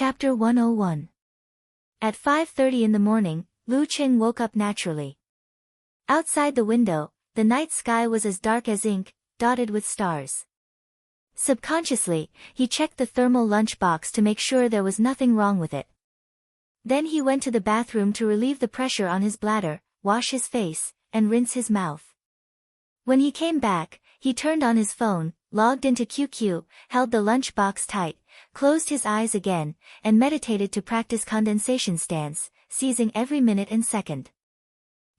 Chapter 101. At 5:30 in the morning, Lu Qing woke up naturally. Outside the window, the night sky was as dark as ink, dotted with stars. Subconsciously, he checked the thermal lunchbox to make sure there was nothing wrong with it. Then he went to the bathroom to relieve the pressure on his bladder, wash his face, and rinse his mouth. When he came back, he turned on his phone, logged into QQ, held the lunchbox tight, closed his eyes again, and meditated to practice condensation stance, seizing every minute and second.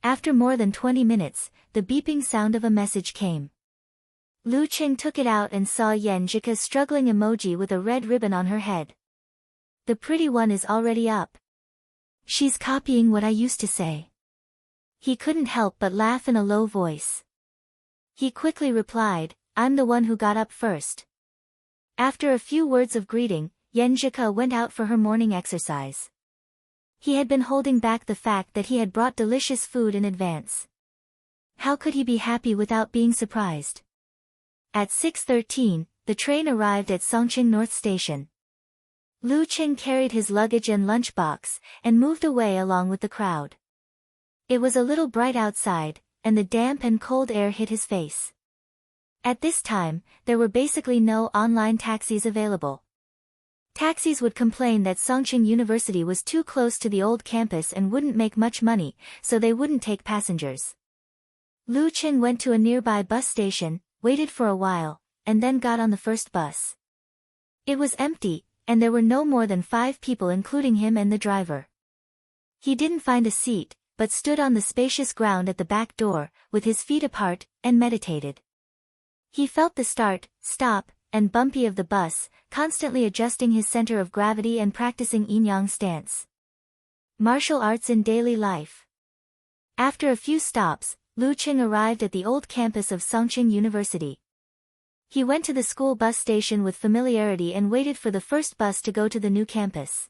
After more than 20 minutes, the beeping sound of a message came. Lu Qing took it out and saw Yan Jika's struggling emoji with a red ribbon on her head. The pretty one is already up. She's copying what I used to say. He couldn't help but laugh in a low voice. He quickly replied, I'm the one who got up first. After a few words of greeting, Yan Jika went out for her morning exercise. He had been holding back the fact that he had brought delicious food in advance. How could he be happy without being surprised? At 6:13, the train arrived at Songqing North Station. Lu Qing carried his luggage and lunchbox, and moved away along with the crowd. It was a little bright outside, and the damp and cold air hit his face. At this time, there were basically no online taxis available. Taxis would complain that Songqing University was too close to the old campus and wouldn't make much money, so they wouldn't take passengers. Lu Qing went to a nearby bus station, waited for a while, and then got on the first bus. It was empty, and there were no more than 5 people including him and the driver. He didn't find a seat, but stood on the spacious ground at the back door, with his feet apart, and meditated. He felt the start, stop, and bumpy of the bus, constantly adjusting his center of gravity and practicing yin-yang stance. Martial arts in daily life. After a few stops, Lu Qing arrived at the old campus of Songqing University. He went to the school bus station with familiarity and waited for the first bus to go to the new campus.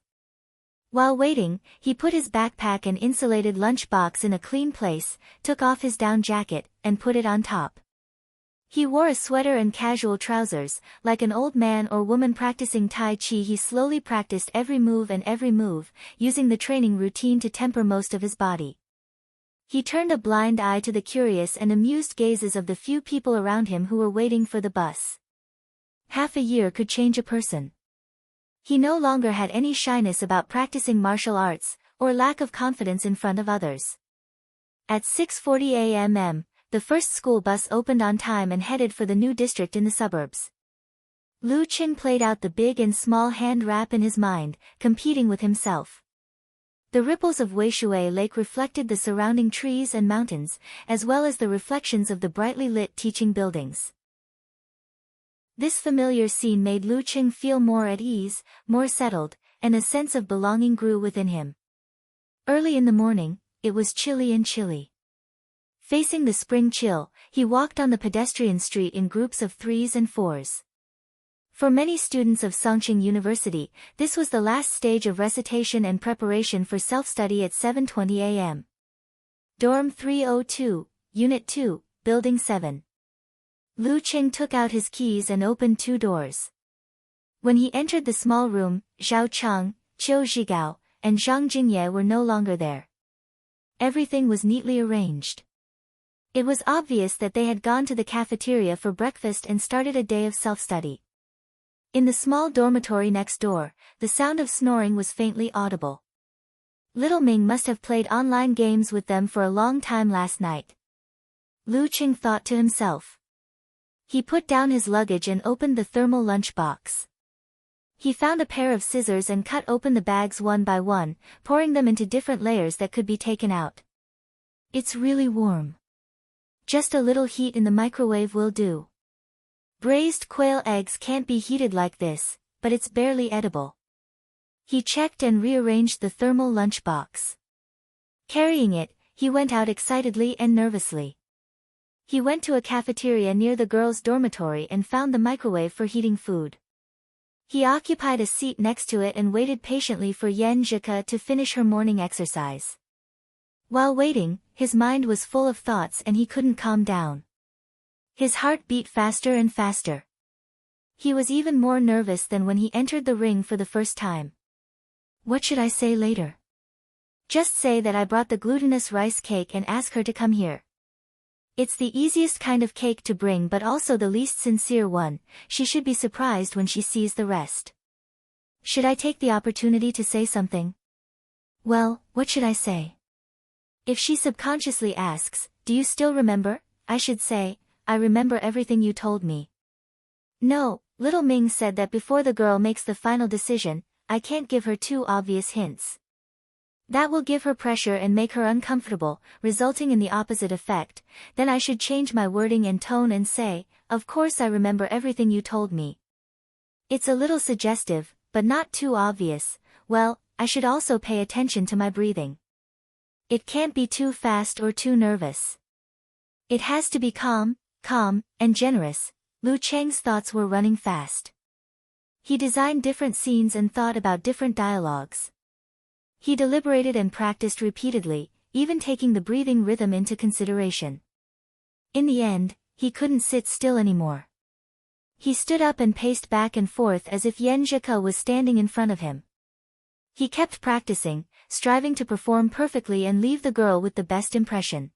While waiting, he put his backpack and insulated lunchbox in a clean place, took off his down jacket, and put it on top. He wore a sweater and casual trousers, like an old man or woman practicing Tai Chi. He slowly practiced every move, using the training routine to temper most of his body. He turned a blind eye to the curious and amused gazes of the few people around him who were waiting for the bus. Half a year could change a person. He no longer had any shyness about practicing martial arts, or lack of confidence in front of others. At 6:40 a.m., the first school bus opened on time and headed for the new district in the suburbs. Lu Qing played out the big and small hand wrap in his mind, competing with himself. The ripples of Weishui Lake reflected the surrounding trees and mountains, as well as the reflections of the brightly lit teaching buildings. This familiar scene made Lu Qing feel more at ease, more settled, and a sense of belonging grew within him. Early in the morning, it was chilly. Facing the spring chill, he walked on the pedestrian street in groups of 3s and 4s. For many students of Songqing University, this was the last stage of recitation and preparation for self-study at 7:20 a.m. Dorm 302, Unit 2, Building 7. Lu Qing took out his keys and opened 2 doors. When he entered the small room, Zhao Cheng, Qiu Zhigao, and Zhang Jingye were no longer there. Everything was neatly arranged. It was obvious that they had gone to the cafeteria for breakfast and started a day of self-study. In the small dormitory next door, the sound of snoring was faintly audible. Little Ming must have played online games with them for a long time last night. Lu Qing thought to himself. He put down his luggage and opened the thermal lunchbox. He found a pair of scissors and cut open the bags one by one, pouring them into different layers that could be taken out. It's really warm. Just a little heat in the microwave will do. Braised quail eggs can't be heated like this, but it's barely edible. He checked and rearranged the thermal lunchbox. Carrying it, he went out excitedly and nervously. He went to a cafeteria near the girls' dormitory and found the microwave for heating food. He occupied a seat next to it and waited patiently for Yan Jika to finish her morning exercise. While waiting, his mind was full of thoughts and he couldn't calm down. His heart beat faster and faster. He was even more nervous than when he entered the ring for the first time. What should I say later? Just say that I brought the glutinous rice cake and ask her to come here. It's the easiest kind of cake to bring but also the least sincere one. She should be surprised when she sees the rest. Should I take the opportunity to say something? Well, what should I say? If she subconsciously asks, do you still remember? I should say, I remember everything you told me. No, little Ming said that before the girl makes the final decision, I can't give her too obvious hints. That will give her pressure and make her uncomfortable, resulting in the opposite effect. Then I should change my wording and tone and say, of course I remember everything you told me. It's a little suggestive, but not too obvious. Well, I should also pay attention to my breathing. It can't be too fast or too nervous. It has to be calm, and generous. Lu Cheng's thoughts were running fast. He designed different scenes and thought about different dialogues. He deliberated and practiced repeatedly, even taking the breathing rhythm into consideration. In the end, he couldn't sit still anymore. He stood up and paced back and forth as if Yan Zhike was standing in front of him. He kept practicing, striving to perform perfectly and leave the girl with the best impression.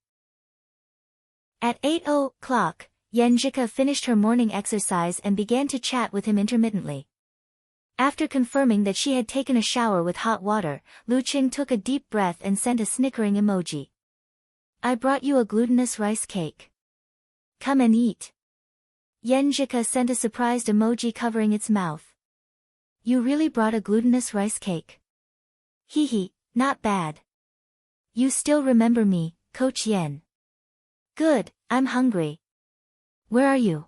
At 8:00, Yan Zhike finished her morning exercise and began to chat with him intermittently. After confirming that she had taken a shower with hot water, Lu Qing took a deep breath and sent a snickering emoji. I brought you a glutinous rice cake. Come and eat. Yan Zhike sent a surprised emoji covering its mouth. You really brought a glutinous rice cake? Hee, not bad. You still remember me, Coach Yan. Good, I'm hungry. Where are you?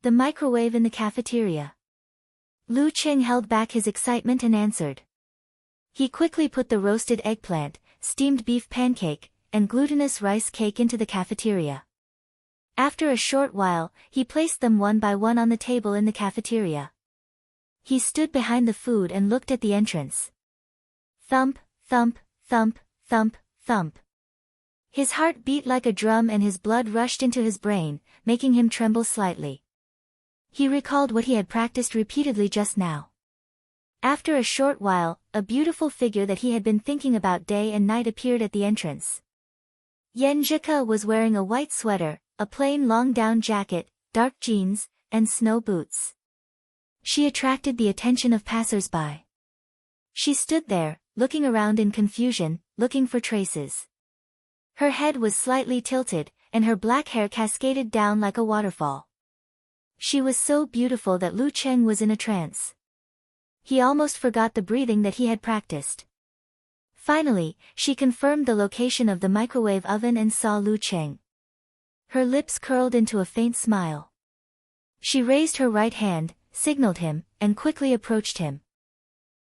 The microwave in the cafeteria. Lu Qing held back his excitement and answered. He quickly put the roasted eggplant, steamed beef pancake, and glutinous rice cake into the cafeteria. After a short while, he placed them one by one on the table in the cafeteria. He stood behind the food and looked at the entrance. Thump, thump, thump, thump, thump. His heart beat like a drum and his blood rushed into his brain, making him tremble slightly. He recalled what he had practiced repeatedly just now. After a short while, a beautiful figure that he had been thinking about day and night appeared at the entrance. Yan Zhike was wearing a white sweater, a plain long down jacket, dark jeans, and snow boots. She attracted the attention of passers-by. She stood there, looking around in confusion, looking for traces. Her head was slightly tilted, and her black hair cascaded down like a waterfall. She was so beautiful that Lu Cheng was in a trance. He almost forgot the breathing that he had practiced. Finally, she confirmed the location of the microwave oven and saw Lu Cheng. Her lips curled into a faint smile. She raised her right hand, signaled him, and quickly approached him.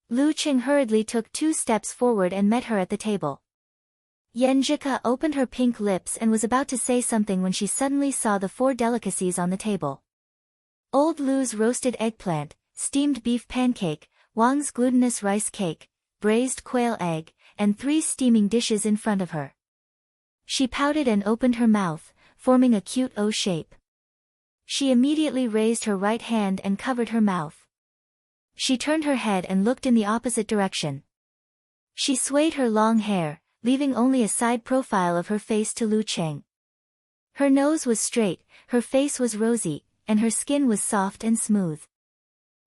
Lu Cheng hurriedly took 2 steps forward and met her at the table. Yan Zhike opened her pink lips and was about to say something when she suddenly saw the 4 delicacies on the table. Old Lu's roasted eggplant, steamed beef pancake, Wang's glutinous rice cake, braised quail egg, and 3 steaming dishes in front of her. She pouted and opened her mouth, forming a cute O shape. She immediately raised her right hand and covered her mouth. She turned her head and looked in the opposite direction. She swayed her long hair, leaving only a side profile of her face to Lu Cheng. Her nose was straight, her face was rosy, and her skin was soft and smooth.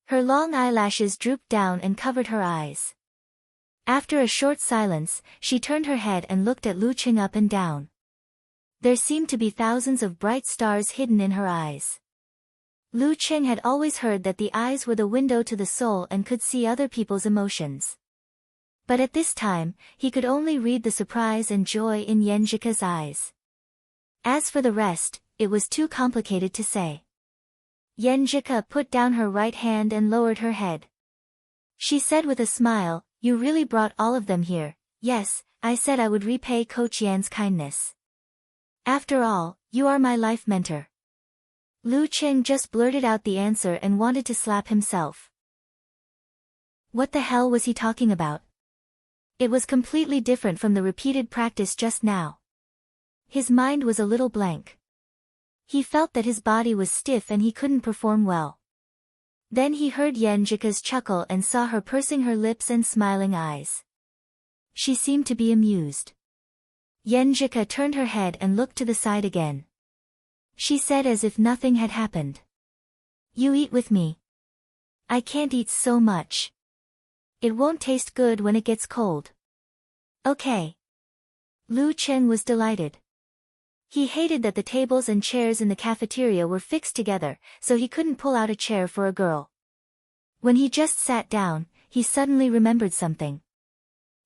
Her long eyelashes drooped down and covered her eyes. After a short silence, she turned her head and looked at Lu Cheng up and down. There seemed to be thousands of bright stars hidden in her eyes. Lu Cheng had always heard that the eyes were the window to the soul and could see other people's emotions. But at this time, he could only read the surprise and joy in Yan Zhike's eyes. As for the rest, it was too complicated to say. Yan Zhike put down her right hand and lowered her head. She said with a smile, you really brought all of them here. Yes, I said I would repay Coach Yan's kindness. After all, you are my life mentor. Lu Cheng just blurted out the answer and wanted to slap himself. What the hell was he talking about? It was completely different from the repeated practice just now. His mind was a little blank. He felt that his body was stiff and he couldn't perform well. Then he heard Yenjika's chuckle and saw her pursing her lips and smiling eyes. She seemed to be amused. Yenjika turned her head and looked to the side again. She said as if nothing had happened. You eat with me. I can't eat so much. It won't taste good when it gets cold. Okay. Lu Chen was delighted. He hated that the tables and chairs in the cafeteria were fixed together, so he couldn't pull out a chair for a girl. When he just sat down, he suddenly remembered something.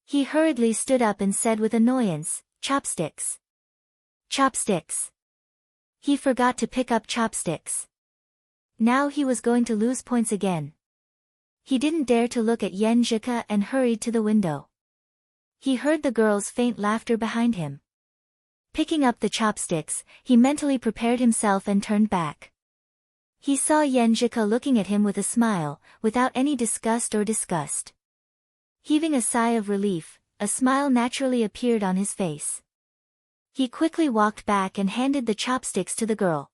He hurriedly stood up and said with annoyance, "Chopsticks. Chopsticks." He forgot to pick up chopsticks. Now he was going to lose points again. He didn't dare to look at Yenjika and hurried to the window. He heard the girl's faint laughter behind him. Picking up the chopsticks, he mentally prepared himself and turned back. He saw Yenjika looking at him with a smile, without any disgust or disgust. Heaving a sigh of relief, a smile naturally appeared on his face. He quickly walked back and handed the chopsticks to the girl.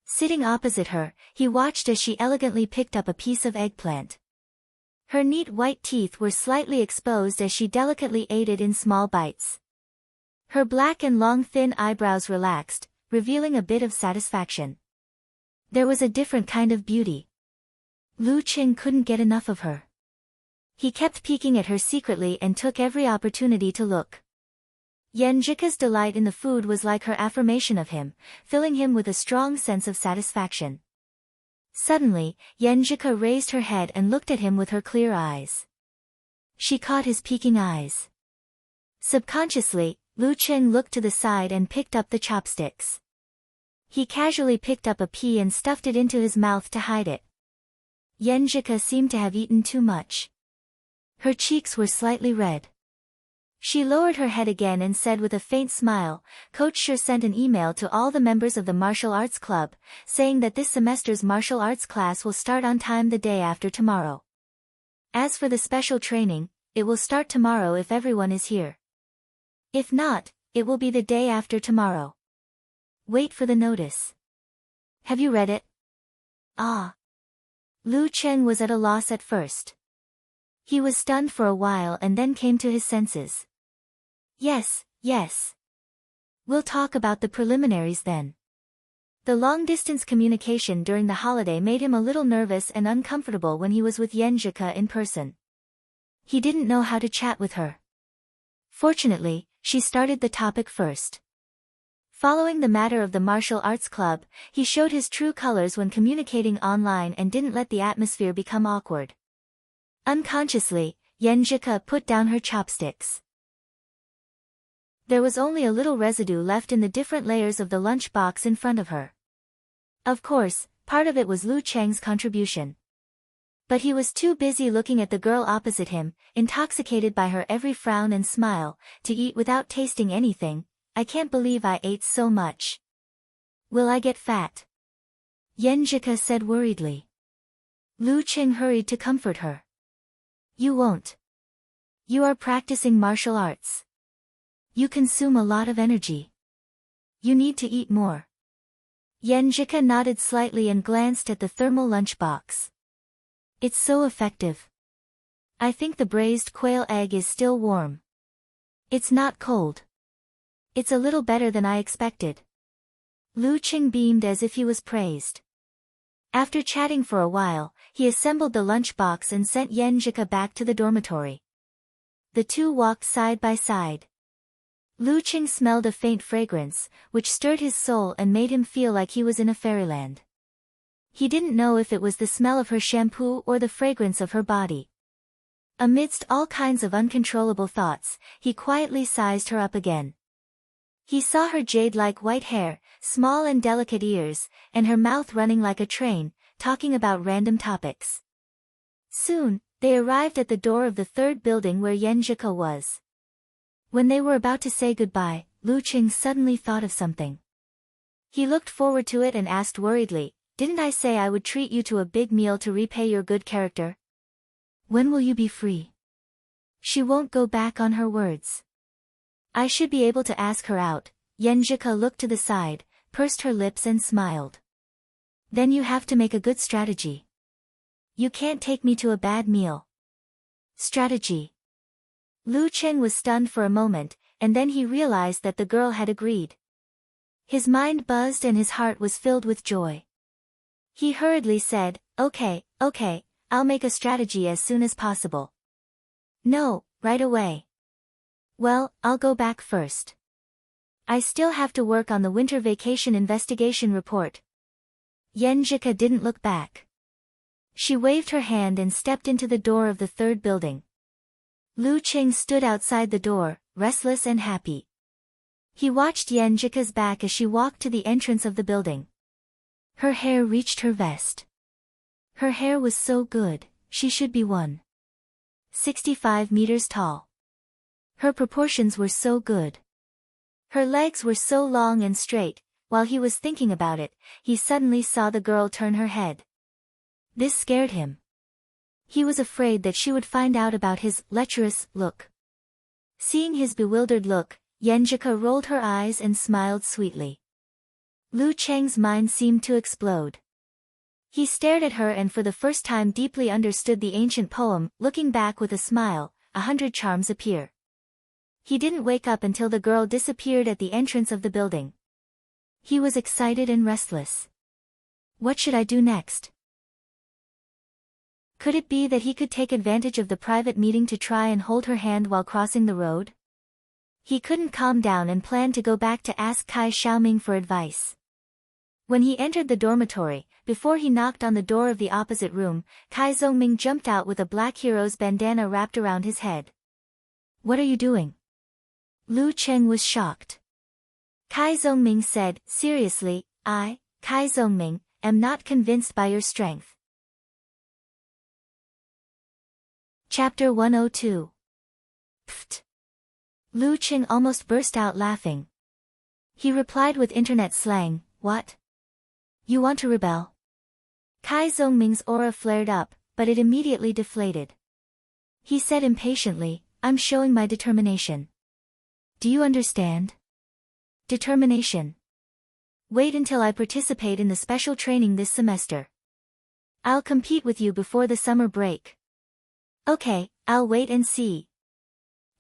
Sitting opposite her, he watched as she elegantly picked up a piece of eggplant. Her neat white teeth were slightly exposed as she delicately ate it in small bites. Her black and long thin eyebrows relaxed, revealing a bit of satisfaction. There was a different kind of beauty. Lu Qing couldn't get enough of her. He kept peeking at her secretly and took every opportunity to look. Yenjika's delight in the food was like her affirmation of him, filling him with a strong sense of satisfaction. Suddenly, Yenjika raised her head and looked at him with her clear eyes. She caught his peeking eyes. Subconsciously, Lu Qing looked to the side and picked up the chopsticks. He casually picked up a pea and stuffed it into his mouth to hide it. Yenjika seemed to have eaten too much. Her cheeks were slightly red. She lowered her head again and said with a faint smile, "Coach sure sent an email to all the members of the martial arts club, saying that this semester's martial arts class will start on time the day after tomorrow. As for the special training, it will start tomorrow if everyone is here. If not, it will be the day after tomorrow. Wait for the notice. Have you read it?" Ah. Lu Chen was at a loss at first. He was stunned for a while and then came to his senses. Yes. We'll talk about the preliminaries then. The long-distance communication during the holiday made him a little nervous and uncomfortable when he was with Yenjika in person. He didn't know how to chat with her. Fortunately, she started the topic first. Following the matter of the martial arts club, he showed his true colors when communicating online and didn't let the atmosphere become awkward. Unconsciously, Yenjika put down her chopsticks. There was only a little residue left in the different layers of the lunch box in front of her. Of course, part of it was Lu Cheng's contribution. But he was too busy looking at the girl opposite him, intoxicated by her every frown and smile, to eat without tasting anything. "I can't believe I ate so much. Will I get fat?" Yenjika said worriedly. Lu Cheng hurried to comfort her. "You won't. You are practicing martial arts. You consume a lot of energy. You need to eat more." Yenjika nodded slightly and glanced at the thermal lunchbox. "It's so effective. I think the braised quail egg is still warm. It's not cold. It's a little better than I expected." Lu Qing beamed as if he was praised. After chatting for a while, he assembled the lunchbox and sent Yenjika back to the dormitory. The two walked side by side. Lu Qing smelled a faint fragrance, which stirred his soul and made him feel like he was in a fairyland. He didn't know if it was the smell of her shampoo or the fragrance of her body. Amidst all kinds of uncontrollable thoughts, he quietly sized her up again. He saw her jade-like white hair, small and delicate ears, and her mouth running like a train, talking about random topics. Soon, they arrived at the door of the third building where Yenjika was. When they were about to say goodbye, Lu Qing suddenly thought of something. He looked forward to it and asked worriedly, "Didn't I say I would treat you to a big meal to repay your good character? When will you be free?" She won't go back on her words. "I should be able to ask her out." Yenjika looked to the side, pursed her lips and smiled. "Then you have to make a good strategy. You can't take me to a bad meal. Strategy. Lu Chen was stunned for a moment, and then he realized that the girl had agreed. His mind buzzed and his heart was filled with joy. He hurriedly said, okay, I'll make a strategy as soon as possible. No, right away. Well, I'll go back first. I still have to work on the winter vacation investigation report. Yenjika didn't look back. She waved her hand and stepped into the door of the third building. Lu Qing stood outside the door, restless and happy. He watched Yenjika's back as she walked to the entrance of the building. Her hair reached her vest. Her hair was so good, she should be 165 meters tall. Her proportions were so good. Her legs were so long and straight. While he was thinking about it, he suddenly saw the girl turn her head. This scared him. He was afraid that she would find out about his lecherous look. Seeing his bewildered look, Yenjika rolled her eyes and smiled sweetly. Lu Cheng's mind seemed to explode. He stared at her and for the first time deeply understood the ancient poem, looking back with a smile, 100 charms appear. He didn't wake up until the girl disappeared at the entrance of the building. He was excited and restless. What should I do next? Could it be that he could take advantage of the private meeting to try and hold her hand while crossing the road? He couldn't calm down and planned to go back to ask Kai Xiaoming for advice. When he entered the dormitory, before he knocked on the door of the opposite room, Kai Zongming jumped out with a black hero's bandana wrapped around his head. What are you doing? Lu Cheng was shocked. Kai Zongming said, seriously, I, Kai Zongming, am not convinced by your strength. Chapter 102. Pfft. Lu Cheng almost burst out laughing. He replied with internet slang, what? You want to rebel? Kai Zongming's aura flared up, but it immediately deflated. He said impatiently, I'm showing my determination. Do you understand? Determination. Wait until I participate in the special training this semester. I'll compete with you before the summer break. Okay, I'll wait and see.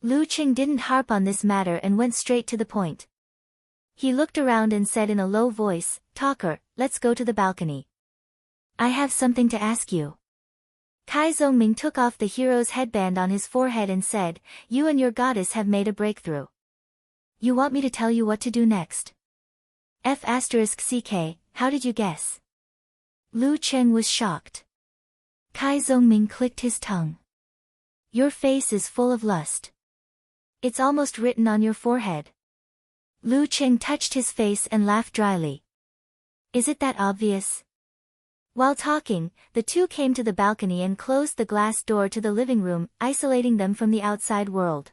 Lu Qing didn't harp on this matter and went straight to the point. He looked around and said in a low voice, Talker, let's go to the balcony. I have something to ask you. Kai Zongming took off the hero's headband on his forehead and said, you and your goddess have made a breakthrough. You want me to tell you what to do next? F*CK, how did you guess? Lu Cheng was shocked. Kai Zongming clicked his tongue. Your face is full of lust. It's almost written on your forehead. Lu Cheng touched his face and laughed dryly. Is it that obvious? While talking, the two came to the balcony and closed the glass door to the living room, isolating them from the outside world.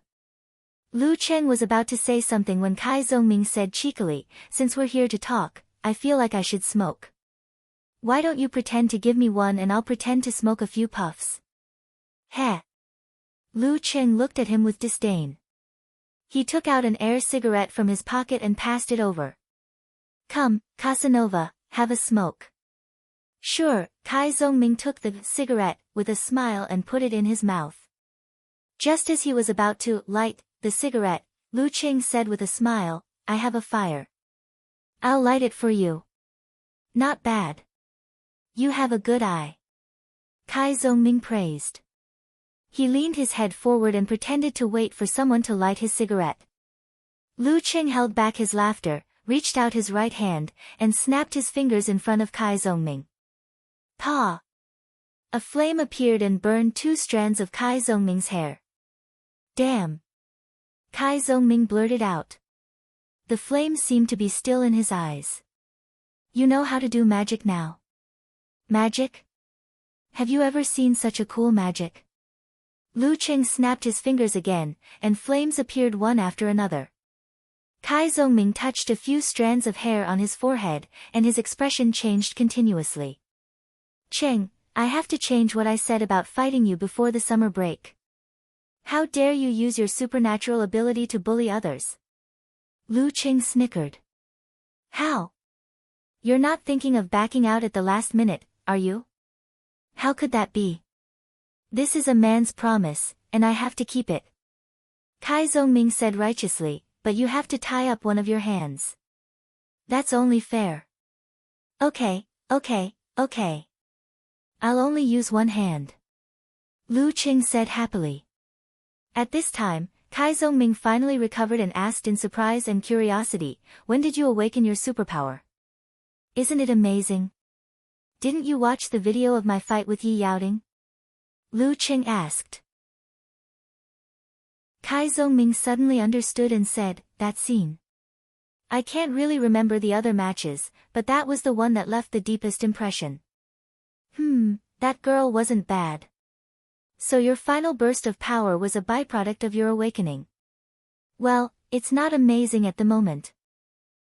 Lu Cheng was about to say something when Kai Zongming said cheekily, since we're here to talk, I feel like I should smoke. Why don't you pretend to give me one and I'll pretend to smoke a few puffs? Heh. Lu Cheng looked at him with disdain. He took out an air cigarette from his pocket and passed it over. Come, Casanova, have a smoke. Sure, Kai Zongming took the cigarette, with a smile and put it in his mouth. Just as he was about to light the cigarette, Lu Ching said with a smile, I have a fire. I'll light it for you. Not bad. You have a good eye. Kai Zongming praised. He leaned his head forward and pretended to wait for someone to light his cigarette. Lu Ching held back his laughter, reached out his right hand, and snapped his fingers in front of Kai Zongming. Pa! A flame appeared and burned 2 strands of Kai Zongming's hair. Damn! Kai Zongming blurted out. The flame seemed to be still in his eyes. You know how to do magic now? Magic? Have you ever seen such a cool magic? Lu Ching snapped his fingers again, and flames appeared one after another. Kai Zongming touched a few strands of hair on his forehead, and his expression changed continuously. Cheng, I have to change what I said about fighting you before the summer break. How dare you use your supernatural ability to bully others? Lu Ching snickered. How? You're not thinking of backing out at the last minute, are you? How could that be? This is a man's promise, and I have to keep it. Kai Zhongming said righteously, but you have to tie up one of your hands. That's only fair. Okay. I'll only use one hand. Lu Qing said happily. At this time, Kai Zhongming finally recovered and asked in surprise and curiosity, when did you awaken your superpower? Isn't it amazing? Didn't you watch the video of my fight with Yi Yaoding? Lu Qing asked. Kai Zhongming suddenly understood and said, that scene. I can't really remember the other matches, but that was the one that left the deepest impression. That girl wasn't bad. So your final burst of power was a byproduct of your awakening. Well, it's not amazing at the moment.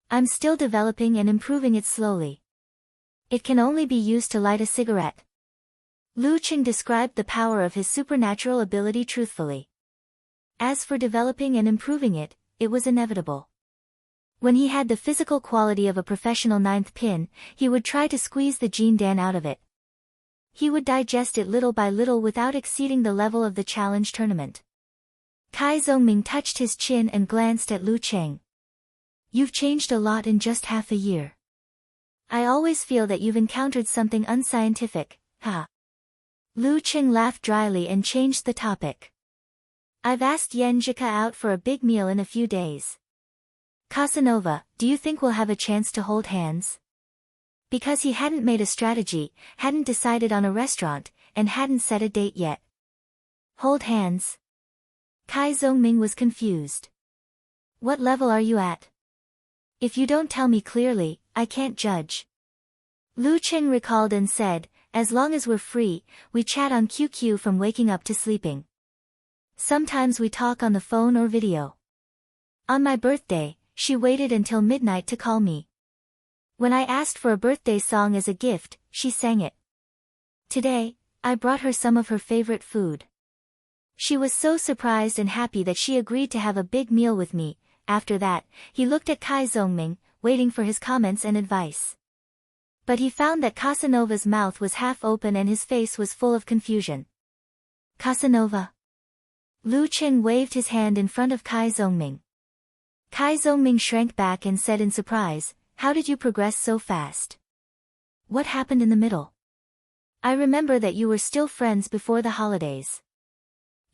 I'm still developing and improving it slowly. It can only be used to light a cigarette. Lu Qing described the power of his supernatural ability truthfully. As for developing and improving it, it was inevitable. When he had the physical quality of a professional ninth pin, he would try to squeeze the Jin Dan out of it. He would digest it little by little without exceeding the level of the challenge tournament. Kai Zhongming touched his chin and glanced at Lu Qing. You've changed a lot in just half a year. I always feel that you've encountered something unscientific, huh? Lu Qing laughed dryly and changed the topic. I've asked Yan Zhika out for a big meal in a few days. Casanova, do you think we'll have a chance to hold hands? Because he hadn't made a strategy, hadn't decided on a restaurant, and hadn't set a date yet. Hold hands? Kai Zhongming was confused. What level are you at? If you don't tell me clearly, I can't judge. Lu Qing recalled and said, as long as we're free, we chat on QQ from waking up to sleeping. Sometimes we talk on the phone or video. On my birthday, she waited until midnight to call me. When I asked for a birthday song as a gift, she sang it. Today, I brought her some of her favorite food. She was so surprised and happy that she agreed to have a big meal with me. After that, he looked at Kai Zhongming, waiting for his comments and advice. But he found that Casanova's mouth was half open and his face was full of confusion. Casanova? Lu Qing waved his hand in front of Kai Zhongming. Kai Zhongming shrank back and said in surprise, how did you progress so fast? What happened in the middle? I remember that you were still friends before the holidays.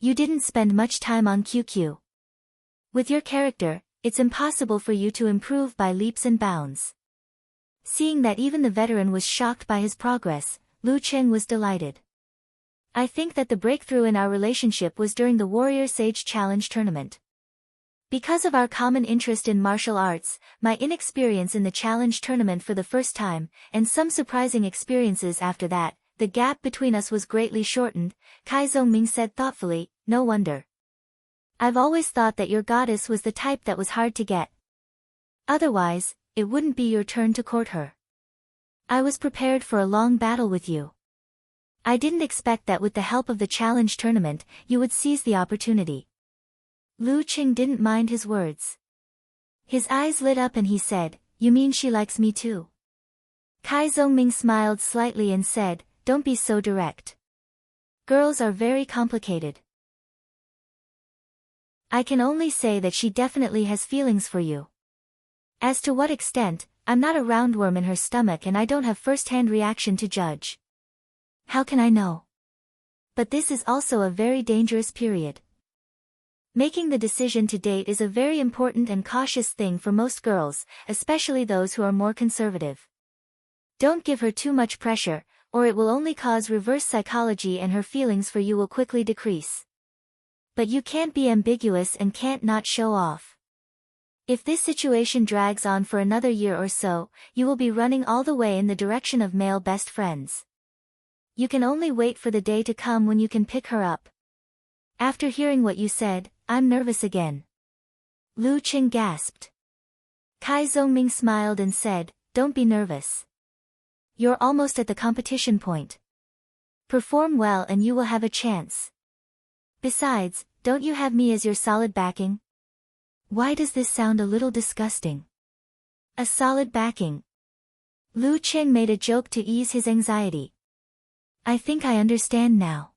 You didn't spend much time on QQ. With your character, it's impossible for you to improve by leaps and bounds. Seeing that even the veteran was shocked by his progress, Lu Qing was delighted. I think that the breakthrough in our relationship was during the Warrior Sage Challenge tournament. Because of our common interest in martial arts, my inexperience in the challenge tournament for the first time, and some surprising experiences after that, the gap between us was greatly shortened, Kai Zhongming said thoughtfully, no wonder. I've always thought that your goddess was the type that was hard to get. Otherwise, it wouldn't be your turn to court her. I was prepared for a long battle with you. I didn't expect that with the help of the challenge tournament, you would seize the opportunity. Lu Qing didn't mind his words. His eyes lit up and he said, you mean she likes me too? Kai Zhongming smiled slightly and said, don't be so direct. Girls are very complicated. I can only say that she definitely has feelings for you. As to what extent, I'm not a roundworm in her stomach and I don't have first-hand reaction to judge. How can I know? But this is also a very dangerous period. Making the decision to date is a very important and cautious thing for most girls, especially those who are more conservative. Don't give her too much pressure, or it will only cause reverse psychology and her feelings for you will quickly decrease. But you can't be ambiguous and can't not show off. If this situation drags on for another year or so, you will be running all the way in the direction of male best friends. You can only wait for the day to come when you can pick her up. After hearing what you said, I'm nervous again. Lu Qing gasped. Kai Zhongming smiled and said, don't be nervous. You're almost at the competition point. Perform well and you will have a chance. Besides, don't you have me as your solid backing? Why does this sound a little disgusting? A solid backing. Lu Qing made a joke to ease his anxiety. I think I understand now.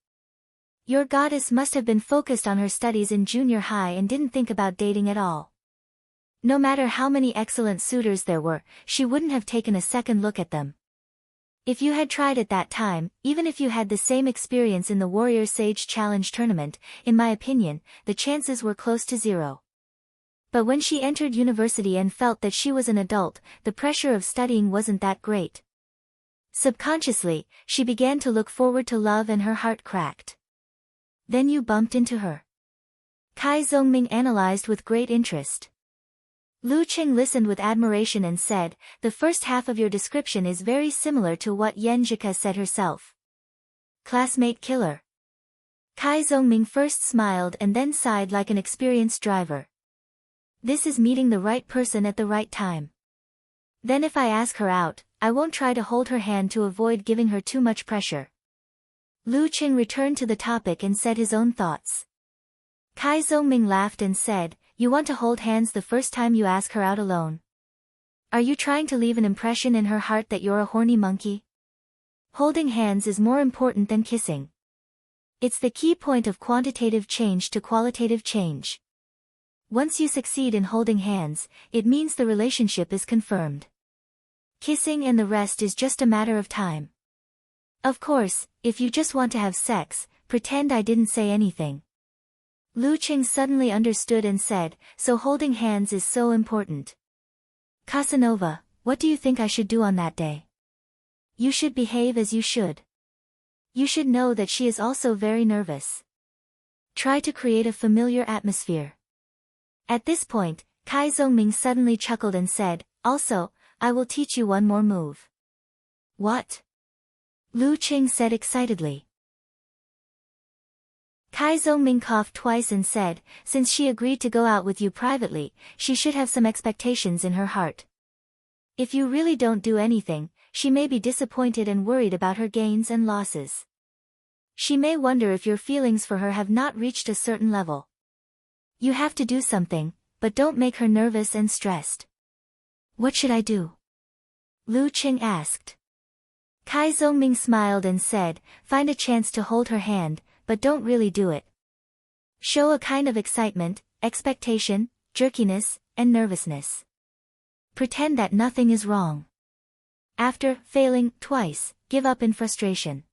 Your goddess must have been focused on her studies in junior high and didn't think about dating at all. No matter how many excellent suitors there were, she wouldn't have taken a second look at them. If you had tried at that time, even if you had the same experience in the Warrior Sage Challenge tournament, in my opinion, the chances were close to zero. But when she entered university and felt that she was an adult, the pressure of studying wasn't that great. Subconsciously, she began to look forward to love and her heart cracked. Then you bumped into her. Kai Zongming analyzed with great interest. Lu Qing listened with admiration and said, "The first half of your description is very similar to what Yan Zhika said herself. Classmate killer." Kai Zongming first smiled and then sighed like an experienced driver. This is meeting the right person at the right time. Then if I ask her out, I won't try to hold her hand to avoid giving her too much pressure. Lu Qing returned to the topic and said his own thoughts. Kai Zongming laughed and said, "You want to hold hands the first time you ask her out alone? Are you trying to leave an impression in her heart that you're a horny monkey? Holding hands is more important than kissing. It's the key point of quantitative change to qualitative change. Once you succeed in holding hands, it means the relationship is confirmed. Kissing and the rest is just a matter of time. Of course, if you just want to have sex, pretend I didn't say anything." Lu Qing suddenly understood and said, "So holding hands is so important. Casanova, what do you think I should do on that day?" "You should behave as you should. You should know that she is also very nervous. Try to create a familiar atmosphere." At this point, Kai Zongming suddenly chuckled and said, "Also, I will teach you one more move." "What?" Lu Qing said excitedly. Kai Zongming coughed twice and said, "Since she agreed to go out with you privately, she should have some expectations in her heart. If you really don't do anything, she may be disappointed and worried about her gains and losses. She may wonder if your feelings for her have not reached a certain level. You have to do something, but don't make her nervous and stressed." "What should I do?" Lu Qing asked. Kai Zongming smiled and said, "Find a chance to hold her hand, but don't really do it. Show a kind of excitement, expectation, jerkiness, and nervousness. Pretend that nothing is wrong. After failing twice, give up in frustration.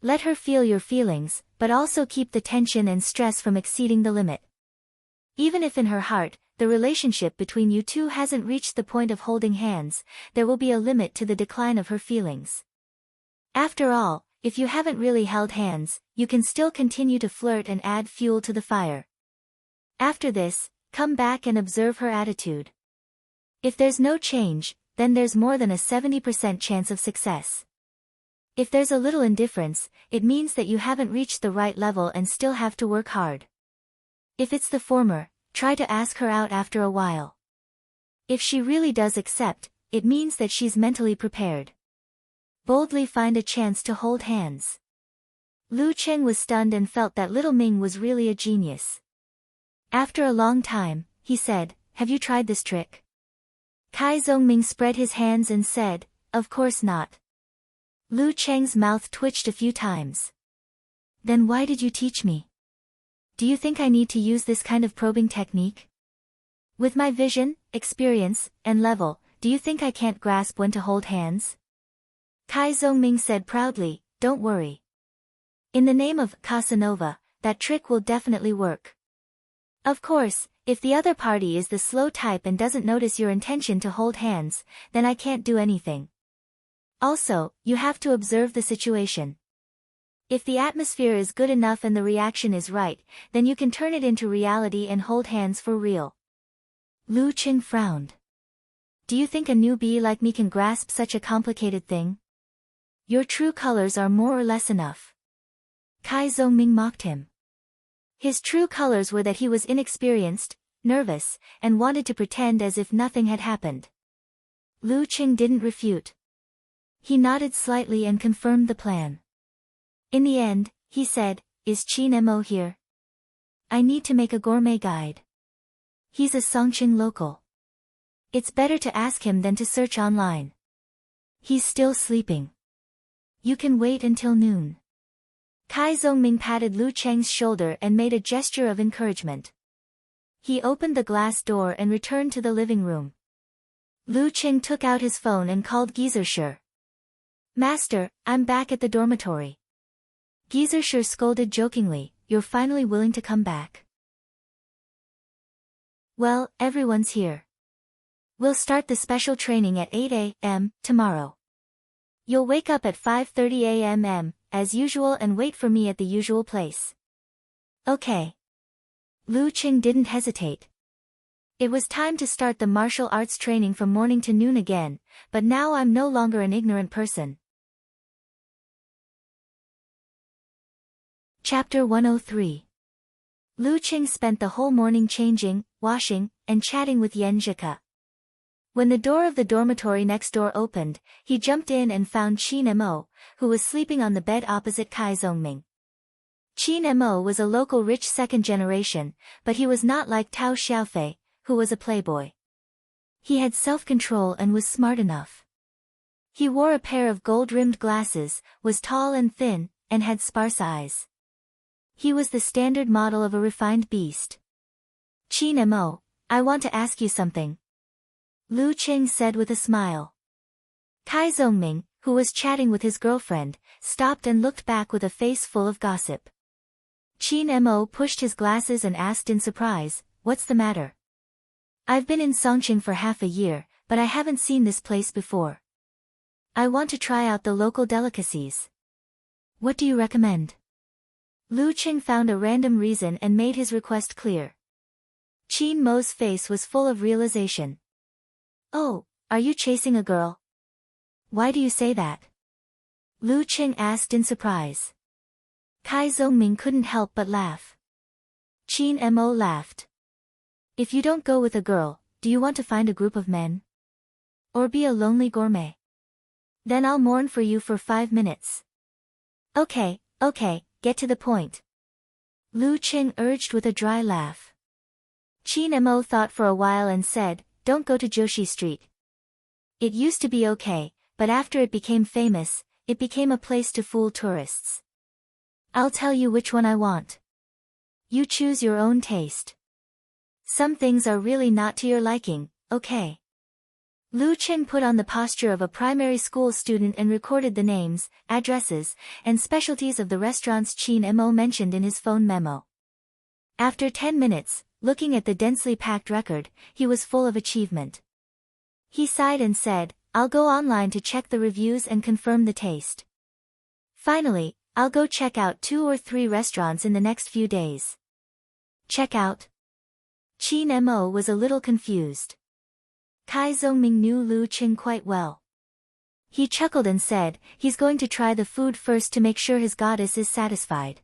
Let her feel your feelings, but also keep the tension and stress from exceeding the limit. Even if in her heart, the relationship between you two hasn't reached the point of holding hands, there will be a limit to the decline of her feelings. After all, if you haven't really held hands, you can still continue to flirt and add fuel to the fire. After this, come back and observe her attitude. If there's no change, then there's more than a 70% chance of success. If there's a little indifference, it means that you haven't reached the right level and still have to work hard. If it's the former, try to ask her out after a while. If she really does accept, it means that she's mentally prepared. Boldly find a chance to hold hands." Lu Qing was stunned and felt that little Ming was really a genius. After a long time, he said, "Have you tried this trick?" Kai Zongming spread his hands and said, "Of course not." Lu Cheng's mouth twitched a few times. "Then why did you teach me? Do you think I need to use this kind of probing technique? With my vision, experience, and level, do you think I can't grasp when to hold hands?" Kai Zongming said proudly, "Don't worry. In the name of Casanova, that trick will definitely work. Of course, if the other party is the slow type and doesn't notice your intention to hold hands, then I can't do anything. Also, you have to observe the situation. If the atmosphere is good enough and the reaction is right, then you can turn it into reality and hold hands for real." Lu Qing frowned. "Do you think a newbie like me can grasp such a complicated thing? Your true colors are more or less enough." Kai Zongming mocked him. His true colors were that he was inexperienced, nervous, and wanted to pretend as if nothing had happened. Lu Qing didn't refute. He nodded slightly and confirmed the plan. In the end, he said, "Is Qin Mo here? I need to make a gourmet guide. He's a Songqing local. It's better to ask him than to search online. He's still sleeping." You can wait until noon. Kai Zongming patted Lu Cheng's shoulder and made a gesture of encouragement. He opened the glass door and returned to the living room. Lu Cheng took out his phone and called Gizershur. Master, I'm back at the dormitory. Gizershur scolded jokingly, you're finally willing to come back. Well, everyone's here. We'll start the special training at 8 a.m. tomorrow. You'll wake up at 5:30 a.m. as usual and wait for me at the usual place. Okay. Lu Cheng didn't hesitate. It was time to start the martial arts training from morning to noon again, but now I'm no longer an ignorant person. Chapter 103. Lu Cheng spent the whole morning changing, washing, and chatting with Yan Zhika. When the door of the dormitory next door opened, he jumped in and found Qin Mo, who was sleeping on the bed opposite Kai Zongming. Qin Mo was a local rich second generation, but he was not like Tao Xiaofei, who was a playboy. He had self-control and was smart enough. He wore a pair of gold-rimmed glasses, was tall and thin, and had sparse eyes. He was the standard model of a refined beast. Qin Mo, I want to ask you something. Lu Cheng said with a smile. Kai Zongming, who was chatting with his girlfriend, stopped and looked back with a face full of gossip. Qin Mo pushed his glasses and asked in surprise, what's the matter? I've been in Songqing for half a year, but I haven't seen this place before. I want to try out the local delicacies. What do you recommend? Lu Cheng found a random reason and made his request clear. Qin Mo's face was full of realization. Oh, are you chasing a girl? Why do you say that? Lu Cheng asked in surprise. Kai Zongming couldn't help but laugh. Qin Mo laughed. If you don't go with a girl, do you want to find a group of men? Or be a lonely gourmet? Then I'll mourn for you for 5 minutes. Okay, get to the point. Lu Cheng urged with a dry laugh. Qin Mo thought for a while and said, don't go to Joshi Street. It used to be okay, but after it became famous, it became a place to fool tourists. I'll tell you which one I want. You choose your own taste. Some things are really not to your liking, okay? Lu Cheng put on the posture of a primary school student and recorded the names, addresses, and specialties of the restaurants Qin Mo mentioned in his phone memo. After 10 minutes, looking at the densely packed record, he was full of achievement. He sighed and said, I'll go online to check the reviews and confirm the taste. Finally, I'll go check out 2 or 3 restaurants in the next few days. Check out? Qin Mo was a little confused. Kai Zongming knew Lu Cheng quite well. He chuckled and said, he's going to try the food first to make sure his goddess is satisfied.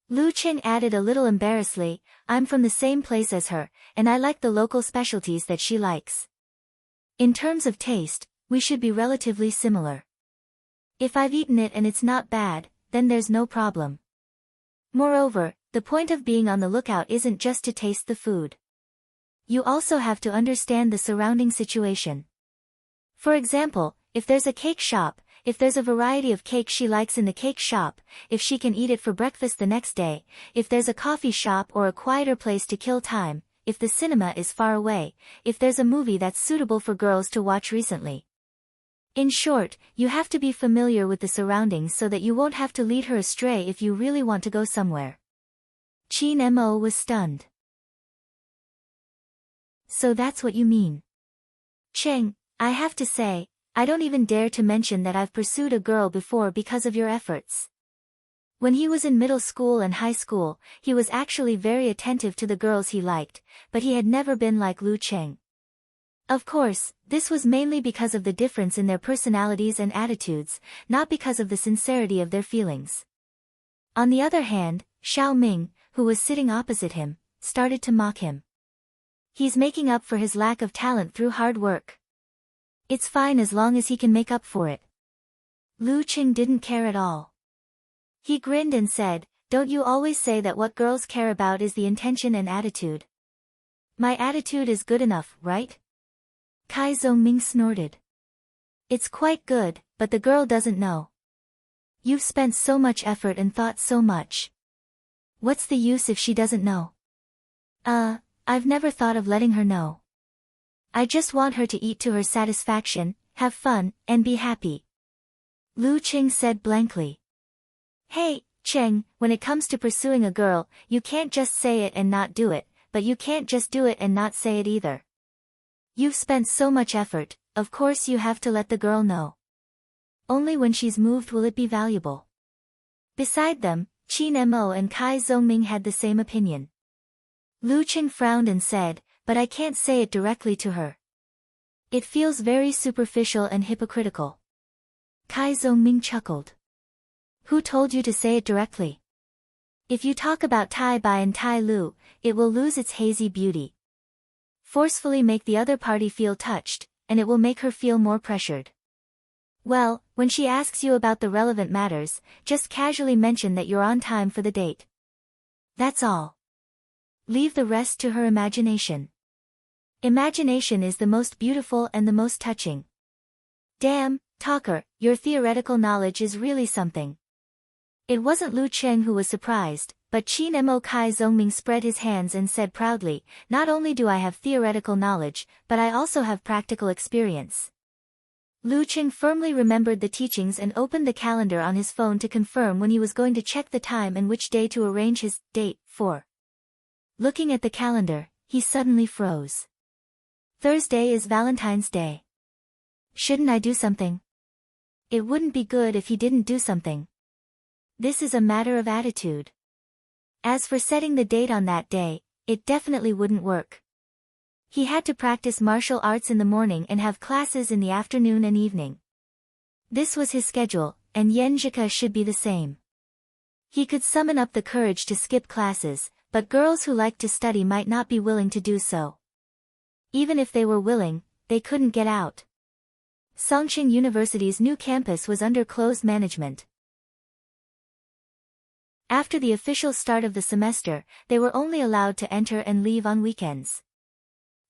Lu Cheng added a little embarrassedly, I'm from the same place as her, and I like the local specialties that she likes. In terms of taste, we should be relatively similar. If I've eaten it and it's not bad, then there's no problem. Moreover, the point of being on the lookout isn't just to taste the food. You also have to understand the surrounding situation. For example, if there's a cake shop, if there's a variety of cake she likes in the cake shop, if she can eat it for breakfast the next day, if there's a coffee shop or a quieter place to kill time, if the cinema is far away, if there's a movie that's suitable for girls to watch recently. In short, you have to be familiar with the surroundings so that you won't have to lead her astray if you really want to go somewhere. Qin Mo was stunned. So that's what you mean. Cheng, I have to say, I don't even dare to mention that I've pursued a girl before because of your efforts. When he was in middle school and high school, he was actually very attentive to the girls he liked, but he had never been like Lu Cheng. Of course, this was mainly because of the difference in their personalities and attitudes, not because of the sincerity of their feelings. On the other hand, Xiao Ming, who was sitting opposite him, started to mock him. He's making up for his lack of talent through hard work. It's fine as long as he can make up for it. Lu Cheng didn't care at all. He grinned and said, don't you always say that what girls care about is the intention and attitude? My attitude is good enough, right? Kai Zongming snorted. It's quite good, but the girl doesn't know. You've spent so much effort and thought so much. What's the use if she doesn't know? I've never thought of letting her know. I just want her to eat to her satisfaction, have fun, and be happy. Lu Qing said blankly. Hey, Cheng, when it comes to pursuing a girl, you can't just say it and not do it, but you can't just do it and not say it either. You've spent so much effort, of course you have to let the girl know. Only when she's moved will it be valuable. Beside them, Qin Mo and Kai Zongming had the same opinion. Lu Qing frowned and said, but I can't say it directly to her. It feels very superficial and hypocritical. Kai Zongming chuckled. Who told you to say it directly? If you talk about Tai Bai and Tai Lu, it will lose its hazy beauty. Forcefully make the other party feel touched, and it will make her feel more pressured. Well, when she asks you about the relevant matters, just casually mention that you're on time for the date. That's all. Leave the rest to her imagination. Imagination is the most beautiful and the most touching. Damn, talker, your theoretical knowledge is really something. It wasn't Lu Cheng who was surprised, but Qin Mo Kai Zongming spread his hands and said proudly, not only do I have theoretical knowledge, but I also have practical experience. Lu Cheng firmly remembered the teachings and opened the calendar on his phone to confirm when he was going to check the time and which day to arrange his date for. Looking at the calendar, he suddenly froze. Thursday is Valentine's Day. Shouldn't I do something? It wouldn't be good if he didn't do something. This is a matter of attitude. As for setting the date on that day, it definitely wouldn't work. He had to practice martial arts in the morning and have classes in the afternoon and evening. This was his schedule, and Yenjika should be the same. He could summon up the courage to skip classes, but girls who liked to study might not be willing to do so. Even if they were willing, they couldn't get out. Songqing University's new campus was under closed management. After the official start of the semester, they were only allowed to enter and leave on weekends.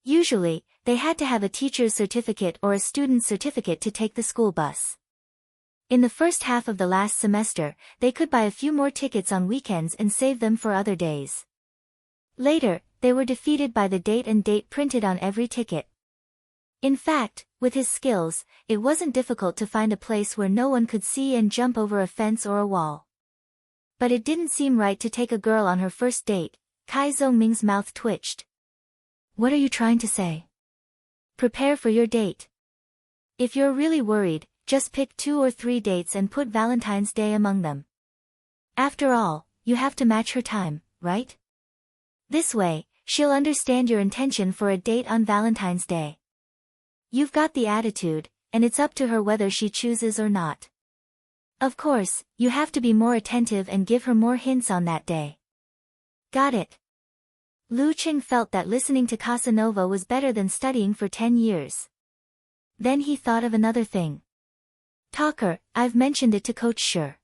Usually, they had to have a teacher's certificate or a student's certificate to take the school bus. In the first half of the last semester, they could buy a few more tickets on weekends and save them for other days. Later, they were defeated by the date and date printed on every ticket. In fact, with his skills, it wasn't difficult to find a place where no one could see and jump over a fence or a wall. But it didn't seem right to take a girl on her first date. Kai Zongming's mouth twitched. What are you trying to say? Prepare for your date. If you're really worried, just pick 2 or 3 dates and put Valentine's Day among them. After all, you have to match her time, right? This way, she'll understand your intention for a date on Valentine's Day. You've got the attitude, and it's up to her whether she chooses or not. Of course, you have to be more attentive and give her more hints on that day. Got it. Lu Qing felt that listening to Casanova was better than studying for 10 years. Then he thought of another thing. Talker, I've mentioned it to Coach Shi.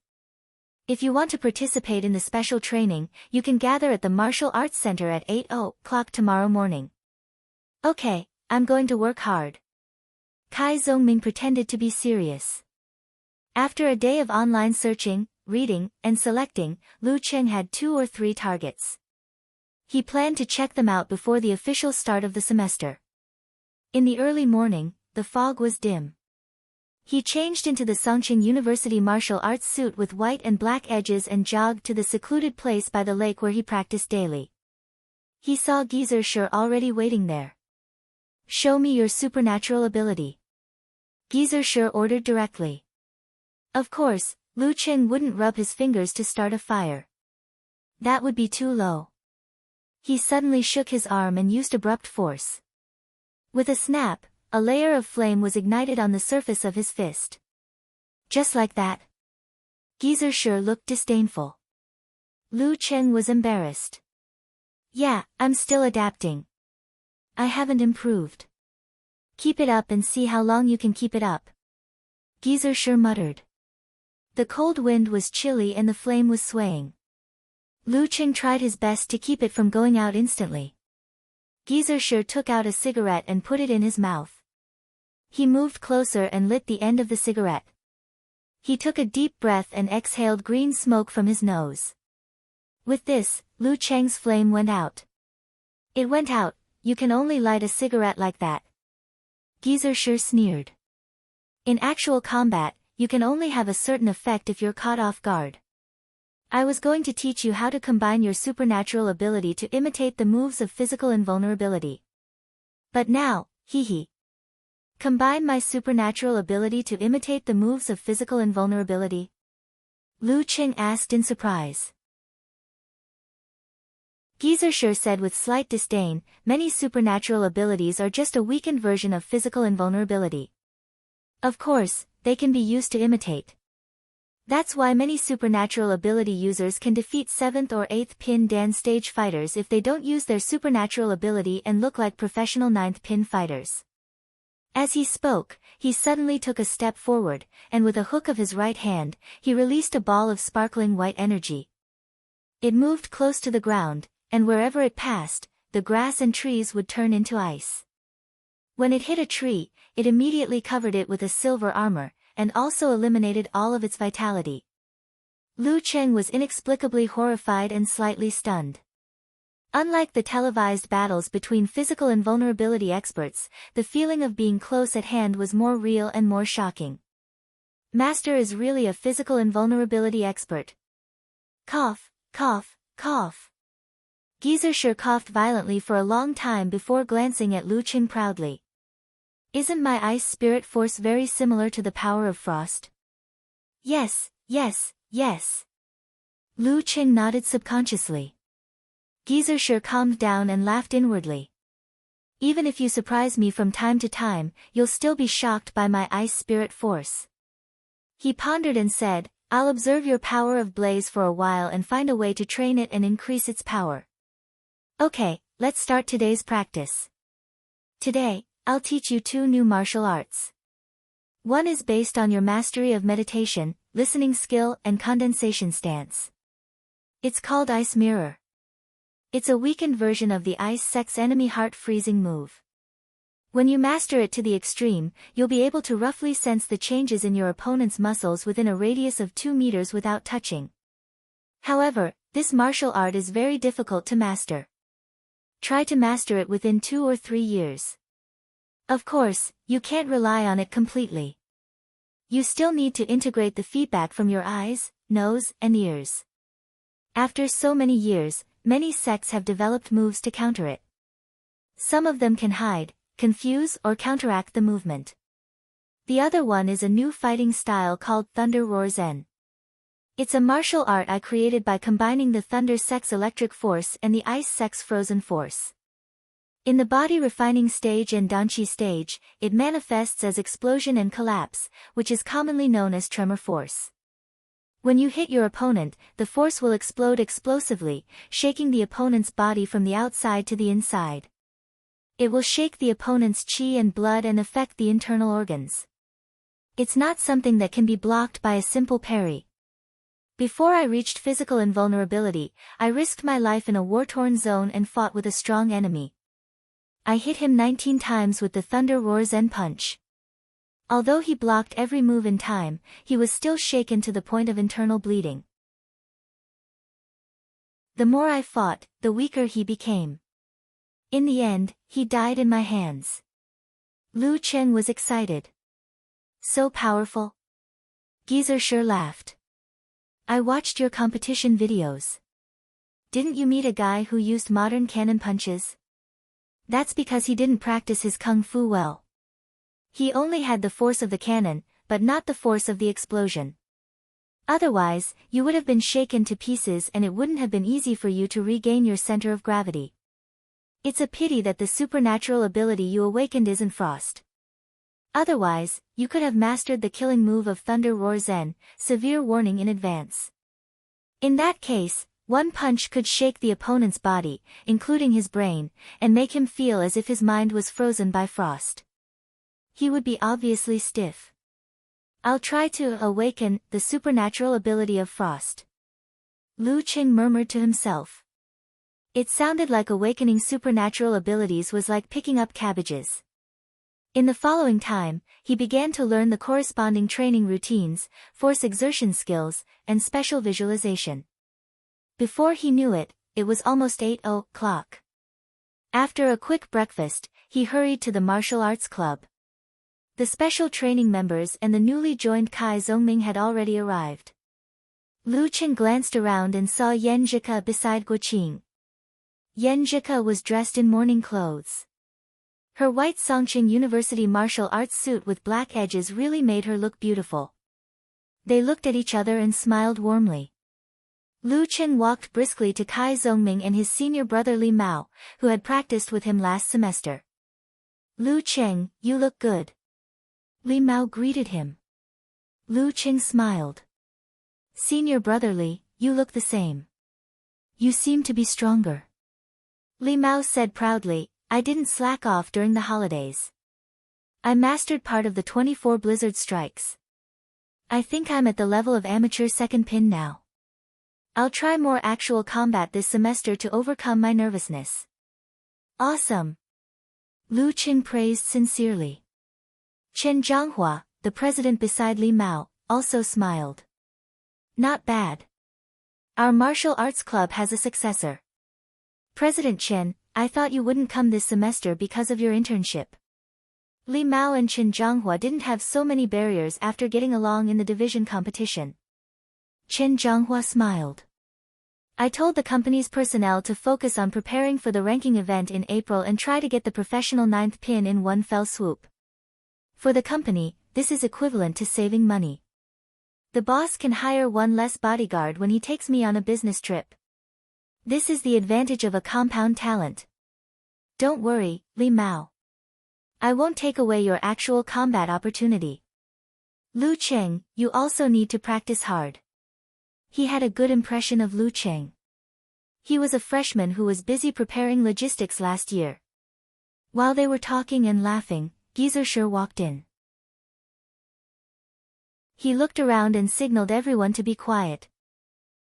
If you want to participate in the special training, you can gather at the Martial Arts Center at 8 o'clock tomorrow morning. Okay, I'm going to work hard. Kai Zongming pretended to be serious. After a day of online searching, reading, and selecting, Lu Cheng had 2 or 3 targets. He planned to check them out before the official start of the semester. In the early morning, the fog was dim. He changed into the Songqing University martial arts suit with white and black edges and jogged to the secluded place by the lake where he practiced daily. He saw Geezer Shi already waiting there. Show me your supernatural ability. Geezer Shi ordered directly. Of course, Lu Cheng wouldn't rub his fingers to start a fire. That would be too low. He suddenly shook his arm and used abrupt force. With a snap, a layer of flame was ignited on the surface of his fist. Just like that. Geezer Shi looked disdainful. Lu Cheng was embarrassed. Yeah, I'm still adapting. I haven't improved. Keep it up and see how long you can keep it up. Geezer Shi muttered. The cold wind was chilly and the flame was swaying. Lu Cheng tried his best to keep it from going out instantly. Geezer Shi took out a cigarette and put it in his mouth. He moved closer and lit the end of the cigarette. He took a deep breath and exhaled green smoke from his nose. With this, Lu Cheng's flame went out. It went out. You can only light a cigarette like that. Gizershur sneered. In actual combat, you can only have a certain effect if you're caught off guard. I was going to teach you how to combine your supernatural ability to imitate the moves of physical invulnerability. But now, hee. Combine my supernatural ability to imitate the moves of physical invulnerability? Lu Cheng asked in surprise. Gizershur said with slight disdain, many supernatural abilities are just a weakened version of physical invulnerability. Of course, they can be used to imitate. That's why many supernatural ability users can defeat 7th or 8th pin Dan stage fighters if they don't use their supernatural ability and look like professional 9th pin fighters. As he spoke, he suddenly took a step forward, and with a hook of his right hand, he released a ball of sparkling white energy. It moved close to the ground, and wherever it passed, the grass and trees would turn into ice. When it hit a tree, it immediately covered it with a silver armor, and also eliminated all of its vitality. Lu Cheng was inexplicably horrified and slightly stunned. Unlike the televised battles between physical invulnerability experts, the feeling of being close at hand was more real and more shocking. Master is really a physical invulnerability expert. Cough, cough, cough. Gizershur coughed violently for a long time before glancing at Lu Cheng proudly. Isn't my ice spirit force very similar to the power of frost? Yes. Lu Cheng nodded subconsciously. Gizershur calmed down and laughed inwardly. Even if you surprise me from time to time, you'll still be shocked by my ice spirit force. He pondered and said, I'll observe your power of blaze for a while and find a way to train it and increase its power. Okay, let's start today's practice. Today, I'll teach you 2 new martial arts. One is based on your mastery of meditation, listening skill and condensation stance. It's called Ice Mirror. It's a weakened version of the Ice Sex enemy heart freezing move. When you master it to the extreme, you'll be able to roughly sense the changes in your opponent's muscles within a radius of 2 meters without touching. However, this martial art is very difficult to master. Try to master it within 2 or 3 years. Of course, you can't rely on it completely. You still need to integrate the feedback from your eyes, nose, and ears. After so many years, many sects have developed moves to counter it. Some of them can hide, confuse or counteract the movement. The other one is a new fighting style called Thunder Roar Zen. It's a martial art I created by combining the Thunder Sex electric force and the Ice Sex frozen force. In the body refining stage and Danchi stage, it manifests as explosion and collapse, which is commonly known as tremor force. When you hit your opponent, the force will explode explosively, shaking the opponent's body from the outside to the inside. It will shake the opponent's chi and blood and affect the internal organs. It's not something that can be blocked by a simple parry. Before I reached physical invulnerability, I risked my life in a war-torn zone and fought with a strong enemy. I hit him 19 times with the Thunder Roar Zen punch. Although he blocked every move in time, he was still shaken to the point of internal bleeding. The more I fought, the weaker he became. In the end, he died in my hands. Lu Cheng was excited. So powerful? Gizershur laughed. I watched your competition videos. Didn't you meet a guy who used modern cannon punches? That's because he didn't practice his kung fu well. He only had the force of the cannon, but not the force of the explosion. Otherwise, you would have been shaken to pieces and it wouldn't have been easy for you to regain your center of gravity. It's a pity that the supernatural ability you awakened isn't frost. Otherwise, you could have mastered the killing move of Thunder Roar Zen, severe warning in advance. In that case, one punch could shake the opponent's body, including his brain, and make him feel as if his mind was frozen by frost. He would be obviously stiff. I'll try to awaken the supernatural ability of frost. Lu Cheng murmured to himself. It sounded like awakening supernatural abilities was like picking up cabbages. In the following time, he began to learn the corresponding training routines, force exertion skills, and special visualization. Before he knew it, it was almost 8 o'clock. After a quick breakfast, he hurried to the martial arts club. The special training members and the newly joined Kai Zongming had already arrived. Lu Qing glanced around and saw Yan Zhike beside Guo Qing. Yan Zhike was dressed in morning clothes. Her white Songqing University martial arts suit with black edges really made her look beautiful. They looked at each other and smiled warmly. Lu Qing walked briskly to Kai Zongming and his senior brother Li Mao, who had practiced with him last semester. Lu Qing, you look good. Li Mao greeted him. Lu Qing smiled. Senior brother Li, you look the same. You seem to be stronger. Li Mao said proudly, I didn't slack off during the holidays. I mastered part of the 24 blizzard strikes. I think I'm at the level of amateur second pin now. I'll try more actual combat this semester to overcome my nervousness. Awesome. Lu Qing praised sincerely. Chen Zhanghua, the president beside Li Mao, also smiled. Not bad. Our martial arts club has a successor. President Chen, I thought you wouldn't come this semester because of your internship. Li Mao and Chen Zhanghua didn't have so many barriers after getting along in the division competition. Chen Zhanghua smiled. I told the company's personnel to focus on preparing for the ranking event in April and try to get the professional 9th pin in one fell swoop. For the company, this is equivalent to saving money. The boss can hire one less bodyguard when he takes me on a business trip. This is the advantage of a compound talent. Don't worry, Li Mao. I won't take away your actual combat opportunity. Lu Qing, you also need to practice hard. He had a good impression of Lu Qing. He was a freshman who was busy preparing logistics last year. While they were talking and laughing, Gizershur walked in. He looked around and signaled everyone to be quiet.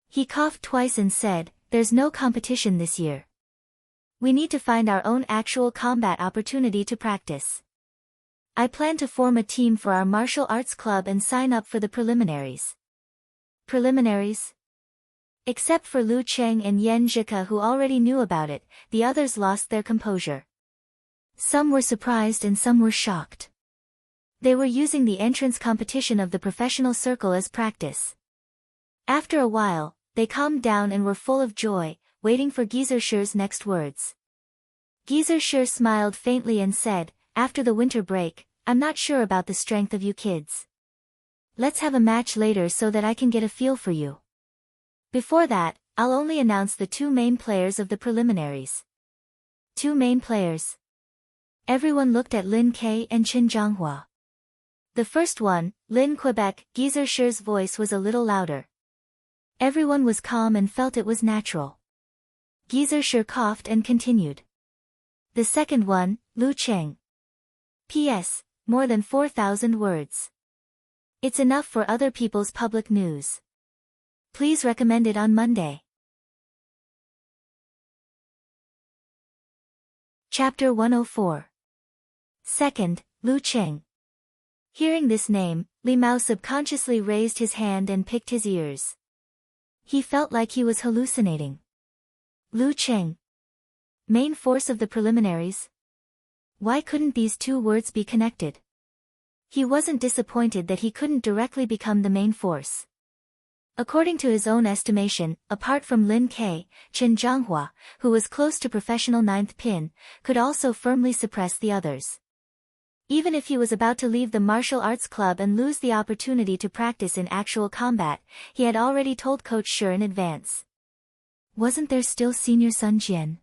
He coughed twice and said, There's no competition this year. We need to find our own actual combat opportunity to practice. I plan to form a team for our martial arts club and sign up for the preliminaries. Preliminaries? Except for Lu Qing and Yan Zhike who already knew about it, the others lost their composure. Some were surprised and some were shocked. They were using the entrance competition of the professional circle as practice. After a while, they calmed down and were full of joy, waiting for Gizershur's next words. Gizershur smiled faintly and said, After the winter break, I'm not sure about the strength of you kids. Let's have a match later so that I can get a feel for you. Before that, I'll only announce the 2 main players of the preliminaries. 2 main players. Everyone looked at Lin Ke and Chen Zhanghua. The first one, Lin Quebec, Gizershur's voice was a little louder. Everyone was calm and felt it was natural. Gizershur coughed and continued. The second one, Lu Qing. P.S. More than 4,000 words. It's enough for other people's public news. Please recommend it on Monday. Chapter 104. Second, Lu Qing. Hearing this name, Li Mao subconsciously raised his hand and picked his ears. He felt like he was hallucinating. Lu Qing. Main force of the preliminaries? Why couldn't these 2 words be connected? He wasn't disappointed that he couldn't directly become the main force. According to his own estimation, apart from Lin Ke, Chen Zhanghua, who was close to professional 9th pin, could also firmly suppress the others. Even if he was about to leave the martial arts club and lose the opportunity to practice in actual combat, he had already told Coach Shur in advance. Wasn't there still Senior Sun Jian?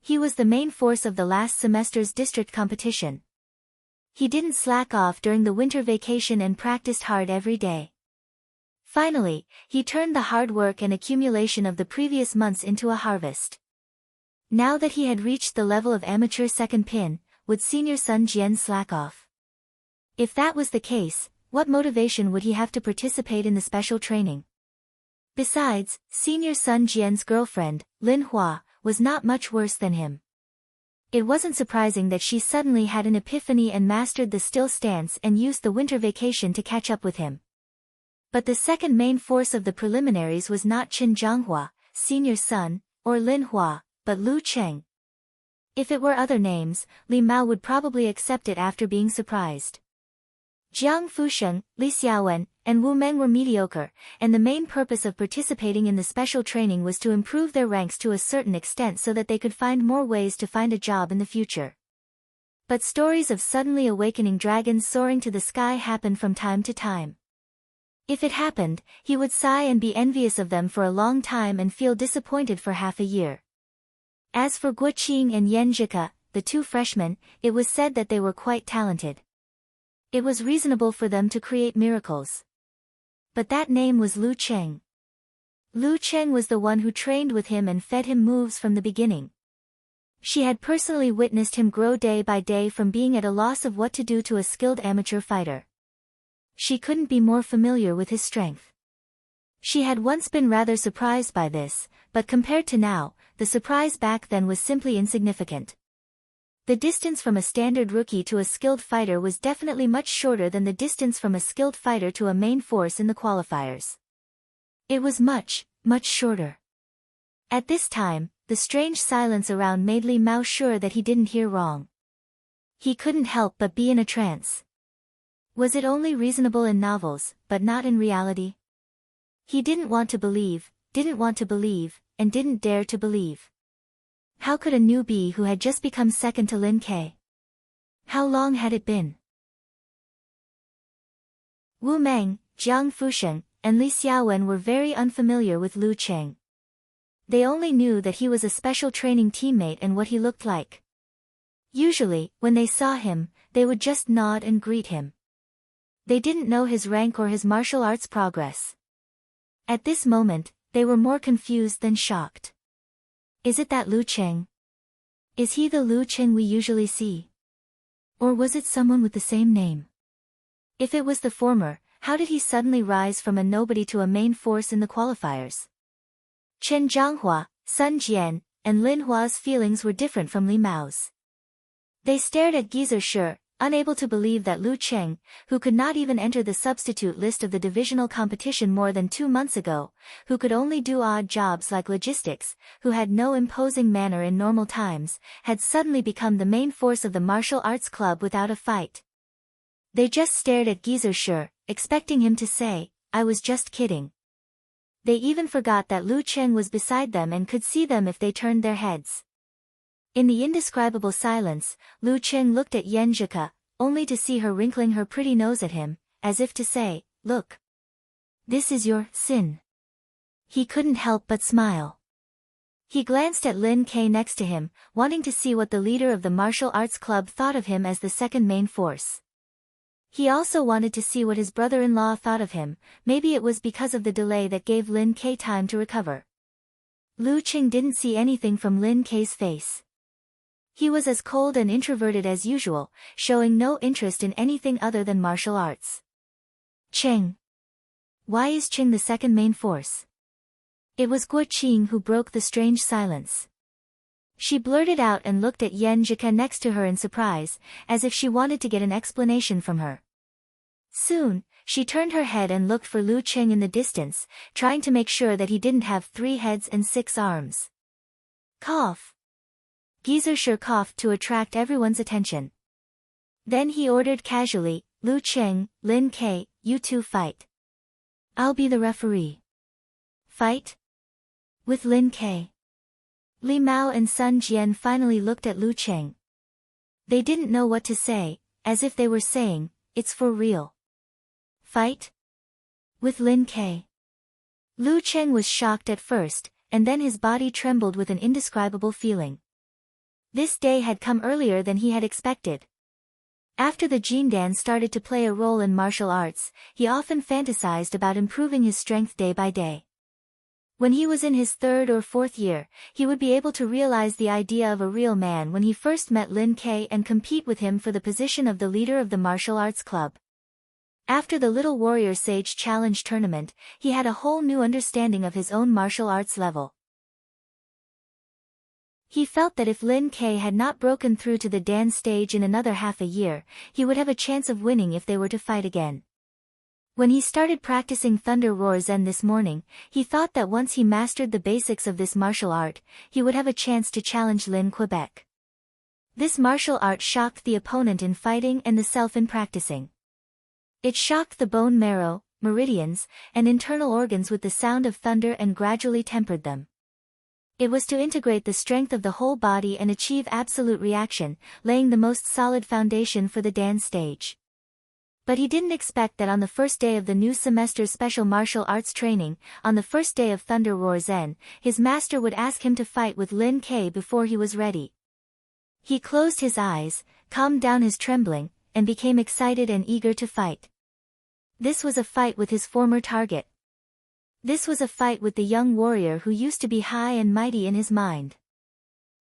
He was the main force of the last semester's district competition. He didn't slack off during the winter vacation and practiced hard every day. Finally, he turned the hard work and accumulation of the previous months into a harvest. Now that he had reached the level of amateur second pin, would Senior Sun Jian slack off? If that was the case, what motivation would he have to participate in the special training? Besides, Senior Sun Jian's girlfriend, Lin Hua, was not much worse than him. It wasn't surprising that she suddenly had an epiphany and mastered the still stance and used the winter vacation to catch up with him. But the second main force of the preliminaries was not Qin Zhanghua, senior's son, or Lin Hua, but Lu Cheng. If it were other names, Li Mao would probably accept it after being surprised. Jiang Fusheng, Li Xiaowen, and Wu Meng were mediocre, and the main purpose of participating in the special training was to improve their ranks to a certain extent so that they could find more ways to find a job in the future. But stories of suddenly awakening dragons soaring to the sky happened from time to time. If it happened, he would sigh and be envious of them for a long time and feel disappointed for half a year. As for Guo Qing and Yan Zhike, the two freshmen, it was said that they were quite talented. It was reasonable for them to create miracles. But that name was Lu Cheng. Lu Cheng was the one who trained with him and fed him moves from the beginning. She had personally witnessed him grow day by day from being at a loss of what to do to a skilled amateur fighter. She couldn't be more familiar with his strength. She had once been rather surprised by this, but compared to now, the surprise back then was simply insignificant. The distance from a standard rookie to a skilled fighter was definitely much shorter than the distance from a skilled fighter to a main force in the qualifiers. It was much, much shorter. At this time, the strange silence around made Li Mao sure that he didn't hear wrong. He couldn't help but be in a trance. Was it only reasonable in novels, but not in reality? He didn't want to believe, and didn't dare to believe. How could a newbie who had just become second to Lin Ke? How long had it been? Wu Meng, Jiang Fusheng, and Li Xiaowen were very unfamiliar with Lu Cheng. They only knew that he was a special training teammate and what he looked like. Usually, when they saw him, they would just nod and greet him. They didn't know his rank or his martial arts progress. At this moment, they were more confused than shocked. Is it that Lu Cheng? Is he the Lu Cheng we usually see? Or was it someone with the same name? If it was the former, how did he suddenly rise from a nobody to a main force in the qualifiers? Chen Zhanghua, Sun Jian, and Lin Hua's feelings were different from Li Mao's. They stared at Geyser Shi, unable to believe that Lu Cheng, who could not even enter the substitute list of the divisional competition more than 2 months ago, who could only do odd jobs like logistics, who had no imposing manner in normal times, had suddenly become the main force of the martial arts club without a fight. They just stared at Geyser Shi, expecting him to say, "I was just kidding." They even forgot that Lu Cheng was beside them and could see them if they turned their heads. In the indescribable silence, Lu Cheng looked at Yan Zhike, only to see her wrinkling her pretty nose at him, as if to say, "Look. This is your sin." He couldn't help but smile. He glanced at Lin Ke next to him, wanting to see what the leader of the martial arts club thought of him as the second main force. He also wanted to see what his brother-in-law thought of him, maybe it was because of the delay that gave Lin Ke time to recover. Lu Cheng didn't see anything from Lin Ke's face. He was as cold and introverted as usual, showing no interest in anything other than martial arts. Cheng. Why is Cheng the second main force? It was Guo Qing who broke the strange silence. She blurted out and looked at Yan Zhike next to her in surprise, as if she wanted to get an explanation from her. Soon, she turned her head and looked for Lu Cheng in the distance, trying to make sure that he didn't have 3 heads and 6 arms. Cough. Geyser Shi coughed to attract everyone's attention. Then he ordered casually, "Lu Cheng, Lin Ke, you two fight. I'll be the referee." Fight? With Lin Ke? Li Mao and Sun Jian finally looked at Lu Cheng. They didn't know what to say, as if they were saying, "It's for real." Fight? With Lin Ke? Lu Cheng was shocked at first, and then his body trembled with an indescribable feeling. This day had come earlier than he had expected. After the Jindan started to play a role in martial arts, he often fantasized about improving his strength day by day. When he was in his 3rd or 4th year, he would be able to realize the idea of a real man when he first met Lin Ke and compete with him for the position of the leader of the martial arts club. After the Little Warrior Sage Challenge tournament, he had a whole new understanding of his own martial arts level. He felt that if Lin Kei had not broken through to the Dan stage in another half a year, he would have a chance of winning if they were to fight again. When he started practicing Thunder Roar Zen this morning, he thought that once he mastered the basics of this martial art, he would have a chance to challenge Lin Quebec. This martial art shocked the opponent in fighting and the self in practicing. It shocked the bone marrow, meridians, and internal organs with the sound of thunder and gradually tempered them. It was to integrate the strength of the whole body and achieve absolute reaction, laying the most solid foundation for the Dan stage. But he didn't expect that on the first day of the new semester's special martial arts training, on the first day of Thunder Roar Zen, his master would ask him to fight with Lin Kei before he was ready. He closed his eyes, calmed down his trembling, and became excited and eager to fight. This was a fight with his former target. This was a fight with the young warrior who used to be high and mighty in his mind.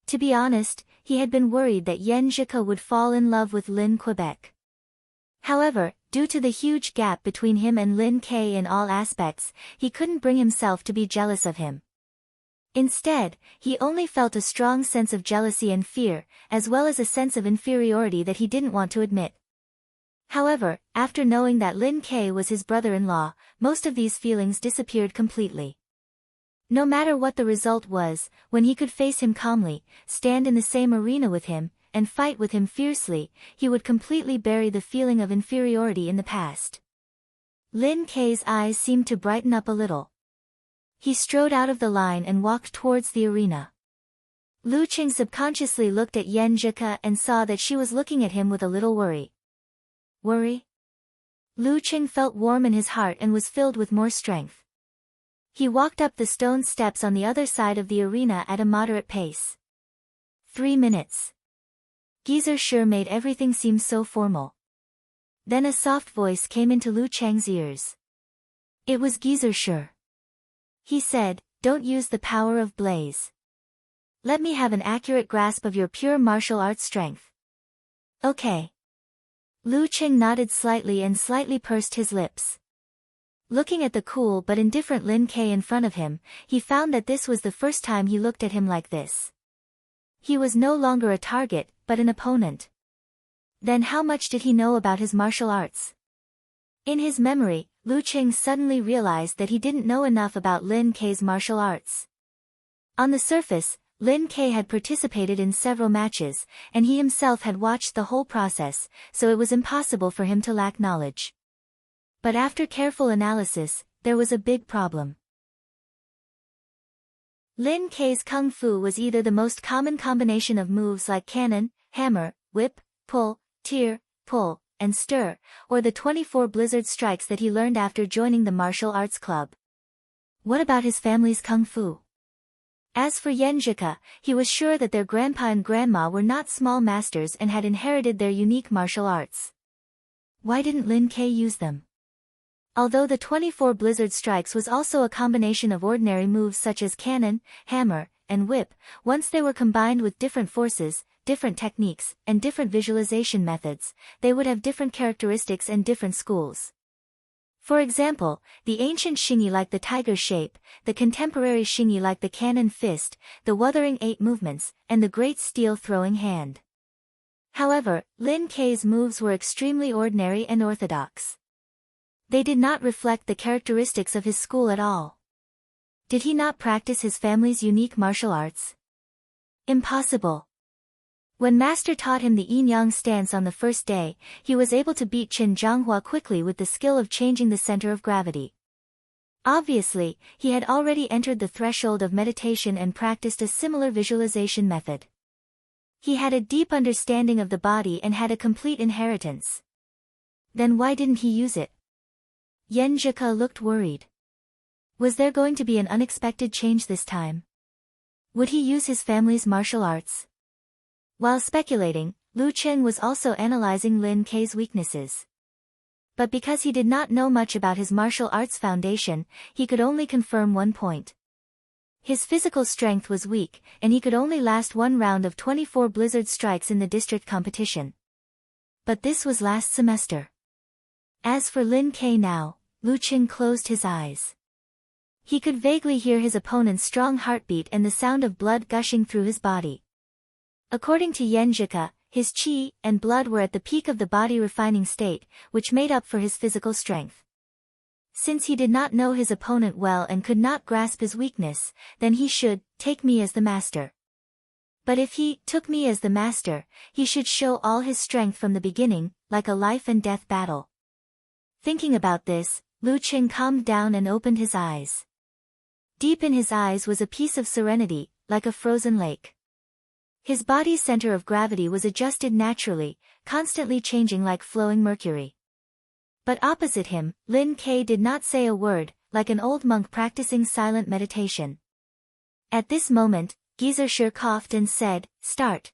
To be honest, he had been worried that Yen Zhika would fall in love with Lin Quebec. However, due to the huge gap between him and Lin Kei in all aspects, he couldn't bring himself to be jealous of him. Instead, he only felt a strong sense of jealousy and fear, as well as a sense of inferiority that he didn't want to admit. However, after knowing that Lin Kei was his brother-in-law, most of these feelings disappeared completely. No matter what the result was, when he could face him calmly, stand in the same arena with him, and fight with him fiercely, he would completely bury the feeling of inferiority in the past. Lin Kei's eyes seemed to brighten up a little. He strode out of the line and walked towards the arena. Lu Qing subconsciously looked at Yen Zhika and saw that she was looking at him with a little worry. Worry? Lu Qing felt warm in his heart and was filled with more strength. He walked up the stone steps on the other side of the arena at a moderate pace. 3 minutes. Geezer sure made everything seem so formal. Then a soft voice came into Lu Cheng's ears. It was Geezer sure. He said, "Don't use the power of blaze. Let me have an accurate grasp of your pure martial arts strength." Okay. Lu Qing nodded slightly and slightly pursed his lips. Looking at the cool but indifferent Lin Kei in front of him, he found that this was the first time he looked at him like this. He was no longer a target, but an opponent. Then how much did he know about his martial arts? In his memory, Lu Qing suddenly realized that he didn't know enough about Lin Kei's martial arts. On the surface, Lin Kei had participated in several matches, and he himself had watched the whole process, so it was impossible for him to lack knowledge. But after careful analysis, there was a big problem. Lin Kei's kung fu was either the most common combination of moves like cannon, hammer, whip, pull, tear, pull, and stir, or the 24 blizzard strikes that he learned after joining the martial arts club. What about his family's kung fu? As for Yen Zhika, he was sure that their grandpa and grandma were not small masters and had inherited their unique martial arts. Why didn't Lin Kei use them? Although the 24 blizzard strikes was also a combination of ordinary moves such as cannon, hammer, and whip, once they were combined with different forces, different techniques, and different visualization methods, they would have different characteristics and different schools. For example, the ancient shingi like the tiger shape, the contemporary shingi like the cannon fist, the wuthering 8 movements, and the great steel throwing hand. However, Lin Kei's moves were extremely ordinary and orthodox. They did not reflect the characteristics of his school at all. Did he not practice his family's unique martial arts? Impossible. When Master taught him the yin-yang stance on the first day, he was able to beat Qin Zhanghua quickly with the skill of changing the center of gravity. Obviously, he had already entered the threshold of meditation and practiced a similar visualization method. He had a deep understanding of the body and had a complete inheritance. Then why didn't he use it? Yen Zhika looked worried. Was there going to be an unexpected change this time? Would he use his family's martial arts? While speculating, Lu Qing was also analyzing Lin Kei's weaknesses. But because he did not know much about his martial arts foundation, he could only confirm one point. His physical strength was weak, and he could only last one round of 24 blizzard strikes in the district competition. But this was last semester. As for Lin Kei now, Lu Qing closed his eyes. He could vaguely hear his opponent's strong heartbeat and the sound of blood gushing through his body. According to Yenjika, his chi and blood were at the peak of the body refining state, which made up for his physical strength. Since he did not know his opponent well and could not grasp his weakness, then he should take me as the master. But if he took me as the master, he should show all his strength from the beginning, like a life and death battle. Thinking about this, Lu Qing calmed down and opened his eyes. Deep in his eyes was a peace of serenity, like a frozen lake. His body's center of gravity was adjusted naturally, constantly changing like flowing mercury. But opposite him, Lin Ke did not say a word, like an old monk practicing silent meditation. At this moment, Gizershir coughed and said, "Start."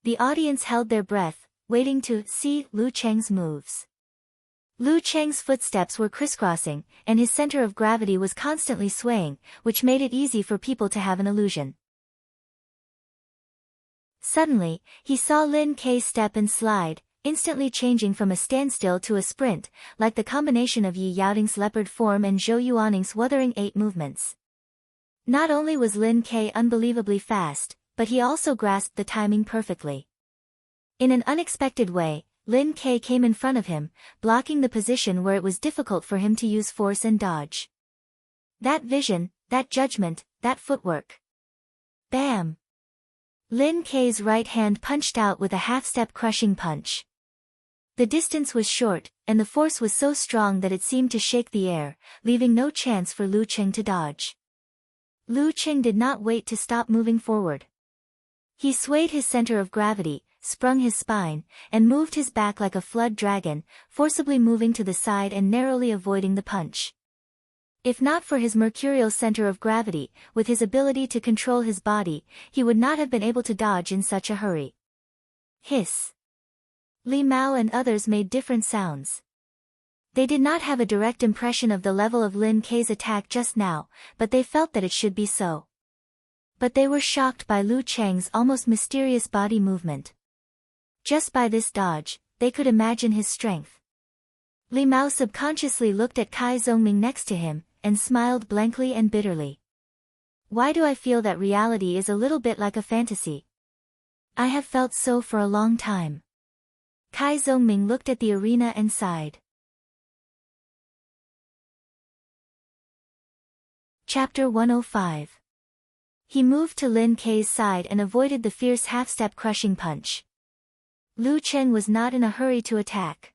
The audience held their breath, waiting to see Lu Cheng's moves. Lu Cheng's footsteps were crisscrossing, and his center of gravity was constantly swaying, which made it easy for people to have an illusion. Suddenly, he saw Lin Ke step and slide, instantly changing from a standstill to a sprint, like the combination of Yi Yaoting's leopard form and Zhou Yuaning's Wuthering 8 movements. Not only was Lin Ke unbelievably fast, but he also grasped the timing perfectly. In an unexpected way, Lin Ke came in front of him, blocking the position where it was difficult for him to use force and dodge. That vision, that judgment, that footwork. Bam! Lin Ke's right hand punched out with a half-step crushing punch. The distance was short, and the force was so strong that it seemed to shake the air, leaving no chance for Lu Qing to dodge. Lu Qing did not wait to stop moving forward. He swayed his center of gravity, sprung his spine, and moved his back like a flood dragon, forcibly moving to the side and narrowly avoiding the punch. If not for his mercurial center of gravity, with his ability to control his body, he would not have been able to dodge in such a hurry. Hiss. Li Mao and others made different sounds. They did not have a direct impression of the level of Lin Ke's attack just now, but they felt that it should be so. But they were shocked by Lu Cheng's almost mysterious body movement. Just by this dodge, they could imagine his strength. Li Mao subconsciously looked at Kai Zongming next to him, and smiled blankly and bitterly. Why do I feel that reality is a little bit like a fantasy? I have felt so for a long time. Kai Zongming looked at the arena and sighed. Chapter 105. He moved to Lin Ke's side and avoided the fierce half-step crushing punch. Lu Cheng was not in a hurry to attack.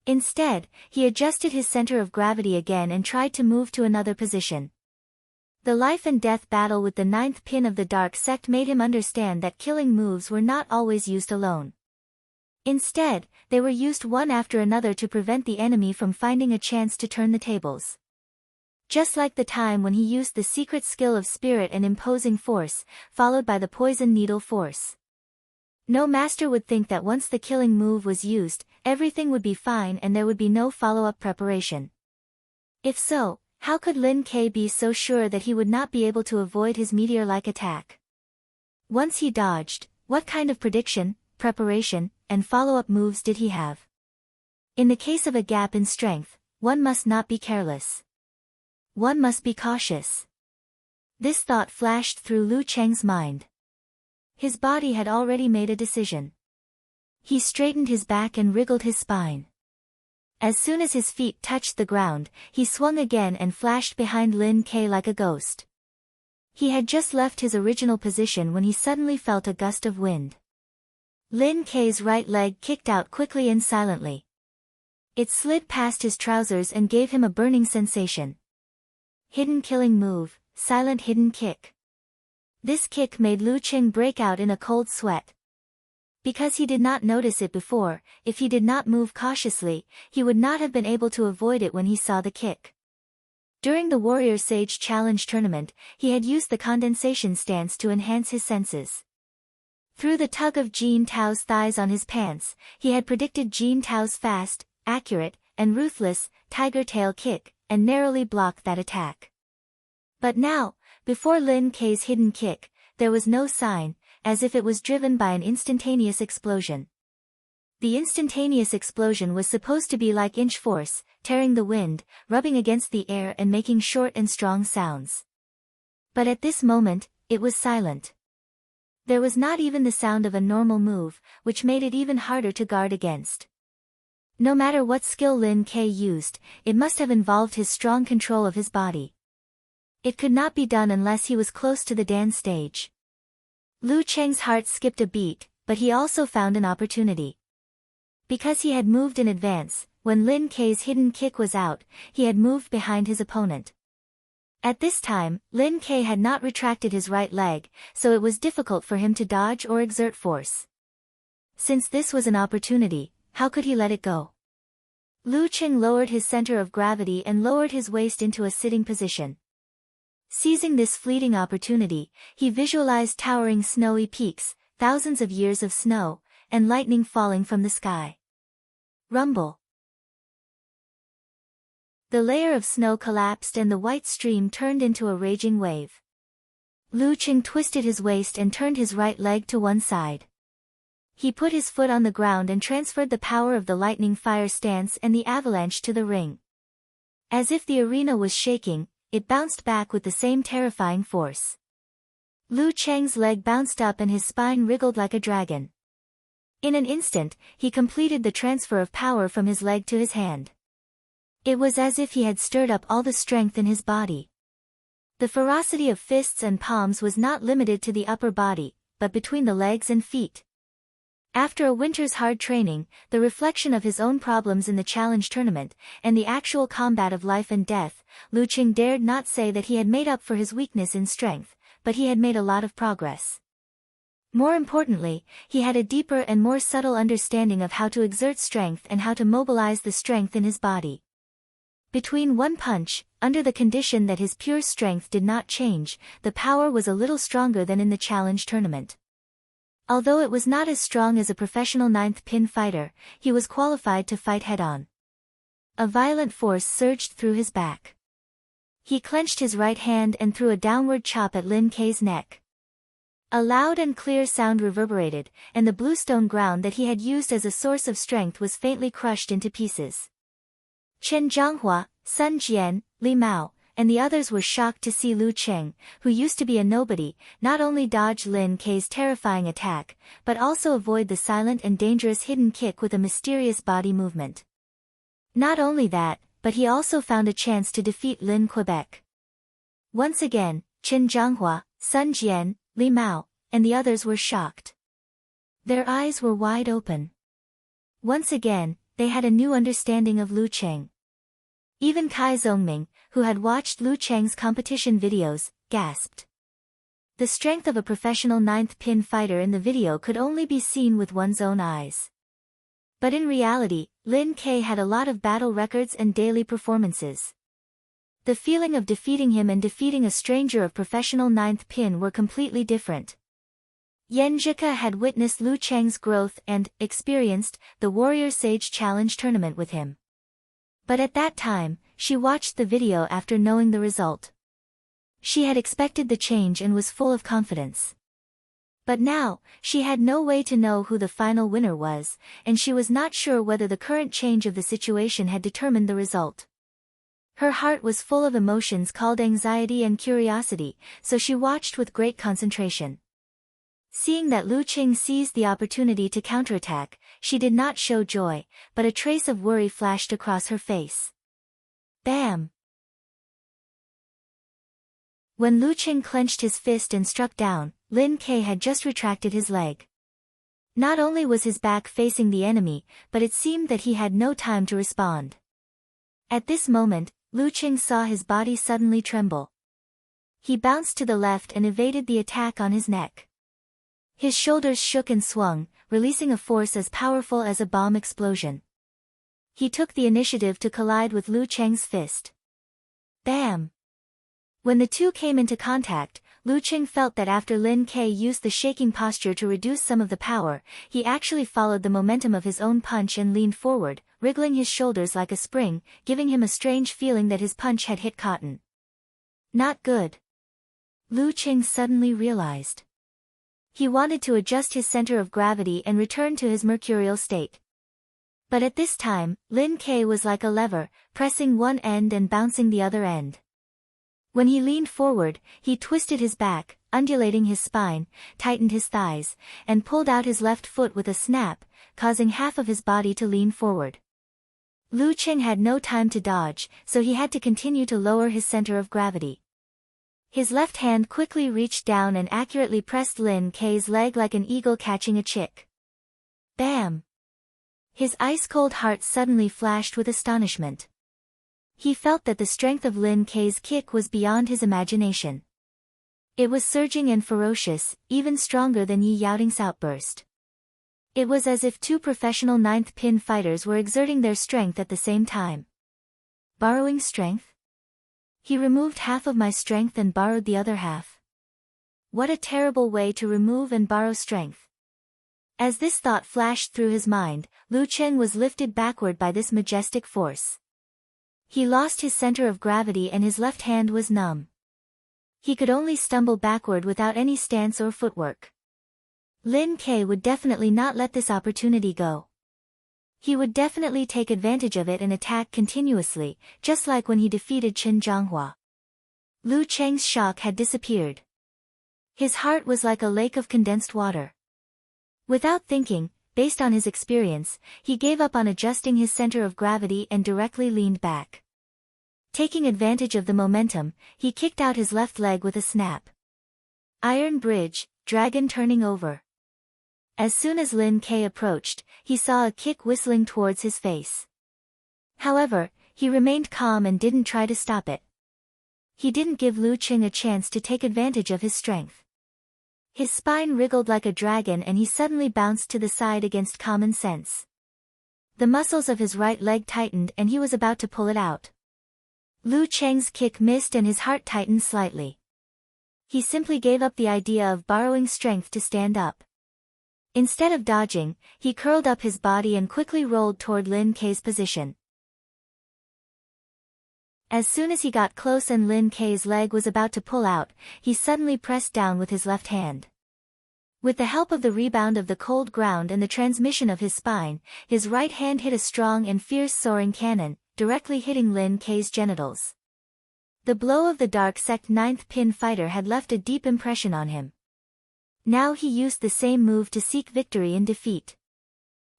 Instead, he adjusted his center of gravity again and tried to move to another position. The life and death battle with the 9th pin of the dark sect made him understand that killing moves were not always used alone. Instead, they were used one after another to prevent the enemy from finding a chance to turn the tables. Just like the time when he used the secret skill of spirit and imposing force, followed by the poison needle force. No master would think that once the killing move was used, everything would be fine and there would be no follow-up preparation. If so, how could Lin Ke be so sure that he would not be able to avoid his meteor-like attack? Once he dodged, what kind of prediction, preparation, and follow-up moves did he have? In the case of a gap in strength, one must not be careless. One must be cautious. This thought flashed through Lu Cheng's mind. His body had already made a decision. He straightened his back and wriggled his spine. As soon as his feet touched the ground, he swung again and flashed behind Lin Ke like a ghost. He had just left his original position when he suddenly felt a gust of wind. Lin Ke's right leg kicked out quickly and silently. It slid past his trousers and gave him a burning sensation. Hidden killing move, silent hidden kick. This kick made Lu Qing break out in a cold sweat. Because he did not notice it before, if he did not move cautiously, he would not have been able to avoid it when he saw the kick. During the Warrior Sage Challenge tournament, he had used the condensation stance to enhance his senses. Through the tug of Jin Tao's thighs on his pants, he had predicted Jin Tao's fast, accurate, and ruthless, tiger tail kick, and narrowly blocked that attack. But now, before Lin Ke's hidden kick, there was no sign, as if it was driven by an instantaneous explosion. The instantaneous explosion was supposed to be like inch force, tearing the wind, rubbing against the air and making short and strong sounds. But at this moment, it was silent. There was not even the sound of a normal move, which made it even harder to guard against. No matter what skill Lin Ke used, it must have involved his strong control of his body. It could not be done unless he was close to the dance stage. Lu Cheng's heart skipped a beat, but he also found an opportunity. Because he had moved in advance, when Lin Ke's hidden kick was out, he had moved behind his opponent. At this time, Lin Ke had not retracted his right leg, so it was difficult for him to dodge or exert force. Since this was an opportunity, how could he let it go? Lu Cheng lowered his center of gravity and lowered his waist into a sitting position. Seizing this fleeting opportunity, he visualized towering snowy peaks, thousands of years of snow, and lightning falling from the sky. Rumble. The layer of snow collapsed and the white stream turned into a raging wave. Lu Cheng twisted his waist and turned his right leg to one side. He put his foot on the ground and transferred the power of the lightning fire stance and the avalanche to the ring. As if the arena was shaking, it bounced back with the same terrifying force. Lu Cheng's leg bounced up and his spine wriggled like a dragon. In an instant, he completed the transfer of power from his leg to his hand. It was as if he had stirred up all the strength in his body. The ferocity of fists and palms was not limited to the upper body, but between the legs and feet. After a winter's hard training, the reflection of his own problems in the challenge tournament, and the actual combat of life and death, Lu Cheng dared not say that he had made up for his weakness in strength, but he had made a lot of progress. More importantly, he had a deeper and more subtle understanding of how to exert strength and how to mobilize the strength in his body. Between one punch, under the condition that his pure strength did not change, the power was a little stronger than in the challenge tournament. Although it was not as strong as a professional ninth pin fighter, he was qualified to fight head-on. A violent force surged through his back. He clenched his right hand and threw a downward chop at Lin Ke's neck. A loud and clear sound reverberated, and the bluestone ground that he had used as a source of strength was faintly crushed into pieces. Chen Zhanghua, Sun Jian, Li Mao, and the others were shocked to see Lu Cheng, who used to be a nobody, not only dodge Lin Ke's terrifying attack, but also avoid the silent and dangerous hidden kick with a mysterious body movement. Not only that, but he also found a chance to defeat Lin Quebec. Once again, Chen Zhanghua, Sun Jian, Li Mao, and the others were shocked. Their eyes were wide open. Once again, they had a new understanding of Lu Cheng. Even Kai Zongming, who had watched Lu Cheng's competition videos, gasped. The strength of a professional ninth pin fighter in the video could only be seen with one's own eyes. But in reality, Lin Ke had a lot of battle records and daily performances. The feeling of defeating him and defeating a stranger of professional ninth pin were completely different. Yan Zhika had witnessed Lu Cheng's growth and experienced the Warrior Sage Challenge tournament with him. But at that time, she watched the video after knowing the result. She had expected the change and was full of confidence. But now, she had no way to know who the final winner was, and she was not sure whether the current change of the situation had determined the result. Her heart was full of emotions called anxiety and curiosity, so she watched with great concentration. Seeing that Lu Cheng seized the opportunity to counterattack, she did not show joy, but a trace of worry flashed across her face. Bam! When Lu Cheng clenched his fist and struck down, Lin Ke had just retracted his leg. Not only was his back facing the enemy, but it seemed that he had no time to respond. At this moment, Lu Cheng saw his body suddenly tremble. He bounced to the left and evaded the attack on his neck. His shoulders shook and swung, releasing a force as powerful as a bomb explosion. He took the initiative to collide with Lu Cheng's fist. Bam! When the two came into contact, Lu Cheng felt that after Lin Ke used the shaking posture to reduce some of the power, he actually followed the momentum of his own punch and leaned forward, wriggling his shoulders like a spring, giving him a strange feeling that his punch had hit cotton. Not good. Lu Cheng suddenly realized. He wanted to adjust his center of gravity and return to his mercurial state. But at this time, Lin Kei was like a lever, pressing one end and bouncing the other end. When he leaned forward, he twisted his back, undulating his spine, tightened his thighs, and pulled out his left foot with a snap, causing half of his body to lean forward. Lu Qing had no time to dodge, so he had to continue to lower his center of gravity. His left hand quickly reached down and accurately pressed Lin Kei's leg like an eagle catching a chick. Bam! His ice-cold heart suddenly flashed with astonishment. He felt that the strength of Lin Kei's kick was beyond his imagination. It was surging and ferocious, even stronger than Yi Yaoting's outburst. It was as if two professional ninth pin fighters were exerting their strength at the same time. Borrowing strength? He removed half of my strength and borrowed the other half. What a terrible way to remove and borrow strength. As this thought flashed through his mind, Lu Chen was lifted backward by this majestic force. He lost his center of gravity and his left hand was numb. He could only stumble backward without any stance or footwork. Lin Kei would definitely not let this opportunity go. He would definitely take advantage of it and attack continuously, just like when he defeated Chen Zhanghua. Lu Cheng's shock had disappeared. His heart was like a lake of condensed water. Without thinking, based on his experience, he gave up on adjusting his center of gravity and directly leaned back. Taking advantage of the momentum, he kicked out his left leg with a snap. Iron bridge, dragon turning over. As soon as Lin Kei approached, he saw a kick whistling towards his face. However, he remained calm and didn't try to stop it. He didn't give Lu Qing a chance to take advantage of his strength. His spine wriggled like a dragon and he suddenly bounced to the side against common sense. The muscles of his right leg tightened and he was about to pull it out. Lu Cheng's kick missed and his heart tightened slightly. He simply gave up the idea of borrowing strength to stand up. Instead of dodging, he curled up his body and quickly rolled toward Lin Kei's position. As soon as he got close and Lin Kei's leg was about to pull out, he suddenly pressed down with his left hand. With the help of the rebound of the cold ground and the transmission of his spine, his right hand hit a strong and fierce soaring cannon, directly hitting Lin Kei's genitals. The blow of the dark sect ninth pin fighter had left a deep impression on him. Now he used the same move to seek victory in defeat.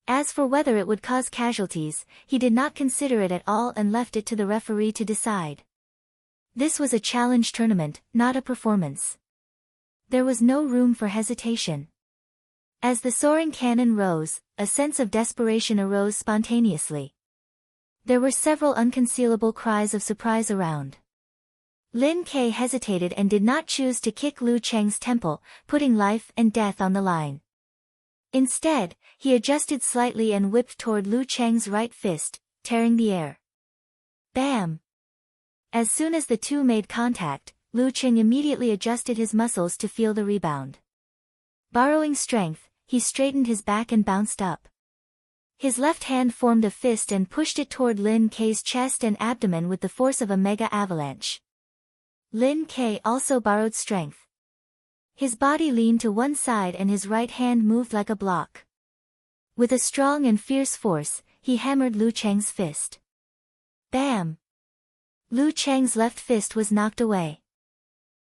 As for whether it would cause casualties, he did not consider it at all and left it to the referee to decide. This was a challenge tournament, not a performance. There was no room for hesitation. As the soaring cannon rose, a sense of desperation arose spontaneously. There were several unconcealable cries of surprise around. Lin Kei hesitated and did not choose to kick Lu Cheng's temple, putting life and death on the line. Instead, he adjusted slightly and whipped toward Lu Cheng's right fist, tearing the air. Bam! As soon as the two made contact, Lu Cheng immediately adjusted his muscles to feel the rebound. Borrowing strength, he straightened his back and bounced up. His left hand formed a fist and pushed it toward Lin Kei's chest and abdomen with the force of a mega avalanche. Lin Kei also borrowed strength. His body leaned to one side and his right hand moved like a block. With a strong and fierce force, he hammered Lu Cheng's fist. Bam! Lu Cheng's left fist was knocked away.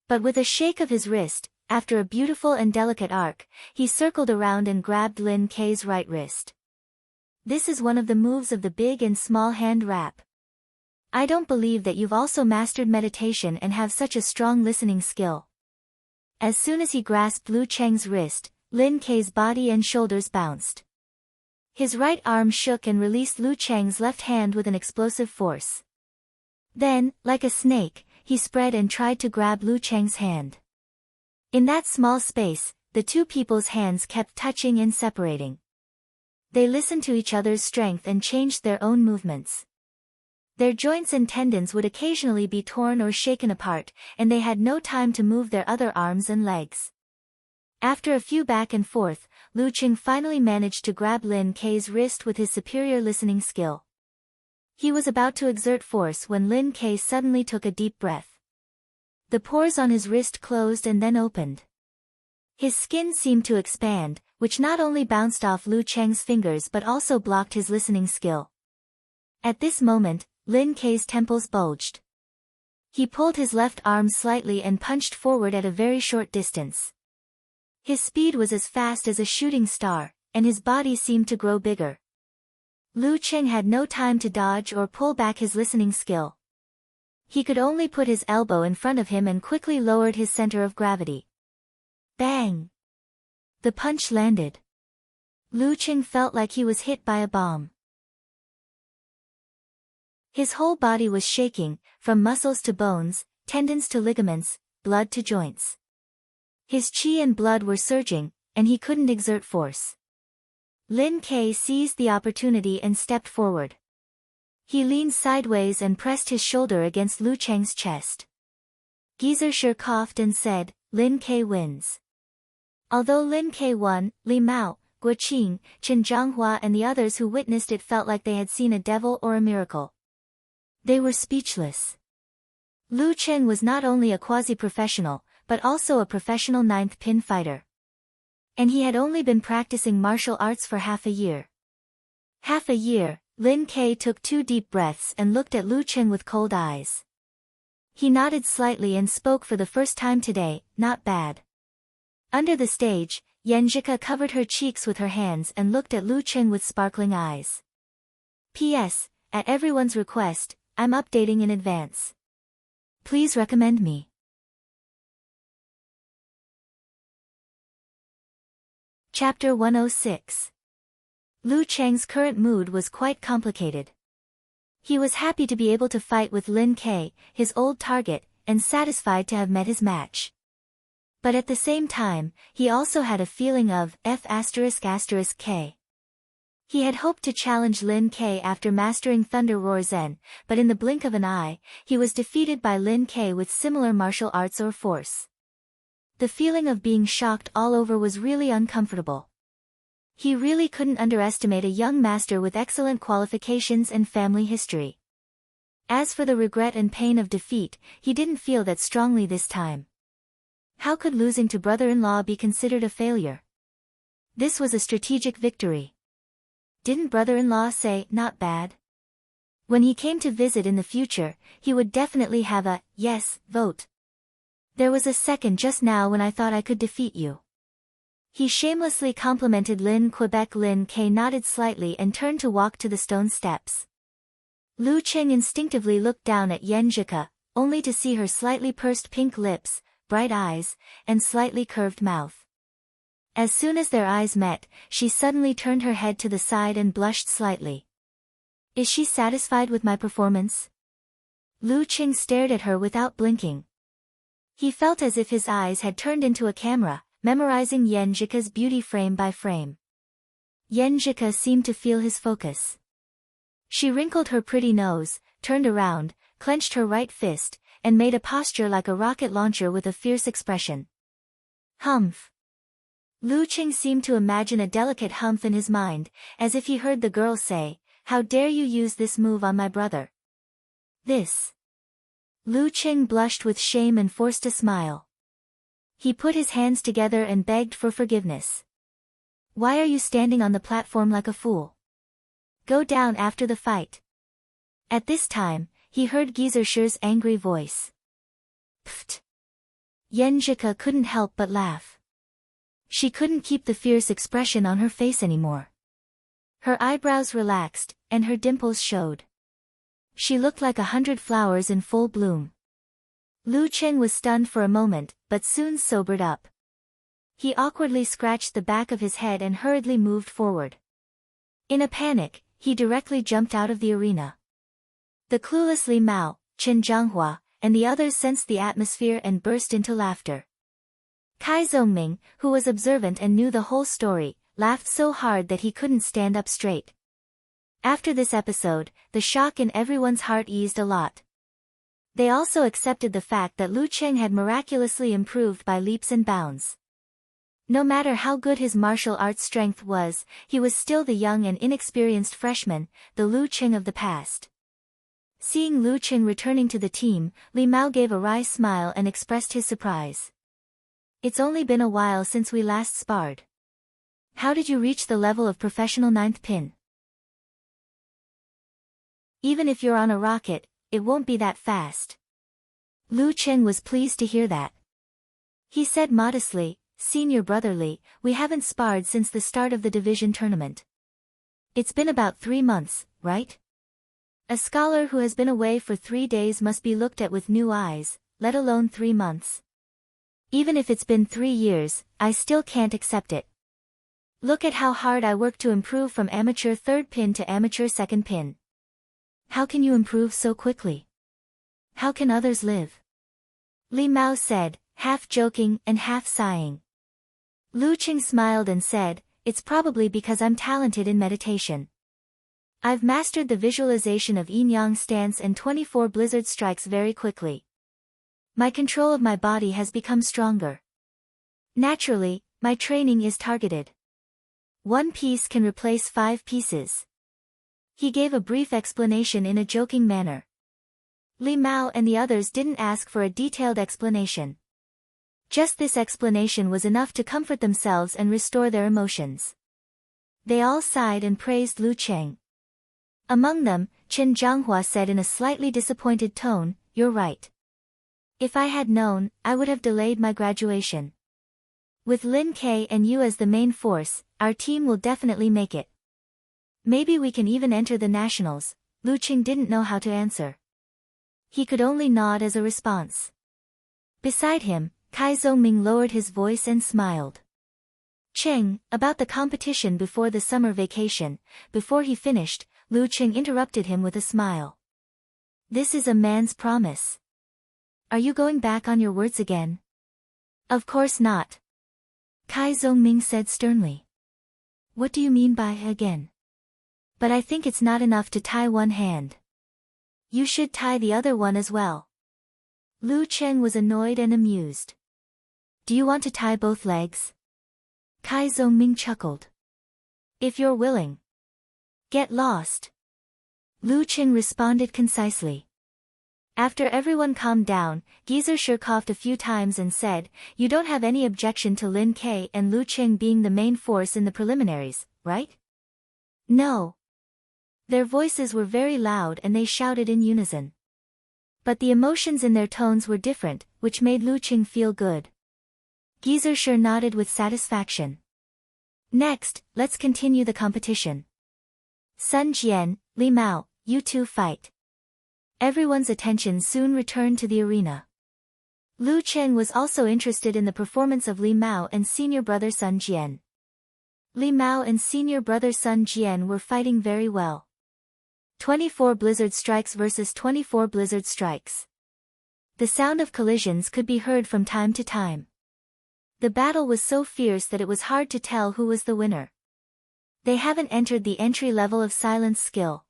But with a shake of his wrist, after a beautiful and delicate arc, he circled around and grabbed Lin Kei's right wrist. This is one of the moves of the big and small hand wrap. I don't believe that you've also mastered meditation and have such a strong listening skill. As soon as he grasped Lu Cheng's wrist, Lin Kei's body and shoulders bounced. His right arm shook and released Lu Cheng's left hand with an explosive force. Then, like a snake, he spread and tried to grab Lu Cheng's hand. In that small space, the two people's hands kept touching and separating. They listened to each other's strength and changed their own movements. Their joints and tendons would occasionally be torn or shaken apart, and they had no time to move their other arms and legs. After a few back and forth, Lu Cheng finally managed to grab Lin Kei's wrist with his superior listening skill. He was about to exert force when Lin Kei suddenly took a deep breath. The pores on his wrist closed and then opened. His skin seemed to expand, which not only bounced off Lu Cheng's fingers but also blocked his listening skill. At this moment, Lin Kei's temples bulged. He pulled his left arm slightly and punched forward at a very short distance. His speed was as fast as a shooting star, and his body seemed to grow bigger. Lu Cheng had no time to dodge or pull back his listening skill. He could only put his elbow in front of him and quickly lowered his center of gravity. Bang! The punch landed. Lu Cheng felt like he was hit by a bomb. His whole body was shaking, from muscles to bones, tendons to ligaments, blood to joints. His qi and blood were surging, and he couldn't exert force. Lin Kei seized the opportunity and stepped forward. He leaned sideways and pressed his shoulder against Lu Cheng's chest. Gizershur coughed and said, "Lin Kei wins." Although Lin Kei won, Li Mao, Guo Qing, Chen Zhanghua and the others who witnessed it felt like they had seen a devil or a miracle. They were speechless. Lu Cheng was not only a quasi-professional, but also a professional ninth pin fighter. And he had only been practicing martial arts for half a year. Half a year, Lin Kei took 2 deep breaths and looked at Lu Cheng with cold eyes. He nodded slightly and spoke for the first time today, "Not bad." Under the stage, Yanjika covered her cheeks with her hands and looked at Lu Cheng with sparkling eyes. P.S. At everyone's request, I'm updating in advance. Please recommend me. Chapter 106. Lu Cheng's current mood was quite complicated. He was happy to be able to fight with Lin Kei, his old target, and satisfied to have met his match. But at the same time, he also had a feeling of F***K. He had hoped to challenge Lin Kei after mastering Thunder Roar Zen, but in the blink of an eye, he was defeated by Lin Kei with similar martial arts or force. The feeling of being shocked all over was really uncomfortable. He really couldn't underestimate a young master with excellent qualifications and family history. As for the regret and pain of defeat, he didn't feel that strongly this time. How could losing to brother-in-law be considered a failure? This was a strategic victory. Didn't brother-in-law say, "Not bad"? When he came to visit in the future, he would definitely have a yes vote. There was a second just now when I thought I could defeat you. He shamelessly complimented Lin Quebec. Lin Kei nodded slightly and turned to walk to the stone steps. Lu Cheng instinctively looked down at Yanjika, only to see her slightly pursed pink lips, bright eyes, and slightly curved mouth. As soon as their eyes met, she suddenly turned her head to the side and blushed slightly. Is she satisfied with my performance? Lu Cheng stared at her without blinking. He felt as if his eyes had turned into a camera, memorizing Yanjika's beauty frame by frame. Yanjika seemed to feel his focus. She wrinkled her pretty nose, turned around, clenched her right fist, and made a posture like a rocket launcher with a fierce expression. Humph. Lu Cheng seemed to imagine a delicate humph in his mind, as if he heard the girl say, "How dare you use this move on my brother?" This. Lu Cheng blushed with shame and forced a smile. He put his hands together and begged for forgiveness. Why are you standing on the platform like a fool? Go down after the fight. At this time, he heard Gizershur's angry voice. Pfft. Yanjika couldn't help but laugh. She couldn't keep the fierce expression on her face anymore. Her eyebrows relaxed, and her dimples showed. She looked like 100 flowers in full bloom. Lu Cheng was stunned for a moment, but soon sobered up. He awkwardly scratched the back of his head and hurriedly moved forward. In a panic, he directly jumped out of the arena. The clueless Li Mao, Chen Zhanghua, and the others sensed the atmosphere and burst into laughter. Kai Zhongming, who was observant and knew the whole story, laughed so hard that he couldn't stand up straight. After this episode, the shock in everyone's heart eased a lot. They also accepted the fact that Lu Cheng had miraculously improved by leaps and bounds. No matter how good his martial arts strength was, he was still the young and inexperienced freshman, the Lu Cheng of the past. Seeing Lu Cheng returning to the team, Li Mao gave a wry smile and expressed his surprise. It's only been a while since we last sparred. How did you reach the level of professional ninth pin? Even if you're on a rocket, it won't be that fast. Lu Chen was pleased to hear that. He said modestly, Senior brotherly, we haven't sparred since the start of the division tournament. It's been about 3 months, right? A scholar who has been away for 3 days must be looked at with new eyes, let alone 3 months. Even if it's been 3 years, I still can't accept it. Look at how hard I worked to improve from amateur third pin to amateur second pin. How can you improve so quickly? How can others live? Li Mao said, half joking and half sighing. Lu Qing smiled and said, it's probably because I'm talented in meditation. I've mastered the visualization of yin-yang stance and 24 blizzard strikes very quickly. My control of my body has become stronger. Naturally, my training is targeted. 1 piece can replace 5 pieces. He gave a brief explanation in a joking manner. Li Mao and the others didn't ask for a detailed explanation. Just this explanation was enough to comfort themselves and restore their emotions. They all sighed and praised Lu Cheng. Among them, Chen Zhanghua said in a slightly disappointed tone, you're right. If I had known, I would have delayed my graduation. With Lin Ke and you as the main force, our team will definitely make it. Maybe we can even enter the nationals. Lu Qing didn't know how to answer. He could only nod as a response. Beside him, Kai Zhongming lowered his voice and smiled. Cheng, about the competition before the summer vacation, before he finished, Lu Qing interrupted him with a smile. This is a man's promise. Are you going back on your words again? Of course not. Kai Zhongming said sternly. What do you mean by again? But I think it's not enough to tie one hand. You should tie the other one as well. Lu Cheng was annoyed and amused. Do you want to tie both legs? Kai Zhongming chuckled. If you're willing. Get lost. Lu Cheng responded concisely. After everyone calmed down, Geyser coughed a few times and said, you don't have any objection to Lin Ke and Lu Cheng being the main force in the preliminaries, right? No. Their voices were very loud and they shouted in unison. But the emotions in their tones were different, which made Lu Cheng feel good. Geyser nodded with satisfaction. Next, let's continue the competition. Sun Jian, Li Mao, you two fight. Everyone's attention soon returned to the arena. Lu Cheng was also interested in the performance of Li Mao and senior brother Sun Jian. Li Mao and senior brother Sun Jian were fighting very well. 24 blizzard strikes versus 24 blizzard strikes. The sound of collisions could be heard from time to time. The battle was so fierce that it was hard to tell who was the winner. They haven't entered the entry level of silence skill.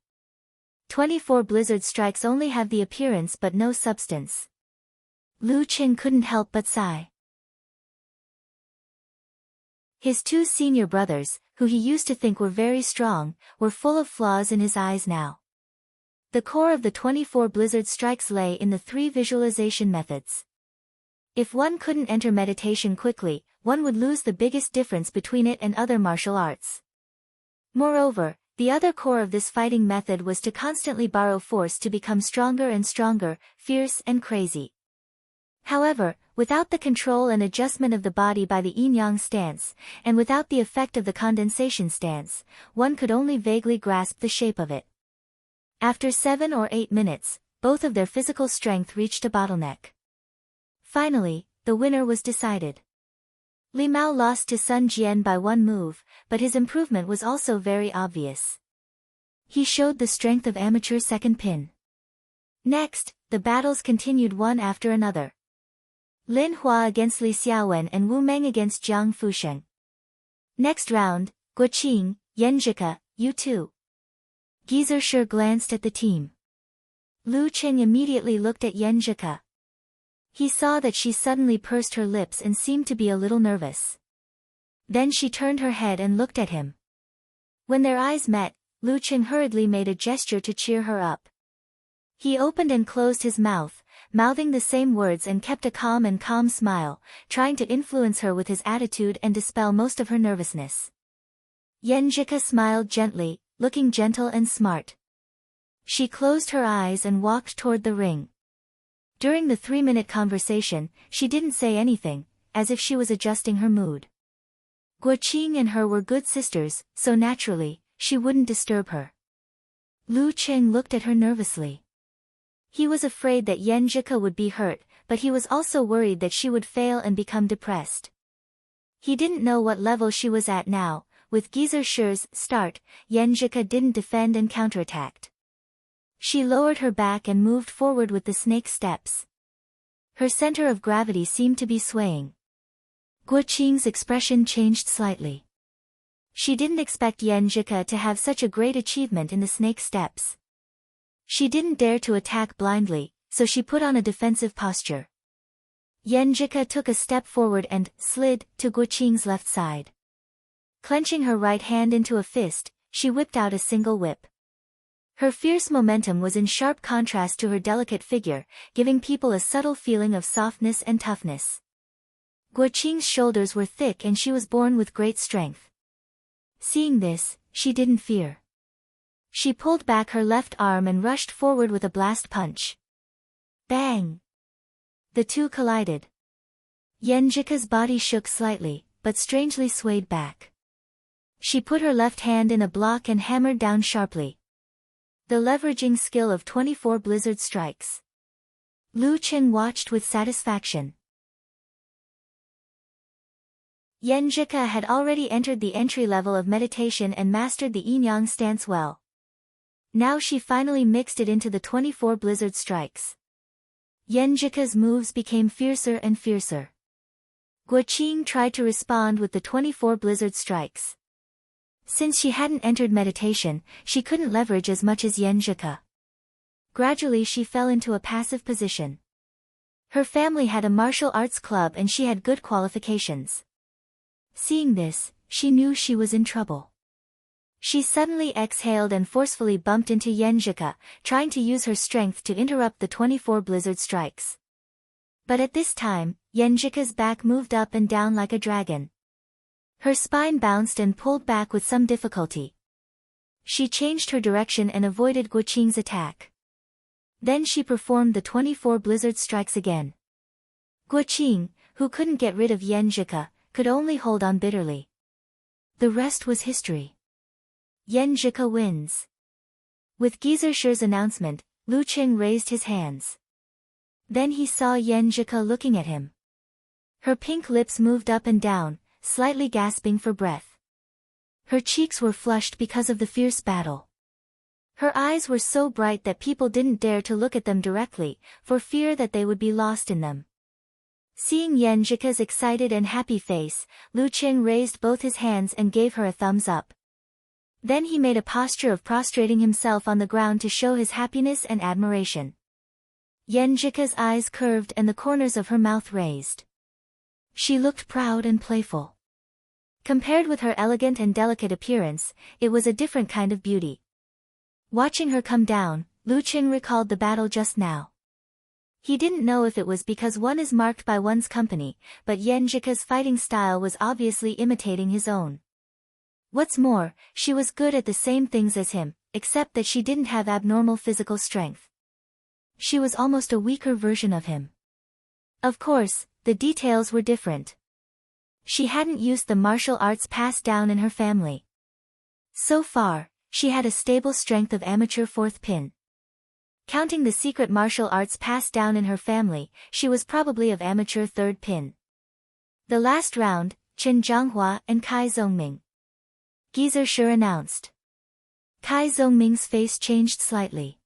24 blizzard strikes only have the appearance but no substance. Lu Cheng couldn't help but sigh. His 2 senior brothers, who he used to think were very strong, were full of flaws in his eyes now. The core of the 24 blizzard strikes lay in the 3 visualization methods. If one couldn't enter meditation quickly, one would lose the biggest difference between it and other martial arts. Moreover, the other core of this fighting method was to constantly borrow force to become stronger and stronger, fierce and crazy. However, without the control and adjustment of the body by the yin-yang stance, and without the effect of the condensation stance, one could only vaguely grasp the shape of it. After 7 or 8 minutes, both of their physical strength reached a bottleneck. Finally, the winner was decided. Li Mao lost to Sun Jian by 1 move, but his improvement was also very obvious. He showed the strength of amateur second pin. Next, the battles continued one after another. Lin Hua against Li Xiaowen and Wu Meng against Jiang Fusheng. Next round, Guoqing, Yanzhika, you two. Geyser glanced at the team. Lu Cheng immediately looked at Yanzhika. He saw that she suddenly pursed her lips and seemed to be a little nervous. Then she turned her head and looked at him. When their eyes met, Lu Cheng hurriedly made a gesture to cheer her up. He opened and closed his mouth, mouthing the same words and kept a calm smile, trying to influence her with his attitude and dispel most of her nervousness. Yenjika smiled gently, looking gentle and smart. She closed her eyes and walked toward the ring. During the 3-minute conversation, she didn't say anything, as if she was adjusting her mood. Guoqing and her were good sisters, so naturally, she wouldn't disturb her. Lu Qing looked at her nervously. He was afraid that Yenjika would be hurt, but he was also worried that she would fail and become depressed. He didn't know what level she was at now. With Gizershur's start, Yenjika didn't defend and counterattacked. She lowered her back and moved forward with the snake steps. Her center of gravity seemed to be swaying. Guoqing's expression changed slightly. She didn't expect Yenjika to have such a great achievement in the snake steps. She didn't dare to attack blindly, so she put on a defensive posture. Yenjika took a step forward and slid to Guoqing's left side. Clenching her right hand into a fist, she whipped out a single whip. Her fierce momentum was in sharp contrast to her delicate figure, giving people a subtle feeling of softness and toughness. Guoqing's shoulders were thick and she was born with great strength. Seeing this, she didn't fear. She pulled back her left arm and rushed forward with a blast punch. Bang! The two collided. Yenjika's body shook slightly, but strangely swayed back. She put her left hand in a block and hammered down sharply. The leveraging skill of 24 blizzard strikes. Lu Qing watched with satisfaction. Yenjika had already entered the entry level of meditation and mastered the yin-yang stance well. Now she finally mixed it into the 24 blizzard strikes. Yenjika's moves became fiercer and fiercer. Guoqing tried to respond with the 24 blizzard strikes. Since she hadn't entered meditation, she couldn't leverage as much as Yenjika. Gradually she fell into a passive position. Her family had a martial arts club and she had good qualifications. Seeing this, she knew she was in trouble. She suddenly exhaled and forcefully bumped into Yenjika, trying to use her strength to interrupt the 24 blizzard strikes. But at this time, Yenjika's back moved up and down like a dragon. Her spine bounced and pulled back with some difficulty. She changed her direction and avoided Guoqing's attack. Then she performed the 24 blizzard strikes again. Guoqing, who couldn't get rid of Yenjika, could only hold on bitterly. The rest was history. Yenjika wins. With Gizershur's announcement, Lu Qing raised his hands. Then he saw Yenjika looking at him. Her pink lips moved up and down, slightly gasping for breath. Her cheeks were flushed because of the fierce battle. Her eyes were so bright that people didn't dare to look at them directly, for fear that they would be lost in them. Seeing Yenjika's excited and happy face, Lu Qing raised both his hands and gave her a thumbs up. Then he made a posture of prostrating himself on the ground to show his happiness and admiration. Yenjika's eyes curved and the corners of her mouth raised. She looked proud and playful. Compared with her elegant and delicate appearance, it was a different kind of beauty. Watching her come down, Lu Qing recalled the battle just now. He didn't know if it was because one is marked by one's company, but Yenjika's fighting style was obviously imitating his own. What's more, she was good at the same things as him, except that she didn't have abnormal physical strength. She was almost a weaker version of him. Of course, the details were different. She hadn't used the martial arts passed down in her family. So far, she had a stable strength of amateur fourth pin. Counting the secret martial arts passed down in her family, she was probably of amateur third pin. The last round, Chen Zhanghua and Kai Zongming. Gizershur announced. Kai Zongming's face changed slightly.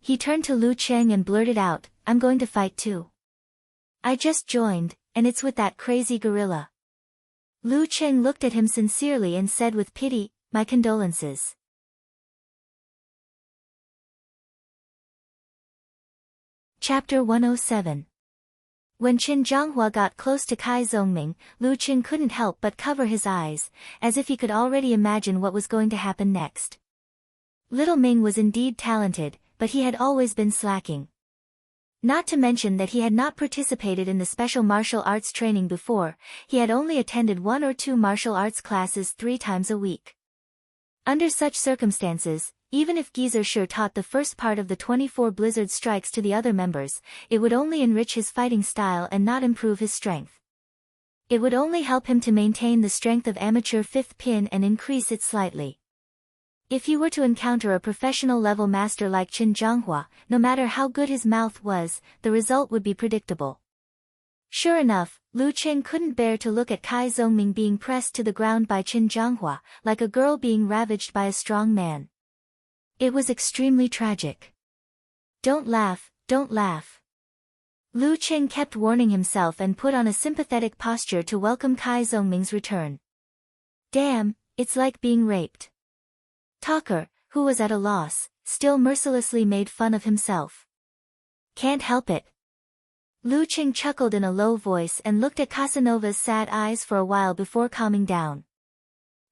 He turned to Lu Qing and blurted out, "I'm going to fight too. I just joined, and it's with that crazy gorilla." Lu Qing looked at him sincerely and said with pity, "My condolences." Chapter 107. When Chen Zhanghua got close to Kai Zongming, Lu Qing couldn't help but cover his eyes, as if he could already imagine what was going to happen next. Little Ming was indeed talented, but he had always been slacking. Not to mention that he had not participated in the special martial arts training before, he had only attended 1 or 2 martial arts classes 3 times a week. Under such circumstances, even if Geyser taught the first part of the 24 blizzard strikes to the other members, it would only enrich his fighting style and not improve his strength. It would only help him to maintain the strength of amateur 5th pin and increase it slightly. If you were to encounter a professional-level master like Qin Zhanghua, no matter how good his mouth was, the result would be predictable. Sure enough, Lu Qing couldn't bear to look at Kai Zongming being pressed to the ground by Qin Zhanghua, like a girl being ravaged by a strong man. It was extremely tragic. Don't laugh, don't laugh. Lu Qing kept warning himself and put on a sympathetic posture to welcome Kai Zongming's return. Damn, it's like being raped. Talker, who was at a loss, still mercilessly made fun of himself. Can't help it. Lu Qing chuckled in a low voice and looked at Casanova's sad eyes for a while before calming down.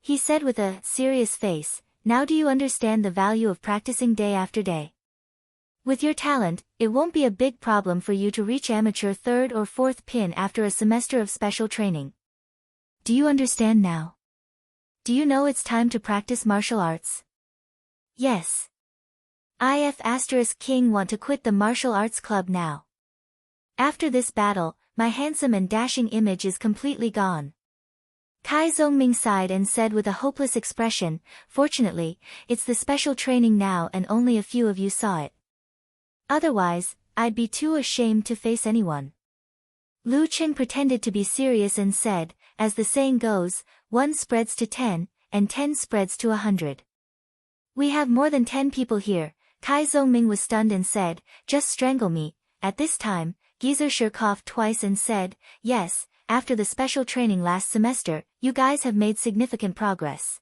He said with a serious face, "Now do you understand the value of practicing day after day? With your talent, it won't be a big problem for you to reach amateur 3rd or 4th pin after a semester of special training. Do you understand now? Do you know it's time to practice martial arts?" Yes. If King want to quit the martial arts club now. After this battle, my handsome and dashing image is completely gone. Kai Zongming sighed and said with a hopeless expression, "Fortunately, it's the special training now and only a few of you saw it. Otherwise, I'd be too ashamed to face anyone." Lu Qing pretended to be serious and said, "As the saying goes, 1 spreads to 10, and 10 spreads to 100. We have more than 10 people here." Kai Zongming was stunned and said, "Just strangle me." At this time, Geyser coughed twice and said, "Yes, after the special training last semester, you guys have made significant progress.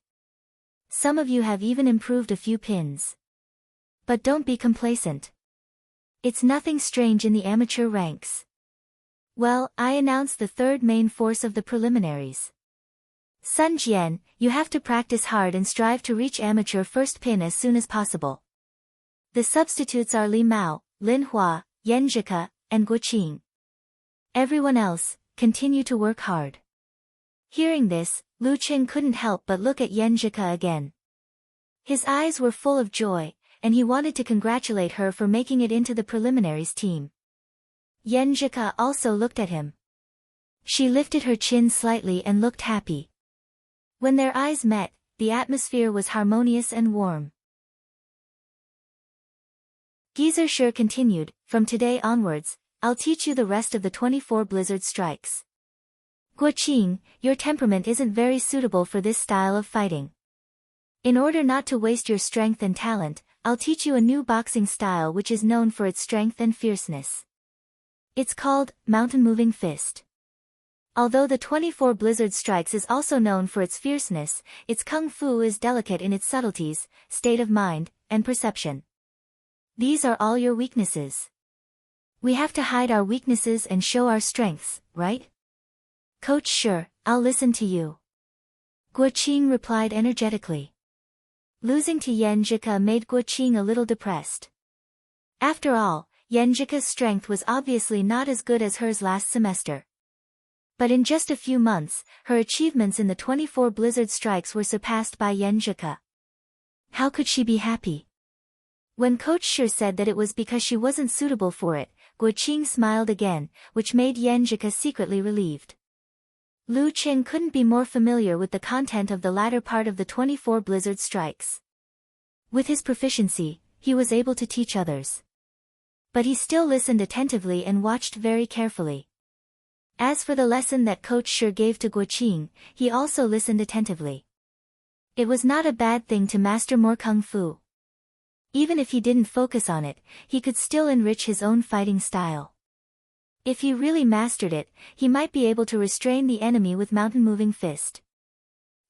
Some of you have even improved a few pins. But don't be complacent. It's nothing strange in the amateur ranks. Well, I announce the 3rd main force of the preliminaries. Sun Jian, you have to practice hard and strive to reach amateur 1st pin as soon as possible. The substitutes are Li Mao, Lin Hua, Yan Zhike, and Guo Qing. Everyone else, continue to work hard." Hearing this, Lu Qing couldn't help but look at Yan Zhike again. His eyes were full of joy, and he wanted to congratulate her for making it into the preliminaries team. Yan Zhike also looked at him. She lifted her chin slightly and looked happy. When their eyes met, the atmosphere was harmonious and warm. Geyser continued, "From today onwards, I'll teach you the rest of the 24 blizzard strikes. Guo Qing, your temperament isn't very suitable for this style of fighting. In order not to waste your strength and talent, I'll teach you a new boxing style which is known for its strength and fierceness. It's called Mountain Moving Fist. Although the 24 blizzard strikes is also known for its fierceness, its kung fu is delicate in its subtleties, state of mind, and perception. These are all your weaknesses. We have to hide our weaknesses and show our strengths, right? Coach, sure, I'll listen to you." Guo Qing replied energetically. Losing to Yan Zhike made Guo Qing a little depressed. After all, Yan Zhike's strength was obviously not as good as hers last semester. But in just a few months, her achievements in the 24 blizzard strikes were surpassed by Yan Zhike. How could she be happy? When Coach said that it was because she wasn't suitable for it, Guo Qing smiled again, which made Yan Zhike secretly relieved. Lu Qing couldn't be more familiar with the content of the latter part of the 24 blizzard strikes. With his proficiency, he was able to teach others. But he still listened attentively and watched very carefully. As for the lesson that Coach gave to Guo Qing, he also listened attentively. It was not a bad thing to master more kung fu. Even if he didn't focus on it, he could still enrich his own fighting style. If he really mastered it, he might be able to restrain the enemy with mountain moving fist.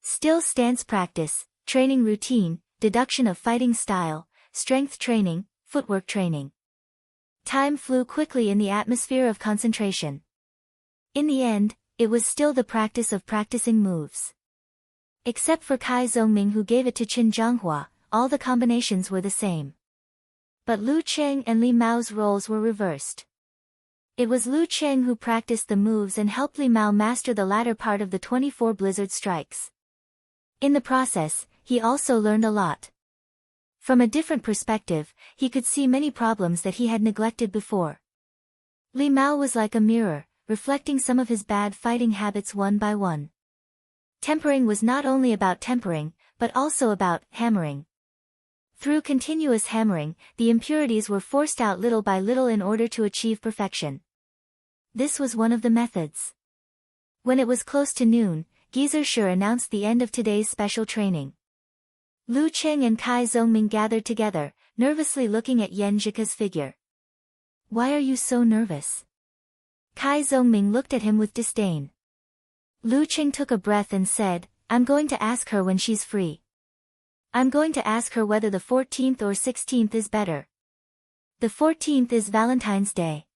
Still stance practice, training routine, deduction of fighting style, strength training, footwork training. Time flew quickly in the atmosphere of concentration. In the end, it was still the practice of practicing moves. Except for Kai Zongming, who gave it to Qin Zhanghua, all the combinations were the same. But Lu Qing and Li Mao's roles were reversed. It was Lu Cheng who practiced the moves and helped Li Mao master the latter part of the 24 blizzard strikes. In the process, he also learned a lot. From a different perspective, he could see many problems that he had neglected before. Li Mao was like a mirror, reflecting some of his bad fighting habits one by one. Tempering was not only about tempering, but also about hammering. Through continuous hammering, the impurities were forced out little by little in order to achieve perfection. This was one of the methods. When it was close to noon, Geezer Shi announced the end of today's special training. Lu Cheng and Kai Zhongming gathered together, nervously looking at Yan Zhika's figure. "Why are you so nervous?" Kai Zhongming looked at him with disdain. Lu Cheng took a breath and said, "I'm going to ask her when she's free. I'm going to ask her whether the 14th or 16th is better. The 14th is Valentine's Day.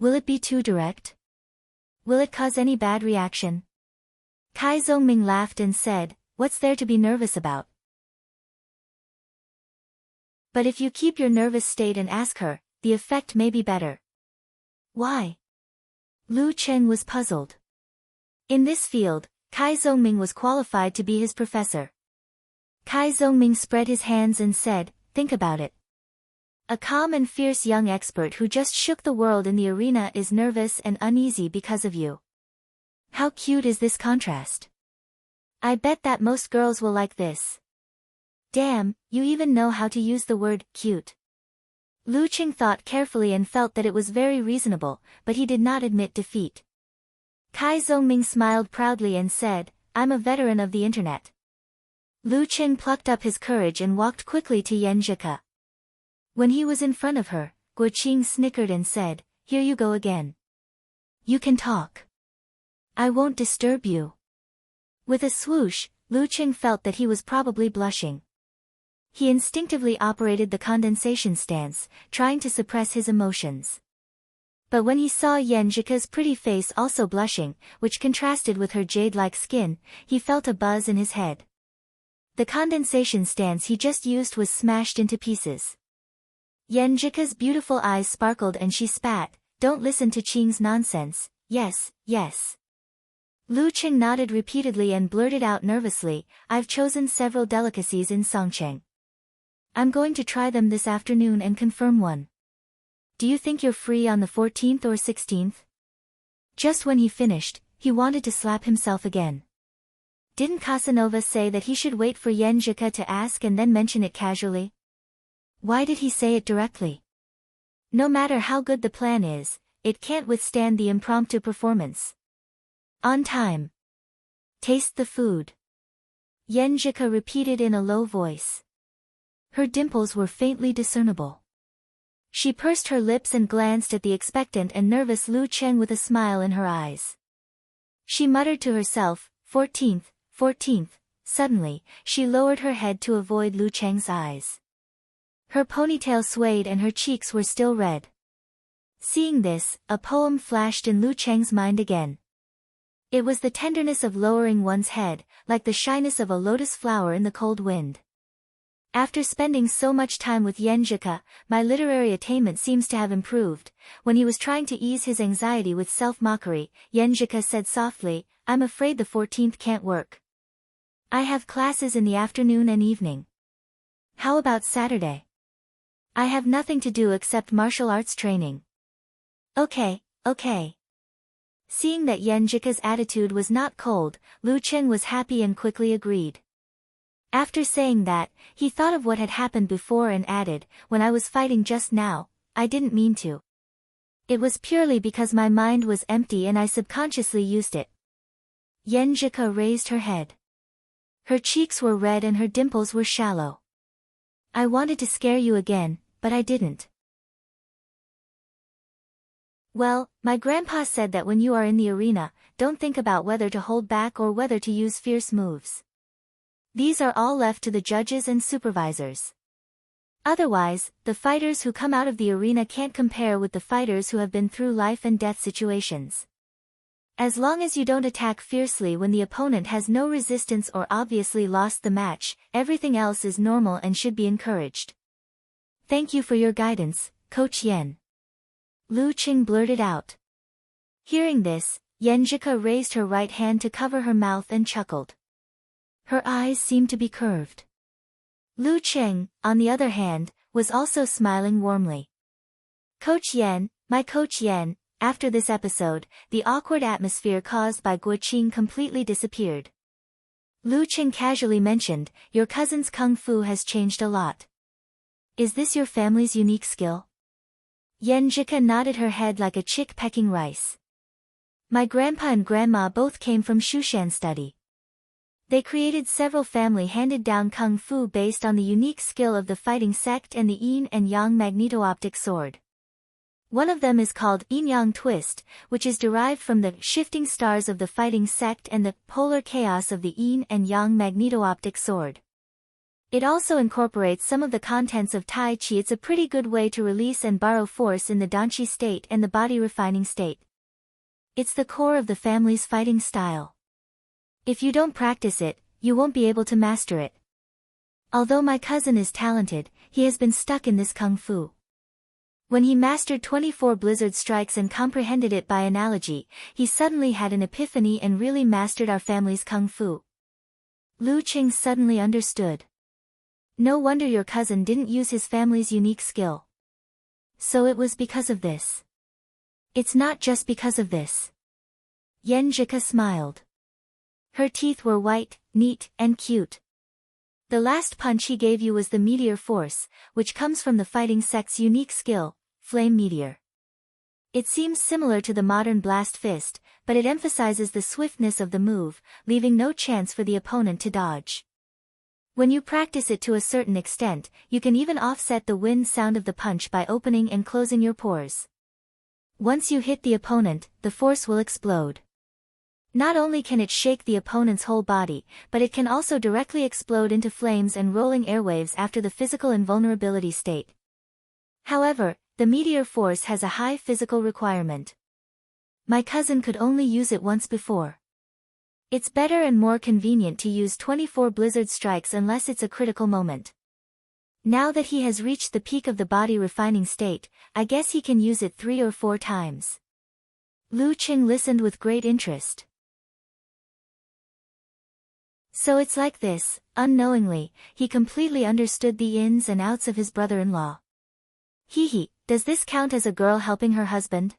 Will it be too direct? Will it cause any bad reaction?" Kai Zhongming laughed and said, "What's there to be nervous about? But if you keep your nervous state and ask her, the effect may be better." "Why?" Lu Cheng was puzzled. In this field, Kai Zhongming was qualified to be his professor. Kai Zhongming spread his hands and said, "Think about it. A calm and fierce young expert who just shook the world in the arena is nervous and uneasy because of you. How cute is this contrast? I bet that most girls will like this. Damn, you even know how to use the word cute." Lu Cheng thought carefully and felt that it was very reasonable, but he did not admit defeat. Kai Zhongming smiled proudly and said, "I'm a veteran of the internet." Lu Cheng plucked up his courage and walked quickly to Yan Zhika. When he was in front of her, Guo Qing snickered and said, "Here you go again. You can talk. I won't disturb you." With a swoosh, Lu Cheng felt that he was probably blushing. He instinctively operated the condensation stance, trying to suppress his emotions. But when he saw Yan Zhika's pretty face also blushing, which contrasted with her jade-like skin, he felt a buzz in his head. The condensation stance he just used was smashed into pieces. Yan Zhika's beautiful eyes sparkled and she spat, "Don't listen to Qing's nonsense, yes, yes." Lu Cheng nodded repeatedly and blurted out nervously, "I've chosen several delicacies in Songcheng. I'm going to try them this afternoon and confirm one. Do you think you're free on the 14th or 16th? Just when he finished, he wanted to slap himself again. Didn't Casanova say that he should wait for Yan Zhika to ask and then mention it casually? Why did he say it directly? No matter how good the plan is, it can't withstand the impromptu performance. On time. Taste the food. Yan Zhika repeated in a low voice. Her dimples were faintly discernible. She pursed her lips and glanced at the expectant and nervous Lu Cheng with a smile in her eyes. She muttered to herself, 14th, 14th. Suddenly, she lowered her head to avoid Lu Cheng's eyes. Her ponytail swayed and her cheeks were still red. Seeing this, a poem flashed in Lu Cheng's mind again. It was the tenderness of lowering one's head, like the shyness of a lotus flower in the cold wind. After spending so much time with Yan Zhika, my literary attainment seems to have improved. When he was trying to ease his anxiety with self-mockery, Yan Zhika said softly, "I'm afraid the 14th can't work. I have classes in the afternoon and evening. How about Saturday? I have nothing to do except martial arts training." Okay. Seeing that Yan Zhika's attitude was not cold, Lu Cheng was happy and quickly agreed. After saying that, he thought of what had happened before and added, "When I was fighting just now, I didn't mean to. It was purely because my mind was empty and I subconsciously used it." Yan Zhika raised her head. Her cheeks were red and her dimples were shallow. "I wanted to scare you again, but I didn't. Well, my grandpa said that when you are in the arena, don't think about whether to hold back or whether to use fierce moves. These are all left to the judges and supervisors. Otherwise, the fighters who come out of the arena can't compare with the fighters who have been through life and death situations. As long as you don't attack fiercely when the opponent has no resistance or obviously lost the match, everything else is normal and should be encouraged. Thank you for your guidance, Coach Yen." Lu Qing blurted out. Hearing this, Yenjika raised her right hand to cover her mouth and chuckled. Her eyes seemed to be curved. Lu Qing, on the other hand, was also smiling warmly. Coach Yen, my Coach Yen. After this episode, the awkward atmosphere caused by Guo Qing completely disappeared. Lu Qing casually mentioned, your cousin's kung fu has changed a lot. Is this your family's unique skill? Yenjika nodded her head like a chick pecking rice. My grandpa and grandma both came from Shushan study. They created several family-handed-down kung fu based on the unique skill of the fighting sect and the yin and yang magneto-optic sword. One of them is called yin-yang twist, which is derived from the shifting stars of the fighting sect and the polar chaos of the yin and yang magneto-optic sword. It also incorporates some of the contents of Tai Chi. It's a pretty good way to release and borrow force in the Danqi state and the body refining state. It's the core of the family's fighting style. If you don't practice it, you won't be able to master it. Although my cousin is talented, he has been stuck in this kung fu. When he mastered 24 blizzard strikes and comprehended it by analogy, he suddenly had an epiphany and really mastered our family's kung fu. Lu Qing suddenly understood. No wonder your cousin didn't use his family's unique skill. So it was because of this. It's not just because of this. Yenjika smiled. Her teeth were white, neat, and cute. The last punch he gave you was the meteor force, which comes from the fighting sect's unique skill, flame meteor. It seems similar to the modern blast fist, but it emphasizes the swiftness of the move, leaving no chance for the opponent to dodge. When you practice it to a certain extent, you can even offset the wind sound of the punch by opening and closing your pores. Once you hit the opponent, the force will explode. Not only can it shake the opponent's whole body, but it can also directly explode into flames and rolling airwaves after the physical invulnerability state. However, the meteor force has a high physical requirement. My cousin could only use it once before. It's better and more convenient to use 24 blizzard strikes unless it's a critical moment. Now that he has reached the peak of the body refining state, I guess he can use it 3 or 4 times. Lu Qing listened with great interest. So it's like this, unknowingly, he completely understood the ins and outs of his brother-in-law. Hee, does this count as a girl helping her husband?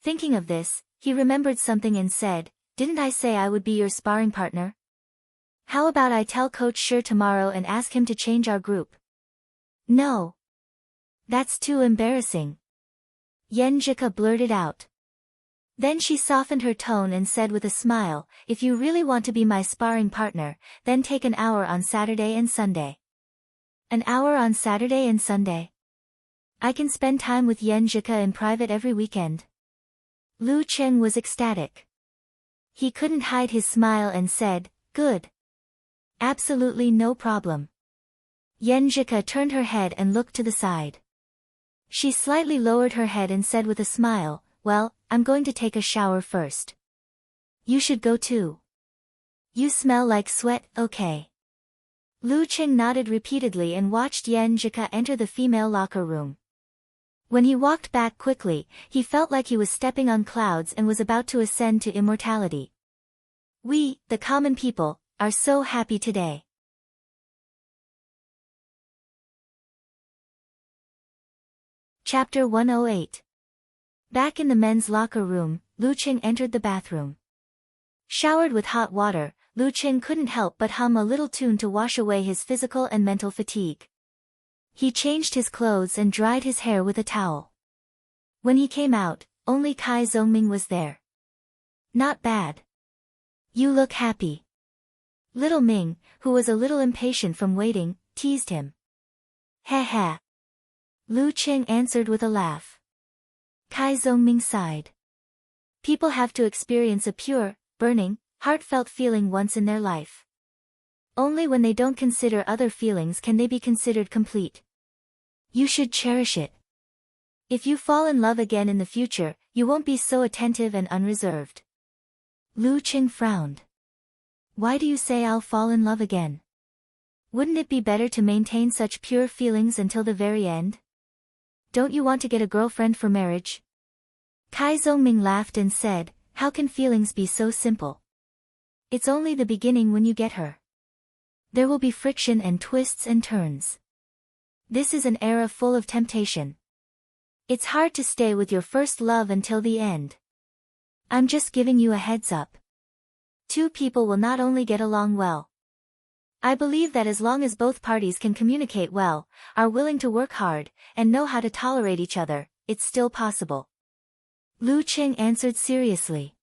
Thinking of this, he remembered something and said, didn't I say I would be your sparring partner? How about I tell Coach Shi tomorrow and ask him to change our group? No. That's too embarrassing. Yenjika blurted out. Then she softened her tone and said with a smile, if you really want to be my sparring partner, then take an hour on Saturday and Sunday. An hour on Saturday and Sunday? I can spend time with Yenjika in private every weekend. Lu Qing was ecstatic. He couldn't hide his smile and said, good. Absolutely no problem. Yenjika turned her head and looked to the side. She slightly lowered her head and said with a smile, well, I'm going to take a shower first. You should go too. You smell like sweat, okay. Lu Qing nodded repeatedly and watched Yenjika enter the female locker room. When he walked back quickly, he felt like he was stepping on clouds and was about to ascend to immortality. We, the common people, are so happy today. Chapter 108. Back in the men's locker room, Lu Qing entered the bathroom. Showered with hot water, Lu Qing couldn't help but hum a little tune to wash away his physical and mental fatigue. He changed his clothes and dried his hair with a towel. When he came out, only Kai Zongming was there. Not bad. You look happy. Little Ming, who was a little impatient from waiting, teased him. Heh heh. Lu Qing answered with a laugh. Kai Zongming sighed. People have to experience a pure, burning, heartfelt feeling once in their life. Only when they don't consider other feelings can they be considered complete. You should cherish it. If you fall in love again in the future, you won't be so attentive and unreserved. Lu Qing frowned. Why do you say I'll fall in love again? Wouldn't it be better to maintain such pure feelings until the very end? Don't you want to get a girlfriend for marriage? Kai Zhongming laughed and said, how can feelings be so simple? It's only the beginning when you get her. There will be friction and twists and turns. This is an era full of temptation. It's hard to stay with your first love until the end. I'm just giving you a heads up. Two people will not only get along well. I believe that as long as both parties can communicate well, are willing to work hard, and know how to tolerate each other, it's still possible. Lu Qing answered seriously.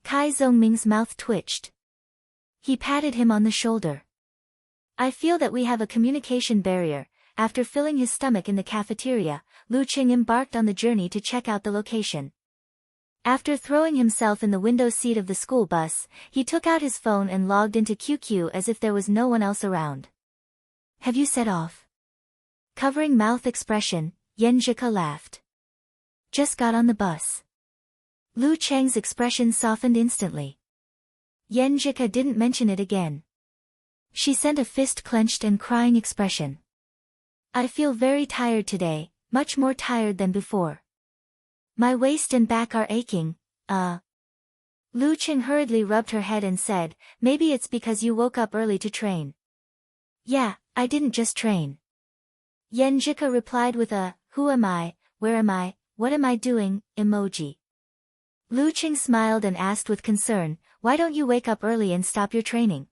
Kai Zhongming's mouth twitched. He patted him on the shoulder. I feel that we have a communication barrier. After filling his stomach in the cafeteria, Lu Qing embarked on the journey to check out the location. After throwing himself in the window seat of the school bus, he took out his phone and logged into QQ as if there was no one else around. Have you set off? Covering mouth expression, Yenjika laughed. Just got on the bus. Lu Cheng's expression softened instantly. Yenjika didn't mention it again. She sent a fist clenched and crying expression. I feel very tired today, much more tired than before. My waist and back are aching, Lu Qing hurriedly rubbed her head and said, maybe it's because you woke up early to train. Yeah, I didn't just train. Yenjika replied with a, who am I, where am I, what am I doing, emoji. Lu Qing smiled and asked with concern, why don't you wake up early and stop your training?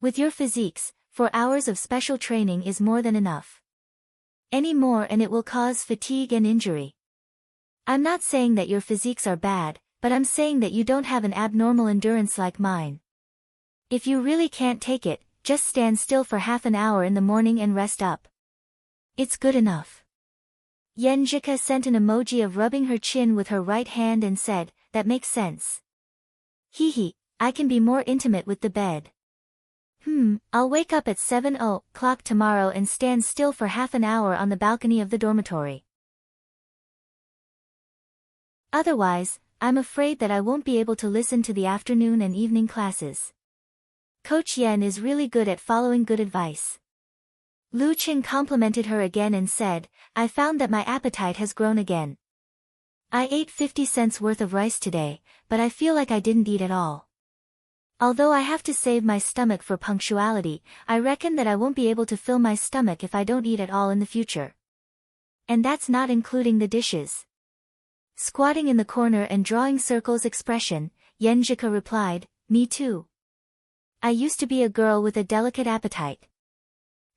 With your physiques, 4 hours of special training is more than enough. Any more and it will cause fatigue and injury. I'm not saying that your physiques are bad, but I'm saying that you don't have an abnormal endurance like mine. If you really can't take it, just stand still for half an hour in the morning and rest up. It's good enough. Yenjika sent an emoji of rubbing her chin with her right hand and said, that makes sense. Hee, I can be more intimate with the bed. I'll wake up at 7 o'clock tomorrow and stand still for half an hour on the balcony of the dormitory. Otherwise, I'm afraid that I won't be able to listen to the afternoon and evening classes. Coach Yen is really good at following good advice. Lu Qing complimented her again and said, I found that my appetite has grown again. I ate 50 cents worth of rice today, but I feel like I didn't eat at all. Although I have to save my stomach for punctuality, I reckon that I won't be able to fill my stomach if I don't eat at all in the future. And that's not including the dishes. Squatting in the corner and drawing circles expression, Yenjika replied, me too. I used to be a girl with a delicate appetite.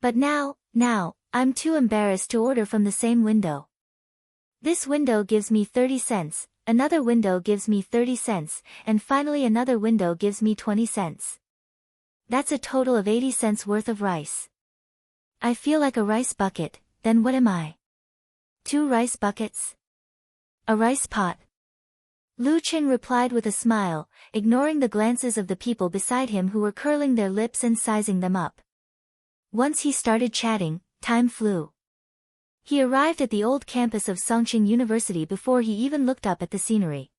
But now, I'm too embarrassed to order from the same window. This window gives me 30 cents. Another window gives me 30 cents, and finally another window gives me 20 cents. That's a total of 80 cents worth of rice. I feel like a rice bucket, then what am I? 2 rice buckets? A rice pot? Lu Qing replied with a smile, ignoring the glances of the people beside him who were curling their lips and sizing them up. Once he started chatting, time flew. He arrived at the old campus of Songqing University before he even looked up at the scenery.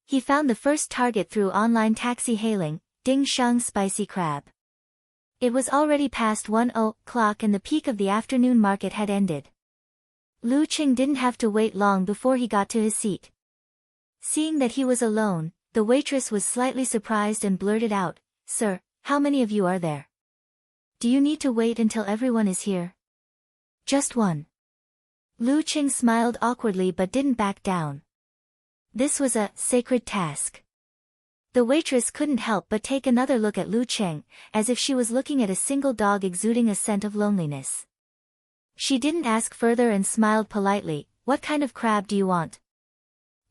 He found the first target through online taxi hailing, Ding Shang Spicy Crab. It was already past 1 o'clock and the peak of the afternoon market had ended. Lu Qing didn't have to wait long before he got to his seat. Seeing that he was alone, the waitress was slightly surprised and blurted out, Sir, how many of you are there? Do you need to wait until everyone is here? Just one. Lu Qing smiled awkwardly but didn't back down. This was a sacred task. The waitress couldn't help but take another look at Lu Qing, as if she was looking at a single dog exuding a scent of loneliness. She didn't ask further and smiled politely, what kind of crab do you want?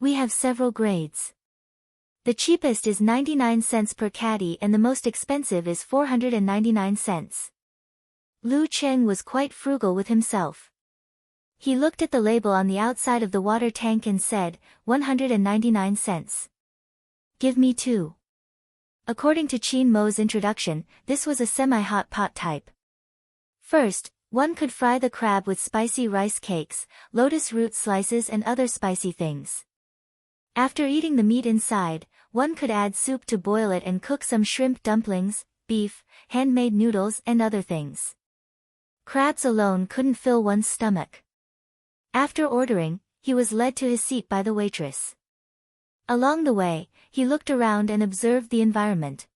We have several grades. The cheapest is 99 cents per caddy and the most expensive is 499 cents. Lu Qing was quite frugal with himself. He looked at the label on the outside of the water tank and said, 199 cents. Give me 2. According to Qin Mo's introduction, this was a semi-hot pot type. First, one could fry the crab with spicy rice cakes, lotus root slices and other spicy things. After eating the meat inside, one could add soup to boil it and cook some shrimp dumplings, beef, handmade noodles and other things. Crabs alone couldn't fill one's stomach. After ordering, he was led to his seat by the waitress. Along the way, he looked around and observed the environment.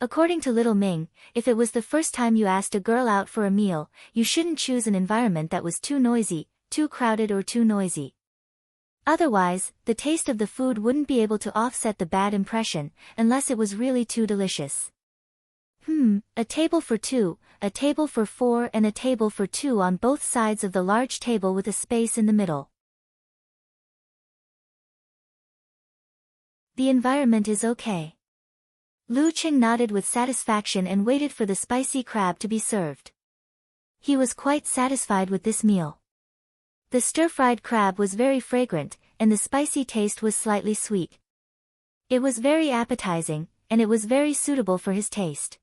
According to Little Ming, if it was the first time you asked a girl out for a meal, you shouldn't choose an environment that was too noisy, too crowded or too noisy. Otherwise, the taste of the food wouldn't be able to offset the bad impression, unless it was really too delicious. A table for two, a table for four and a table for two on both sides of the large table with a space in the middle. The environment is okay. Lu Qing nodded with satisfaction and waited for the spicy crab to be served. He was quite satisfied with this meal. The stir-fried crab was very fragrant, and the spicy taste was slightly sweet. It was very appetizing, and it was very suitable for his taste.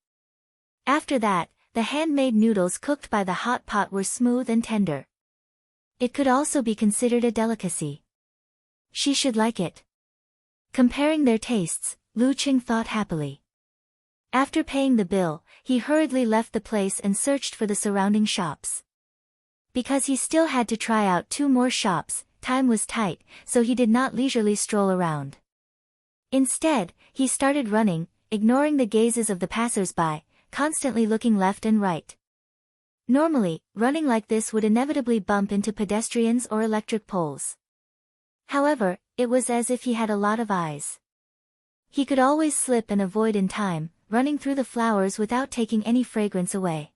After that, the handmade noodles cooked by the hot pot were smooth and tender. It could also be considered a delicacy. She should like it. Comparing their tastes, Lu Qing thought happily. After paying the bill, he hurriedly left the place and searched for the surrounding shops. Because he still had to try out 2 more shops, time was tight, so he did not leisurely stroll around. Instead, he started running, ignoring the gazes of the passers-by, constantly looking left and right. Normally, running like this would inevitably bump into pedestrians or electric poles. However, it was as if he had a lot of eyes. He could always slip and avoid in time, running through the flowers without taking any fragrance away.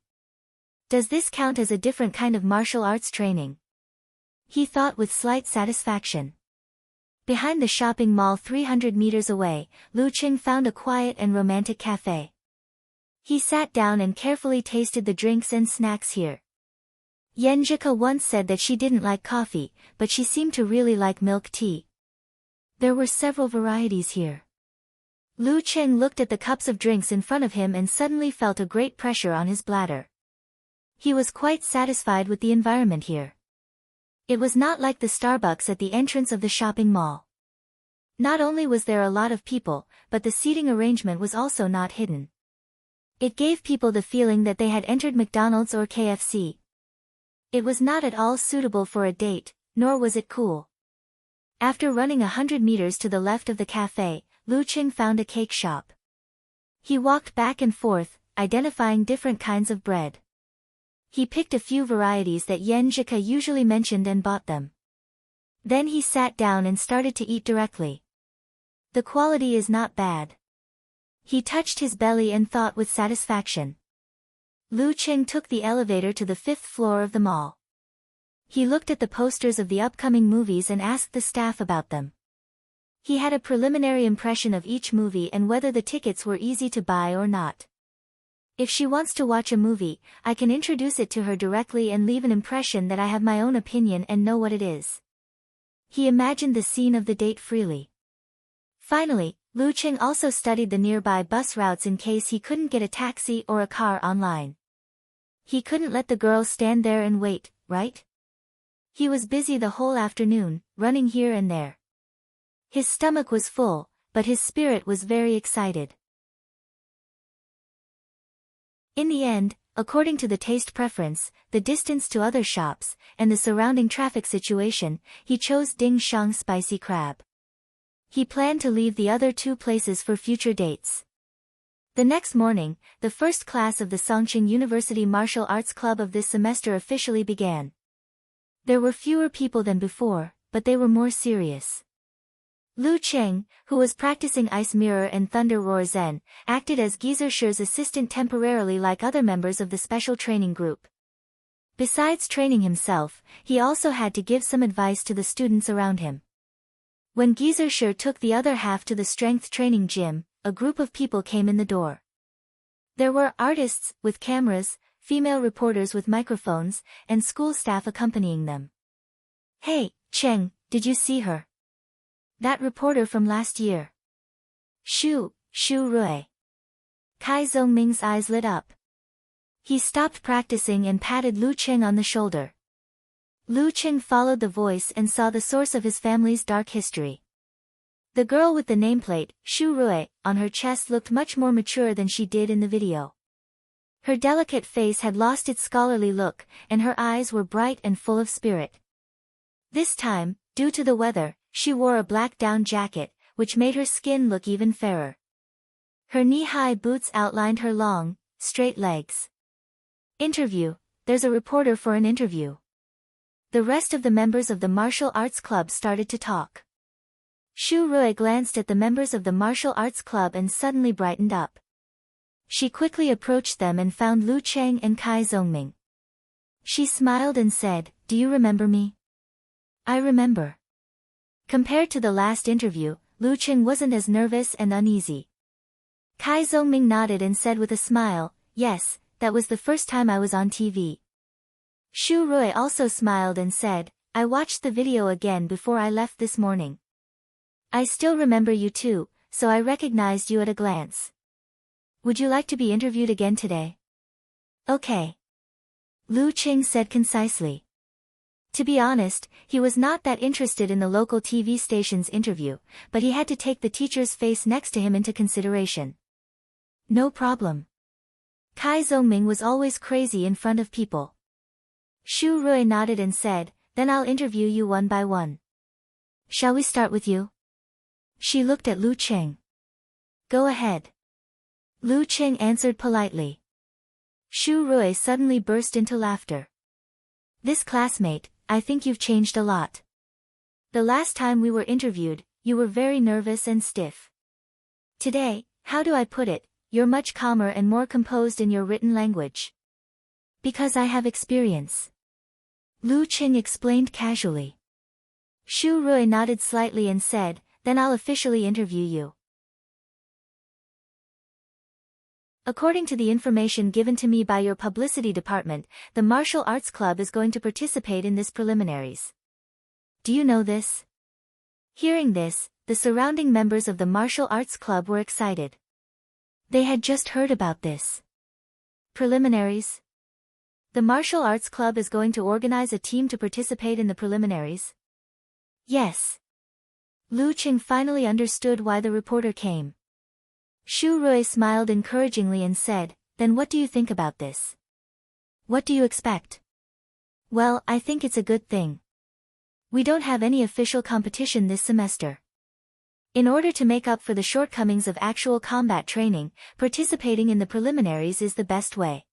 Does this count as a different kind of martial arts training? He thought with slight satisfaction. Behind the shopping mall 300 meters away, Lu Qing found a quiet and romantic cafe. He sat down and carefully tasted the drinks and snacks here. Yenjika once said that she didn't like coffee, but she seemed to really like milk tea. There were several varieties here. Lu Qing looked at the cups of drinks in front of him and suddenly felt a great pressure on his bladder. He was quite satisfied with the environment here. It was not like the Starbucks at the entrance of the shopping mall. Not only was there a lot of people, but the seating arrangement was also not hidden. It gave people the feeling that they had entered McDonald's or KFC. It was not at all suitable for a date, nor was it cool. After running 100 meters to the left of the cafe, Lu Qing found a cake shop. He walked back and forth, identifying different kinds of bread. He picked a few varieties that Yenjika usually mentioned and bought them. Then he sat down and started to eat directly. The quality is not bad. He touched his belly and thought with satisfaction. Lu Qing took the elevator to the 5th floor of the mall. He looked at the posters of the upcoming movies and asked the staff about them. He had a preliminary impression of each movie and whether the tickets were easy to buy or not. If she wants to watch a movie, I can introduce it to her directly and leave an impression that I have my own opinion and know what it is. He imagined the scene of the date freely. Finally, Lu Qing also studied the nearby bus routes in case he couldn't get a taxi or a car online. He couldn't let the girl stand there and wait, right? He was busy the whole afternoon, running here and there. His stomach was full, but his spirit was very excited. In the end, according to the taste preference, the distance to other shops, and the surrounding traffic situation, he chose Ding Shang spicy crab. He planned to leave the other 2 places for future dates. The next morning, the first class of the Songqing University Martial Arts Club of this semester officially began. There were fewer people than before, but they were more serious. Lu Qing, who was practicing Ice Mirror and Thunder Roar Zen, acted as Geyser assistant temporarily like other members of the special training group. Besides training himself, he also had to give some advice to the students around him. When Geyser took the other half to the strength training gym, a group of people came in the door. There were artists, with cameras, female reporters with microphones, and school staff accompanying them. "Hey, Cheng, did you see her? That reporter from last year. Shu Rui." Kai Zhongming's eyes lit up. He stopped practicing and patted Lu Qing on the shoulder. Lu Qing followed the voice and saw the source of his family's dark history. The girl with the nameplate, Shu Rui, on her chest looked much more mature than she did in the video. Her delicate face had lost its scholarly look, and her eyes were bright and full of spirit. This time, due to the weather, she wore a black down jacket, which made her skin look even fairer. Her knee-high boots outlined her long, straight legs. Interview. There's a reporter for an interview. The rest of the members of the martial arts club started to talk. Shu Rui glanced at the members of the martial arts club and suddenly brightened up. She quickly approached them and found Lu Cheng and Kai Zongming. She smiled and said, "Do you remember me?" "I remember." Compared to the last interview, Lu Cheng wasn't as nervous and uneasy. Kai Zongming nodded and said with a smile, "Yes, that was the first time I was on TV." Shu Rui also smiled and said, "I watched the video again before I left this morning. I still remember you too, so I recognized you at a glance. Would you like to be interviewed again today?" "Okay," Lu Cheng said concisely. To be honest, he was not that interested in the local TV station's interview, but he had to take the teacher's face next to him into consideration. "No problem." Kai Zongming was always crazy in front of people. Shu Rui nodded and said, "Then I'll interview you one by one. Shall we start with you?" She looked at Lu Cheng. "Go ahead." Lu Cheng answered politely. Shu Rui suddenly burst into laughter. "This classmate, I think you've changed a lot. The last time we were interviewed, you were very nervous and stiff. Today, how do I put it, you're much calmer and more composed in your written language." "Because I have experience," Lu Cheng explained casually. Shu Rui nodded slightly and said, "Then I'll officially interview you." According to the information given to me by your publicity department, the martial arts club is going to participate in this preliminaries. Do you know this? Hearing this, the surrounding members of the martial arts club were excited. They had just heard about this. Preliminaries? The martial arts club is going to organize a team to participate in the preliminaries? Yes. Lu Cheng finally understood why the reporter came. Shu Rui smiled encouragingly and said, "Then what do you think about this? What do you expect?" "Well, I think it's a good thing. We don't have any official competition this semester. In order to make up for the shortcomings of actual combat training, participating in the preliminaries is the best way.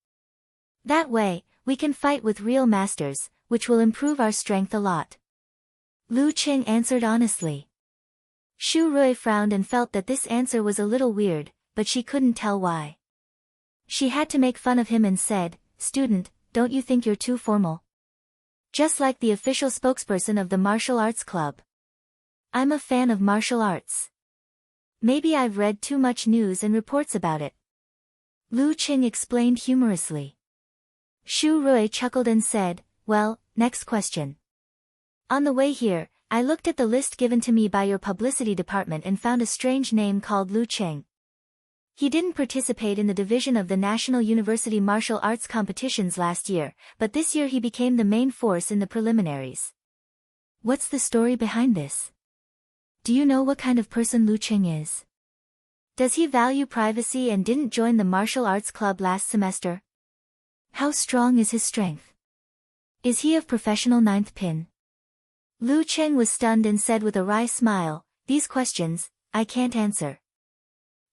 That way, we can fight with real masters, which will improve our strength a lot." Lu Cheng answered honestly. Shu Rui frowned and felt that this answer was a little weird, but she couldn't tell why. She had to make fun of him and said, "Student, don't you think you're too formal? Just like the official spokesperson of the martial arts club. I'm a fan of martial arts. Maybe I've read too much news and reports about it." Lu Cheng explained humorously. Shu Rui chuckled and said, "Well, next question." On the way here, I looked at the list given to me by your publicity department and found a strange name called Lu Cheng. He didn't participate in the division of the National University Martial Arts competitions last year, but this year he became the main force in the preliminaries. What's the story behind this? Do you know what kind of person Lu Cheng is? Does he value privacy and didn't join the martial arts club last semester? How strong is his strength? Is he of professional ninth pin? Lu Cheng was stunned and said with a wry smile, "These questions, I can't answer."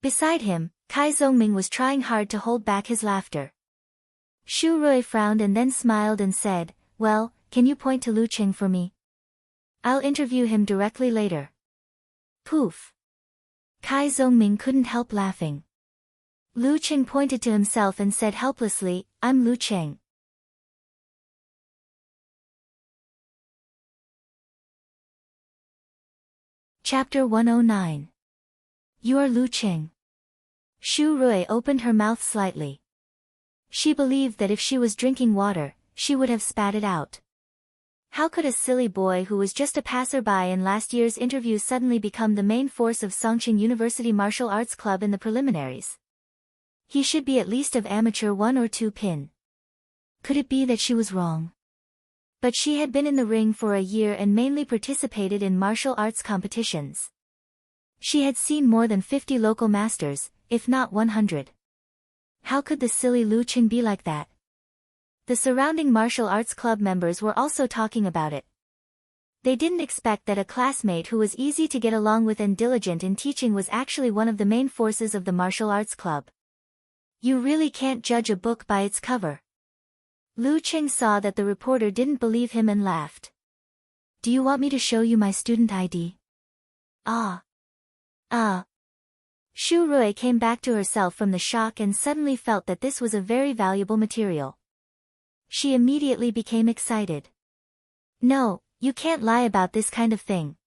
Beside him, Kai Zongming was trying hard to hold back his laughter. Shu Rui frowned and then smiled and said, "Well, can you point to Lu Cheng for me? I'll interview him directly later." Poof. Kai Zongming couldn't help laughing. Lu Cheng pointed to himself and said helplessly, "I'm Lu Cheng." Chapter 109. You are Lu Cheng. Shu Rui opened her mouth slightly. She believed that if she was drinking water, she would have spat it out. How could a silly boy who was just a passerby in last year's interview suddenly become the main force of Songqing University Martial Arts Club in the preliminaries? He should be at least of amateur 1 or 2 pin. Could it be that she was wrong? But she had been in the ring for a year and mainly participated in martial arts competitions. She had seen more than 50 local masters, if not 100. How could the silly Lu Cheng be like that? The surrounding martial arts club members were also talking about it. They didn't expect that a classmate who was easy to get along with and diligent in teaching was actually one of the main forces of the martial arts club. You really can't judge a book by its cover. Lu Qing saw that the reporter didn't believe him and laughed. Do you want me to show you my student ID? Ah. Shu Rui came back to herself from the shock and suddenly felt that this was a very valuable material. She immediately became excited. No, you can't lie about this kind of thing.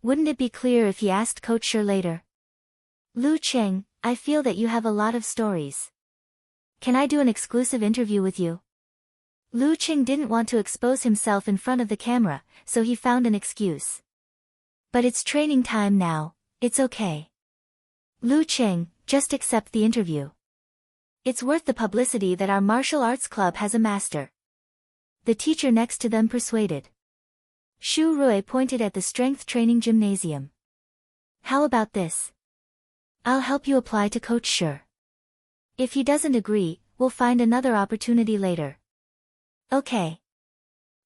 Wouldn't it be clear if he asked Coach Shi later? Lu Qing, I feel that you have a lot of stories. Can I do an exclusive interview with you? Lu Qing didn't want to expose himself in front of the camera, so he found an excuse. But it's training time now, it's okay. Lu Qing, just accept the interview. It's worth the publicity that our martial arts club has a master. The teacher next to them persuaded. Shu Rui pointed at the strength training gymnasium. How about this? I'll help you apply to Coach Shi. If he doesn't agree, we'll find another opportunity later. Okay.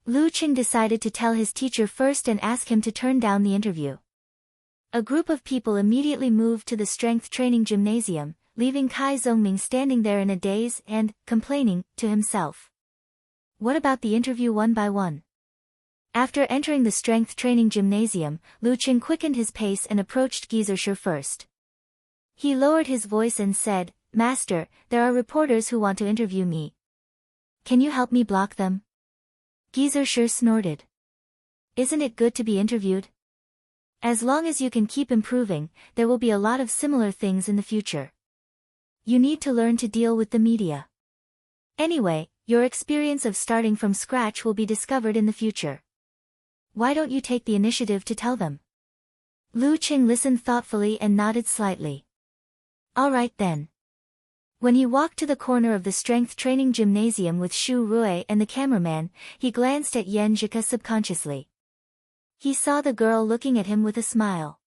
Lu Qing decided to tell his teacher first and ask him to turn down the interview. A group of people immediately moved to the strength training gymnasium, leaving Kai Zongming standing there in a daze and complaining to himself. What about the interview one by one? After entering the strength training gymnasium, Lu Qing quickened his pace and approached Geezer Shi first. He lowered his voice and said, Master, there are reporters who want to interview me. Can you help me block them? Geezer Shi snorted. Isn't it good to be interviewed? As long as you can keep improving, there will be a lot of similar things in the future. You need to learn to deal with the media. Anyway, your experience of starting from scratch will be discovered in the future. Why don't you take the initiative to tell them? Lu Qing listened thoughtfully and nodded slightly. All right then. When he walked to the corner of the strength training gymnasium with Shu Rui and the cameraman, he glanced at Yan Zhika subconsciously. He saw the girl looking at him with a smile.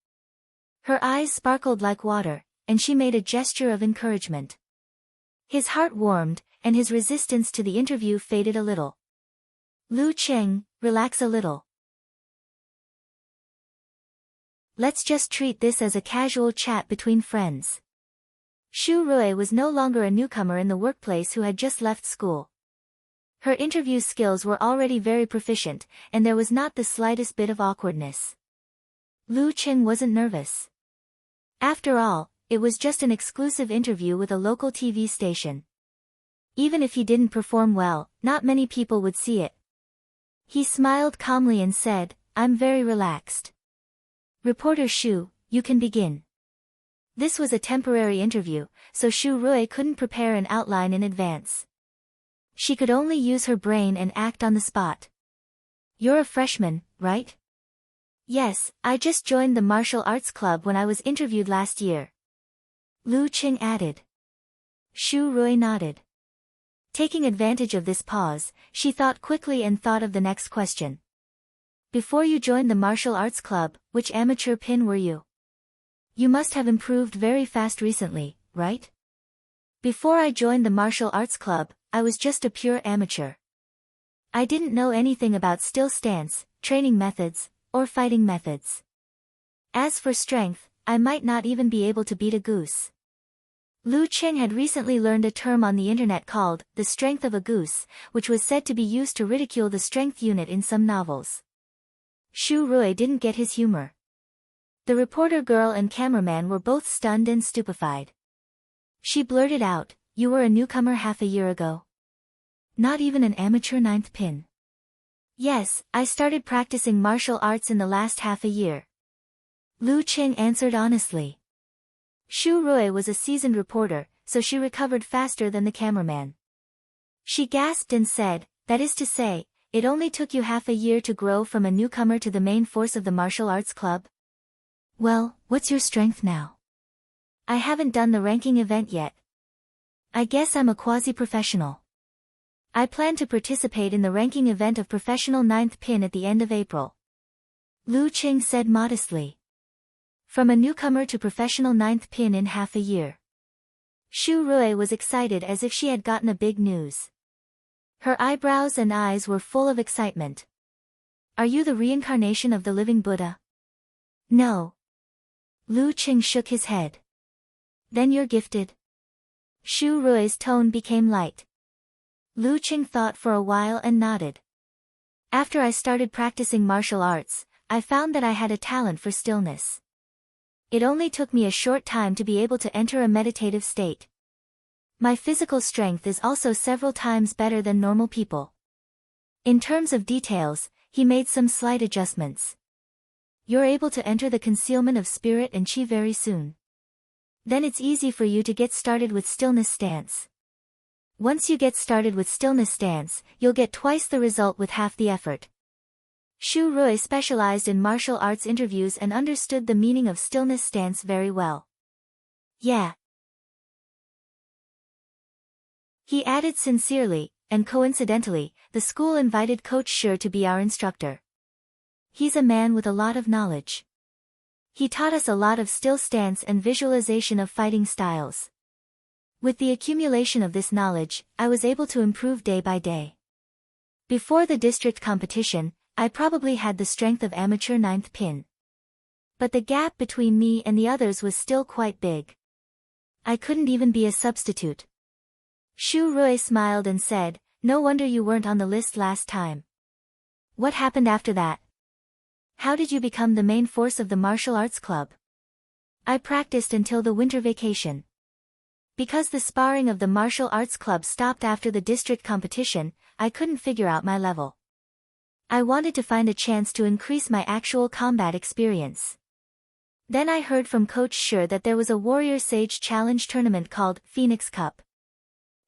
Her eyes sparkled like water, and she made a gesture of encouragement. His heart warmed, and his resistance to the interview faded a little. Lu Qing, relax a little. Let's just treat this as a casual chat between friends. Shu Rui was no longer a newcomer in the workplace who had just left school. Her interview skills were already very proficient, and there was not the slightest bit of awkwardness. Lu Qing wasn't nervous. After all, it was just an exclusive interview with a local TV station. Even if he didn't perform well, not many people would see it. He smiled calmly and said, I'm very relaxed. Reporter Shu, you can begin. This was a temporary interview, so Shu Rui couldn't prepare an outline in advance. She could only use her brain and act on the spot. You're a freshman, right? Yes, I just joined the martial arts club when I was interviewed last year. Lu Qing added. Shu Rui nodded. Taking advantage of this pause, she thought quickly and thought of the next question. Before you joined the martial arts club, which amateur pin were you? You must have improved very fast recently, right? Before I joined the martial arts club, I was just a pure amateur. I didn't know anything about still stance, training methods, or fighting methods. As for strength, I might not even be able to beat a goose. Lu Qing had recently learned a term on the internet called the strength of a goose, which was said to be used to ridicule the strength unit in some novels. Shu Rui didn't get his humor. The reporter girl and cameraman were both stunned and stupefied. She blurted out, You were a newcomer half a year ago. Not even an amateur ninth pin. Yes, I started practicing martial arts in the last half a year. Lu Qing answered honestly. Shu Rui was a seasoned reporter, so she recovered faster than the cameraman. She gasped and said, That is to say, it only took you half a year to grow from a newcomer to the main force of the martial arts club? Well, what's your strength now? I haven't done the ranking event yet. I guess I'm a quasi-professional. I plan to participate in the ranking event of professional ninth pin at the end of April. Lu Qing said modestly. From a newcomer to professional ninth pin in half a year. Shu Rui was excited as if she had gotten a big news. Her eyebrows and eyes were full of excitement. Are you the reincarnation of the living Buddha? No. Lu Qing shook his head. Then you're gifted? Shu Rui's tone became light. Lu Qing thought for a while and nodded. After I started practicing martial arts, I found that I had a talent for stillness. It only took me a short time to be able to enter a meditative state. My physical strength is also several times better than normal people. In terms of details, he made some slight adjustments. You're able to enter the concealment of spirit and chi very soon. Then it's easy for you to get started with stillness stance. Once you get started with stillness stance, you'll get twice the result with half the effort. Shu Rui specialized in martial arts interviews and understood the meaning of stillness stance very well. Yeah. He added sincerely, and coincidentally, the school invited Coach Shi to be our instructor. He's a man with a lot of knowledge. He taught us a lot of still stance and visualization of fighting styles. With the accumulation of this knowledge, I was able to improve day by day. Before the district competition, I probably had the strength of amateur 9th pin. But the gap between me and the others was still quite big. I couldn't even be a substitute. Shu Rui smiled and said, "No wonder you weren't on the list last time. What happened after that? How did you become the main force of the martial arts club?" I practiced until the winter vacation. Because the sparring of the martial arts club stopped after the district competition, I couldn't figure out my level. I wanted to find a chance to increase my actual combat experience. Then I heard from Coach Shi that there was a Warrior Sage Challenge tournament called Phoenix Cup.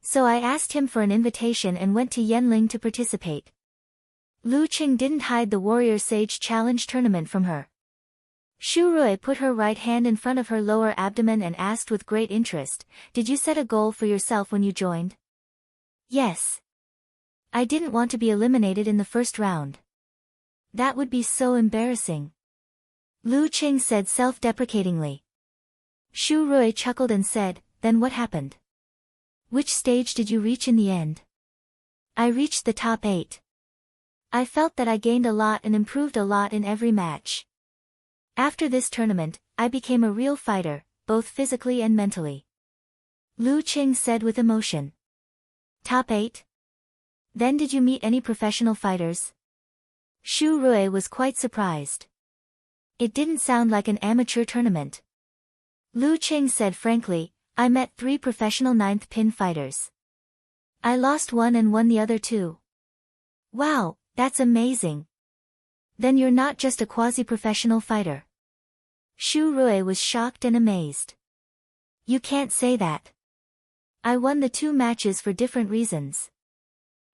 So I asked him for an invitation and went to Yanling to participate. Lu Qing didn't hide the Warrior Sage Challenge tournament from her. Shu Rui put her right hand in front of her lower abdomen and asked with great interest, "Did you set a goal for yourself when you joined?" "Yes. I didn't want to be eliminated in the first round. That would be so embarrassing," Lu Qing said self-deprecatingly. Shu Rui chuckled and said, "Then what happened? Which stage did you reach in the end?" "I reached the top 8. I felt that I gained a lot and improved a lot in every match. After this tournament, I became a real fighter, both physically and mentally," Lu Qing said with emotion. "Top 8? Then did you meet any professional fighters?" Shu Rui was quite surprised. It didn't sound like an amateur tournament. Lu Qing said frankly, "I met 3 professional 9th pin fighters. I lost one and won the other 2. "Wow, that's amazing. Then you're not just a quasi-professional fighter." Shu Rui was shocked and amazed. "You can't say that. I won the 2 matches for different reasons.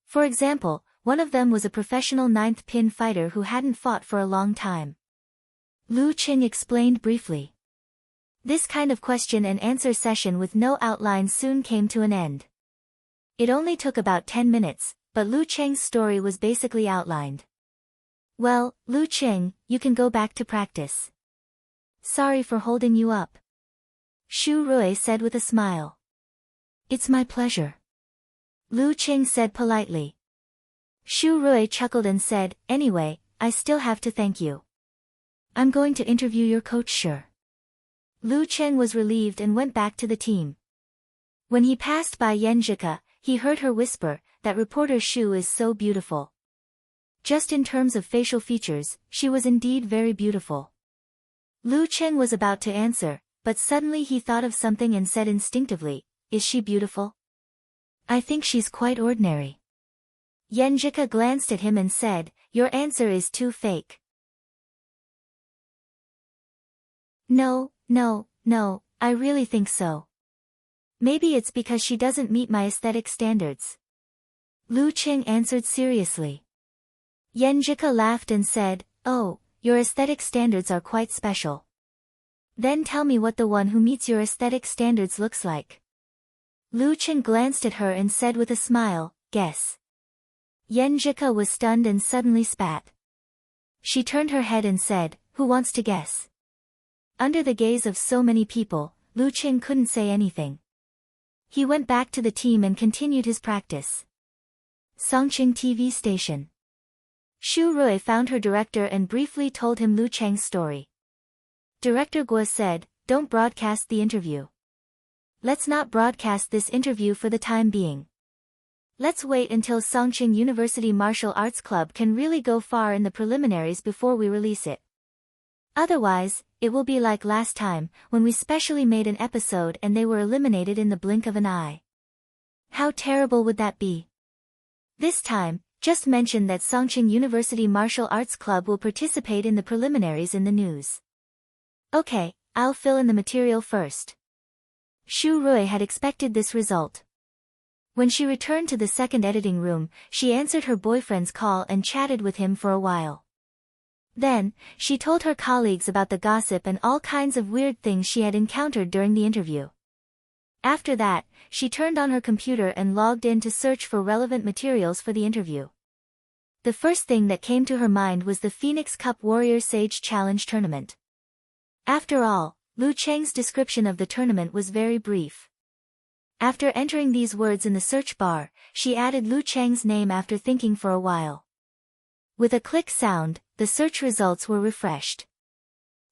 For example, one of them was a professional 9th pin fighter who hadn't fought for a long time." Lu Qing explained briefly. This kind of question and answer session with no outline soon came to an end. It only took about 10 minutes, but Lu Qing's story was basically outlined. "Well, Lu Qing, you can go back to practice. Sorry for holding you up," Shu Rui said with a smile. "It's my pleasure," Lu Qing said politely. Shu Rui chuckled and said, "Anyway, I still have to thank you. I'm going to interview your coach Shi." Lu Qing was relieved and went back to the team. When he passed by Yanjika, he heard her whisper, "That reporter Shu is so beautiful." Just in terms of facial features, she was indeed very beautiful. Lu Qing was about to answer, but suddenly he thought of something and said instinctively, "Is she beautiful?" "I think she's quite ordinary." Yanjika glanced at him and said, "Your answer is too fake." No, I really think so. Maybe it's because she doesn't meet my aesthetic standards," Lu Qing answered seriously. Yanjika laughed and said, "Oh, your aesthetic standards are quite special. Then tell me what the one who meets your aesthetic standards looks like." Lu Qing glanced at her and said with a smile, "Guess." Yanjika was stunned and suddenly spat. She turned her head and said, "Who wants to guess?" Under the gaze of so many people, Lu Qing couldn't say anything. He went back to the team and continued his practice. Songqing TV station. Shu Rui found her director and briefly told him Lu Cheng's story. Director Guo said, "Don't broadcast the interview. Let's not broadcast this interview for the time being. Let's wait until Songqing University Martial Arts Club can really go far in the preliminaries before we release it. Otherwise, it will be like last time, when we specially made an episode and they were eliminated in the blink of an eye. How terrible would that be? This time, just mention that Songqing University Martial Arts Club will participate in the preliminaries in the news." "Okay, I'll fill in the material first." Shu Rui had expected this result. When she returned to the second editing room, she answered her boyfriend's call and chatted with him for a while. Then, she told her colleagues about the gossip and all kinds of weird things she had encountered during the interview. After that, she turned on her computer and logged in to search for relevant materials for the interview. The first thing that came to her mind was the Phoenix Cup Warrior Sage Challenge tournament. After all, Lu Cheng's description of the tournament was very brief. After entering these words in the search bar, she added Lu Cheng's name after thinking for a while. With a click sound, the search results were refreshed.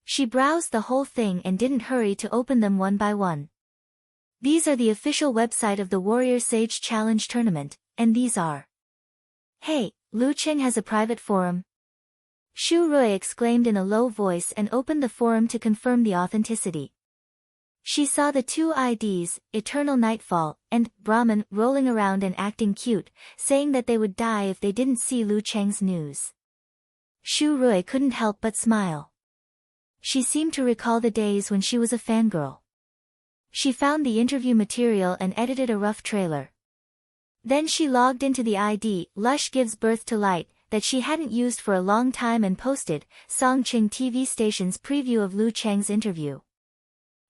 She browsed the whole thing and didn't hurry to open them one by one. These are the official website of the Warrior Sage Challenge tournament, and these are. "Hey, Lu Cheng has a private forum." Shu Rui exclaimed in a low voice and opened the forum to confirm the authenticity. She saw the two IDs, Eternal Nightfall, and Brahman, rolling around and acting cute, saying that they would die if they didn't see Lu Cheng's news. Shu Rui couldn't help but smile. She seemed to recall the days when she was a fangirl. She found the interview material and edited a rough trailer. Then she logged into the ID, Lush Gives Birth to Light, that she hadn't used for a long time and posted, Songqing TV station's preview of Lu Cheng's interview.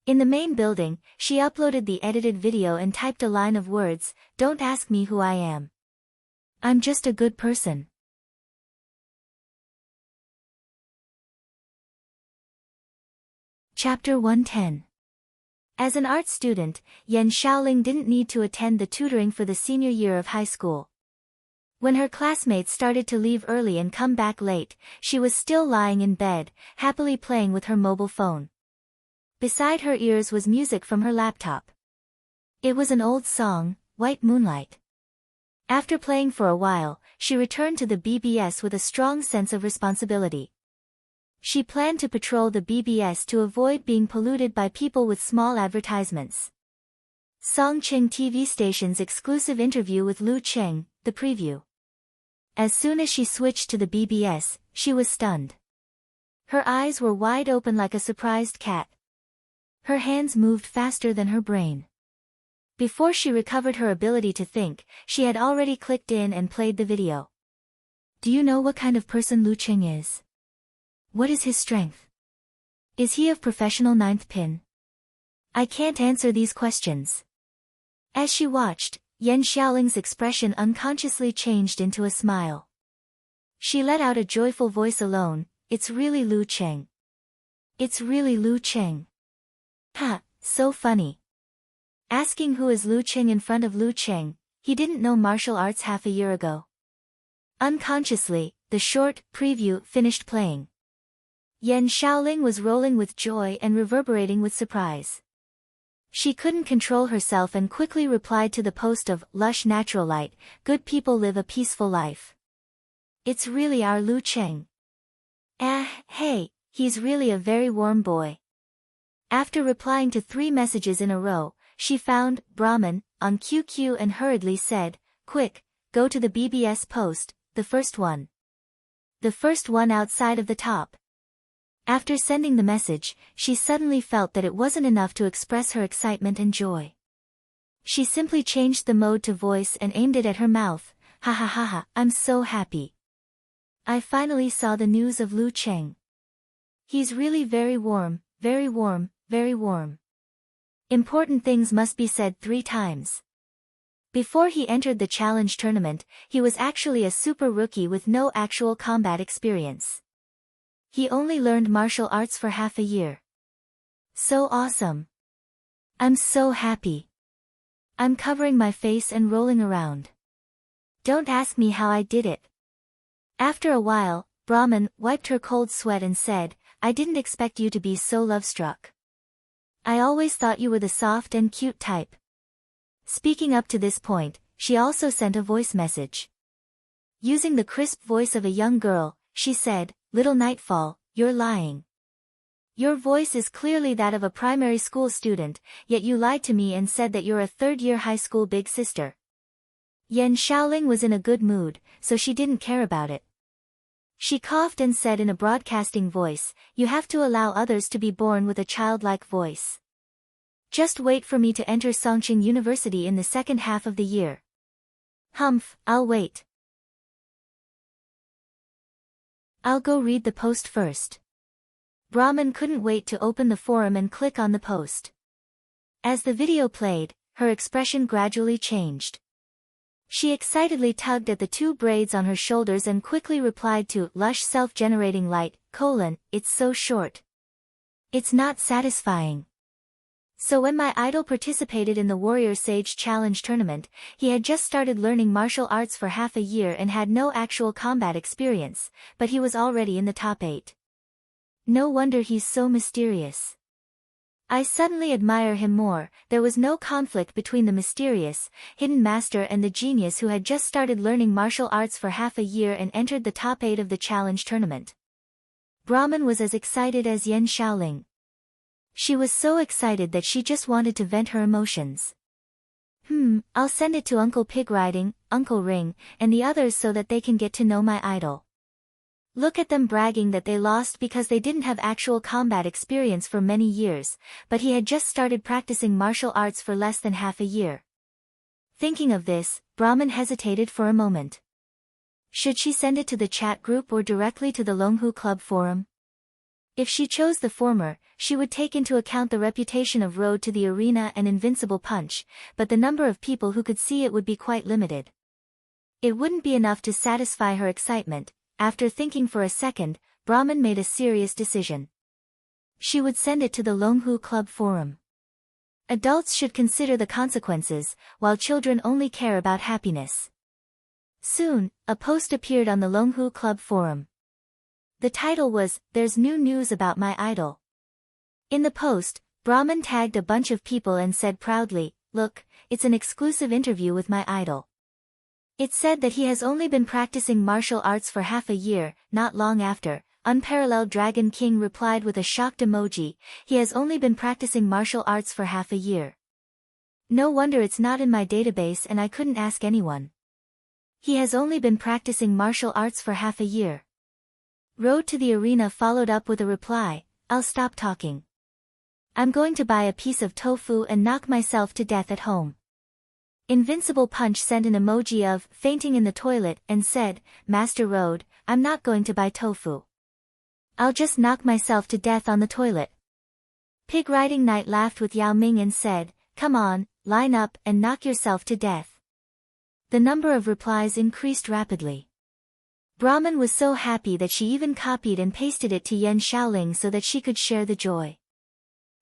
In the main building, she uploaded the edited video and typed a line of words, "Don't ask me who I am. I'm just a good person." Chapter 110. As an art student, Yan Xiaoling didn't need to attend the tutoring for the senior year of high school. When her classmates started to leave early and come back late, she was still lying in bed, happily playing with her mobile phone. Beside her ears was music from her laptop. It was an old song, White Moonlight. After playing for a while, she returned to the BBS with a strong sense of responsibility. She planned to patrol the BBS to avoid being polluted by people with small advertisements. Songqing TV station's exclusive interview with Lu Cheng, the preview. As soon as she switched to the BBS, she was stunned. Her eyes were wide open like a surprised cat. Her hands moved faster than her brain. Before she recovered her ability to think, she had already clicked in and played the video. "Do you know what kind of person Lu Cheng is? What is his strength? Is he of professional ninth pin? I can't answer these questions." As she watched, Yan Xiaoling's expression unconsciously changed into a smile. She let out a joyful voice alone, "It's really Lu Cheng. It's really Lu Cheng. Ha, so funny." Asking who is Lu Cheng in front of Lu Cheng, he didn't know martial arts half a year ago. Unconsciously, the short preview finished playing. Yan Xiaoling was rolling with joy and reverberating with surprise. She couldn't control herself and quickly replied to the post of Lush Natural Light, "Good people live a peaceful life. It's really our Lu Cheng. Hey, he's really a very warm boy." After replying to 3 messages in a row, she found Brahman on QQ and hurriedly said, "Quick, go to the BBS post, the first one. The first one outside of the top." After sending the message, she suddenly felt that it wasn't enough to express her excitement and joy. She simply changed the mode to voice and aimed it at her mouth. "Ha ha ha ha, I'm so happy. I finally saw the news of Lu Cheng. He's really very warm, very warm, very warm." Important things must be said 3 times. Before he entered the challenge tournament, he was actually a super rookie with no actual combat experience. He only learned martial arts for half a year. So awesome. I'm so happy. I'm covering my face and rolling around. Don't ask me how I did it. After a while, Brahman wiped her cold sweat and said, I didn't expect you to be so love-struck. I always thought you were the soft and cute type. Speaking up to this point, she also sent a voice message. Using the crisp voice of a young girl, she said, Little Nightfall, you're lying. Your voice is clearly that of a primary school student, yet you lied to me and said that you're a third-year high school big sister. Yan Xiaoling was in a good mood, so she didn't care about it. She coughed and said in a broadcasting voice, You have to allow others to be born with a childlike voice. Just wait for me to enter Songqing University in the second half of the year. Humph, I'll wait. I'll go read the post first. Brahman couldn't wait to open the forum and click on the post. As the video played, her expression gradually changed. She excitedly tugged at the two braids on her shoulders and quickly replied to lush self-generating light, it's so short. It's not satisfying. So when my idol participated in the Warrior Sage Challenge tournament, he had just started learning martial arts for half a year and had no actual combat experience, but he was already in the top 8. No wonder he's so mysterious. I suddenly admire him more. There was no conflict between the mysterious, hidden master and the genius who had just started learning martial arts for half a year and entered the top 8 of the challenge tournament. Brahman was as excited as Yan Xiaoling. She was so excited that she just wanted to vent her emotions. I'll send it to Uncle Pig Riding, Uncle Ring, and the others so that they can get to know my idol. Look at them bragging that they lost because they didn't have actual combat experience for many years, but he had just started practicing martial arts for less than half a year. Thinking of this, Brahman hesitated for a moment. Should she send it to the chat group or directly to the Longhu Club forum? If she chose the former, she would take into account the reputation of Road to the Arena and Invincible Punch, but the number of people who could see it would be quite limited. It wouldn't be enough to satisfy her excitement. After thinking for a second, Brahman made a serious decision. She would send it to the Longhu Club forum. Adults should consider the consequences, while children only care about happiness. Soon, a post appeared on the Longhu Club forum. The title was, There's New News About My Idol. In the post, Brahman tagged a bunch of people and said proudly, Look, it's an exclusive interview with my idol. It said that he has only been practicing martial arts for half a year. Not long after, Unparalleled Dragon King replied with a shocked emoji, he has only been practicing martial arts for half a year. No wonder it's not in my database and I couldn't ask anyone. He has only been practicing martial arts for half a year. Road to the Arena followed up with a reply, I'll stop talking. I'm going to buy a piece of tofu and knock myself to death at home. Invincible Punch sent an emoji of fainting in the toilet and said, Master Road, I'm not going to buy tofu. I'll just knock myself to death on the toilet. Pig Riding Knight laughed with Yao Ming and said, Come on, line up and knock yourself to death. The number of replies increased rapidly. Brahman was so happy that she even copied and pasted it to Yan Xiaoling so that she could share the joy.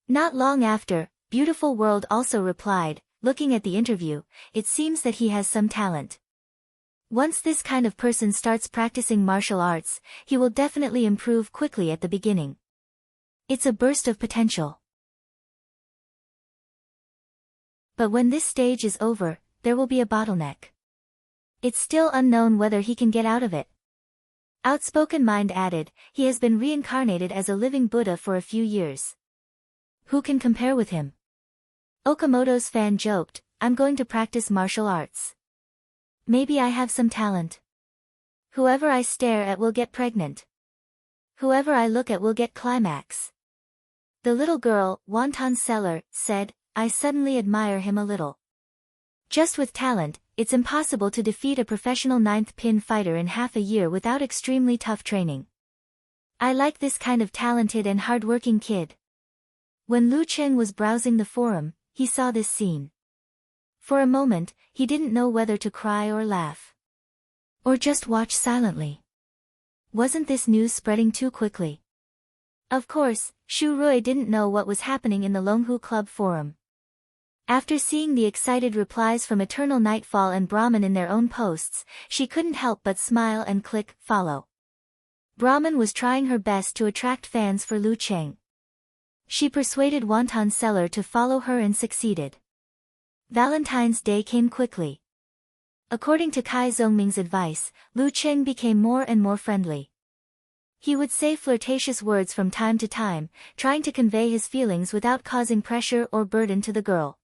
Not long after, Beautiful World also replied, Looking at the interview, it seems that he has some talent. Once this kind of person starts practicing martial arts, he will definitely improve quickly at the beginning. It's a burst of potential. But when this stage is over, there will be a bottleneck. It's still unknown whether he can get out of it. Outspoken Mind added, he has been reincarnated as a living Buddha for a few years. Who can compare with him? Okamoto's fan joked, I'm going to practice martial arts. Maybe I have some talent. Whoever I stare at will get pregnant. Whoever I look at will get climax. The little girl, Wonton Seller, said, I suddenly admire him a little. Just with talent, it's impossible to defeat a professional 9th pin fighter in half a year without extremely tough training. I like this kind of talented and hard-working kid. When Lu Cheng was browsing the forum, he saw this scene. For a moment, he didn't know whether to cry or laugh. Or just watch silently. Wasn't this news spreading too quickly? Of course, Shu Rui didn't know what was happening in the Longhu Club forum. After seeing the excited replies from Eternal Nightfall and Brahman in their own posts, she couldn't help but smile and click follow. Brahman was trying her best to attract fans for Lu Cheng. She persuaded Wonton Seller to follow her and succeeded. Valentine's Day came quickly. According to Kai Zongming's advice, Lu Cheng became more and more friendly. He would say flirtatious words from time to time, trying to convey his feelings without causing pressure or burden to the girl.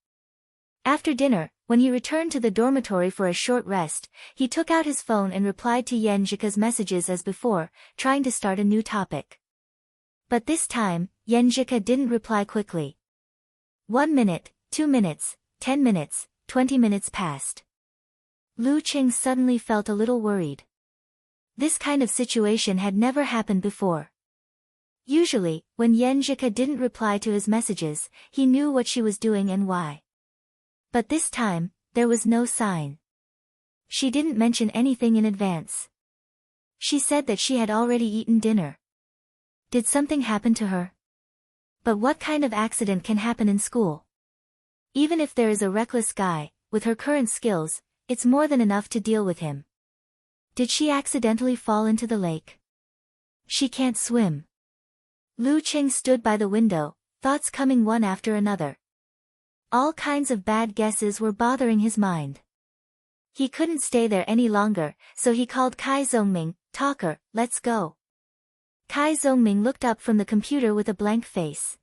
After dinner, when he returned to the dormitory for a short rest, he took out his phone and replied to Yen Jika's messages as before, trying to start a new topic. But this time, Yen Jika didn't reply quickly. 1 minute, 2 minutes, 10 minutes, 20 minutes passed. Lu Cheng suddenly felt a little worried. This kind of situation had never happened before. Usually, when Yen Jika didn't reply to his messages, he knew what she was doing and why. But this time, there was no sign. She didn't mention anything in advance. She said that she had already eaten dinner. Did something happen to her? But what kind of accident can happen in school? Even if there is a reckless guy, with her current skills, it's more than enough to deal with him. Did she accidentally fall into the lake? She can't swim. Lu Cheng stood by the window, thoughts coming one after another. All kinds of bad guesses were bothering his mind. He couldn't stay there any longer, so he called Kai Zongming, "Talker, let's go." Kai Zongming looked up from the computer with a blank face.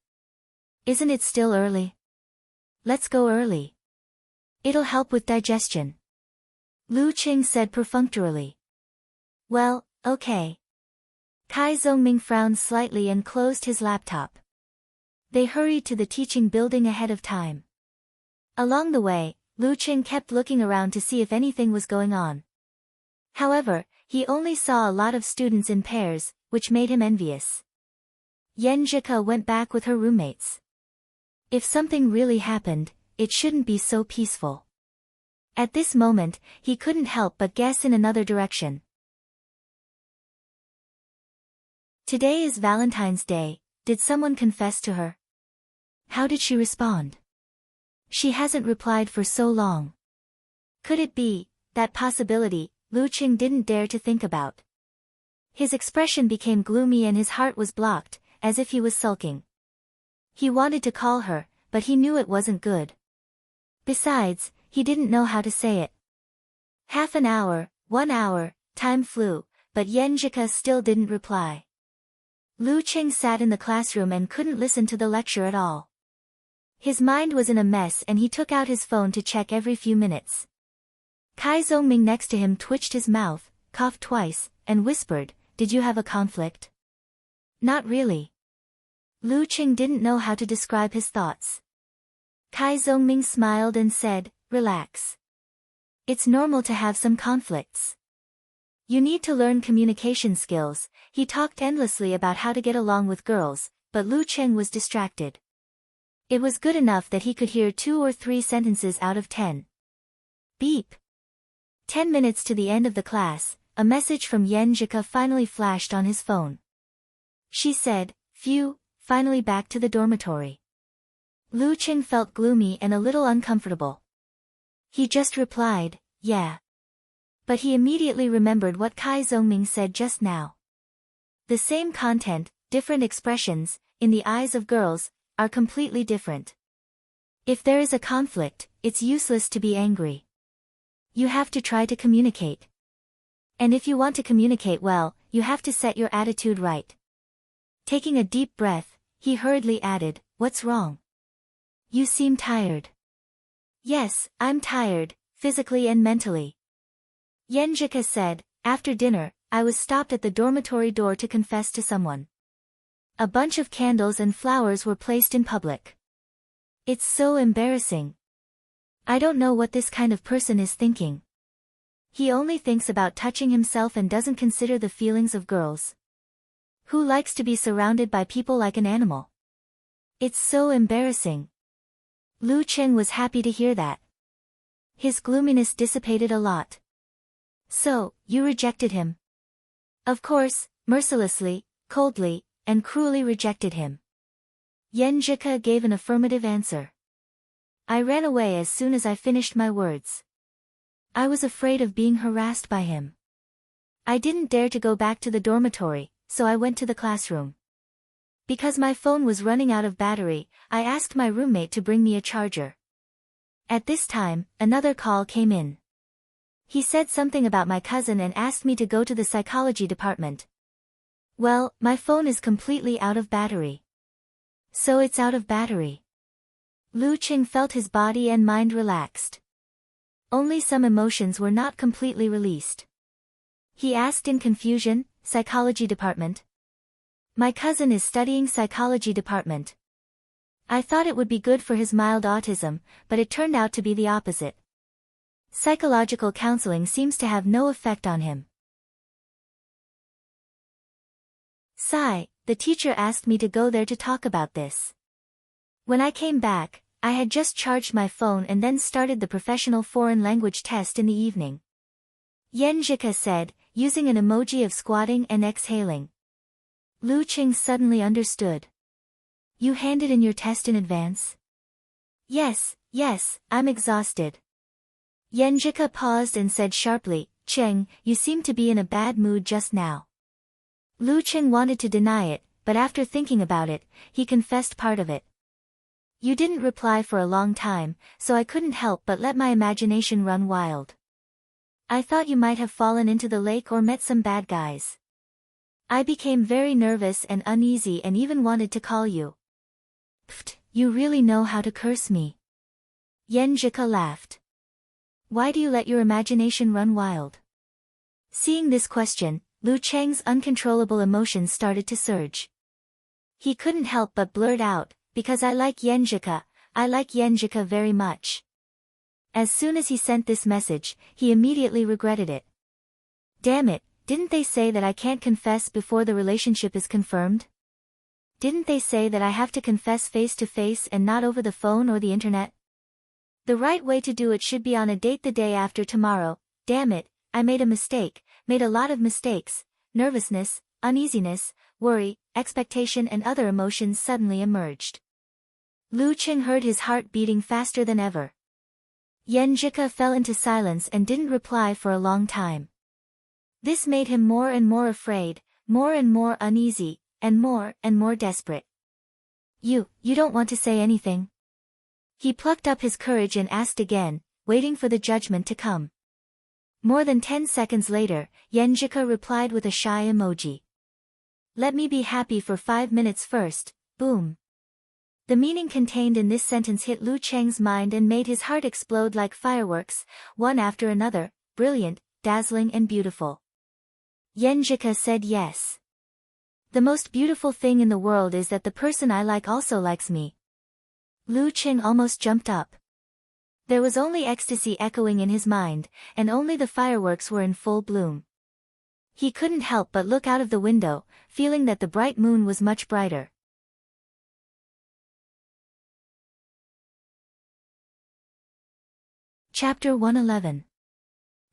"Isn't it still early? Let's go early. It'll help with digestion." Lu Cheng said perfunctorily. "Well, okay." Kai Zongming frowned slightly and closed his laptop. They hurried to the teaching building ahead of time. Along the way, Lu Cheng kept looking around to see if anything was going on. However, he only saw a lot of students in pairs, which made him envious. Yen Jika went back with her roommates. If something really happened, it shouldn't be so peaceful. At this moment, he couldn't help but guess in another direction. Today is Valentine's Day. Did someone confess to her? How did she respond? She hasn't replied for so long. Could it be that possibility Lu Cheng didn't dare to think about? His expression became gloomy and his heart was blocked, as if he was sulking. He wanted to call her, but he knew it wasn't good. Besides, he didn't know how to say it. Half an hour, 1 hour, time flew, but Yen Jika still didn't reply. Lu Cheng sat in the classroom and couldn't listen to the lecture at all. His mind was in a mess and he took out his phone to check every few minutes. Kai Zongming next to him twitched his mouth, coughed twice, and whispered, "Did you have a conflict?" "Not really." Lu Cheng didn't know how to describe his thoughts. Kai Zongming smiled and said, "Relax. It's normal to have some conflicts. You need to learn communication skills." He talked endlessly about how to get along with girls, but Lu Cheng was distracted. It was good enough that he could hear 2 or 3 sentences out of 10. Beep. 10 minutes to the end of the class, a message from Yen Jika finally flashed on his phone. She said, "Phew, finally back to the dormitory." Lu Cheng felt gloomy and a little uncomfortable. He just replied, "Yeah." But he immediately remembered what Kai Zongming said just now. The same content, different expressions, in the eyes of girls, are completely different. If there is a conflict, it's useless to be angry. You have to try to communicate. And if you want to communicate well, you have to set your attitude right. Taking a deep breath, he hurriedly added, "What's wrong? You seem tired." "Yes, I'm tired, physically and mentally." Yen Jika said, "After dinner, I was stopped at the dormitory door to confess to someone. A bunch of candles and flowers were placed in public. It's so embarrassing. I don't know what this kind of person is thinking. He only thinks about touching himself and doesn't consider the feelings of girls. Who likes to be surrounded by people like an animal? It's so embarrassing." Lu Cheng was happy to hear that. His gloominess dissipated a lot. "So, you rejected him?" "Of course, mercilessly, coldly, and cruelly rejected him." Yen Jika gave an affirmative answer. I ran away as soon as I finished my words. I was afraid of being harassed by him. I didn't dare to go back to the dormitory, so I went to the classroom. Because my phone was running out of battery, I asked my roommate to bring me a charger. At this time, another call came in. He said something about my cousin and asked me to go to the psychology department. Well, my phone is completely out of battery. So it's out of battery. Lu Qing felt his body and mind relaxed. Only some emotions were not completely released. He asked in confusion, psychology department? My cousin is studying psychology department. I thought it would be good for his mild autism, but it turned out to be the opposite. Psychological counseling seems to have no effect on him. Sigh, the teacher asked me to go there to talk about this. When I came back, I had just charged my phone and then started the professional foreign language test in the evening. Yenjika said, using an emoji of squatting and exhaling. Lu Qing suddenly understood. You handed in your test in advance? Yes, I'm exhausted. Yenjika paused and said sharply, Qing, you seem to be in a bad mood just now. Lu Qing wanted to deny it, but after thinking about it, he confessed part of it. You didn't reply for a long time, so I couldn't help but let my imagination run wild. I thought you might have fallen into the lake or met some bad guys. I became very nervous and uneasy and even wanted to call you. Pfft, you really know how to curse me. Yenjika laughed. Why do you let your imagination run wild? Seeing this question, Lu Cheng's uncontrollable emotions started to surge. He couldn't help but blurt out, because I like Yenjika very much. As soon as he sent this message, he immediately regretted it. Damn it, didn't they say that I can't confess before the relationship is confirmed? Didn't they say that I have to confess face to face and not over the phone or the internet? The right way to do it should be on a date the day after tomorrow. Damn it, I made a mistake, made a lot of mistakes. Nervousness, uneasiness, worry, expectation and other emotions suddenly emerged. Lu Qing heard his heart beating faster than ever. Yenjika fell into silence and didn't reply for a long time. This made him more and more afraid, more and more uneasy, and more desperate. You don't want to say anything? He plucked up his courage and asked again, waiting for the judgment to come. More than 10 seconds later, Yenjika replied with a shy emoji. Let me be happy for 5 minutes first, boom. The meaning contained in this sentence hit Lu Cheng's mind and made his heart explode like fireworks, one after another, brilliant, dazzling and beautiful. Yenjika said yes. The most beautiful thing in the world is that the person I like also likes me. Lu Qing almost jumped up. There was only ecstasy echoing in his mind, and only the fireworks were in full bloom. He couldn't help but look out of the window, feeling that the bright moon was much brighter. Chapter 111.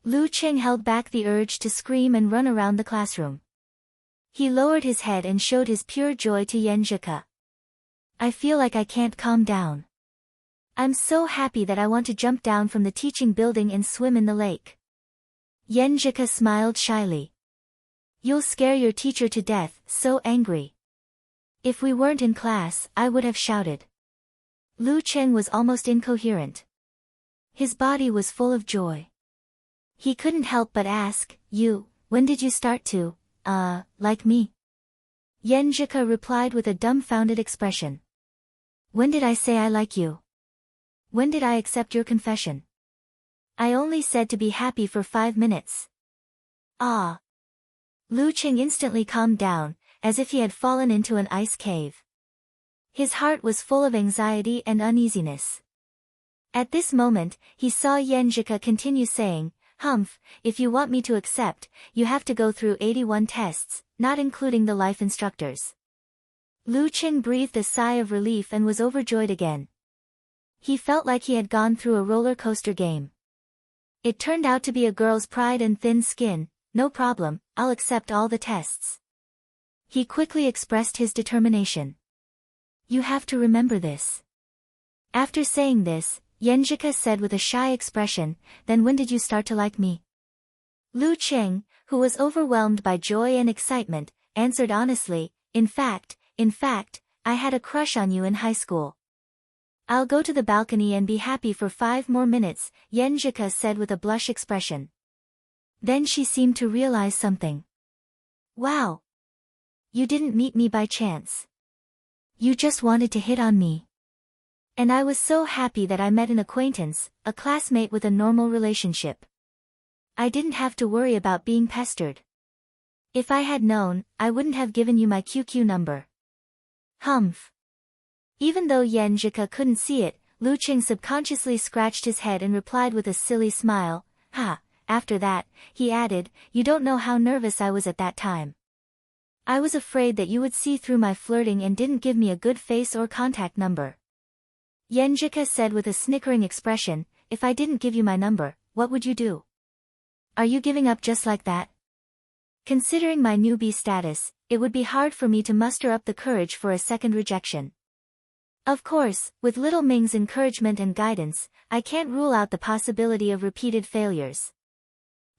Lu Qing held back the urge to scream and run around the classroom. He lowered his head and showed his pure joy to Yenjika. I feel like I can't calm down. I'm so happy that I want to jump down from the teaching building and swim in the lake. Yenjika smiled shyly. You'll scare your teacher to death, so angry. If we weren't in class, I would have shouted. Lu Qing was almost incoherent. His body was full of joy. He couldn't help but ask, when did you start to, like me? Yenjika replied with a dumbfounded expression. When did I say I like you? When did I accept your confession? I only said to be happy for 5 minutes. Ah. Lu Qing instantly calmed down, as if he had fallen into an ice cave. His heart was full of anxiety and uneasiness. At this moment, he saw Yenjika continue saying, Humph, if you want me to accept, you have to go through 81 tests, not including the life instructors. Lu Qing breathed a sigh of relief and was overjoyed again. He felt like he had gone through a roller coaster game. It turned out to be a girl's pride and thin skin. No problem, I'll accept all the tests. He quickly expressed his determination. You have to remember this. After saying this, Yenjika said with a shy expression, "Then when did you start to like me?" Lu Qing, who was overwhelmed by joy and excitement, answered honestly, in fact, I had a crush on you in high school." "I'll go to the balcony and be happy for 5 more minutes," Yenjika said with a blush expression. Then she seemed to realize something. "Wow! You didn't meet me by chance. You just wanted to hit on me. And I was so happy that I met an acquaintance, a classmate with a normal relationship. I didn't have to worry about being pestered. If I had known, I wouldn't have given you my QQ number." Humph. Even though Yenjika couldn't see it, Lu Qing subconsciously scratched his head and replied with a silly smile, "Ha." After that, he added, "You don't know how nervous I was at that time. I was afraid that you would see through my flirting and didn't give me a good face or contact number." Yenjika said with a snickering expression, "If I didn't give you my number, what would you do? Are you giving up just like that?" Considering my newbie status, it would be hard for me to muster up the courage for a second rejection. Of course, with little Ming's encouragement and guidance, I can't rule out the possibility of repeated failures.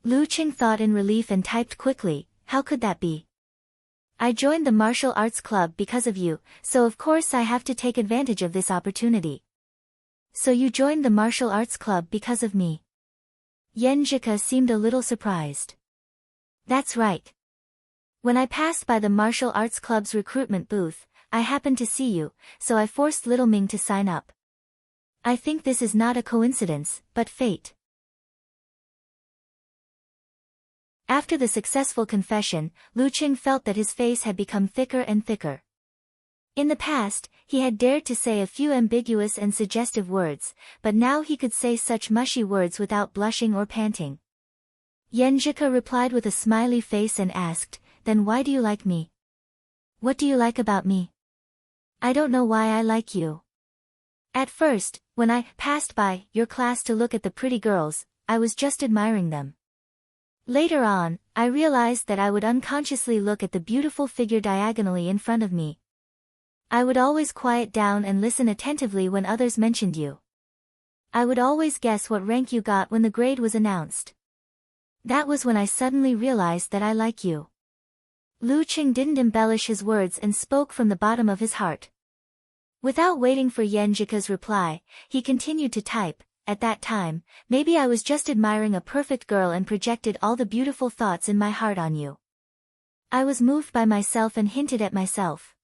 Lu Qing thought in relief and typed quickly, "How could that be? I joined the martial arts club because of you, so of course I have to take advantage of this opportunity." "So you joined the martial arts club because of me?" Yenjika seemed a little surprised. "That's right. When I passed by the martial arts club's recruitment booth, I happened to see you, so I forced little Ming to sign up. I think this is not a coincidence, but fate." After the successful confession, Lu Qing felt that his face had become thicker and thicker. In the past, he had dared to say a few ambiguous and suggestive words, but now he could say such mushy words without blushing or panting. Yenjika replied with a smiley face and asked, "Then why do you like me? What do you like about me?" "I don't know why I like you. At first, when I passed by your class to look at the pretty girls, I was just admiring them. Later on, I realized that I would unconsciously look at the beautiful figure diagonally in front of me. I would always quiet down and listen attentively when others mentioned you. I would always guess what rank you got when the grade was announced. That was when I suddenly realized that I like you." Lu Qing didn't embellish his words and spoke from the bottom of his heart. Without waiting for Yenjika's reply, he continued to type, "At that time, maybe I was just admiring a perfect girl and projected all the beautiful thoughts in my heart on you. I was moved by myself and hinted at myself.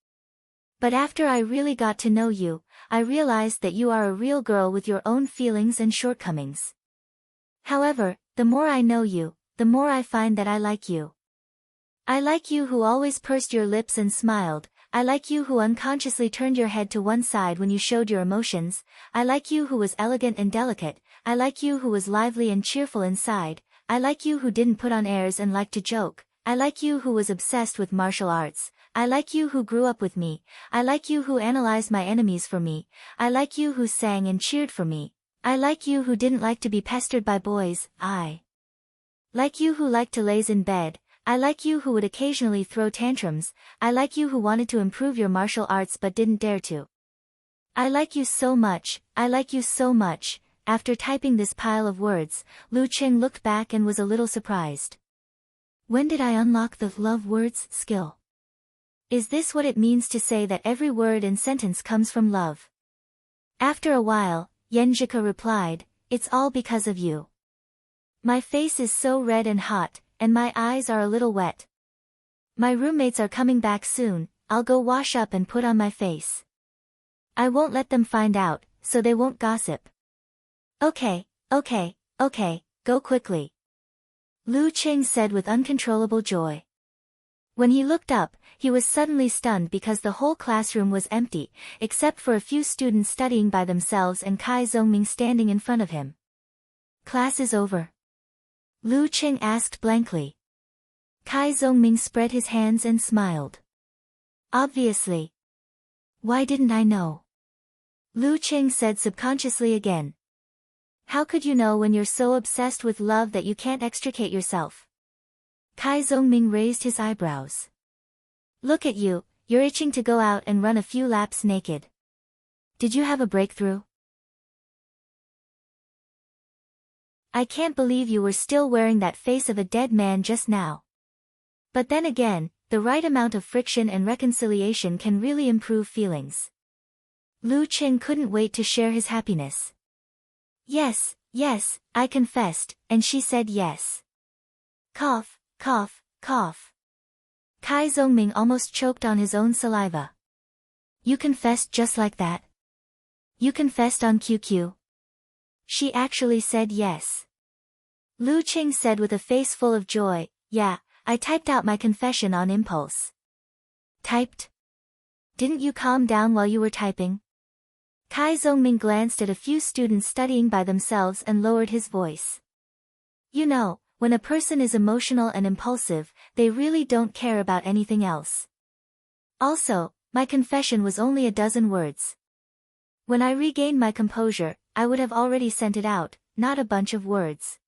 But after I really got to know you, I realized that you are a real girl with your own feelings and shortcomings. However, the more I know you, the more I find that I like you. I like you who always pursed your lips and smiled. I like you who unconsciously turned your head to one side when you showed your emotions. I like you who was elegant and delicate. I like you who was lively and cheerful inside. I like you who didn't put on airs and liked to joke. I like you who was obsessed with martial arts. I like you who grew up with me. I like you who analyzed my enemies for me. I like you who sang and cheered for me. I like you who didn't like to be pestered by boys. I like you who liked to laze in bed. I like you who would occasionally throw tantrums. I like you who wanted to improve your martial arts but didn't dare to. I like you so much. I like you so much." After typing this pile of words, Lu Qing looked back and was a little surprised. When did I unlock the love words skill? Is this what it means to say that every word and sentence comes from love? After a while, Yenjika replied, "It's all because of you. My face is so red and hot, and my eyes are a little wet. My roommates are coming back soon. I'll go wash up and put on my face. I won't let them find out, so they won't gossip." Okay, go quickly," Lu Qing said with uncontrollable joy. When he looked up, he was suddenly stunned because the whole classroom was empty, except for a few students studying by themselves and Kai Zhongming standing in front of him. "Class is over?" Lu Qing asked blankly. Kai Zhongming spread his hands and smiled. "Obviously. Why didn't I know?" Lu Qing said subconsciously again. "How could you know when you're so obsessed with love that you can't extricate yourself?" Kai Zhongming raised his eyebrows. "Look at you, you're itching to go out and run a few laps naked. Did you have a breakthrough?" I can't believe you were still wearing that face of a dead man just now. But then again, the right amount of friction and reconciliation can really improve feelings. Lu Qing couldn't wait to share his happiness. Yes, yes, I confessed, and she said yes. Cough, cough, cough. Kai Zongming almost choked on his own saliva. You confessed just like that? You confessed on QQ? She actually said yes. Lu Qing said with a face full of joy, yeah, I typed out my confession on impulse. Typed? Didn't you calm down while you were typing? Kai Zongming glanced at a few students studying by themselves and lowered his voice. You know, when a person is emotional and impulsive, they really don't care about anything else. Also, my confession was only a dozen words. When I regained my composure, I would have already sent it out, not a bunch of words.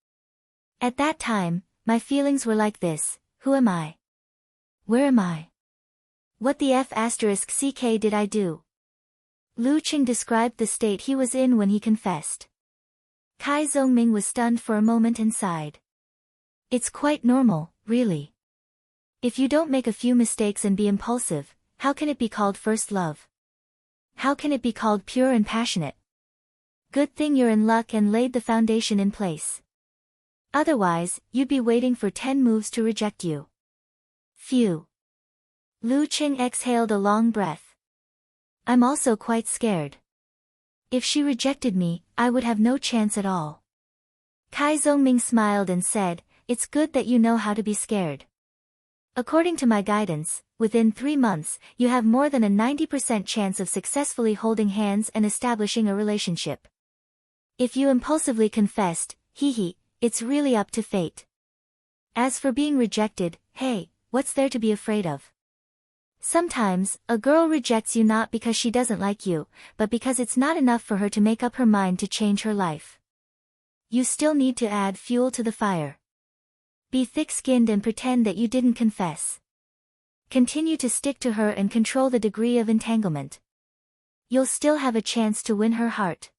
At that time, my feelings were like this: who am I? Where am I? What the F***ck did I do? Lu Qing described the state he was in when he confessed. Kai Zongming was stunned for a moment and sighed. It's quite normal, really. If you don't make a few mistakes and be impulsive, how can it be called first love? How can it be called pure and passionate? Good thing you're in luck and laid the foundation in place. Otherwise, you'd be waiting for 10 moves to reject you. Phew. Lu Qing exhaled a long breath. I'm also quite scared. If she rejected me, I would have no chance at all. Kai Zongming smiled and said, it's good that you know how to be scared. According to my guidance, within 3 months, you have more than a 90% chance of successfully holding hands and establishing a relationship. If you impulsively confessed, it's really up to fate. As for being rejected, hey, what's there to be afraid of? Sometimes, a girl rejects you not because she doesn't like you, but because it's not enough for her to make up her mind to change her life. You still need to add fuel to the fire. Be thick-skinned and pretend that you didn't confess. Continue to stick to her and control the degree of entanglement. You'll still have a chance to win her heart.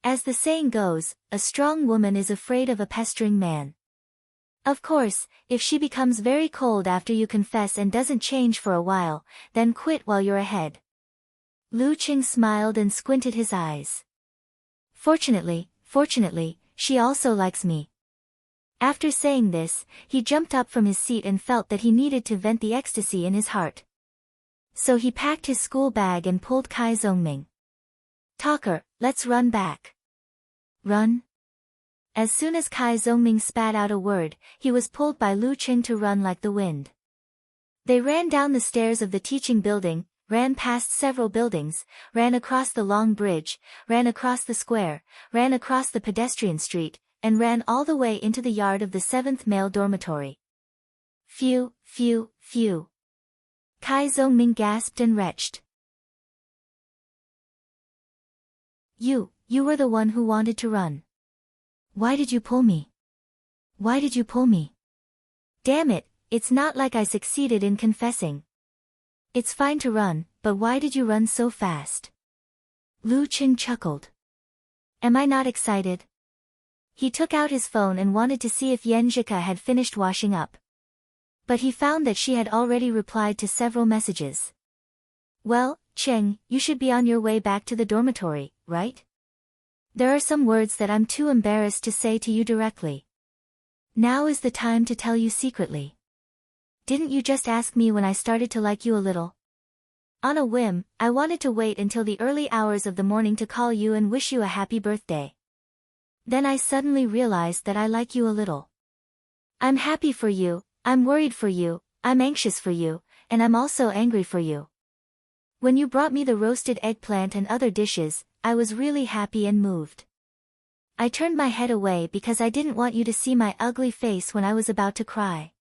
As the saying goes, a strong woman is afraid of a pestering man. Of course, if she becomes very cold after you confess and doesn't change for a while, then quit while you're ahead. Lu Qing smiled and squinted his eyes. Fortunately, she also likes me. After saying this, he jumped up from his seat and felt that he needed to vent the ecstasy in his heart. So he packed his school bag and pulled Kai Zongming. Talker, let's run back. Run? As soon as Kai Zongming spat out a word, he was pulled by Lu Qing to run like the wind. They ran down the stairs of the teaching building, ran past several buildings, ran across the long bridge, ran across the square, ran across the pedestrian street, and ran all the way into the yard of the 7th male dormitory. Phew, phew, phew. Kai Zongming gasped and retched. You were the one who wanted to run. Why did you pull me? Why did you pull me? Damn it, it's not like I succeeded in confessing. It's fine to run, but why did you run so fast? Lu Qing chuckled. Am I not excited? He took out his phone and wanted to see if Yanjika had finished washing up. But he found that she had already replied to several messages. Well, Cheng, you should be on your way back to the dormitory, right? There are some words that I'm too embarrassed to say to you directly. Now is the time to tell you secretly. Didn't you just ask me when I started to like you a little? On a whim, I wanted to wait until the early hours of the morning to call you and wish you a happy birthday. Then I suddenly realized that I like you a little. I'm happy for you, I'm worried for you, I'm anxious for you, and I'm also angry for you. When you brought me the roasted eggplant and other dishes, I was really happy and moved. I turned my head away because I didn't want you to see my ugly face when I was about to cry.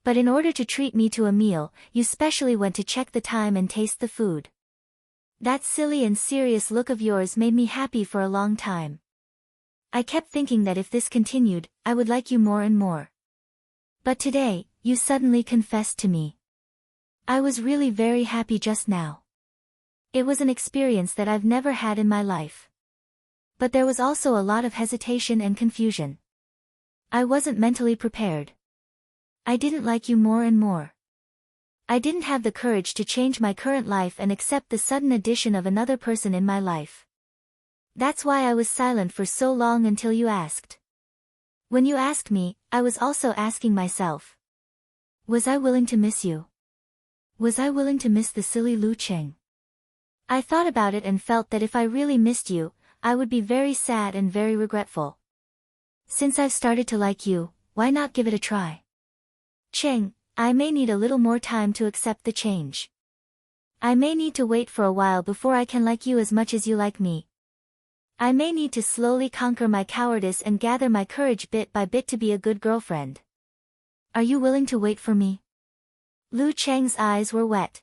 But in order to treat me to a meal, you specially went to check the time and taste the food. That silly and serious look of yours made me happy for a long time. I kept thinking that if this continued, I would like you more and more. But today, you suddenly confessed to me. I was really very happy just now. It was an experience that I've never had in my life. But there was also a lot of hesitation and confusion. I wasn't mentally prepared. I didn't like you more and more. I didn't have the courage to change my current life and accept the sudden addition of another person in my life. That's why I was silent for so long until you asked. When you asked me, I was also asking myself. Was I willing to miss you? Was I willing to miss the silly Lu Cheng? I thought about it and felt that if I really missed you, I would be very sad and very regretful. Since I've started to like you, why not give it a try? Cheng, I may need a little more time to accept the change. I may need to wait for a while before I can like you as much as you like me. I may need to slowly conquer my cowardice and gather my courage bit by bit to be a good girlfriend. Are you willing to wait for me? Lu Cheng's eyes were wet.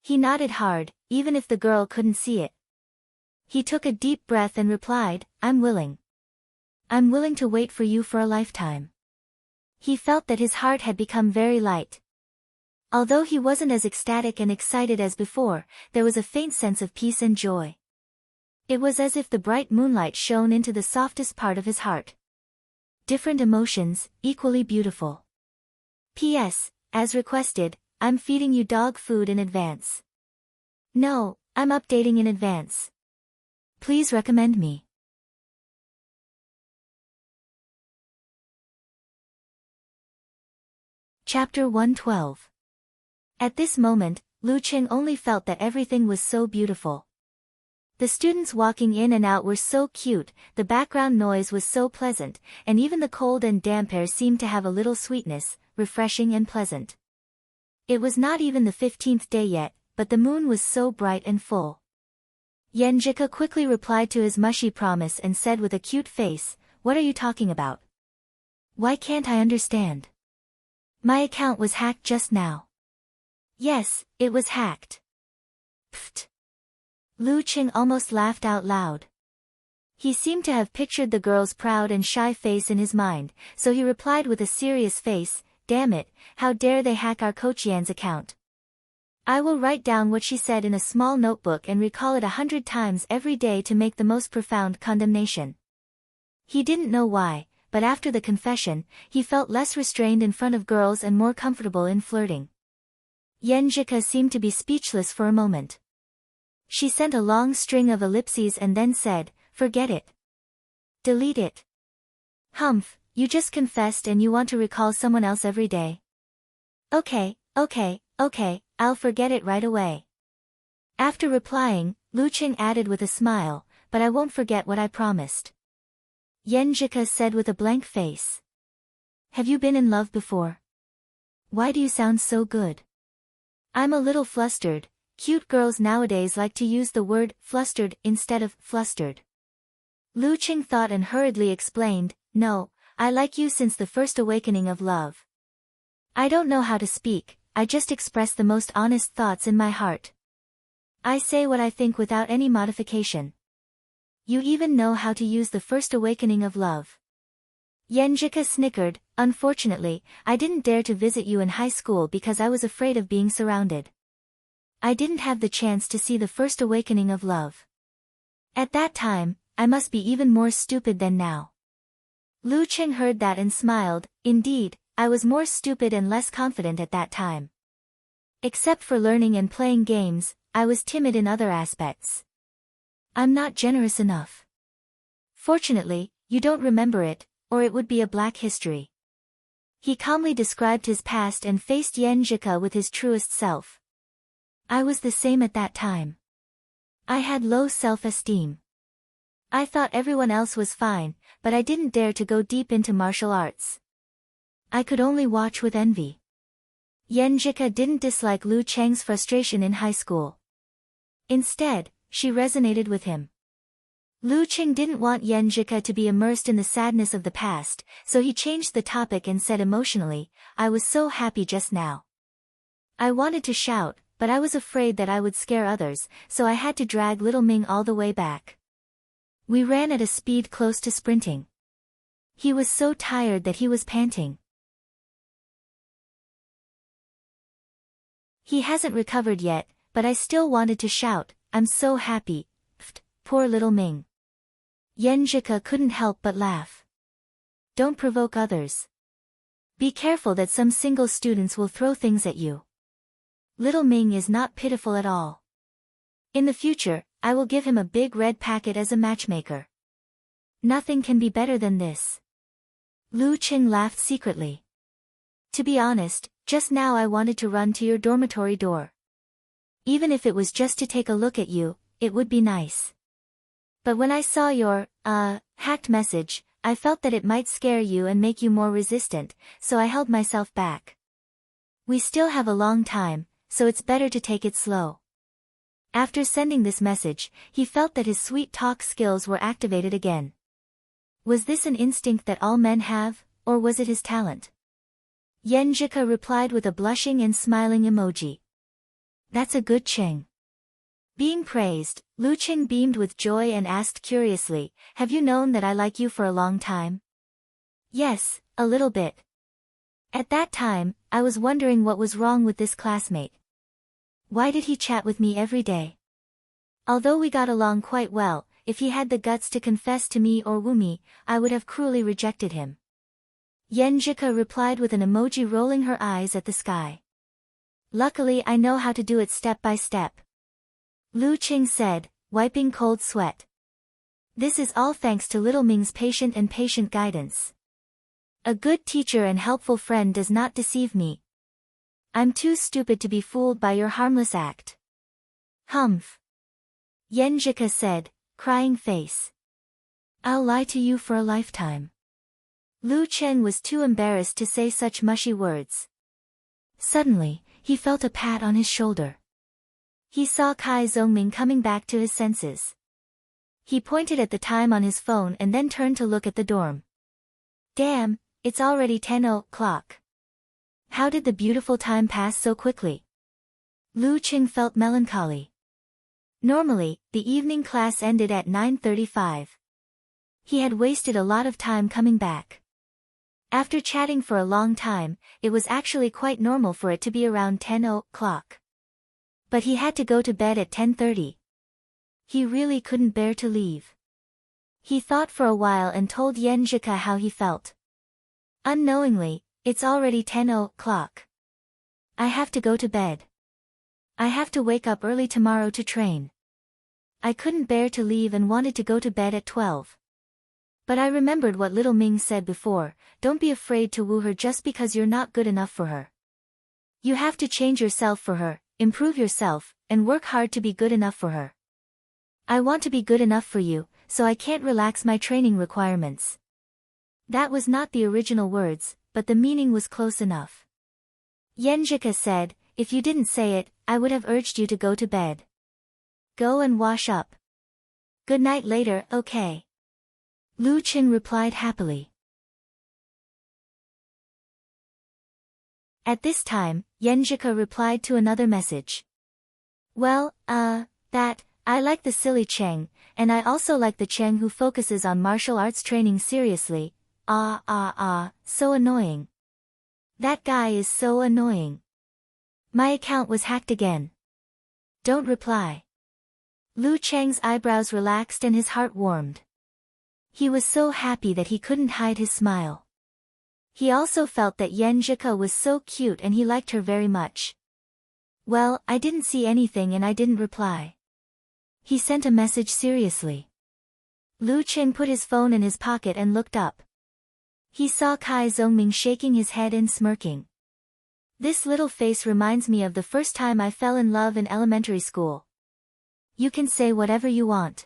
He nodded hard, even if the girl couldn't see it. He took a deep breath and replied, I'm willing. I'm willing to wait for you for a lifetime. He felt that his heart had become very light. Although he wasn't as ecstatic and excited as before, there was a faint sense of peace and joy. It was as if the bright moonlight shone into the softest part of his heart. Different emotions, equally beautiful. P.S. As requested, I'm feeding you dog food in advance. No, I'm updating in advance. Please recommend me. Chapter 112. At this moment, Lu Cheng only felt that everything was so beautiful. The students walking in and out were so cute, the background noise was so pleasant, and even the cold and damp air seemed to have a little sweetness, refreshing and pleasant. It was not even the 15th day yet, but the moon was so bright and full. Yenjika quickly replied to his mushy promise and said with a cute face, What are you talking about? Why can't I understand? My account was hacked just now. Yes, it was hacked. Pfft. Lu Cheng almost laughed out loud. He seemed to have pictured the girl's proud and shy face in his mind, so he replied with a serious face, Damn it, how dare they hack our Coach Yan's account? I will write down what she said in a small notebook and recall it 100 times every day to make the most profound condemnation. He didn't know why, but after the confession, he felt less restrained in front of girls and more comfortable in flirting. Yenjika seemed to be speechless for a moment. She sent a long string of ellipses and then said, Forget it. Delete it. Humph, you just confessed and you want to recall someone else every day. Okay, I'll forget it right away. After replying, Lu Cheng added with a smile, But I won't forget what I promised. Yenjika said with a blank face. Have you been in love before? Why do you sound so good? I'm a little flustered. Cute girls nowadays like to use the word flustered instead of flustered. Lu Cheng thought and hurriedly explained, No, I like you since the first awakening of love. I don't know how to speak, I just express the most honest thoughts in my heart. I say what I think without any modification. You even know how to use the first awakening of love. Yenjika snickered, Unfortunately, I didn't dare to visit you in high school because I was afraid of being surrounded. I didn't have the chance to see the first awakening of love. At that time, I must be even more stupid than now. Lu Cheng heard that and smiled, Indeed, I was more stupid and less confident at that time. Except for learning and playing games, I was timid in other aspects. I'm not generous enough. Fortunately, you don't remember it, or it would be a black history. He calmly described his past and faced Yenjika with his truest self. I was the same at that time. I had low self-esteem. I thought everyone else was fine, but I didn't dare to go deep into martial arts. I could only watch with envy. Yenjika didn't dislike Lu Cheng's frustration in high school. Instead, she resonated with him. Lu Cheng didn't want Yenjika to be immersed in the sadness of the past, so he changed the topic and said emotionally, I was so happy just now. I wanted to shout, but I was afraid that I would scare others, so I had to drag little Ming all the way back. We ran at a speed close to sprinting. He was so tired that he was panting. He hasn't recovered yet, but I still wanted to shout, I'm so happy. Pfft, poor little Ming. Yenjika couldn't help but laugh. Don't provoke others. Be careful that some single students will throw things at you. Little Ming is not pitiful at all. In the future, I will give him a big red packet as a matchmaker. Nothing can be better than this. Lu Qing laughed secretly. To be honest, just now I wanted to run to your dormitory door. Even if it was just to take a look at you, it would be nice. But when I saw your, hacked message, I felt that it might scare you and make you more resistant, so I held myself back. We still have a long time, so it's better to take it slow. After sending this message, he felt that his sweet talk skills were activated again. Was this an instinct that all men have, or was it his talent? Yenjika replied with a blushing and smiling emoji. That's a good Qing. Being praised, Lu Qing beamed with joy and asked curiously, have you known that I like you for a long time? Yes, a little bit. At that time, I was wondering what was wrong with this classmate. Why did he chat with me every day? Although we got along quite well, if he had the guts to confess to me or woo me, I would have cruelly rejected him. Yenjika replied with an emoji rolling her eyes at the sky. Luckily I know how to do it step by step. Lu Qing said, wiping cold sweat. This is all thanks to little Ming's patient guidance. A good teacher and helpful friend does not deceive me. I'm too stupid to be fooled by your harmless act. Humph. Yenjika said, crying face. I'll lie to you for a lifetime. Lu Qing was too embarrassed to say such mushy words. Suddenly, he felt a pat on his shoulder. He saw Kai Zongming coming back to his senses. He pointed at the time on his phone and then turned to look at the dorm. Damn, it's already 10 o'clock. How did the beautiful time pass so quickly? Lu Qing felt melancholy. Normally, the evening class ended at 9:35. He had wasted a lot of time coming back. After chatting for a long time, it was actually quite normal for it to be around 10 o'clock. But he had to go to bed at 10:30. He really couldn't bear to leave. He thought for a while and told Yenjika how he felt. Unknowingly, it's already 10 o'clock. I have to go to bed. I have to wake up early tomorrow to train. I couldn't bear to leave and wanted to go to bed at 12. But I remembered what little Ming said before, don't be afraid to woo her just because you're not good enough for her. You have to change yourself for her, improve yourself, and work hard to be good enough for her. I want to be good enough for you, so I can't relax my training requirements. That was not the original words, but the meaning was close enough. Yenjika said, if you didn't say it, I would have urged you to go to bed. Go and wash up. Good night later, okay. Lu Qing replied happily. At this time, Yenjika replied to another message. Well, I like the silly Cheng, and I also like the Cheng who focuses on martial arts training seriously. So annoying. That guy is so annoying. My account was hacked again. Don't reply. Lu Cheng's eyebrows relaxed and his heart warmed. He was so happy that he couldn't hide his smile. He also felt that Yenjika was so cute and he liked her very much. Well, I didn't see anything and I didn't reply. He sent a message seriously. Lu Qing put his phone in his pocket and looked up. He saw Kai Zongming shaking his head and smirking. This little face reminds me of the first time I fell in love in elementary school. You can say whatever you want.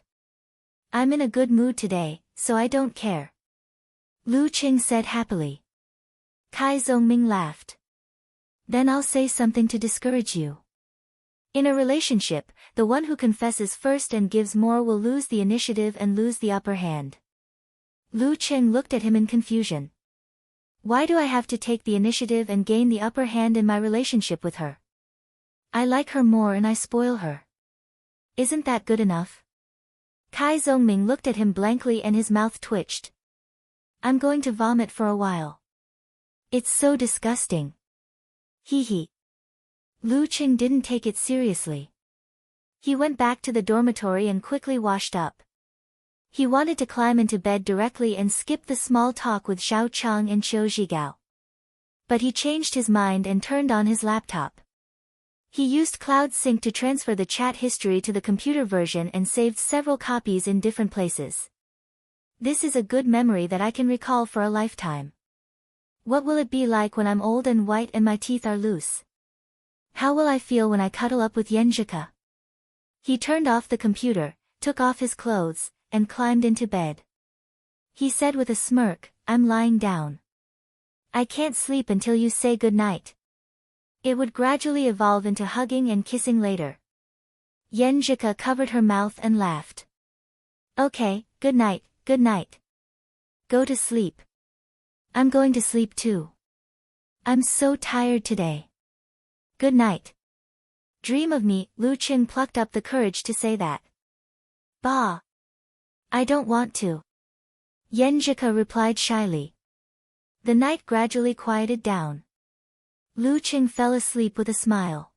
I'm in a good mood today, so I don't care. Lu Qing said happily. Kai Zongming laughed. Then I'll say something to discourage you. In a relationship, the one who confesses first and gives more will lose the initiative and lose the upper hand. Lu Qing looked at him in confusion. Why do I have to take the initiative and gain the upper hand in my relationship with her? I like her more and I spoil her. Isn't that good enough? Kai Zongming looked at him blankly and his mouth twitched. I'm going to vomit for a while. It's so disgusting. Hee hee. Lu Qing didn't take it seriously. He went back to the dormitory and quickly washed up. He wanted to climb into bed directly and skip the small talk with Xiao Chang and Qiu Zhigao. But he changed his mind and turned on his laptop. He used Cloud Sync to transfer the chat history to the computer version and saved several copies in different places. This is a good memory that I can recall for a lifetime. What will it be like when I'm old and white and my teeth are loose? How will I feel when I cuddle up with Yenjika? He turned off the computer, took off his clothes, and climbed into bed. He said with a smirk, "I'm lying down. I can't sleep until you say good night." It would gradually evolve into hugging and kissing later. Yenjika covered her mouth and laughed. "Okay, good night, good night. Go to sleep. I'm going to sleep too. I'm so tired today. Good night. Dream of me." Lu Qin plucked up the courage to say that. "Bah. I don't want to." Yenjika replied shyly. The night gradually quieted down. Lu Qin fell asleep with a smile.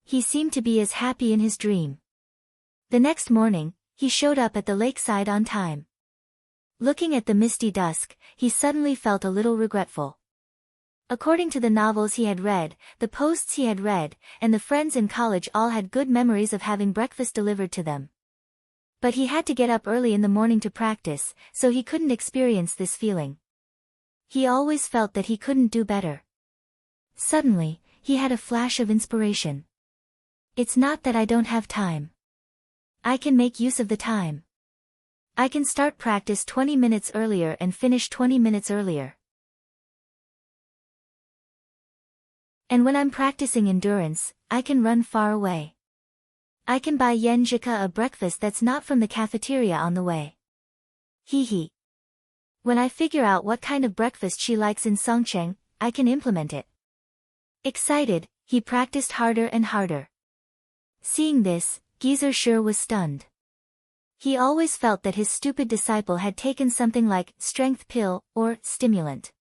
He seemed to be as happy in his dream. The next morning, he showed up at the lakeside on time. Looking at the misty dusk, he suddenly felt a little regretful. According to the novels he had read, the posts he had read, and the friends in college all had good memories of having breakfast delivered to them. But he had to get up early in the morning to practice, so he couldn't experience this feeling. He always felt that he couldn't do better. Suddenly, he had a flash of inspiration. It's not that I don't have time. I can make use of the time. I can start practice 20 minutes earlier and finish 20 minutes earlier. And when I'm practicing endurance, I can run far away. I can buy Yenjika a breakfast that's not from the cafeteria on the way. Hee hee. When I figure out what kind of breakfast she likes in Songcheng, I can implement it. Excited, he practiced harder and harder. Seeing this, Geyser was stunned. He always felt that his stupid disciple had taken something like strength pill or stimulant.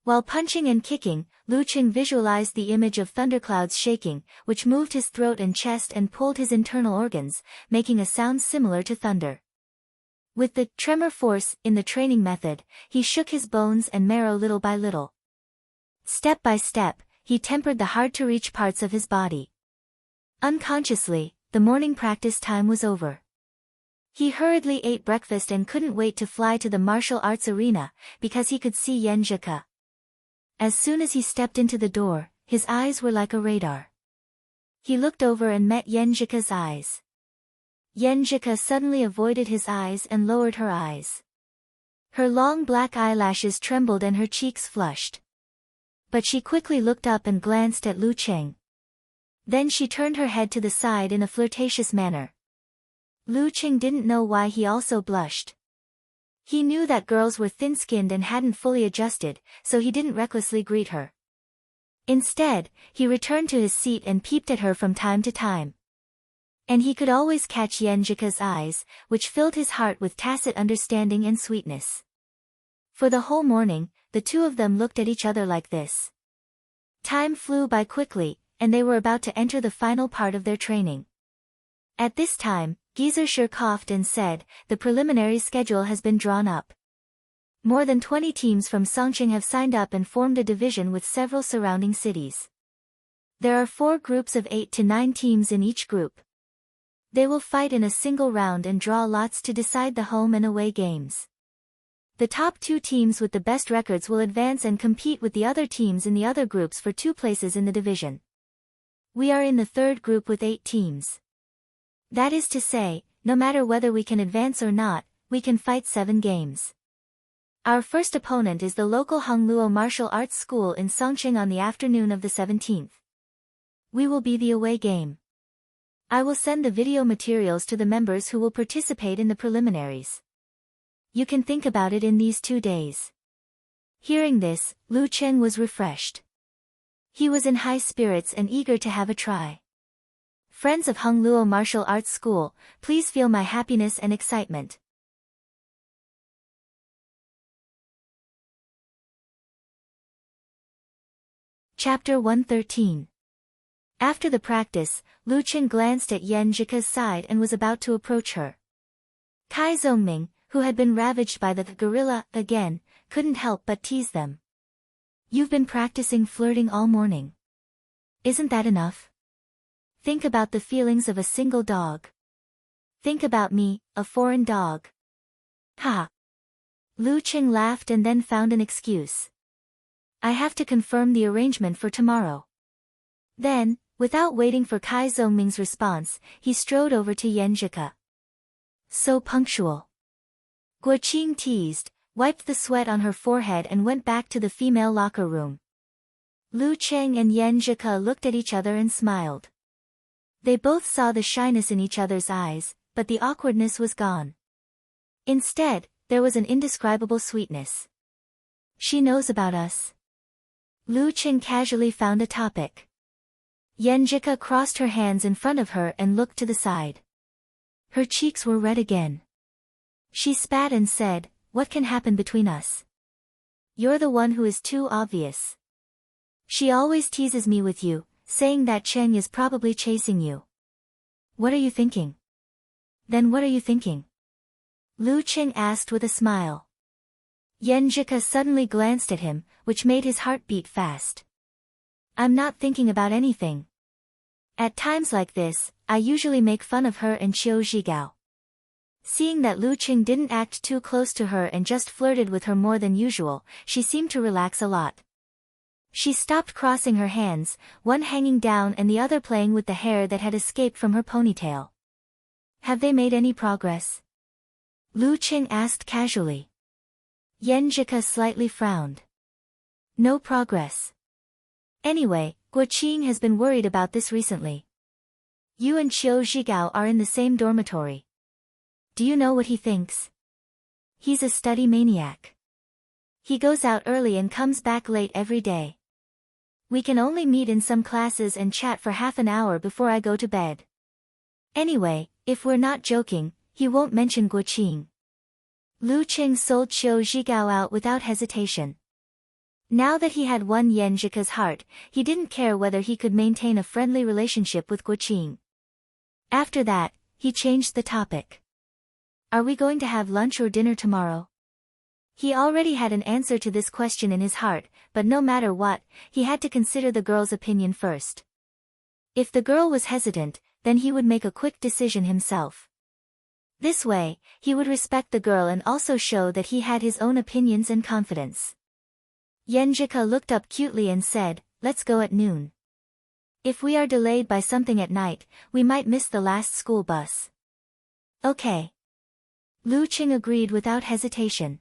While punching and kicking, Lu Qin visualized the image of thunderclouds shaking, which moved his throat and chest and pulled his internal organs, making a sound similar to thunder. With the tremor force in the training method, he shook his bones and marrow little by little. Step by step, he tempered the hard-to-reach parts of his body. Unconsciously, the morning practice time was over. He hurriedly ate breakfast and couldn't wait to fly to the martial arts arena, because he could see Yenjika. As soon as he stepped into the door, his eyes were like a radar. He looked over and met Yenjika's eyes. Yenjika suddenly avoided his eyes and lowered her eyes. Her long black eyelashes trembled and her cheeks flushed. But she quickly looked up and glanced at Lu Qin. Then she turned her head to the side in a flirtatious manner. Lu Qin didn't know why he also blushed. He knew that girls were thin-skinned and hadn't fully adjusted, so he didn't recklessly greet her. Instead, he returned to his seat and peeped at her from time to time. And he could always catch Yenjika's eyes, which filled his heart with tacit understanding and sweetness. For the whole morning, the two of them looked at each other like this. Time flew by quickly, and they were about to enter the final part of their training. At this time, Geyser coughed and said, "The preliminary schedule has been drawn up. More than 20 teams from Songcheng have signed up and formed a division with several surrounding cities. There are 4 groups of 8 to 9 teams in each group. They will fight in a single round and draw lots to decide the home and away games. The top 2 teams with the best records will advance and compete with the other teams in the other groups for 2 places in the division. We are in the 3rd group with 8 teams. That is to say, no matter whether we can advance or not, we can fight 7 games. Our first opponent is the local Hongluo Martial Arts School in Songcheng on the afternoon of the 17th. We will be the away game. I will send the video materials to the members who will participate in the preliminaries. You can think about it in these 2 days." Hearing this, Lu Qin was refreshed. He was in high spirits and eager to have a try. Friends of Hongluo Martial Arts School, please feel my happiness and excitement. Chapter 113. After the practice, Lu Qin glanced at Yenjika's side and was about to approach her. Kai Zhongming, who had been ravaged by the gorilla again, couldn't help but tease them. You've been practicing flirting all morning. Isn't that enough? Think about the feelings of a single dog. Think about me, a foreign dog. Ha! Lu Qing laughed and then found an excuse. I have to confirm the arrangement for tomorrow. Then, without waiting for Kai Zhongming's response, he strode over to Yan Zhike. So punctual. Guo Qing teased, wiped the sweat on her forehead and went back to the female locker room. Lu Cheng and Yan Zhike looked at each other and smiled. They both saw the shyness in each other's eyes, but the awkwardness was gone. Instead, there was an indescribable sweetness. She knows about us. Lu Cheng casually found a topic. Yan Zhike crossed her hands in front of her and looked to the side. Her cheeks were red again. She spat and said, "What can happen between us? You're the one who is too obvious. She always teases me with you, saying that Cheng is probably chasing you. What are you thinking?" "Then what are you thinking?" Lu Cheng asked with a smile. Yan Zhike suddenly glanced at him, which made his heart beat fast. "I'm not thinking about anything. At times like this, I usually make fun of her and Qiu Zhigao." Seeing that Lu Cheng didn't act too close to her and just flirted with her more than usual, she seemed to relax a lot. She stopped crossing her hands, one hanging down and the other playing with the hair that had escaped from her ponytail. "Have they made any progress?" Lu Cheng asked casually. Yan Zhike slightly frowned. "No progress. Anyway, Guo Qing has been worried about this recently. You and Qiu Zhigao are in the same dormitory. Do you know what he thinks? He's a study maniac. He goes out early and comes back late every day. We can only meet in some classes and chat for half an hour before I go to bed. Anyway, if we're not joking, he won't mention Guo Qing." Lu Cheng sold Qiu Zhigao out without hesitation. Now that he had won Yan Zhike's heart, he didn't care whether he could maintain a friendly relationship with Guo Qing. After that, he changed the topic. "Are we going to have lunch or dinner tomorrow?" He already had an answer to this question in his heart, but no matter what, he had to consider the girl's opinion first. If the girl was hesitant, then he would make a quick decision himself. This way, he would respect the girl and also show that he had his own opinions and confidence. Yan Zhike looked up cutely and said, "Let's go at noon. If we are delayed by something at night, we might miss the last school bus." "Okay." Lu Cheng agreed without hesitation.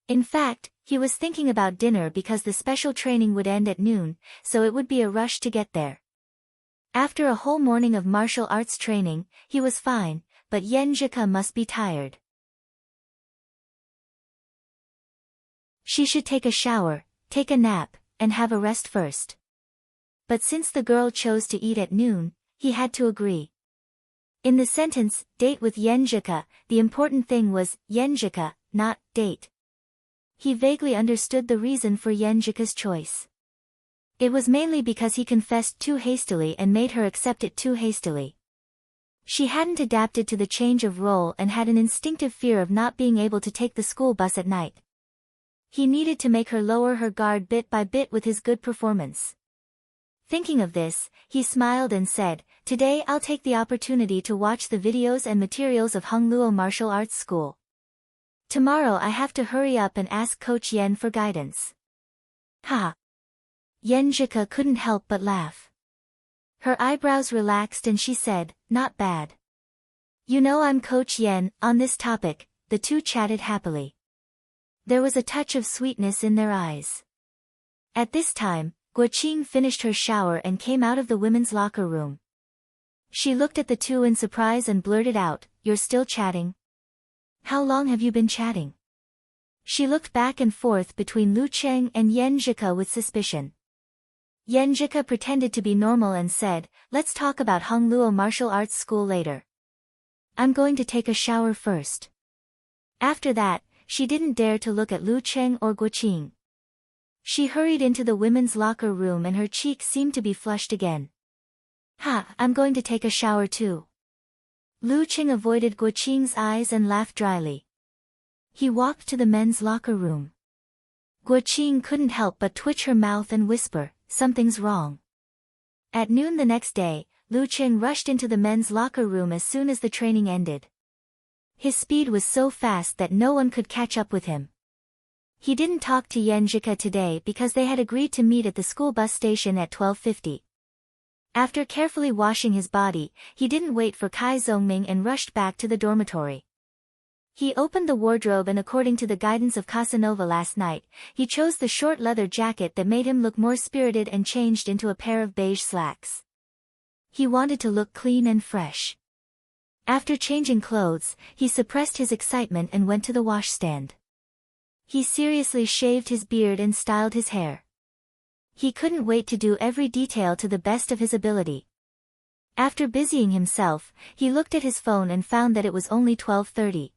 In fact, he was thinking about dinner because the special training would end at noon, so it would be a rush to get there. After a whole morning of martial arts training, he was fine, but Yan Zhike must be tired. She should take a shower, take a nap, and have a rest first. But since the girl chose to eat at noon, he had to agree. In the sentence, date with Yan Zhike, the important thing was, Yan Zhike, not, date. He vaguely understood the reason for Yan Zhike's choice. It was mainly because he confessed too hastily and made her accept it too hastily. She hadn't adapted to the change of role and had an instinctive fear of not being able to take the school bus at night. He needed to make her lower her guard bit by bit with his good performance. Thinking of this, he smiled and said, "Today I'll take the opportunity to watch the videos and materials of Hongluo Martial Arts School. Tomorrow I have to hurry up and ask Coach Yen for guidance." Ha! Yan Zhike couldn't help but laugh. Her eyebrows relaxed and she said, "Not bad. You know I'm Coach Yen." On this topic, the two chatted happily. There was a touch of sweetness in their eyes. At this time, Guo Qing finished her shower and came out of the women's locker room. She looked at the two in surprise and blurted out, "You're still chatting? How long have you been chatting?" She looked back and forth between Lu Cheng and Yan Zhike with suspicion. Yan Zhike pretended to be normal and said, "Let's talk about Hongluo Martial Arts School later. I'm going to take a shower first." After that, she didn't dare to look at Lu Cheng or Guo Qing. She hurried into the women's locker room and her cheeks seemed to be flushed again. "Ha, I'm going to take a shower too." Lu Qing avoided Guo Qing's eyes and laughed dryly. He walked to the men's locker room. Guo Qing couldn't help but twitch her mouth and whisper, "Something's wrong." At noon the next day, Lu Qing rushed into the men's locker room as soon as the training ended. His speed was so fast that no one could catch up with him. He didn't talk to Yenjika today because they had agreed to meet at the school bus station at 12:50. After carefully washing his body, he didn't wait for Kai Zongming and rushed back to the dormitory. He opened the wardrobe and according to the guidance of Casanova last night, he chose the short leather jacket that made him look more spirited and changed into a pair of beige slacks. He wanted to look clean and fresh. After changing clothes, he suppressed his excitement and went to the washstand. He seriously shaved his beard and styled his hair. He couldn't wait to do every detail to the best of his ability. After busying himself, he looked at his phone and found that it was only 12:30.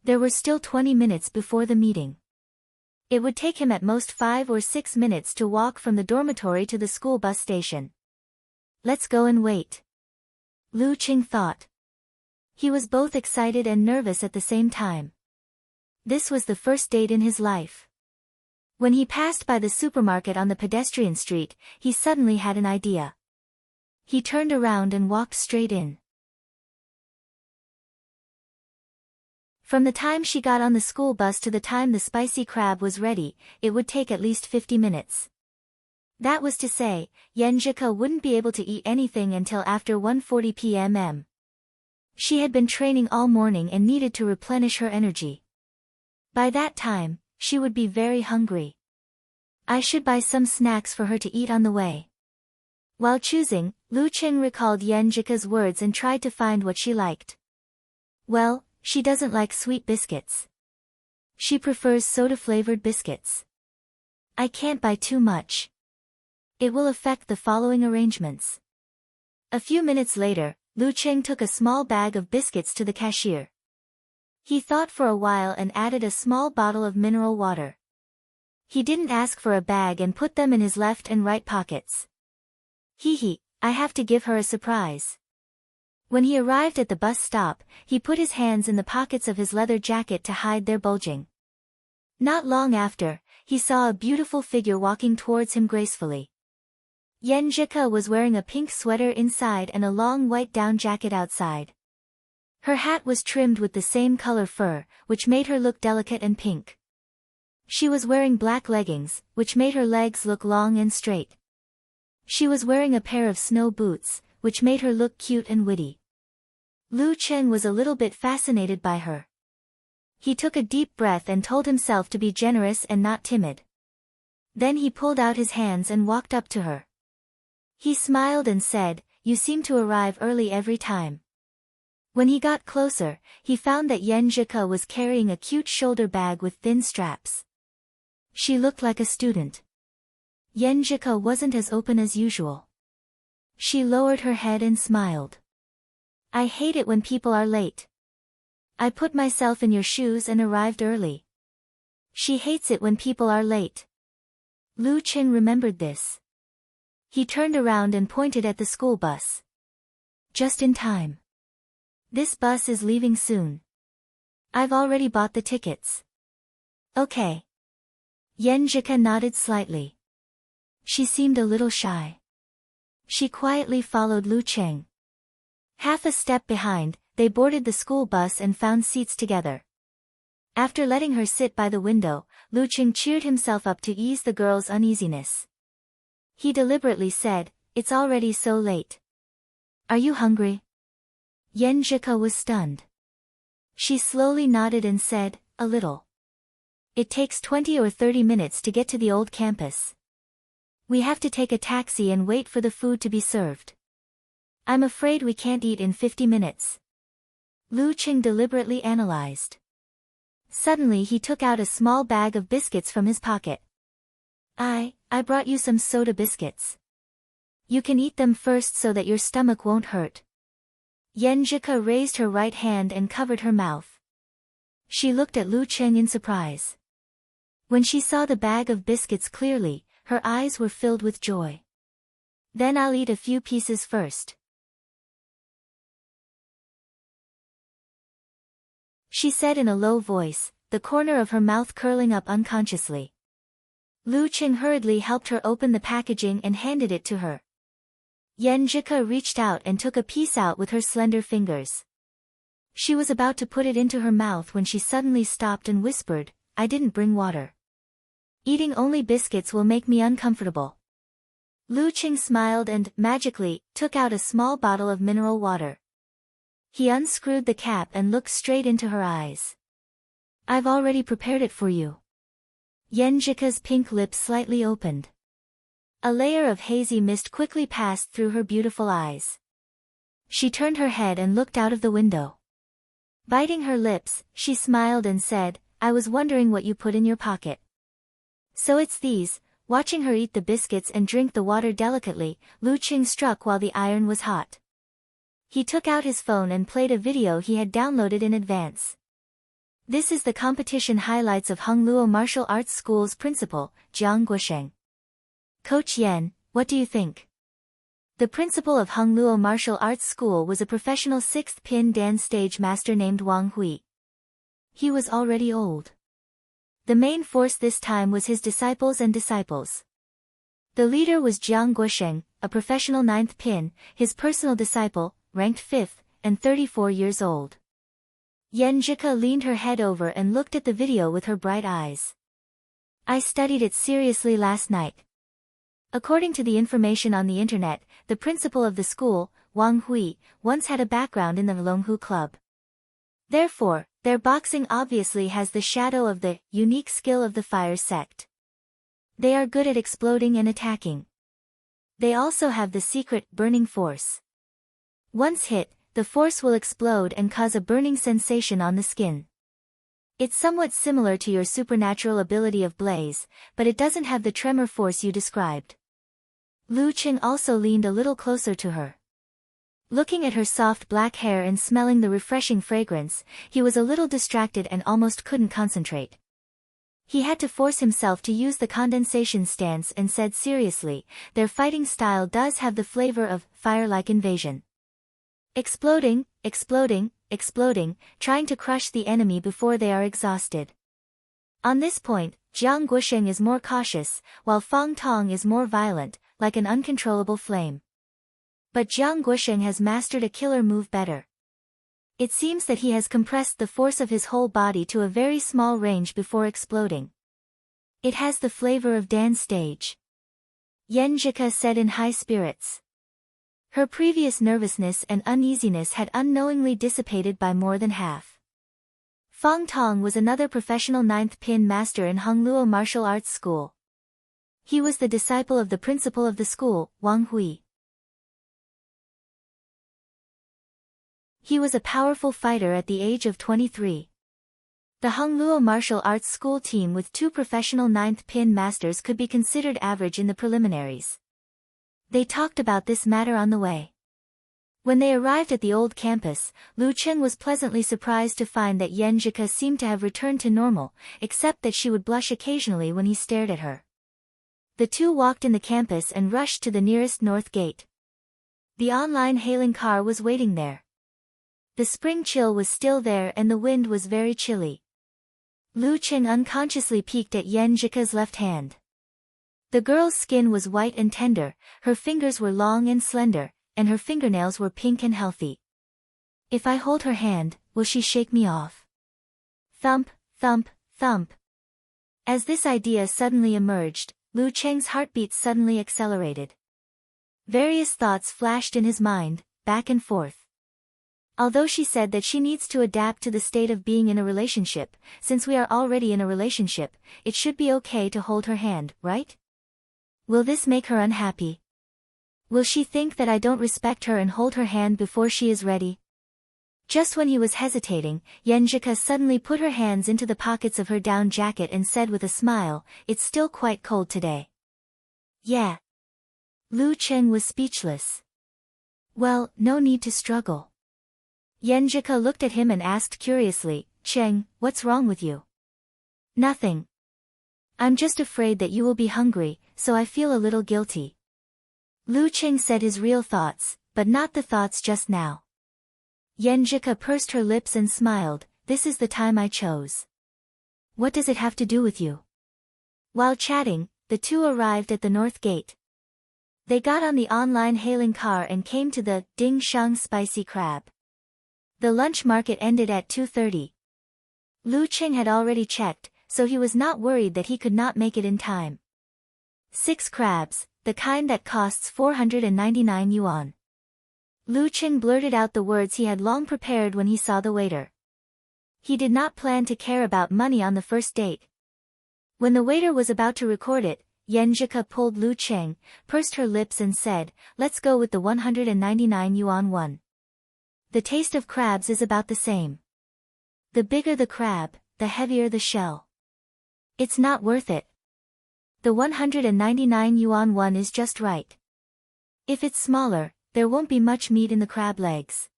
There were still 20 minutes before the meeting. It would take him at most 5 or 6 minutes to walk from the dormitory to the school bus station. Let's go and wait. Lu Qing thought. He was both excited and nervous at the same time. This was the first date in his life. When he passed by the supermarket on the pedestrian street, he suddenly had an idea. He turned around and walked straight in. From the time she got on the school bus to the time the spicy crab was ready, it would take at least 50 minutes. That was to say, Yenjika wouldn't be able to eat anything until after 1:40 p.m. She had been training all morning and needed to replenish her energy. By that time, she would be very hungry. I should buy some snacks for her to eat on the way. While choosing, Lu Qing recalled Yenjika's words and tried to find what she liked. Well, she doesn't like sweet biscuits. She prefers soda-flavored biscuits. I can't buy too much. It will affect the following arrangements. A few minutes later, Lu Qing took a small bag of biscuits to the cashier. He thought for a while and added a small bottle of mineral water. He didn't ask for a bag and put them in his left and right pockets. I have to give her a surprise. When he arrived at the bus stop, he put his hands in the pockets of his leather jacket to hide their bulging. Not long after, he saw a beautiful figure walking towards him gracefully. Yenjika was wearing a pink sweater inside and a long white down jacket outside. Her hat was trimmed with the same color fur, which made her look delicate and pink. She was wearing black leggings, which made her legs look long and straight. She was wearing a pair of snow boots, which made her look cute and witty. Lu Qing was a little bit fascinated by her. He took a deep breath and told himself to be generous and not timid. Then he pulled out his hands and walked up to her. He smiled and said, "You seem to arrive early every time." When he got closer, he found that Yenjika was carrying a cute shoulder bag with thin straps. She looked like a student. Yenjika wasn't as open as usual. She lowered her head and smiled. "I hate it when people are late. I put myself in your shoes and arrived early." She hates it when people are late. Lu Qing remembered this. He turned around and pointed at the school bus. "Just in time. This bus is leaving soon. I've already bought the tickets." "Okay." Yenjika nodded slightly. She seemed a little shy. She quietly followed Lu Qing. Half a step behind, they boarded the school bus and found seats together. After letting her sit by the window, Lu Qing cheered himself up to ease the girl's uneasiness. He deliberately said, "It's already so late. Are you hungry?" Yenjika was stunned. She slowly nodded and said, "A little. It takes 20 or 30 minutes to get to the old campus. We have to take a taxi and wait for the food to be served. I'm afraid we can't eat in 50 minutes. Lu Qing deliberately analyzed. Suddenly he took out a small bag of biscuits from his pocket. I brought you some soda biscuits. You can eat them first so that your stomach won't hurt." Yenjika raised her right hand and covered her mouth. She looked at Lu Qing in surprise. When she saw the bag of biscuits clearly, her eyes were filled with joy. "Then I'll eat a few pieces first." she said in a low voice, the corner of her mouth curling up unconsciously. Lu Qing hurriedly helped her open the packaging and handed it to her. Yenjika reached out and took a piece out with her slender fingers. She was about to put it into her mouth when she suddenly stopped and whispered, "I didn't bring water. Eating only biscuits will make me uncomfortable." Lu Qing smiled and, magically, took out a small bottle of mineral water. He unscrewed the cap and looked straight into her eyes. "I've already prepared it for you." Yenjika's pink lips slightly opened. A layer of hazy mist quickly passed through her beautiful eyes. She turned her head and looked out of the window. Biting her lips, she smiled and said, "I was wondering what you put in your pocket." "So it's these." Watching her eat the biscuits and drink the water delicately, Lu Qing struck while the iron was hot. He took out his phone and played a video he had downloaded in advance. This is the competition highlights of Hongluo Martial Arts School's principal, Jiang Guosheng. "Coach Yan, what do you think?" The principal of Hongluo Martial Arts School was a professional 6th pin dance stage master named Wang Hui. He was already old. The main force this time was his disciples and disciples. The leader was Jiang Guosheng, a professional 9th pin, his personal disciple, ranked 5th, and 34 years old. Yenjika leaned her head over and looked at the video with her bright eyes. "I studied it seriously last night." According to the information on the internet, the principal of the school, Wang Hui, once had a background in the Longhu Club. Therefore, their boxing obviously has the shadow of the unique skill of the fire sect. They are good at exploding and attacking. They also have the secret burning force. Once hit, the force will explode and cause a burning sensation on the skin. It's somewhat similar to your supernatural ability of blaze, but it doesn't have the tremor force you described. Lu Qing also leaned a little closer to her. Looking at her soft black hair and smelling the refreshing fragrance, he was a little distracted and almost couldn't concentrate. He had to force himself to use the condensation stance and said seriously, "Their fighting style does have the flavor of fire-like invasion. Exploding, exploding, exploding, trying to crush the enemy before they are exhausted." On this point, Jiang Guosheng is more cautious, while Fang Tong is more violent, like an uncontrollable flame. But Jiang Guosheng has mastered a killer move better. It seems that he has compressed the force of his whole body to a very small range before exploding. It has the flavor of dance stage. Yenjika said in high spirits. Her previous nervousness and uneasiness had unknowingly dissipated by more than half. Fang Tong was another professional 9th pin master in Hongluo Martial Arts School. He was the disciple of the principal of the school, Wang Hui. He was a powerful fighter at the age of 23. The Hongluo Martial Arts School team with 2 professional 9th pin masters could be considered average in the preliminaries. They talked about this matter on the way. When they arrived at the old campus, Lu Qing was pleasantly surprised to find that Yenjika seemed to have returned to normal, except that she would blush occasionally when he stared at her. The two walked in the campus and rushed to the nearest north gate. The online hailing car was waiting there. The spring chill was still there and the wind was very chilly. Lu Qing unconsciously peeked at Yenjika's left hand. The girl's skin was white and tender, her fingers were long and slender, and her fingernails were pink and healthy. "If I hold her hand, will she shake me off?" Thump, thump, thump. As this idea suddenly emerged, Lu Cheng's heartbeat suddenly accelerated. Various thoughts flashed in his mind, back and forth. Although she said that she needs to adapt to the state of being in a relationship, since we are already in a relationship, it should be okay to hold her hand, right? Will this make her unhappy? Will she think that I don't respect her and hold her hand before she is ready? Just when he was hesitating, Yenjika suddenly put her hands into the pockets of her down jacket and said with a smile, "It's still quite cold today." "Yeah." Lu Cheng was speechless. "Well, no need to struggle." Yenjika looked at him and asked curiously, "Cheng, what's wrong with you?" "Nothing. I'm just afraid that you will be hungry, so I feel a little guilty." Lu Cheng said his real thoughts, but not the thoughts just now. Yenjika pursed her lips and smiled, this is the time I chose. What does it have to do with you? While chatting, the two arrived at the north gate. They got on the online hailing car and came to the Ding Shang Spicy Crab. The lunch market ended at 2:30. Lu Qing had already checked, so he was not worried that he could not make it in time. 6 crabs, the kind that costs 499 yuan. Lu Qing blurted out the words he had long prepared when he saw the waiter. He did not plan to care about money on the first date. When the waiter was about to record it, Yanjika pulled Lu Qing, pursed her lips and said, "Let's go with the 199 yuan one. The taste of crabs is about the same. The bigger the crab, the heavier the shell. It's not worth it. The 199 yuan one is just right. If it's smaller, there won't be much meat in the crab legs."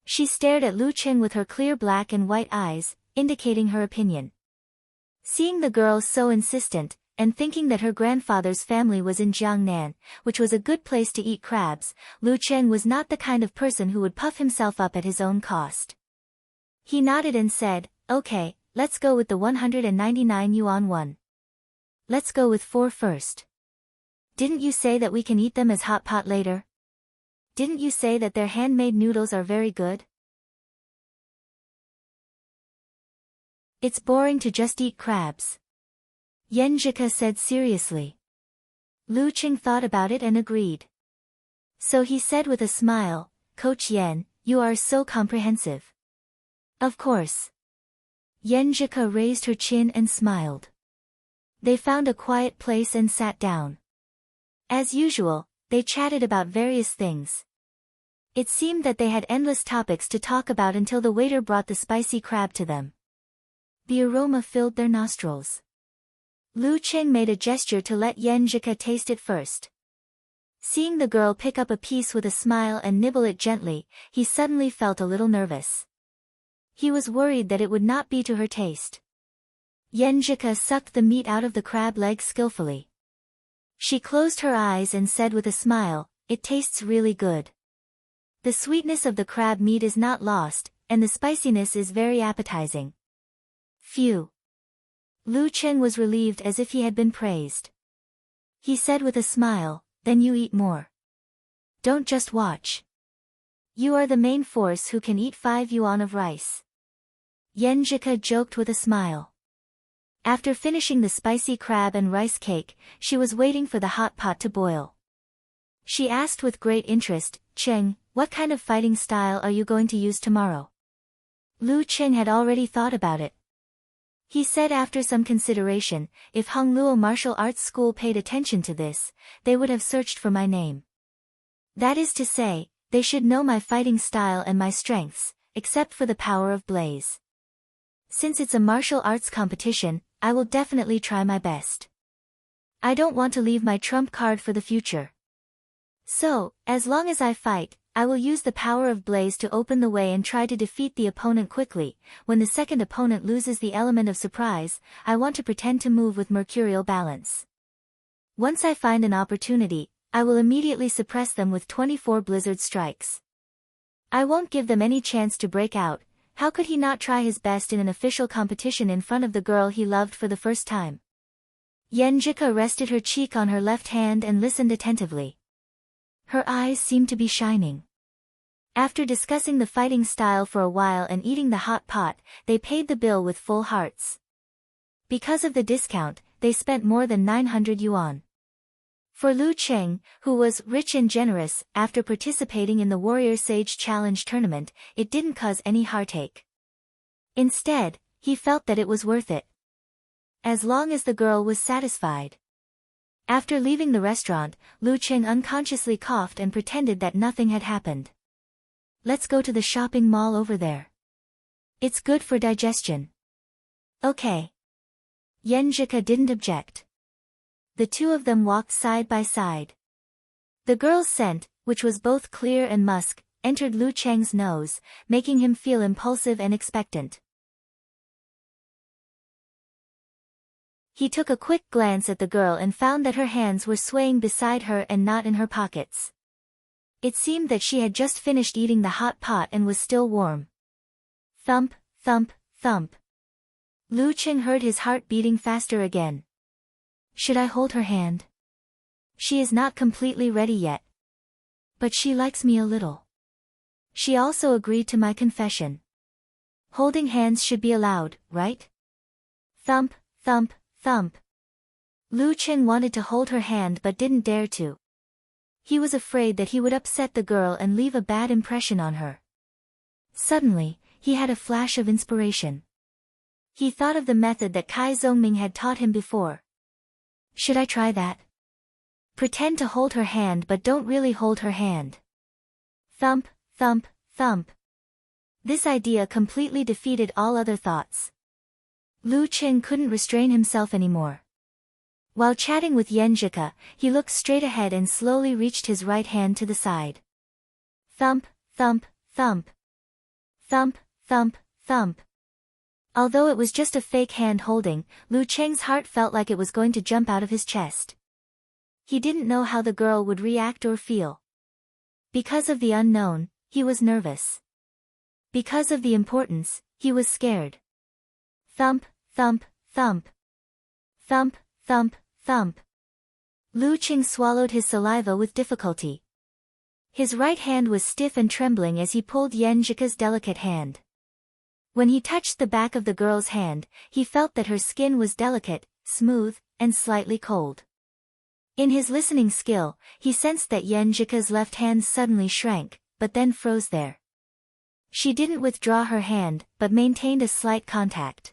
She stared at Lu Qing with her clear black and white eyes, indicating her opinion. Seeing the girl so insistent, and thinking that her grandfather's family was in Jiangnan, which was a good place to eat crabs, Lu Qing was not the kind of person who would puff himself up at his own cost. He nodded and said, "Okay, let's go with the 199 yuan one. Let's go with 4 first. Didn't you say that we can eat them as hot pot later? Didn't you say that their handmade noodles are very good?" "It's boring to just eat crabs," Yanjika said seriously. Lu Qing thought about it and agreed. So he said with a smile, "Coach Yan, you are so comprehensive." "Of course." Yanjika raised her chin and smiled. They found a quiet place and sat down. As usual, they chatted about various things. It seemed that they had endless topics to talk about until the waiter brought the spicy crab to them. The aroma filled their nostrils. Lu Qing made a gesture to let Yanjika taste it first. Seeing the girl pick up a piece with a smile and nibble it gently, he suddenly felt a little nervous. He was worried that it would not be to her taste. Yanjika sucked the meat out of the crab leg skillfully. She closed her eyes and said with a smile, "It tastes really good. The sweetness of the crab meat is not lost, and the spiciness is very appetizing." Phew. Lu Qing was relieved as if he had been praised. He said with a smile, "Then you eat more. Don't just watch. You are the main force who can eat 5 yuan of rice." Yanjika joked with a smile. After finishing the spicy crab and rice cake, she was waiting for the hot pot to boil. She asked with great interest, "Qing, what kind of fighting style are you going to use tomorrow?" Lu Qing had already thought about it. He said after some consideration, if Hongluo Martial Arts School paid attention to this, they would have searched for my name. That is to say, they should know my fighting style and my strengths, except for the power of blaze. Since it's a martial arts competition, I will definitely try my best. I don't want to leave my trump card for the future. So, as long as I fight, I will use the power of blaze to open the way and try to defeat the opponent quickly. When the second opponent loses the element of surprise, I want to pretend to move with mercurial balance. Once I find an opportunity, I will immediately suppress them with 24 blizzard strikes. I won't give them any chance to break out. How could he not try his best in an official competition in front of the girl he loved for the first time? Yanjika rested her cheek on her left hand and listened attentively. Her eyes seemed to be shining. After discussing the fighting style for a while and eating the hot pot, they paid the bill with full hearts. Because of the discount, they spent more than 900 yuan. For Lu Qing, who was rich and generous, after participating in the Warrior Sage Challenge tournament, it didn't cause any heartache. Instead, he felt that it was worth it. As long as the girl was satisfied. After leaving the restaurant, Lu Qing unconsciously coughed and pretended that nothing had happened. "Let's go to the shopping mall over there. It's good for digestion." "Okay." Yanjika didn't object. The two of them walked side by side. The girl's scent, which was both clear and musk, entered Lu Cheng's nose, making him feel impulsive and expectant. He took a quick glance at the girl and found that her hands were swaying beside her and not in her pockets. It seemed that she had just finished eating the hot pot and was still warm. Thump, thump, thump. Lu Qing heard his heart beating faster again. Should I hold her hand? She is not completely ready yet. But she likes me a little. She also agreed to my confession. Holding hands should be allowed, right? Thump, thump, thump. Lu Qing wanted to hold her hand but didn't dare to. He was afraid that he would upset the girl and leave a bad impression on her. Suddenly, he had a flash of inspiration. He thought of the method that Kai Zhongming had taught him before. Should I try that? Pretend to hold her hand but don't really hold her hand. Thump, thump, thump. This idea completely defeated all other thoughts. Lu Qing couldn't restrain himself anymore. While chatting with Yenjika, he looked straight ahead and slowly reached his right hand to the side. Thump, thump, thump. Thump, thump, thump. Although it was just a fake hand holding, Lu Cheng's heart felt like it was going to jump out of his chest. He didn't know how the girl would react or feel. Because of the unknown, he was nervous. Because of the importance, he was scared. Thump, thump, thump. Thump, thump, thump. Lu Qing swallowed his saliva with difficulty. His right hand was stiff and trembling as he pulled Yenjika's delicate hand. When he touched the back of the girl's hand, he felt that her skin was delicate, smooth, and slightly cold. In his listening skill, he sensed that Yenjika's left hand suddenly shrank, but then froze there. She didn't withdraw her hand, but maintained a slight contact.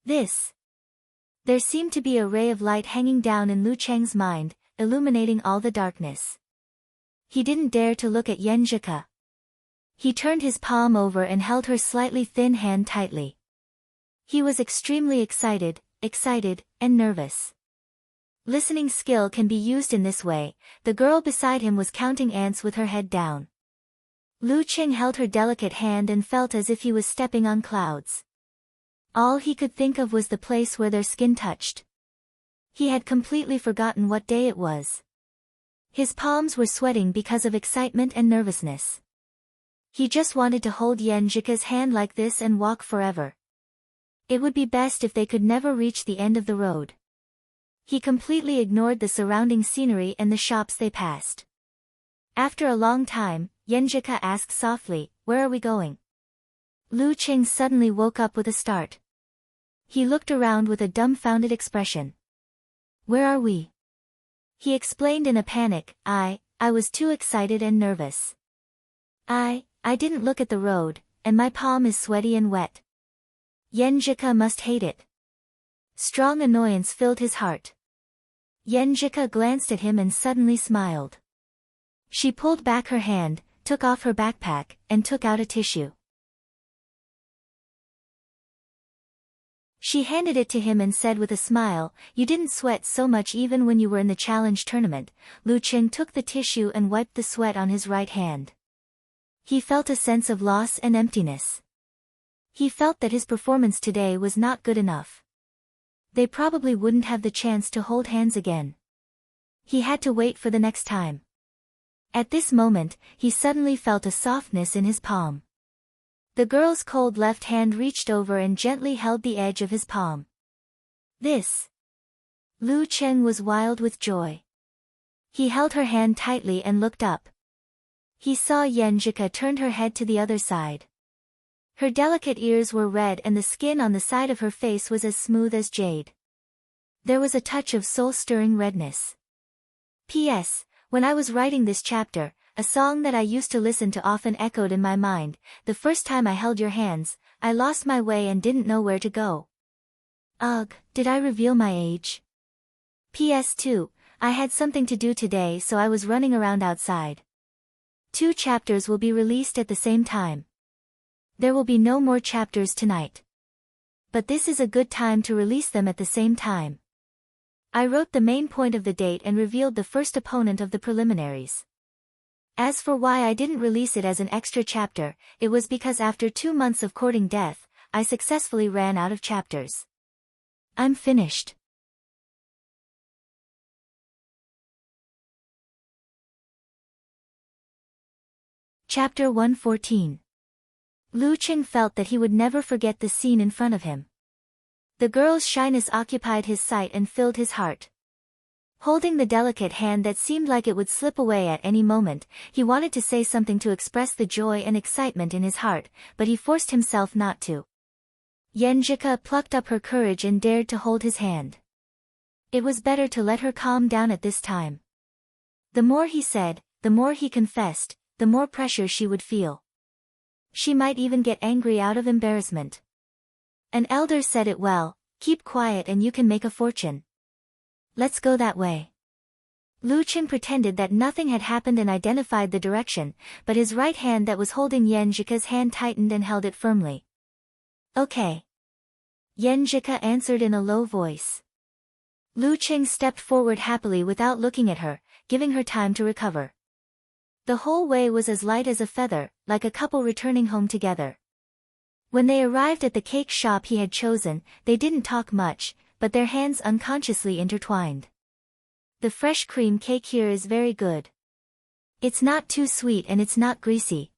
There seemed to be a ray of light hanging down in Lu Cheng's mind, illuminating all the darkness. He didn't dare to look at Yenjika. He turned his palm over and held her slightly thin hand tightly. He was extremely excited, and nervous. Listening skill can be used in this way. The girl beside him was counting ants with her head down. Lu Qing held her delicate hand and felt as if he was stepping on clouds. All he could think of was the place where their skin touched. He had completely forgotten what day it was. His palms were sweating because of excitement and nervousness. He just wanted to hold Yenjika's hand like this and walk forever. It would be best if they could never reach the end of the road. He completely ignored the surrounding scenery and the shops they passed. After a long time, Yenjika asked softly, "Where are we going?" Lu Qing suddenly woke up with a start. He looked around with a dumbfounded expression. "Where are we?" He explained in a panic, I was too excited and nervous. I didn't look at the road, and my palm is sweaty and wet." Yenjika must hate it. Strong annoyance filled his heart. Yenjika glanced at him and suddenly smiled. She pulled back her hand, took off her backpack, and took out a tissue. She handed it to him and said with a smile, "You didn't sweat so much even when you were in the challenge tournament." Lu Qing took the tissue and wiped the sweat on his right hand. He felt a sense of loss and emptiness. He felt that his performance today was not good enough. They probably wouldn't have the chance to hold hands again. He had to wait for the next time. At this moment, he suddenly felt a softness in his palm. The girl's cold left hand reached over and gently held the edge of his palm. Lu Cheng was wild with joy. He held her hand tightly and looked up. He saw Yenjika turned her head to the other side. Her delicate ears were red and the skin on the side of her face was as smooth as jade. There was a touch of soul-stirring redness. P.S. When I was writing this chapter, a song that I used to listen to often echoed in my mind. The first time I held your hands, I lost my way and didn't know where to go. Ugh, did I reveal my age? P.S. 2. I had something to do today so I was running around outside. 2 chapters will be released at the same time. There will be no more chapters tonight. But this is a good time to release them at the same time. I wrote the main point of the date and revealed the first opponent of the preliminaries. As for why I didn't release it as an extra chapter, it was because after 2 months of courting death, I successfully ran out of chapters. I'm finished. Chapter 114. Lu Qing felt that he would never forget the scene in front of him. The girl's shyness occupied his sight and filled his heart. Holding the delicate hand that seemed like it would slip away at any moment, he wanted to say something to express the joy and excitement in his heart, but he forced himself not to. Yenjika plucked up her courage and dared to hold his hand. It was better to let her calm down at this time. The more he said, the more he confessed, the more pressure she would feel. She might even get angry out of embarrassment. An elder said it well, keep quiet and you can make a fortune. Let's go that way. Lu Qing pretended that nothing had happened and identified the direction, but his right hand that was holding Yenjika's hand tightened and held it firmly. Okay. Yenjika answered in a low voice. Lu Qing stepped forward happily without looking at her, giving her time to recover. The whole way was as light as a feather, like a couple returning home together. When they arrived at the cake shop he had chosen, they didn't talk much, but their hands unconsciously intertwined. The fresh cream cake here is very good. It's not too sweet and it's not greasy.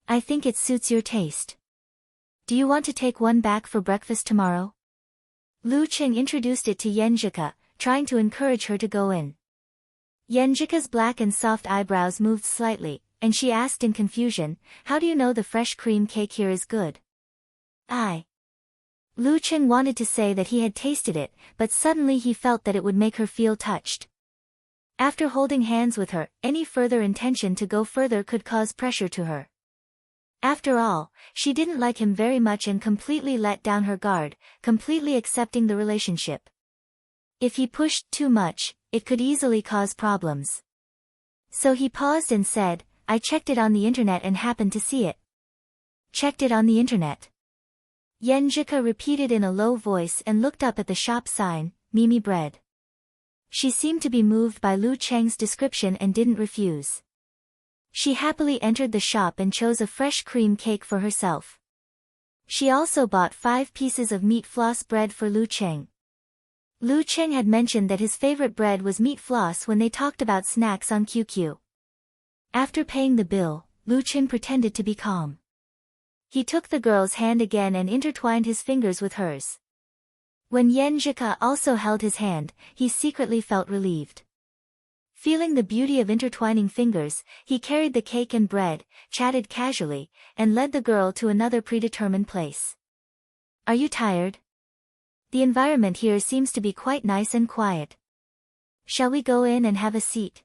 I think it suits your taste. Do you want to take one back for breakfast tomorrow? Lu Qing introduced it to Yenjika, trying to encourage her to go in. Yenjika's black and soft eyebrows moved slightly, and she asked in confusion, how do you know the fresh cream cake here is good? Lu Qing wanted to say that he had tasted it, but suddenly he felt that it would make her feel touched. After holding hands with her, any further intention to go further could cause pressure to her. After all, she didn't like him very much and completely let down her guard, completely accepting the relationship. If he pushed too much, it could easily cause problems. So he paused and said, I checked it on the internet and happened to see it. Checked it on the internet. Yenjika repeated in a low voice and looked up at the shop sign, Mimi Bread. She seemed to be moved by Lu Cheng's description and didn't refuse. She happily entered the shop and chose a fresh cream cake for herself. She also bought 5 pieces of meat floss bread for Lu Cheng. Lu Cheng had mentioned that his favorite bread was meat floss when they talked about snacks on QQ. After paying the bill, Lu Cheng pretended to be calm. He took the girl's hand again and intertwined his fingers with hers. When Yenjika also held his hand, he secretly felt relieved. Feeling the beauty of intertwining fingers, he carried the cake and bread, chatted casually, and led the girl to another predetermined place. Are you tired? The environment here seems to be quite nice and quiet. Shall we go in and have a seat?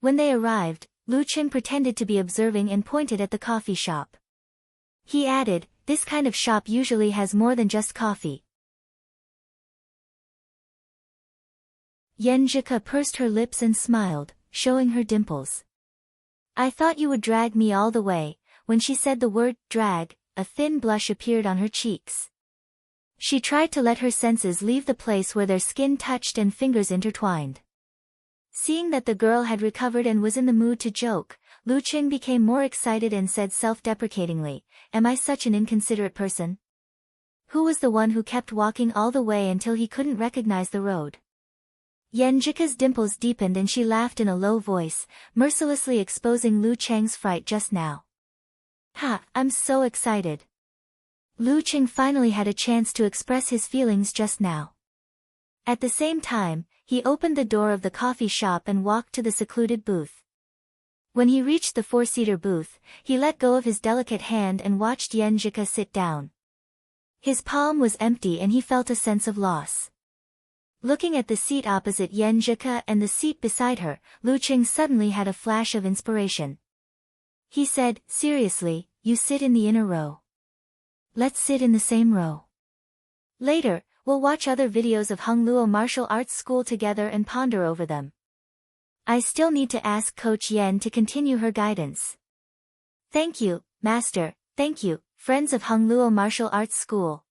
When they arrived, Lu Cheng pretended to be observing and pointed at the coffee shop. He added, this kind of shop usually has more than just coffee. Yenjika pursed her lips and smiled, showing her dimples. I thought you would drag me all the way. When she said the word, drag, a thin blush appeared on her cheeks. She tried to let her senses leave the place where their skin touched and fingers intertwined. Seeing that the girl had recovered and was in the mood to joke, Lu Cheng became more excited and said self-deprecatingly, am I such an inconsiderate person? Who was the one who kept walking all the way until he couldn't recognize the road? Yenjika's dimples deepened and she laughed in a low voice, mercilessly exposing Lu Cheng's fright just now. Ha, I'm so excited. Lu Cheng finally had a chance to express his feelings just now. At the same time, he opened the door of the coffee shop and walked to the secluded booth. When he reached the 4-seater booth, he let go of his delicate hand and watched Yenjika sit down. His palm was empty and he felt a sense of loss. Looking at the seat opposite Yenjika and the seat beside her, Lu Cheng suddenly had a flash of inspiration. He said, seriously, you sit in the inner row. Let's sit in the same row. Later, we'll watch other videos of Hongluo Martial Arts School together and ponder over them. I still need to ask Coach Yen to continue her guidance. Thank you, Master, thank you, friends of Hongluo Martial Arts School.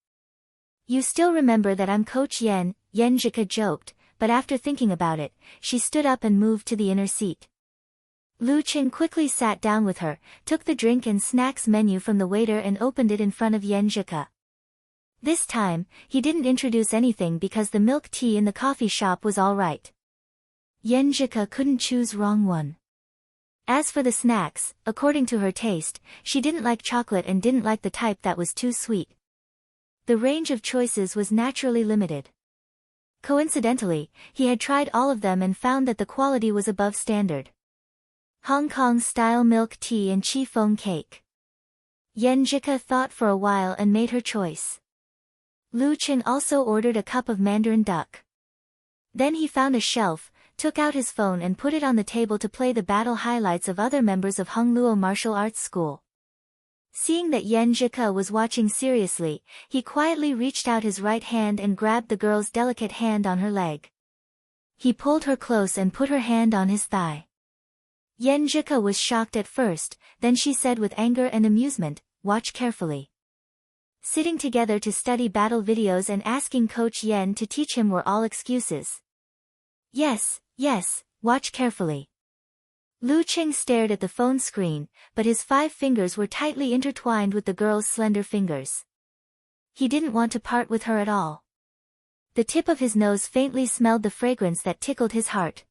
You still remember that I'm Coach Yen, Yenjika joked, but after thinking about it, she stood up and moved to the inner seat. Lu Cheng quickly sat down with her, took the drink and snacks menu from the waiter and opened it in front of Yenjika. This time, he didn't introduce anything because the milk tea in the coffee shop was all right. Yenjika couldn't choose wrong one. As for the snacks, according to her taste, she didn't like chocolate and didn't like the type that was too sweet. The range of choices was naturally limited. Coincidentally, he had tried all of them and found that the quality was above standard. Hong Kong-style milk tea and chiffon cake. Yenjika thought for a while and made her choice. Lu Qing also ordered a cup of mandarin duck. Then he found a shelf, took out his phone and put it on the table to play the battle highlights of other members of Hongluo Martial Arts School. Seeing that Yenjika was watching seriously, he quietly reached out his right hand and grabbed the girl's delicate hand on her leg. He pulled her close and put her hand on his thigh. Yenjika was shocked at first, then she said with anger and amusement, "Watch carefully." Sitting together to study battle videos and asking Coach Yen to teach him were all excuses. Yes, watch carefully. Lu Qing stared at the phone screen, but his 5 fingers were tightly intertwined with the girl's slender fingers. He didn't want to part with her at all. The tip of his nose faintly smelled the fragrance that tickled his heart.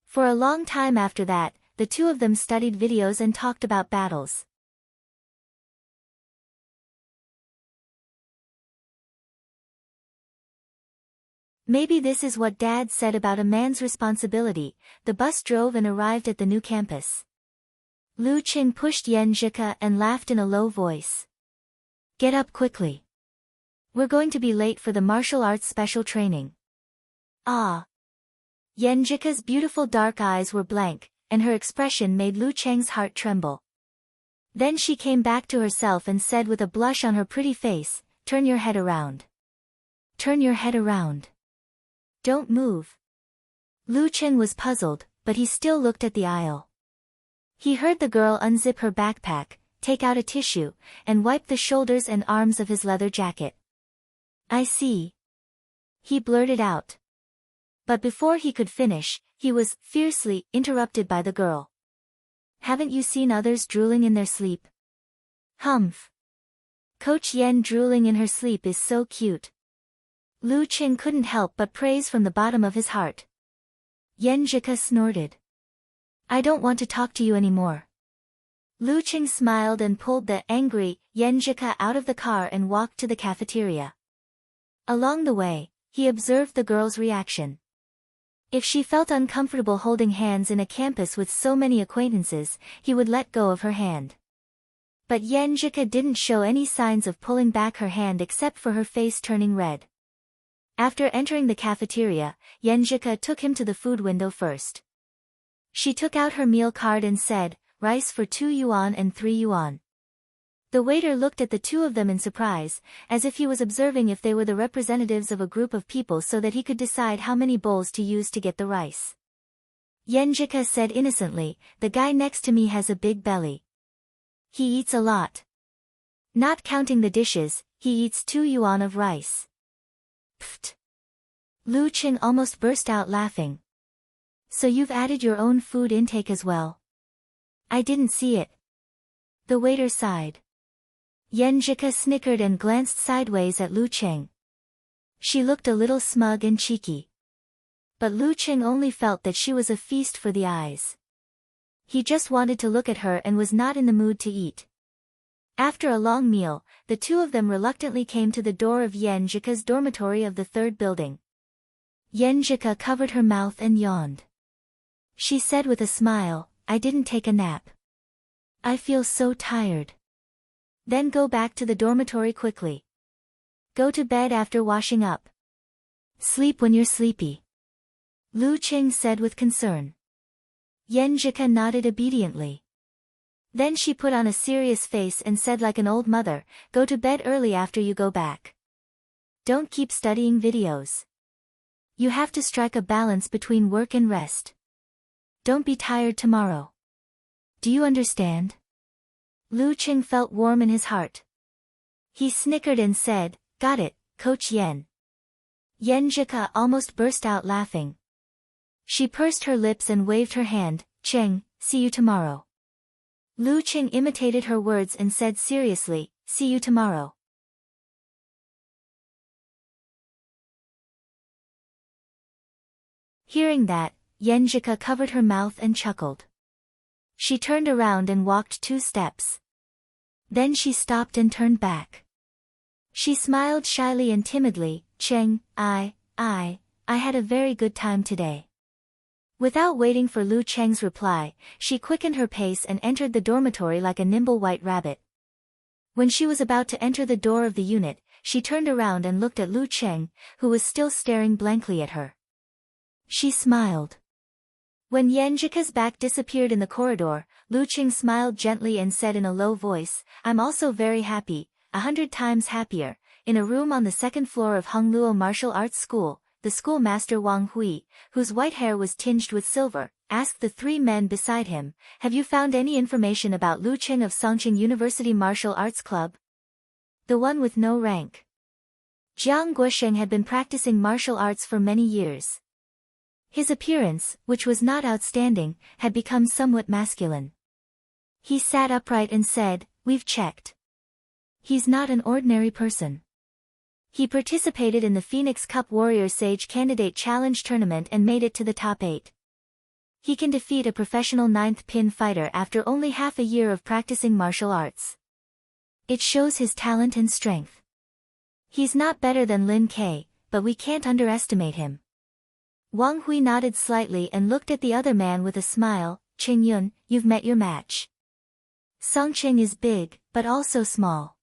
For a long time after that, the two of them studied videos and talked about battles. Maybe this is what Dad said about a man's responsibility. The bus drove and arrived at the new campus. Lu Qing pushed Yenjika and laughed in a low voice. "Get up quickly. We're going to be late for the martial arts special training." Ah. Yenjika's beautiful dark eyes were blank, and her expression made Lu Cheng's heart tremble. Then she came back to herself and said with a blush on her pretty face, "Turn your head around. Turn your head around. Don't move." Lu Cheng was puzzled, but he still looked at the aisle. He heard the girl unzip her backpack, take out a tissue, and wipe the shoulders and arms of his leather jacket. "I see," he blurted out. But before he could finish, he was fiercely interrupted by the girl. "Haven't you seen others drooling in their sleep?" "Humph. Coach Yen drooling in her sleep is so cute." Lu Qing couldn't help but praise from the bottom of his heart. Yenjika snorted. "I don't want to talk to you anymore." Lu Qing smiled and pulled the angry Yenjika out of the car and walked to the cafeteria. Along the way, he observed the girl's reaction. If she felt uncomfortable holding hands in a campus with so many acquaintances, he would let go of her hand. But Yenjika didn't show any signs of pulling back her hand except for her face turning red. After entering the cafeteria, Yenjika took him to the food window first. She took out her meal card and said, "Rice for 2 yuan and 3 yuan." The waiter looked at the two of them in surprise, as if he was observing if they were the representatives of a group of people so that he could decide how many bowls to use to get the rice. Yenjika said innocently, "The guy next to me has a big belly. He eats a lot. Not counting the dishes, he eats 2 yuan of rice." Pfft. Lu Qing almost burst out laughing. "So you've added your own food intake as well?" "I didn't see it." The waiter sighed. Yenjika snickered and glanced sideways at Lu Qing. She looked a little smug and cheeky. But Lu Qing only felt that she was a feast for the eyes. He just wanted to look at her and was not in the mood to eat. After a long meal, the two of them reluctantly came to the door of Yenjika's dormitory of the 3rd building. Yenjika covered her mouth and yawned. She said with a smile, "I didn't take a nap. I feel so tired." "Then go back to the dormitory quickly. Go to bed after washing up. Sleep when you're sleepy," Lu Qing said with concern. Yenjika nodded obediently. Then she put on a serious face and said like an old mother, "Go to bed early after you go back. Don't keep studying videos. You have to strike a balance between work and rest. Don't be tired tomorrow. Do you understand?" Lu Qing felt warm in his heart. He snickered and said, "Got it, Coach Yen." Yenjika almost burst out laughing. She pursed her lips and waved her hand, "Cheng, see you tomorrow." Lu Qing imitated her words and said seriously, "See you tomorrow." Hearing that, Yenjika covered her mouth and chuckled. She turned around and walked 2 steps. Then she stopped and turned back. She smiled shyly and timidly. Cheng, I had a very good time today. Without waiting for Lu Cheng's reply, she quickened her pace and entered the dormitory like a nimble white rabbit. When she was about to enter the door of the unit, she turned around and looked at Lu Cheng, who was still staring blankly at her. She smiled. When Yanjika's back disappeared in the corridor, Lu Cheng smiled gently and said in a low voice, I'm also very happy, 100 times happier. In a room on the 2nd floor of Hongluo Martial Arts School, the schoolmaster Wang Hui, whose white hair was tinged with silver, asked the 3 men beside him, have you found any information about Lu Cheng of Songqing University Martial Arts Club? The one with no rank. Jiang Guosheng had been practicing martial arts for many years. His appearance, which was not outstanding, had become somewhat masculine. He sat upright and said, we've checked. He's not an ordinary person. He participated in the Phoenix Cup Warrior Sage Candidate Challenge Tournament and made it to the top 8. He can defeat a professional 9th pin fighter after only half a year of practicing martial arts. It shows his talent and strength. He's not better than Lin Kei, but we can't underestimate him. Wang Hui nodded slightly and looked at the other man with a smile. Qing Yun, you've met your match. Songqing is big, but also small.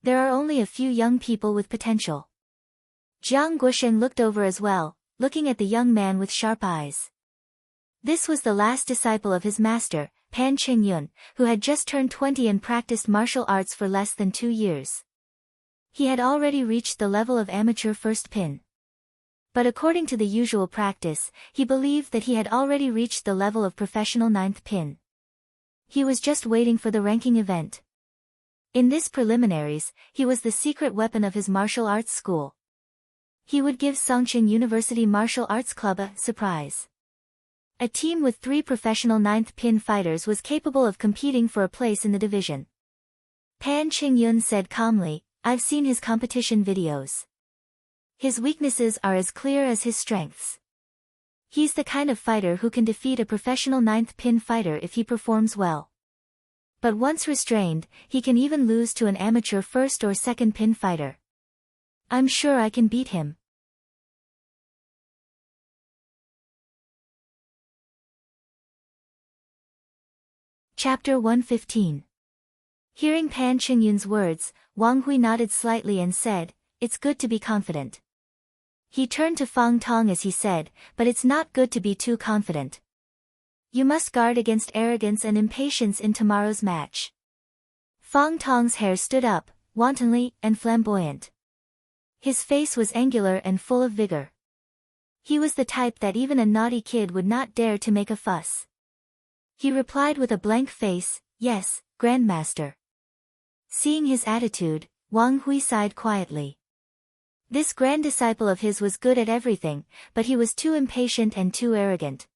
There are only a few young people with potential. Jiang Guosheng looked over as well, looking at the young man with sharp eyes. This was the last disciple of his master, Pan Qingyun, who had just turned 20 and practiced martial arts for less than 2 years. He had already reached the level of amateur first pin. But according to the usual practice, he believed that he had already reached the level of professional 9th pin. He was just waiting for the ranking event. In this preliminaries, he was the secret weapon of his martial arts school. He would give Songqing University Martial Arts Club a surprise. A team with 3 professional 9th pin fighters was capable of competing for a place in the division. Pan Qingyun said calmly, I've seen his competition videos. His weaknesses are as clear as his strengths. He's the kind of fighter who can defeat a professional 9th pin fighter if he performs well. But once restrained, he can even lose to an amateur 1st or 2nd pin fighter. I'm sure I can beat him. Chapter 115. Hearing Pan Qingyun's words, Wang Hui nodded slightly and said, it's good to be confident. He turned to Fang Tong as he said, but it's not good to be too confident. You must guard against arrogance and impatience in tomorrow's match. Fang Tong's hair stood up, wantonly and flamboyant. His face was angular and full of vigor. He was the type that even a naughty kid would not dare to make a fuss. He replied with a blank face, yes, Grandmaster. Seeing his attitude, Wang Hui sighed quietly. This grand disciple of his was good at everything, but he was too impatient and too arrogant.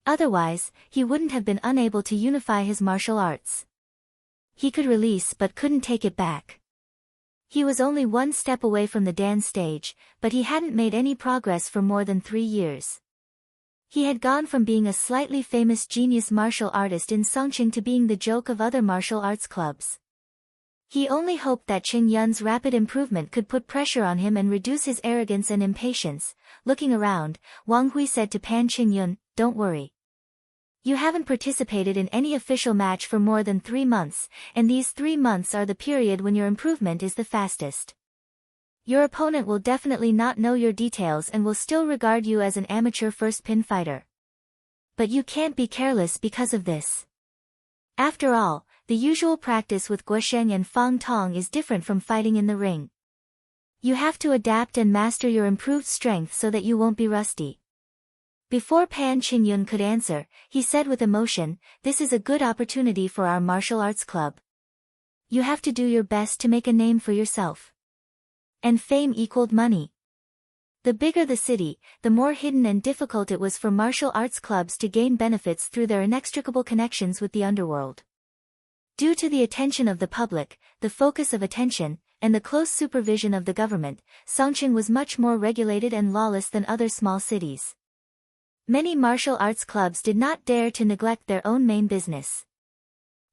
Otherwise, he wouldn't have been unable to unify his martial arts. He could release but couldn't take it back. He was only 1 step away from the dance stage, but he hadn't made any progress for more than 3 years. He had gone from being a slightly famous genius martial artist in Songqing to being the joke of other martial arts clubs. He only hoped that Qing Yun's rapid improvement could put pressure on him and reduce his arrogance and impatience. Looking around, Wang Hui said to Pan Qingyun, don't worry. You haven't participated in any official match for more than 3 months, and these 3 months are the period when your improvement is the fastest. Your opponent will definitely not know your details and will still regard you as an amateur first pin fighter. But you can't be careless because of this. After all, the usual practice with Guosheng and Fang Tong is different from fighting in the ring. You have to adapt and master your improved strength so that you won't be rusty. Before Pan Qingyun could answer, he said with emotion, this is a good opportunity for our martial arts club. You have to do your best to make a name for yourself. And fame equaled money. The bigger the city, the more hidden and difficult it was for martial arts clubs to gain benefits through their inextricable connections with the underworld. Due to the attention of the public, the focus of attention, and the close supervision of the government, Songqing was much more regulated and lawless than other small cities. Many martial arts clubs did not dare to neglect their own main business.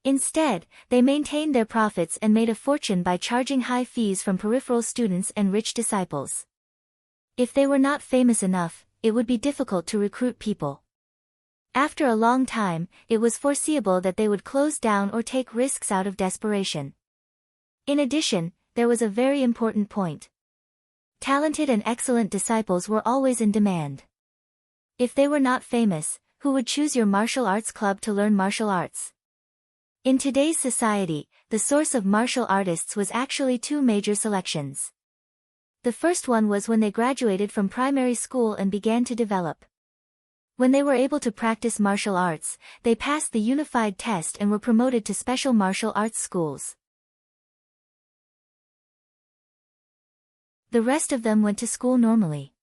Instead, they maintained their profits and made a fortune by charging high fees from peripheral students and rich disciples. If they were not famous enough, it would be difficult to recruit people. After a long time, it was foreseeable that they would close down or take risks out of desperation. In addition, there was a very important point. Talented and excellent disciples were always in demand. If they were not famous, who would choose your martial arts club to learn martial arts? In today's society, the source of martial artists was actually two major selections. The first one was when they graduated from primary school and began to develop. When they were able to practice martial arts, they passed the unified test and were promoted to special martial arts schools. The rest of them went to school normally.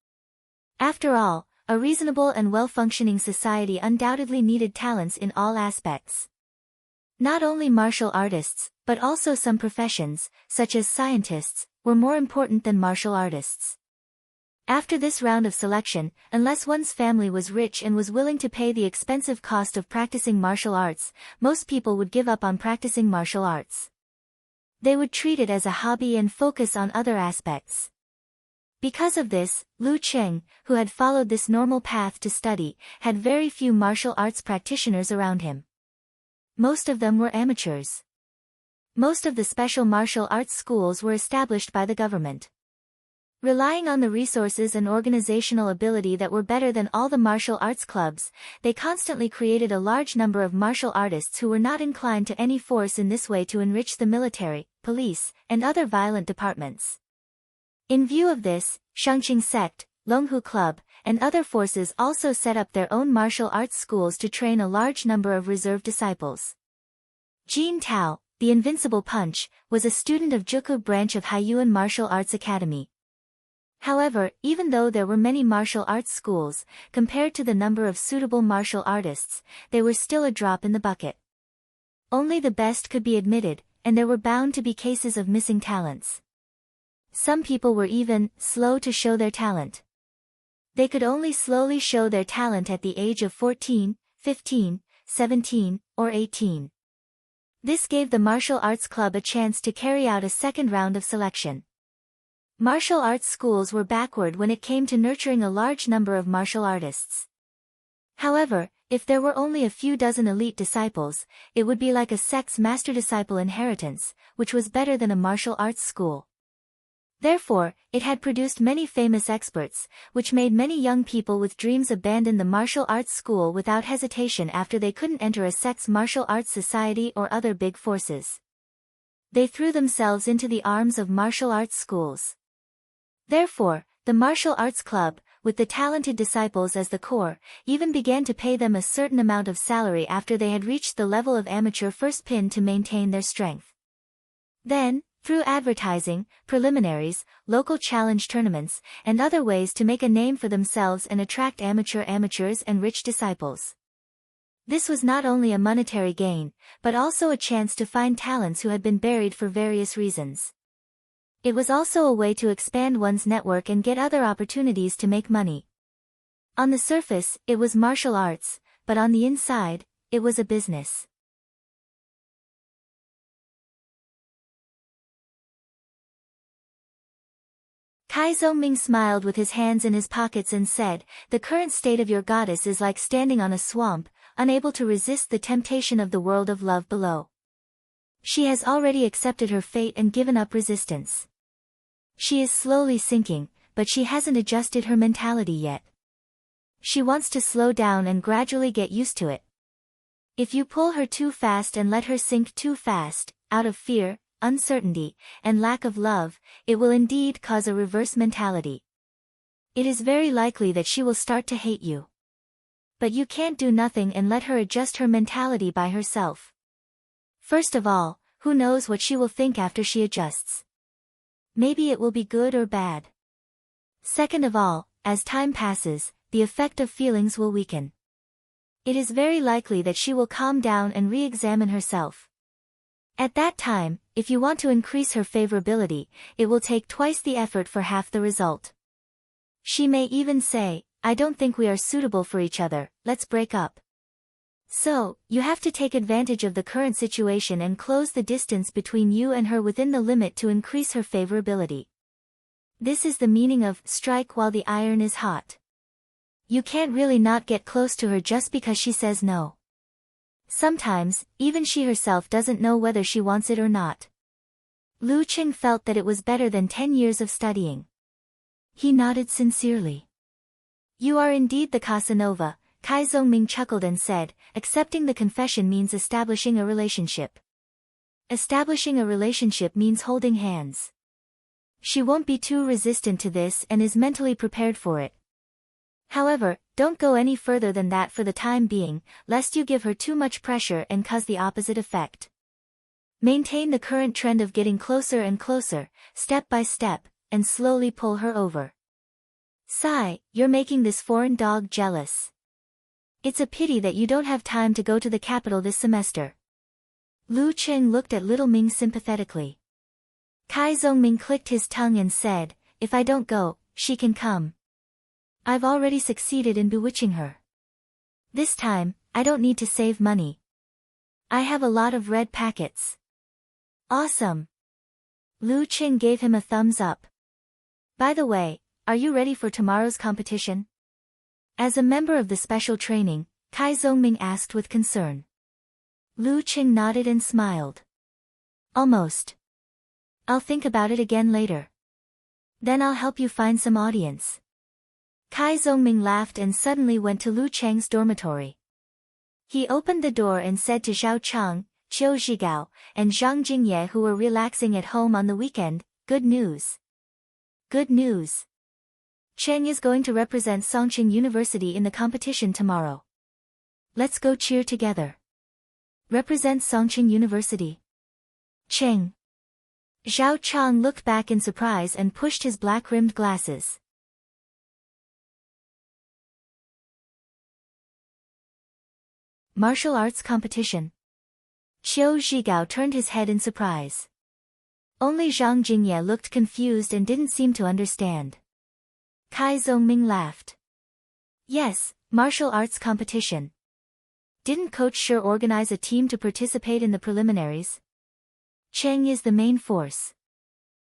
After all, a reasonable and well-functioning society undoubtedly needed talents in all aspects. Not only martial artists, but also some professions, such as scientists, were more important than martial artists. After this round of selection, unless one's family was rich and was willing to pay the expensive cost of practicing martial arts, most people would give up on practicing martial arts. They would treat it as a hobby and focus on other aspects. Because of this, Lu Cheng, who had followed this normal path to study, had very few martial arts practitioners around him. Most of them were amateurs. Most of the special martial arts schools were established by the government. Relying on the resources and organizational ability that were better than all the martial arts clubs, they constantly created a large number of martial artists who were not inclined to any force in this way to enrich the military, police, and other violent departments. In view of this, Shangqing sect, Longhu Club, and other forces also set up their own martial arts schools to train a large number of reserve disciples. Jin Tao, the Invincible Punch, was a student of Juku branch of Haiyuan Martial Arts Academy. However, even though there were many martial arts schools, compared to the number of suitable martial artists, they were still a drop in the bucket. Only the best could be admitted, and there were bound to be cases of missing talents. Some people were even slow to show their talent. They could only slowly show their talent at the age of 14, 15, 17, or 18. This gave the martial arts club a chance to carry out a second round of selection. Martial arts schools were backward when it came to nurturing a large number of martial artists. However, if there were only a few dozen elite disciples, it would be like a sect's master-disciple inheritance, which was better than a martial arts school. Therefore, it had produced many famous experts, which made many young people with dreams abandon the martial arts school without hesitation after they couldn't enter a sect's martial arts society or other big forces. They threw themselves into the arms of martial arts schools. Therefore, the martial arts club, with the talented disciples as the core, even began to pay them a certain amount of salary after they had reached the level of amateur first pin to maintain their strength. Then, through advertising, preliminaries, local challenge tournaments, and other ways to make a name for themselves and attract amateurs and rich disciples. This was not only a monetary gain, but also a chance to find talents who had been buried for various reasons. It was also a way to expand one's network and get other opportunities to make money. On the surface, it was martial arts, but on the inside, it was a business. Kai Zhongming smiled with his hands in his pockets and said, "The current state of your goddess is like standing on a swamp, unable to resist the temptation of the world of love below. She has already accepted her fate and given up resistance. She is slowly sinking, but she hasn't adjusted her mentality yet. She wants to slow down and gradually get used to it. If you pull her too fast and let her sink too fast, out of fear, uncertainty, and lack of love, it will indeed cause a reverse mentality. It is very likely that she will start to hate you. But you can't do nothing and let her adjust her mentality by herself. First of all, who knows what she will think after she adjusts? Maybe it will be good or bad. Second of all, as time passes, the effect of feelings will weaken. It is very likely that she will calm down and re-examine herself. At that time, if you want to increase her favorability, it will take twice the effort for half the result. She may even say, I don't think we are suitable for each other, let's break up. So, you have to take advantage of the current situation and close the distance between you and her within the limit to increase her favorability. This is the meaning of strike while the iron is hot. You can't really not get close to her just because she says no. Sometimes, even she herself doesn't know whether she wants it or not. Lu Qing felt that it was better than 10 years of studying. He nodded sincerely. You are indeed the Casanova, Kai Zongming chuckled and said, accepting the confession means establishing a relationship. Establishing a relationship means holding hands. She won't be too resistant to this and is mentally prepared for it. However, don't go any further than that for the time being, lest you give her too much pressure and cause the opposite effect. Maintain the current trend of getting closer and closer, step by step, and slowly pull her over. Sigh, you're making this foreign dog jealous. It's a pity that you don't have time to go to the capital this semester. Lu Qing looked at little Ming sympathetically. Kai Zongming clicked his tongue and said, if I don't go, she can come. I've already succeeded in bewitching her. This time, I don't need to save money. I have a lot of red packets. Awesome. Lu Qing gave him a thumbs up. By the way, are you ready for tomorrow's competition? As a member of the special training, Kai Zongming asked with concern. Lu Qing nodded and smiled. Almost. I'll think about it again later. Then I'll help you find some audience. Kai Zongming laughed and suddenly went to Lu Cheng's dormitory. He opened the door and said to Zhao Chang, Qiu Zhigao, and Zhang Jingye who were relaxing at home on the weekend, good news. Good news. Cheng is going to represent Songqing University in the competition tomorrow. Let's go cheer together. Represent Songqing University. Cheng. Zhao Chang looked back in surprise and pushed his black-rimmed glasses. Martial arts competition. Qiu Zhigao turned his head in surprise. Only Zhang Jingye looked confused and didn't seem to understand. Kai Zongming laughed. Yes, martial arts competition. Didn't Coach Shi organize a team to participate in the preliminaries? Cheng is the main force.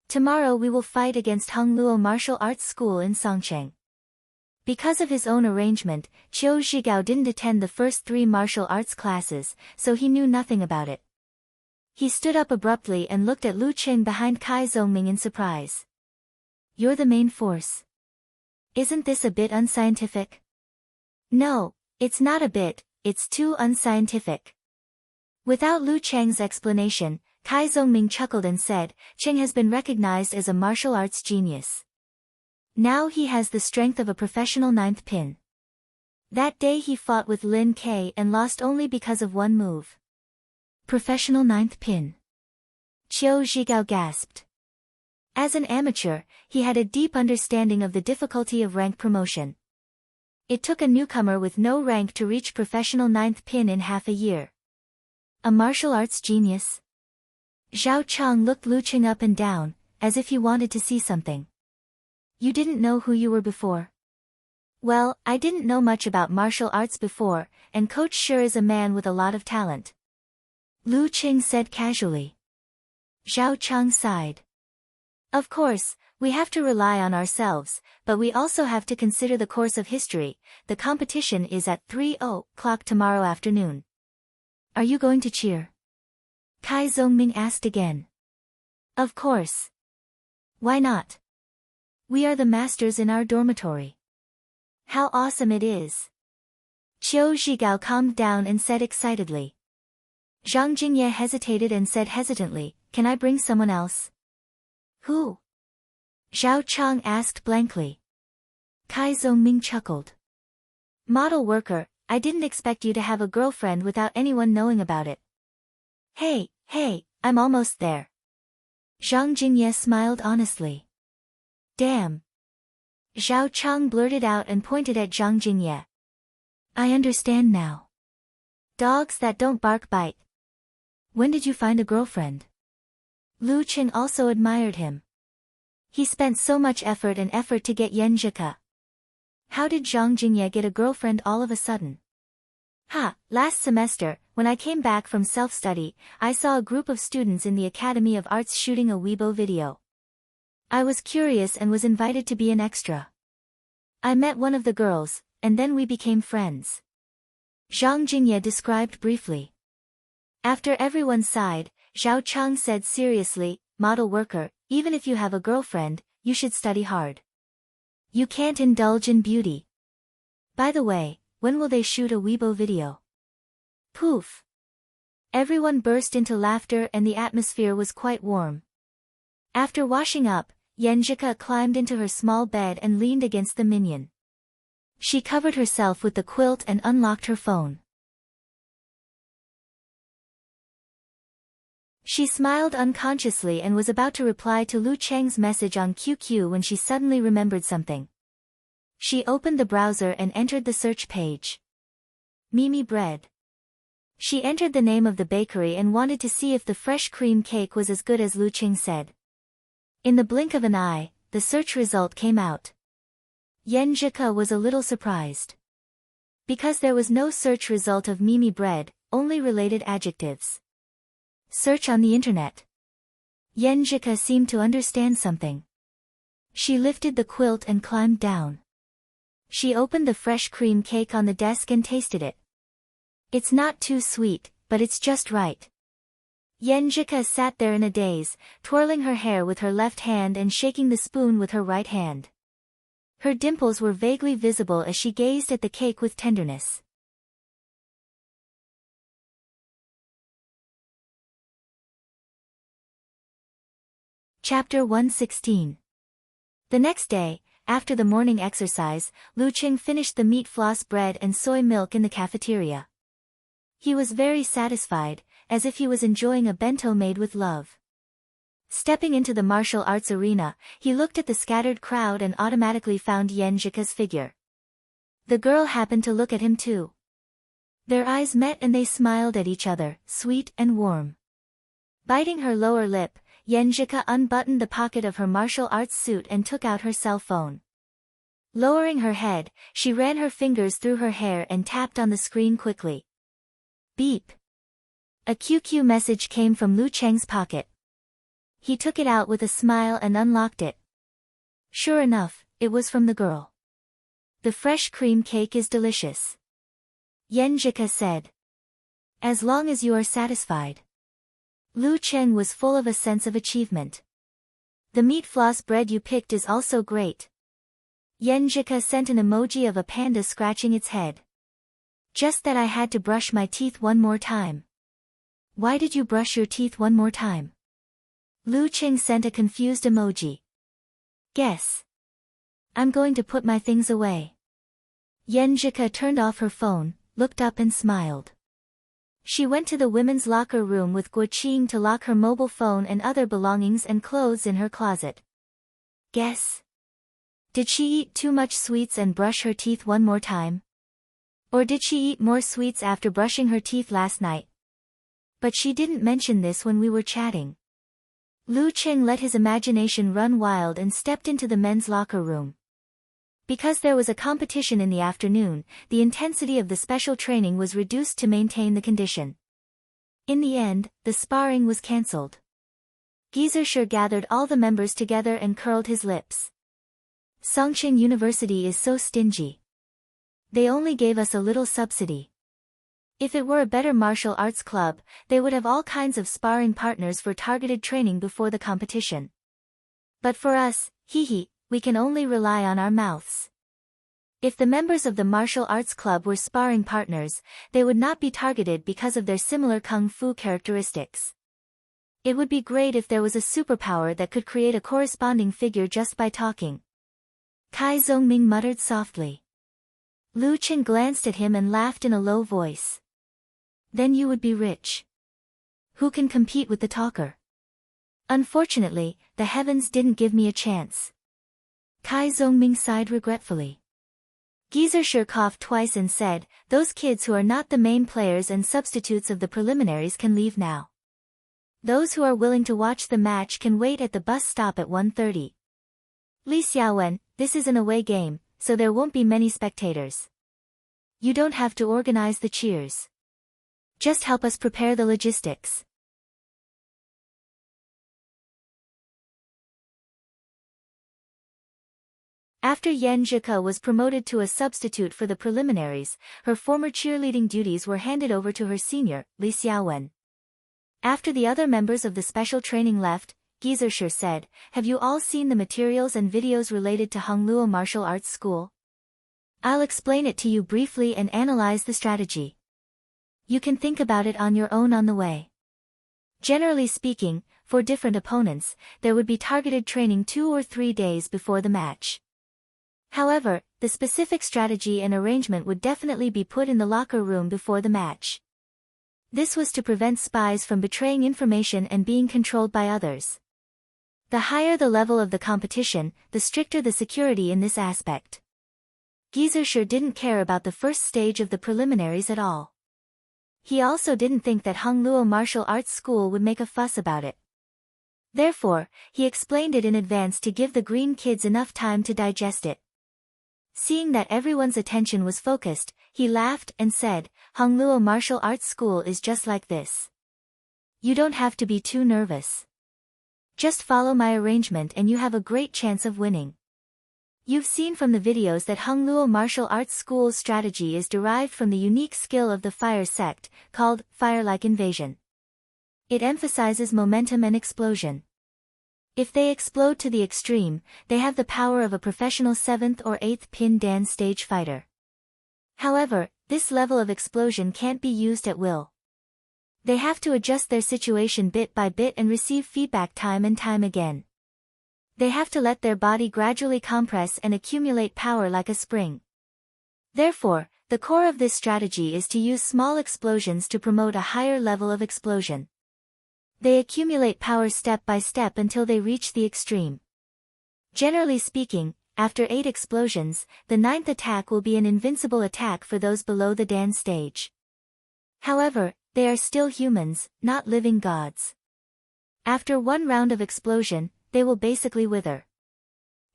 Tomorrow we will fight against Hongluo Martial Arts School in Songcheng. Because of his own arrangement, Qiu Zhigao didn't attend the first 3 martial arts classes, so he knew nothing about it. He stood up abruptly and looked at Lu Qing behind Kai Zongming in surprise. You're the main force. Isn't this a bit unscientific? No, it's not a bit, it's too unscientific. Without Lu Cheng's explanation, Kai Zongming chuckled and said, Cheng has been recognized as a martial arts genius. Now he has the strength of a professional 9th pin. That day he fought with Lin Kai and lost only because of one move. Professional 9th pin. Qiu Zhigao gasped. As an amateur, he had a deep understanding of the difficulty of rank promotion. It took a newcomer with no rank to reach professional 9th pin in half a year. A martial arts genius? Zhao Chang looked Lu Qing up and down, as if he wanted to see something. You didn't know who you were before? Well, I didn't know much about martial arts before, and Coach Shi is a man with a lot of talent. Lu Qing said casually. Zhao Chang sighed. Of course, we have to rely on ourselves, but we also have to consider the course of history. The competition is at 3:00 tomorrow afternoon. Are you going to cheer? Kai Zongming asked again. Of course. Why not? We are the masters in our dormitory. How awesome it is. Qiu Zhigao calmed down and said excitedly. Zhang Jingye hesitated and said hesitantly, can I bring someone else? Who? Zhao Chang asked blankly. Kai Zongming chuckled. Model worker, I didn't expect you to have a girlfriend without anyone knowing about it. Hey, I'm almost there. Zhang Jingye smiled honestly. Damn. Zhao Chang blurted out and pointed at Zhang Jingye. I understand now. Dogs that don't bark bite. When did you find a girlfriend? Lu Qing also admired him. He spent so much effort to get Yan Zhika. How did Zhang Jingye get a girlfriend all of a sudden? Last semester, when I came back from self-study, I saw a group of students in the Academy of Arts shooting a Weibo video. I was curious and was invited to be an extra. I met one of the girls, and then we became friends. Zhang Jingye described briefly. After everyone sighed, Zhao Chang said seriously, "Model worker, even if you have a girlfriend, you should study hard. You can't indulge in beauty. By the way, when will they shoot a Weibo video?" Poof! Everyone burst into laughter and the atmosphere was quite warm. After washing up, Yenjika climbed into her small bed and leaned against the minion. She covered herself with the quilt and unlocked her phone. She smiled unconsciously and was about to reply to Lu Cheng's message on QQ when she suddenly remembered something. She opened the browser and entered the search page. Mimi bread. She entered the name of the bakery and wanted to see if the fresh cream cake was as good as Lu Cheng said. In the blink of an eye, the search result came out. Yenjika was a little surprised. Because there was no search result of Mimi bread, only related adjectives. Search on the internet. Yenjika seemed to understand something. She lifted the quilt and climbed down. She opened the fresh cream cake on the desk and tasted it. It's not too sweet, but it's just right. Yenjika sat there in a daze, twirling her hair with her left hand and shaking the spoon with her right hand. Her dimples were vaguely visible as she gazed at the cake with tenderness. Chapter 116. The next day, after the morning exercise, Lu Qing finished the meat floss bread and soy milk in the cafeteria. He was very satisfied, as if he was enjoying a bento made with love. Stepping into the martial arts arena, he looked at the scattered crowd and automatically found Yenjika's figure. The girl happened to look at him too. Their eyes met and they smiled at each other, sweet and warm. Biting her lower lip, Yenjika unbuttoned the pocket of her martial arts suit and took out her cell phone. Lowering her head, she ran her fingers through her hair and tapped on the screen quickly. Beep. A QQ message came from Lu Cheng's pocket. He took it out with a smile and unlocked it. Sure enough, it was from the girl. The fresh cream cake is delicious. Yenjika said. As long as you are satisfied. Lu Cheng was full of a sense of achievement. The meat floss bread you picked is also great. Yenjika sent an emoji of a panda scratching its head. Just that I had to brush my teeth one more time. Why did you brush your teeth one more time? Lu Cheng sent a confused emoji. Guess. I'm going to put my things away. Yenjika turned off her phone, looked up and smiled. She went to the women's locker room with Guoqing to lock her mobile phone and other belongings and clothes in her closet. Guess. Did she eat too much sweets and brush her teeth one more time? Or did she eat more sweets after brushing her teeth last night? But she didn't mention this when we were chatting. Lu Cheng let his imagination run wild and stepped into the men's locker room. Because there was a competition in the afternoon, the intensity of the special training was reduced to maintain the condition. In the end, the sparring was cancelled. Gizershur gathered all the members together and curled his lips. Songqing University is so stingy. They only gave us a little subsidy. If it were a better martial arts club, they would have all kinds of sparring partners for targeted training before the competition. But for us, we can only rely on our mouths. If the members of the martial arts club were sparring partners, they would not be targeted because of their similar kung fu characteristics. It would be great if there was a superpower that could create a corresponding figure just by talking. Kai Zongming muttered softly. Lu Chen glanced at him and laughed in a low voice. Then you would be rich. Who can compete with the talker? Unfortunately, the heavens didn't give me a chance. Kai Zongming sighed regretfully. Gizershur coughed twice and said, those kids who are not the main players and substitutes of the preliminaries can leave now. Those who are willing to watch the match can wait at the bus stop at 1:30. Li Xiaowen, this is an away game, so there won't be many spectators. You don't have to organize the cheers. Just help us prepare the logistics. After Yan Zhike was promoted to a substitute for the preliminaries, her former cheerleading duties were handed over to her senior, Li Xiaowen. After the other members of the special training left, Gizershur said, "Have you all seen the materials and videos related to Hongluo Martial Arts School? I'll explain it to you briefly and analyze the strategy. You can think about it on your own on the way." Generally speaking, for different opponents, there would be targeted training 2 or 3 days before the match. However, the specific strategy and arrangement would definitely be put in the locker room before the match. This was to prevent spies from betraying information and being controlled by others. The higher the level of the competition, the stricter the security in this aspect. Gizershur didn't care about the first stage of the preliminaries at all. He also didn't think that Hongluo Martial Arts School would make a fuss about it. Therefore, he explained it in advance to give the green kids enough time to digest it. Seeing that everyone's attention was focused, he laughed and said, "Hongluo Martial Arts School is just like this. You don't have to be too nervous. Just follow my arrangement and you have a great chance of winning." You've seen from the videos that Hongluo Martial Arts School's strategy is derived from the unique skill of the fire sect, called fire-like invasion. It emphasizes momentum and explosion. If they explode to the extreme, they have the power of a professional 7th or 8th pin Dan stage fighter. However, this level of explosion can't be used at will. They have to adjust their situation bit by bit and receive feedback time and time again. They have to let their body gradually compress and accumulate power like a spring. Therefore, the core of this strategy is to use small explosions to promote a higher level of explosion. They accumulate power step by step until they reach the extreme. Generally speaking, after 8 explosions, the 9th attack will be an invincible attack for those below the Dan stage. However, they are still humans, not living gods. After 1 round of explosion, they will basically wither.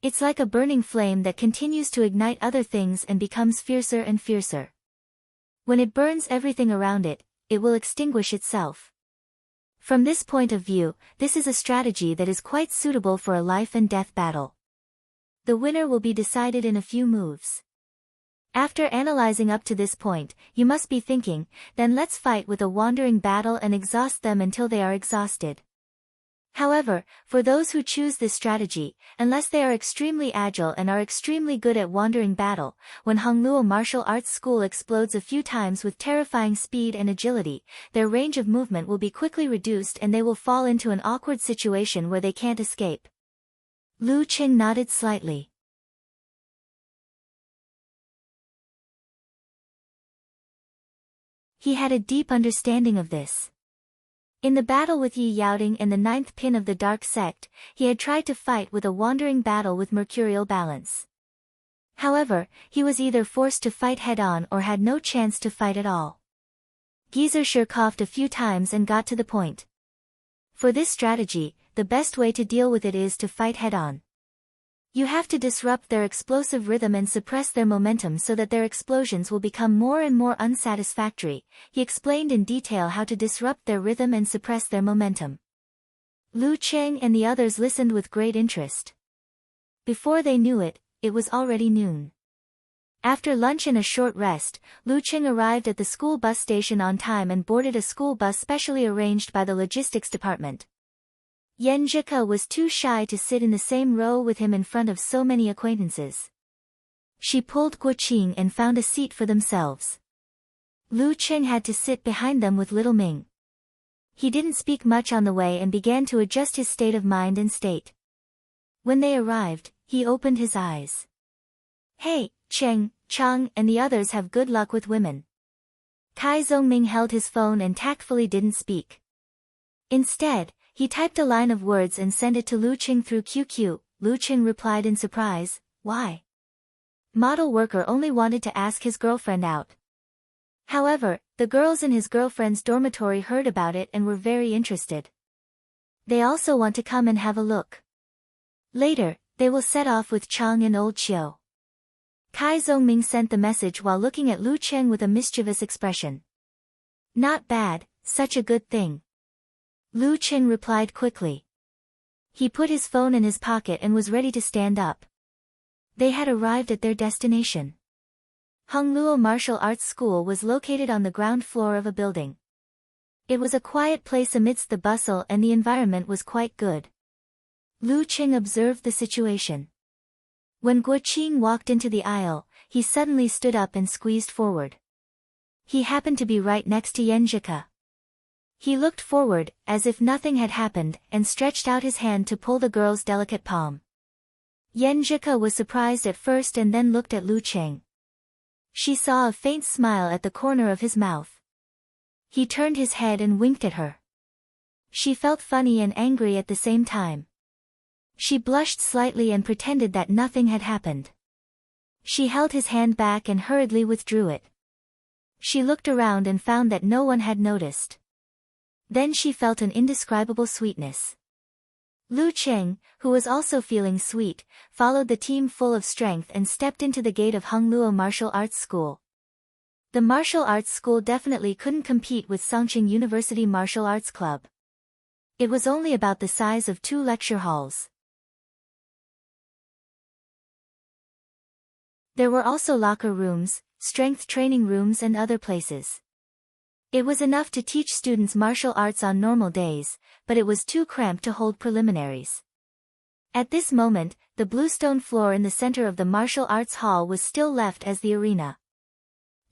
It's like a burning flame that continues to ignite other things and becomes fiercer and fiercer. When it burns everything around it, it will extinguish itself. From this point of view, this is a strategy that is quite suitable for a life and death battle. The winner will be decided in a few moves. After analyzing up to this point, you must be thinking, then let's fight with a wandering battle and exhaust them until they are exhausted. However, for those who choose this strategy, unless they are extremely agile and are extremely good at wandering battle, when Hongluo Martial Arts School explodes a few times with terrifying speed and agility, their range of movement will be quickly reduced and they will fall into an awkward situation where they can't escape. Lu Qing nodded slightly. He had a deep understanding of this. In the battle with Yi Yaoding and the 9th pin of the Dark Sect, he had tried to fight with a wandering battle with mercurial balance. However, he was either forced to fight head-on or had no chance to fight at all. Gizershur coughed a few times and got to the point. For this strategy, the best way to deal with it is to fight head-on. You have to disrupt their explosive rhythm and suppress their momentum so that their explosions will become more and more unsatisfactory. He explained in detail how to disrupt their rhythm and suppress their momentum. Lu Qing and the others listened with great interest. Before they knew it, it was already noon. After lunch and a short rest, Lu Qing arrived at the school bus station on time and boarded a school bus specially arranged by the logistics department. Yan Zhike was too shy to sit in the same row with him in front of so many acquaintances. She pulled Guo Qing and found a seat for themselves. Lu Qing had to sit behind them with little Ming. He didn't speak much on the way and began to adjust his state of mind and state. When they arrived, he opened his eyes. "Hey, Cheng, Chang and the others have good luck with women." Tai Zongming held his phone and tactfully didn't speak. Instead, he typed a line of words and sent it to Lu Qing through QQ. Lu Qing replied in surprise, "Why?" Model worker only wanted to ask his girlfriend out. However, the girls in his girlfriend's dormitory heard about it and were very interested. They also want to come and have a look. Later, they will set off with Chang and Old Qiu. Kai Zhongming sent the message while looking at Lu Cheng with a mischievous expression. Not bad, such a good thing. Lu Cheng replied quickly. He put his phone in his pocket and was ready to stand up. They had arrived at their destination. Hongluo Martial Arts School was located on the ground floor of a building. It was a quiet place amidst the bustle and the environment was quite good. Lu Cheng observed the situation. When Guo Qing walked into the aisle, he suddenly stood up and squeezed forward. He happened to be right next to Yenjika. He looked forward, as if nothing had happened, and stretched out his hand to pull the girl's delicate palm. Yenjika was surprised at first and then looked at Lu Cheng. She saw a faint smile at the corner of his mouth. He turned his head and winked at her. She felt funny and angry at the same time. She blushed slightly and pretended that nothing had happened. She held his hand back and hurriedly withdrew it. She looked around and found that no one had noticed. Then she felt an indescribable sweetness. Lu Cheng, who was also feeling sweet, followed the team full of strength and stepped into the gate of Hongluo Martial Arts School. The martial arts school definitely couldn't compete with Songqing University Martial Arts Club. It was only about the size of 2 lecture halls. There were also locker rooms, strength training rooms and other places. It was enough to teach students martial arts on normal days, but it was too cramped to hold preliminaries. At this moment, the bluestone floor in the center of the martial arts hall was still left as the arena.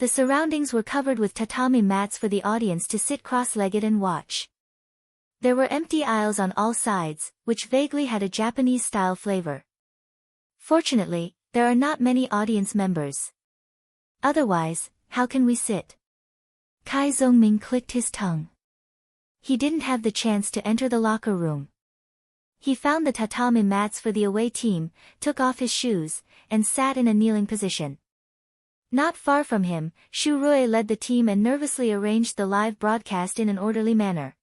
The surroundings were covered with tatami mats for the audience to sit cross-legged and watch. There were empty aisles on all sides, which vaguely had a Japanese-style flavor. Fortunately, there are not many audience members. Otherwise, how can we sit? Kai Zhongming clicked his tongue. He didn't have the chance to enter the locker room. He found the tatami mats for the away team, took off his shoes, and sat in a kneeling position. Not far from him, Shu Rui led the team and nervously arranged the live broadcast in an orderly manner.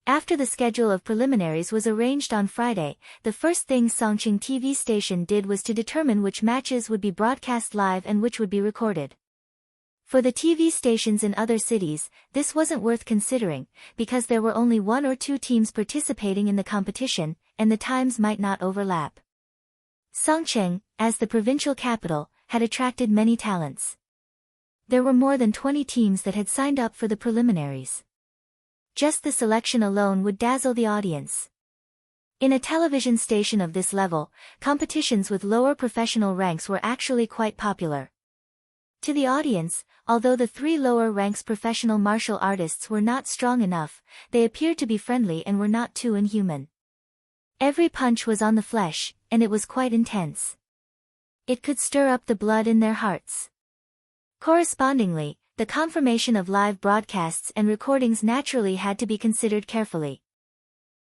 After the schedule of preliminaries was arranged on Friday, the first thing Songqing TV station did was to determine which matches would be broadcast live and which would be recorded. For the TV stations in other cities, this wasn't worth considering, because there were only 1 or 2 teams participating in the competition, and the times might not overlap. Songqing, as the provincial capital, had attracted many talents. There were more than 20 teams that had signed up for the preliminaries. Just the selection alone would dazzle the audience. In a television station of this level, competitions with lower professional ranks were actually quite popular. To the audience, although the 3 lower ranks professional martial artists were not strong enough, they appeared to be friendly and were not too inhuman. Every punch was on the flesh, and it was quite intense. It could stir up the blood in their hearts. Correspondingly, the confirmation of live broadcasts and recordings naturally had to be considered carefully.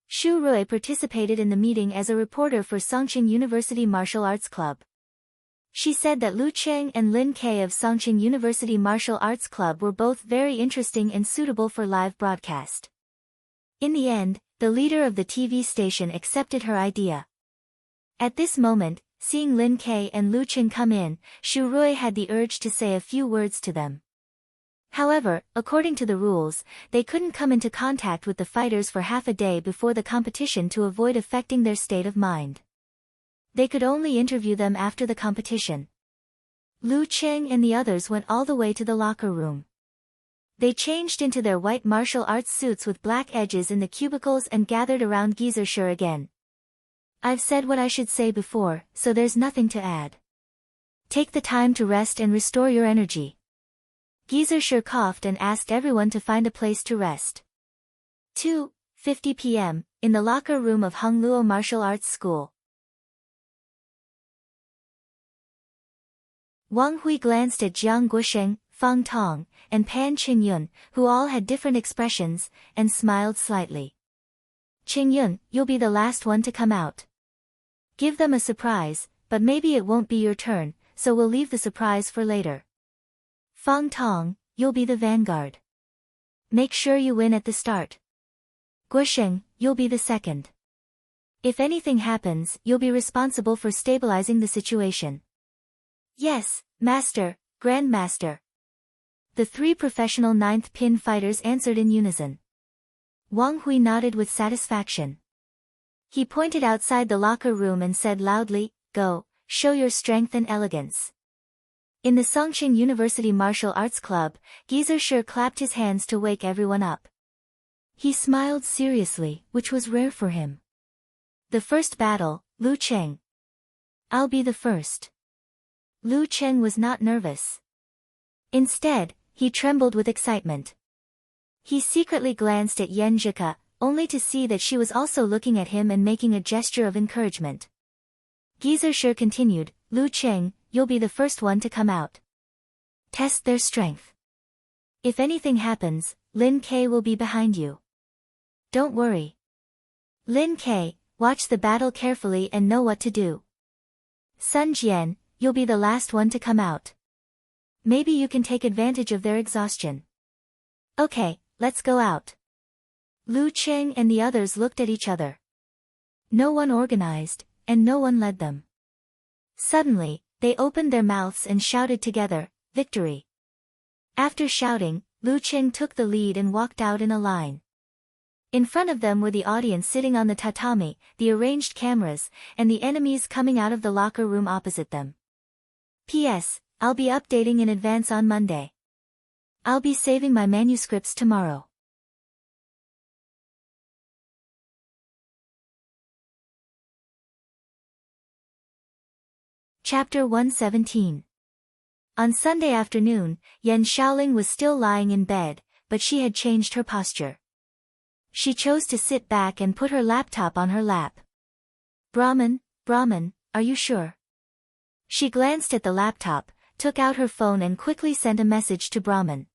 Shu Rui participated in the meeting as a reporter for Songqing University Martial Arts Club. She said that Lu Cheng and Lin Kei of Songqing University Martial Arts Club were both very interesting and suitable for live broadcast. In the end, the leader of the TV station accepted her idea. At this moment, seeing Lin Kei and Lu Cheng come in, Shu Rui had the urge to say a few words to them. However, according to the rules, they couldn't come into contact with the fighters for half a day before the competition to avoid affecting their state of mind. They could only interview them after the competition. Lu Cheng and the others went all the way to the locker room. They changed into their white martial arts suits with black edges in the cubicles and gathered around Gizershur again. I've said what I should say before, so there's nothing to add. Take the time to rest and restore your energy. Gizershur coughed and asked everyone to find a place to rest. 2:50 p.m., in the locker room of Hongluo Martial Arts School. Wang Hui glanced at Jiang Guosheng, Fang Tong, and Pan Qingyun, who all had different expressions, and smiled slightly. Qingyun, you'll be the last one to come out. Give them a surprise, but maybe it won't be your turn, so we'll leave the surprise for later. Fang Tong, you'll be the vanguard. Make sure you win at the start. Guosheng, you'll be the second. If anything happens, you'll be responsible for stabilizing the situation. Yes, Master, Grandmaster. The three professional ninth pin fighters answered in unison. Wang Hui nodded with satisfaction. He pointed outside the locker room and said loudly, "Go, show your strength and elegance." In the Songqing University Martial Arts Club, Shi clapped his hands to wake everyone up. He smiled seriously, which was rare for him. The first battle, Lu Cheng. I'll be the first. Lu Cheng was not nervous. Instead, he trembled with excitement. He secretly glanced at Yan Zhika, only to see that she was also looking at him and making a gesture of encouragement. Shi continued, "Lu Cheng, you'll be the first one to come out. Test their strength. If anything happens, Lin K will be behind you. Don't worry. Lin K, watch the battle carefully and know what to do. Sun Jian, you'll be the last one to come out. Maybe you can take advantage of their exhaustion. Okay, let's go out." Lu Cheng and the others looked at each other. No one organized, and no one led them. Suddenly, they opened their mouths and shouted together, "Victory!" After shouting, Lu Cheng took the lead and walked out in a line. In front of them were the audience sitting on the tatami, the arranged cameras, and the enemies coming out of the locker room opposite them. P.S. I'll be updating in advance on Monday. I'll be saving my manuscripts tomorrow. Chapter 117. On Sunday afternoon, Yan Xiaoling was still lying in bed, but she had changed her posture. She chose to sit back and put her laptop on her lap. Brahman, are you sure?" She glanced at the laptop, took out her phone and quickly sent a message to Brahman.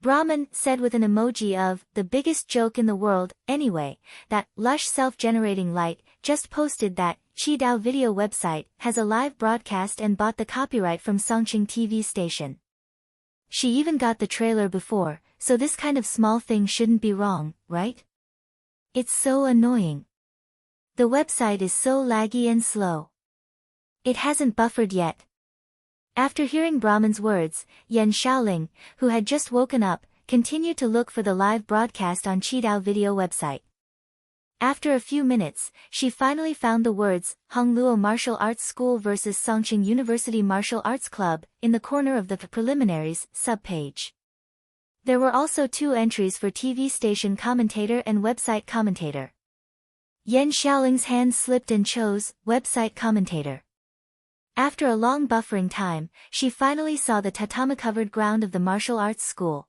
Brahman said with an emoji of, "The biggest joke in the world, anyway, that lush self-generating light just posted that Qidao video website has a live broadcast and bought the copyright from Songqing TV station. She even got the trailer before, so this kind of small thing shouldn't be wrong, right? It's so annoying. The website is so laggy and slow. It hasn't buffered yet." After hearing Brahman's words, Yan Xiaoling, who had just woken up, continued to look for the live broadcast on Qidao video website. After a few minutes, she finally found the words, "Hongluo Martial Arts School vs Songqing University Martial Arts Club," in the corner of the preliminaries subpage. There were also two entries for TV station commentator and website commentator. Yan Xiaoling's hand slipped and chose, website commentator. After a long buffering time, she finally saw the tatami-covered ground of the martial arts school.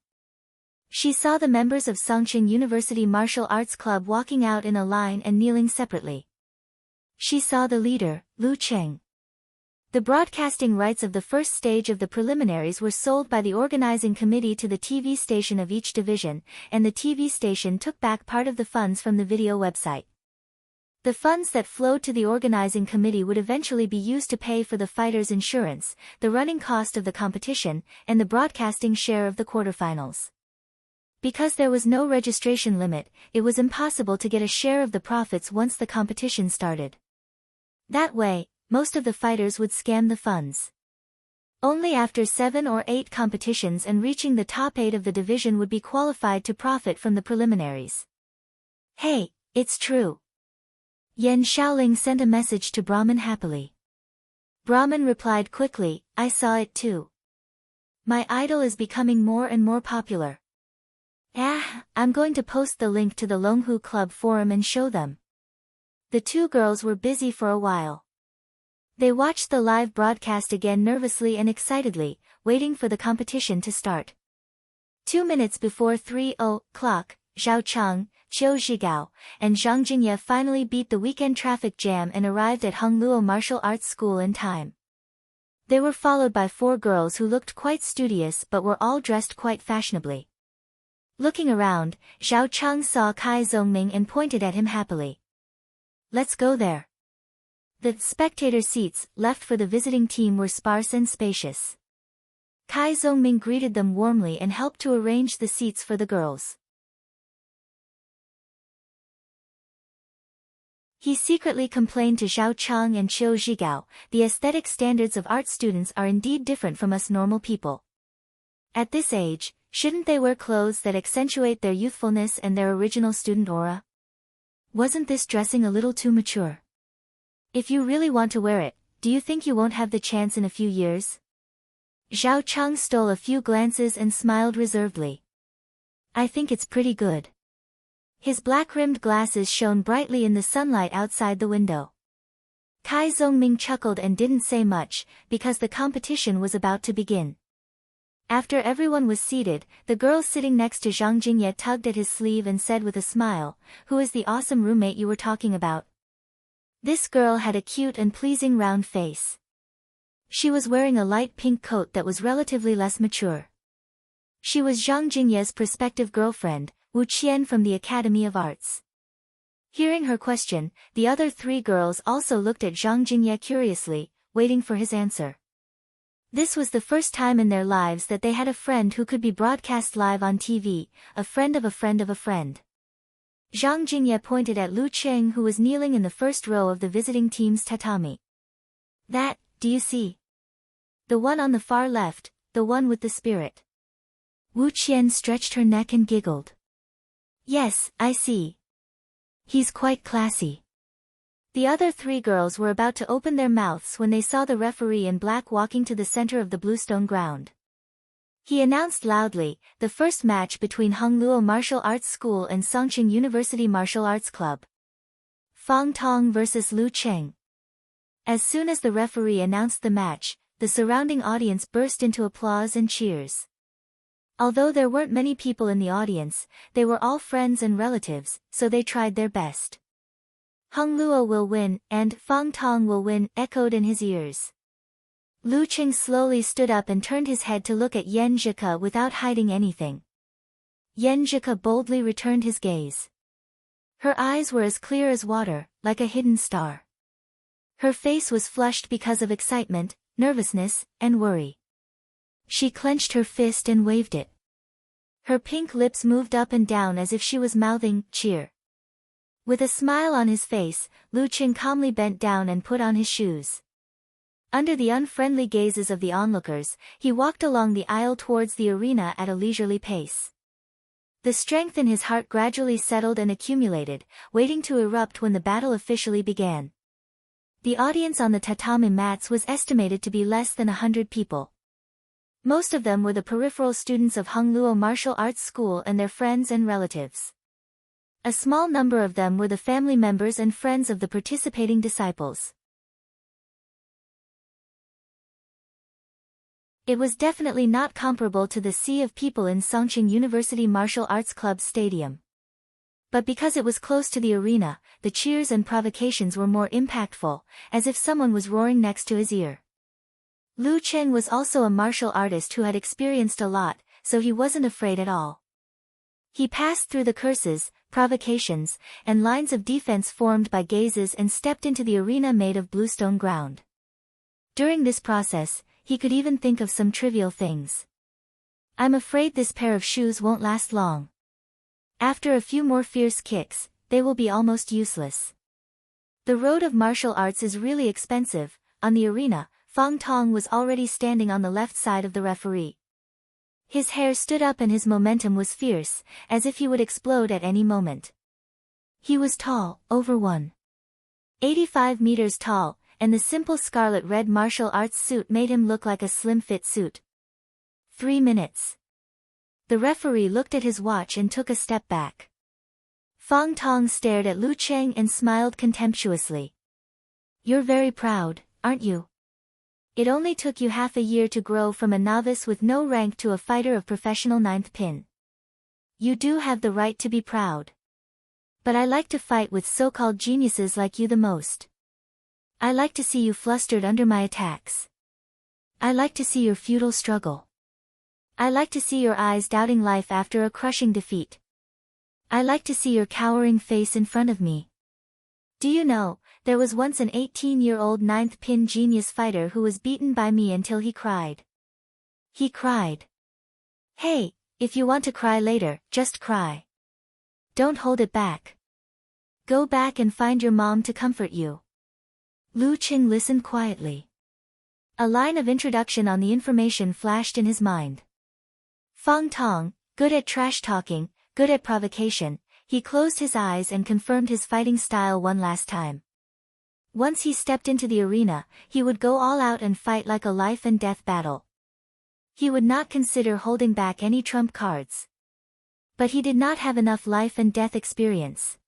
She saw the members of Songqing University Martial Arts Club walking out in a line and kneeling separately. She saw the leader, Lu Cheng. The broadcasting rights of the first stage of the preliminaries were sold by the organizing committee to the TV station of each division, and the TV station took back part of the funds from the video website. The funds that flowed to the organizing committee would eventually be used to pay for the fighters' insurance, the running cost of the competition, and the broadcasting share of the quarterfinals. Because there was no registration limit, it was impossible to get a share of the profits once the competition started. That way, most of the fighters would scam the funds. Only after 7 or 8 competitions and reaching the top 8 of the division would be qualified to profit from the preliminaries. "Hey, it's true." Yan Xiaoling sent a message to Brahman happily. Brahman replied quickly, "I saw it too. My idol is becoming more and more popular. I'm going to post the link to the Longhu Club forum and show them." The two girls were busy for a while. They watched the live broadcast again nervously and excitedly, waiting for the competition to start. 2 minutes before 3:00, Zhao Cheng, Qiu Zhigao, and Zhang Jingye finally beat the weekend traffic jam and arrived at Hongluo Martial Arts School in time. They were followed by 4 girls who looked quite studious but were all dressed quite fashionably. Looking around, Zhao Cheng saw Kai Zongming and pointed at him happily. "Let's go there." The spectator seats left for the visiting team were sparse and spacious. Kai Zongming greeted them warmly and helped to arrange the seats for the girls. He secretly complained to Zhao Chang and Qiu Zhigao, the aesthetic standards of art students are indeed different from us normal people. At this age, shouldn't they wear clothes that accentuate their youthfulness and their original student aura? Wasn't this dressing a little too mature? If you really want to wear it, do you think you won't have the chance in a few years? Zhao Chang stole a few glances and smiled reservedly. I think it's pretty good. His black-rimmed glasses shone brightly in the sunlight outside the window. Kai Zongming chuckled and didn't say much, because the competition was about to begin. After everyone was seated, the girl sitting next to Zhang Jingye tugged at his sleeve and said with a smile, "Who is the awesome roommate you were talking about?" This girl had a cute and pleasing round face. She was wearing a light pink coat that was relatively less mature. She was Zhang Jingye's prospective girlfriend, Wu Qian from the Academy of Arts. Hearing her question, the other three girls also looked at Zhang Jingye curiously, waiting for his answer. This was the first time in their lives that they had a friend who could be broadcast live on TV, a friend of a friend of a friend. Zhang Jingye pointed at Lu Cheng, who was kneeling in the first row of the visiting team's tatami. "That, do you see? The one on the far left, the one with the spirit." Wu Qian stretched her neck and giggled. "Yes, I see. He's quite classy." The other three girls were about to open their mouths when they saw the referee in black walking to the center of the bluestone ground. He announced loudly, the first match between Hongluo Martial Arts School and Songqing University Martial Arts Club. Fang Tong vs. Lu Cheng. As soon as the referee announced the match, the surrounding audience burst into applause and cheers. Although there weren't many people in the audience, they were all friends and relatives, so they tried their best. "Hongluo will win, and Fang Tong will win," echoed in his ears. Lu Cheng slowly stood up and turned his head to look at Yan Zhike without hiding anything. Yan Zhike boldly returned his gaze. Her eyes were as clear as water, like a hidden star. Her face was flushed because of excitement, nervousness, and worry. She clenched her fist and waved it. Her pink lips moved up and down as if she was mouthing, "Cheer." With a smile on his face, Lu Cheng calmly bent down and put on his shoes. Under the unfriendly gazes of the onlookers, he walked along the aisle towards the arena at a leisurely pace. The strength in his heart gradually settled and accumulated, waiting to erupt when the battle officially began. The audience on the tatami mats was estimated to be less than 100 people. Most of them were the peripheral students of Hongluo Martial Arts School and their friends and relatives. A small number of them were the family members and friends of the participating disciples. It was definitely not comparable to the sea of people in Songqing University Martial Arts Club Stadium. But because it was close to the arena, the cheers and provocations were more impactful, as if someone was roaring next to his ear. Lu Cheng was also a martial artist who had experienced a lot, so he wasn't afraid at all. He passed through the curses, provocations, and lines of defense formed by gazes and stepped into the arena made of bluestone ground. During this process, he could even think of some trivial things. "I'm afraid this pair of shoes won't last long. After a few more fierce kicks, they will be almost useless." The road of martial arts is really expensive. On the arena, Fang Tong was already standing on the left side of the referee. His hair stood up and his momentum was fierce, as if he would explode at any moment. He was tall, over 185 meters tall, and the simple scarlet-red martial arts suit made him look like a slim-fit suit. 3 minutes. The referee looked at his watch and took a step back. Fang Tong stared at Lu Cheng and smiled contemptuously. "You're very proud, aren't you? It only took you half a year to grow from a novice with no rank to a fighter of professional ninth pin. You do have the right to be proud. But I like to fight with so-called geniuses like you the most. I like to see you flustered under my attacks. I like to see your futile struggle. I like to see your eyes doubting life after a crushing defeat. I like to see your cowering face in front of me. Do you know, there was once an 18-year-old ninth pin genius fighter who was beaten by me until he cried. He cried. Hey, if you want to cry later, just cry. Don't hold it back. Go back and find your mom to comfort you. Lu Qing listened quietly. A line of introduction on the information flashed in his mind. Fang Tong, good at trash talking, good at provocation. He closed his eyes and confirmed his fighting style one last time. Once he stepped into the arena, he would go all out and fight like a life and death battle. He would not consider holding back any trump cards. But he did not have enough life and death experience.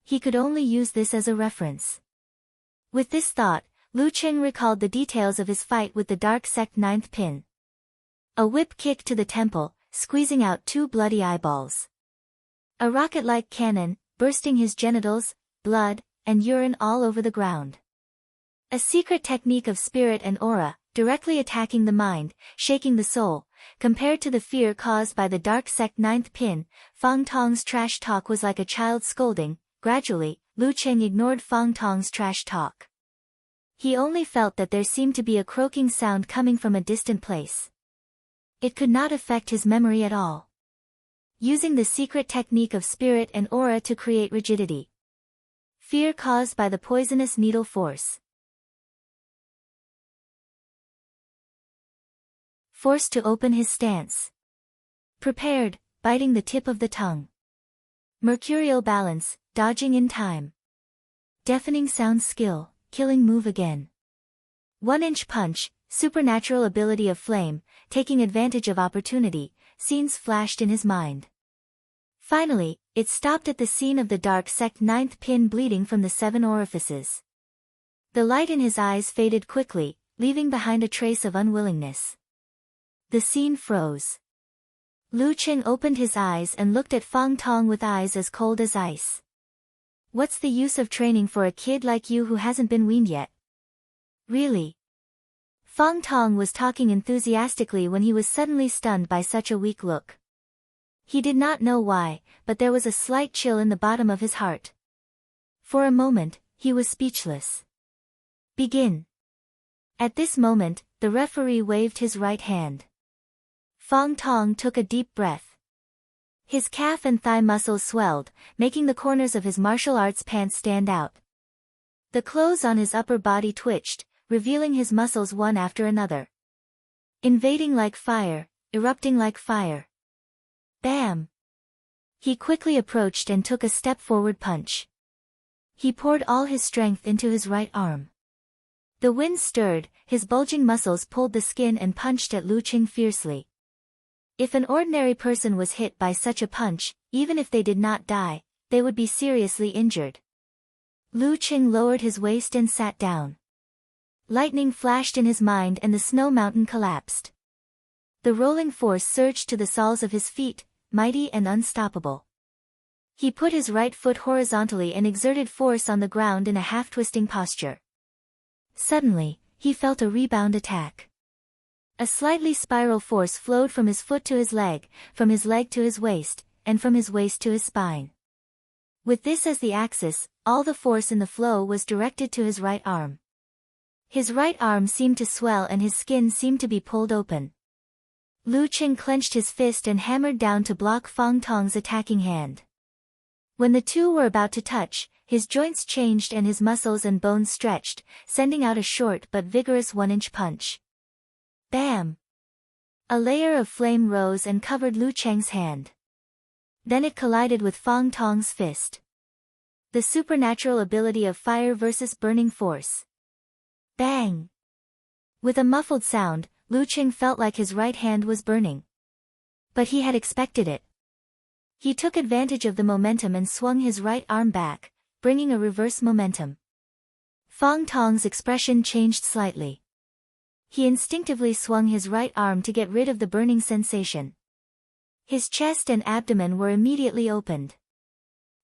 He could only use this as a reference. With this thought, Lu Qing recalled the details of his fight with the dark sect ninth pin. A whip kick to the temple, squeezing out 2 bloody eyeballs. A rocket-like cannon, bursting his genitals, blood, and urine all over the ground. A secret technique of spirit and aura, directly attacking the mind, shaking the soul. Compared to the fear caused by the dark sect ninth pin, Fang Tong's trash talk was like a child scolding. Gradually, Lu Qing ignored Fang Tong's trash talk. He only felt that there seemed to be a croaking sound coming from a distant place. It could not affect his memory at all. Using the secret technique of spirit and aura to create rigidity. Fear caused by the poisonous needle force. Forced to open his stance. Prepared, biting the tip of the tongue. Mercurial balance, dodging in time. Deafening sound skill, killing move again. 1-inch punch, supernatural ability of flame, taking advantage of opportunity, scenes flashed in his mind. Finally, it stopped at the scene of the dark sect ninth pin bleeding from the 7 orifices. The light in his eyes faded quickly, leaving behind a trace of unwillingness. The scene froze. Lu Qing opened his eyes and looked at Fang Tong with eyes as cold as ice. What's the use of training for a kid like you who hasn't been weaned yet? Really? Fang Tong was talking enthusiastically when he was suddenly stunned by such a weak look. He did not know why, but there was a slight chill in the bottom of his heart. For a moment, he was speechless. Begin. At this moment, the referee waved his right hand. Fang Tong took a deep breath. His calf and thigh muscles swelled, making the corners of his martial arts pants stand out. The clothes on his upper body twitched, revealing his muscles one after another. Invading like fire, erupting like fire. Bam! He quickly approached and took a step-forward punch. He poured all his strength into his right arm. The wind stirred, his bulging muscles pulled the skin and punched at Lu Qing fiercely. If an ordinary person was hit by such a punch, even if they did not die, they would be seriously injured. Lu Qing lowered his waist and sat down. Lightning flashed in his mind and the snow mountain collapsed. The rolling force surged to the soles of his feet, mighty and unstoppable. He put his right foot horizontally and exerted force on the ground in a half-twisting posture. Suddenly, he felt a rebound attack. A slightly spiral force flowed from his foot to his leg, from his leg to his waist, and from his waist to his spine. With this as the axis, all the force in the flow was directed to his right arm. His right arm seemed to swell and his skin seemed to be pulled open. Lu Qing clenched his fist and hammered down to block Fang Tong's attacking hand. When the two were about to touch, his joints changed and his muscles and bones stretched, sending out a short but vigorous 1-inch punch. Bam! A layer of flame rose and covered Lu Qing's hand. Then it collided with Fang Tong's fist. The supernatural ability of fire versus burning force. Bang! With a muffled sound, Lu Qing felt like his right hand was burning. But he had expected it. He took advantage of the momentum and swung his right arm back, bringing a reverse momentum. Fang Tong's expression changed slightly. He instinctively swung his right arm to get rid of the burning sensation. His chest and abdomen were immediately opened.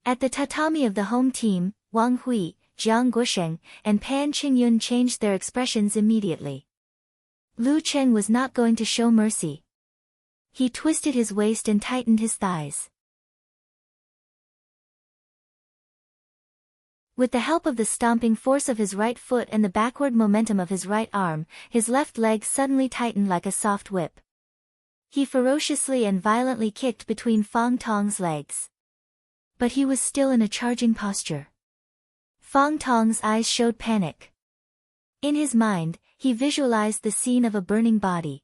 At the tatami of the home team, Wang Hui, Jiang Guosheng, and Pan Qingyun changed their expressions immediately. Lu Qing was not going to show mercy. He twisted his waist and tightened his thighs. With the help of the stomping force of his right foot and the backward momentum of his right arm, his left leg suddenly tightened like a soft whip. He ferociously and violently kicked between Fang Tong's legs. But he was still in a charging posture. Fang Tong's eyes showed panic. In his mind, he visualized the scene of a burning body.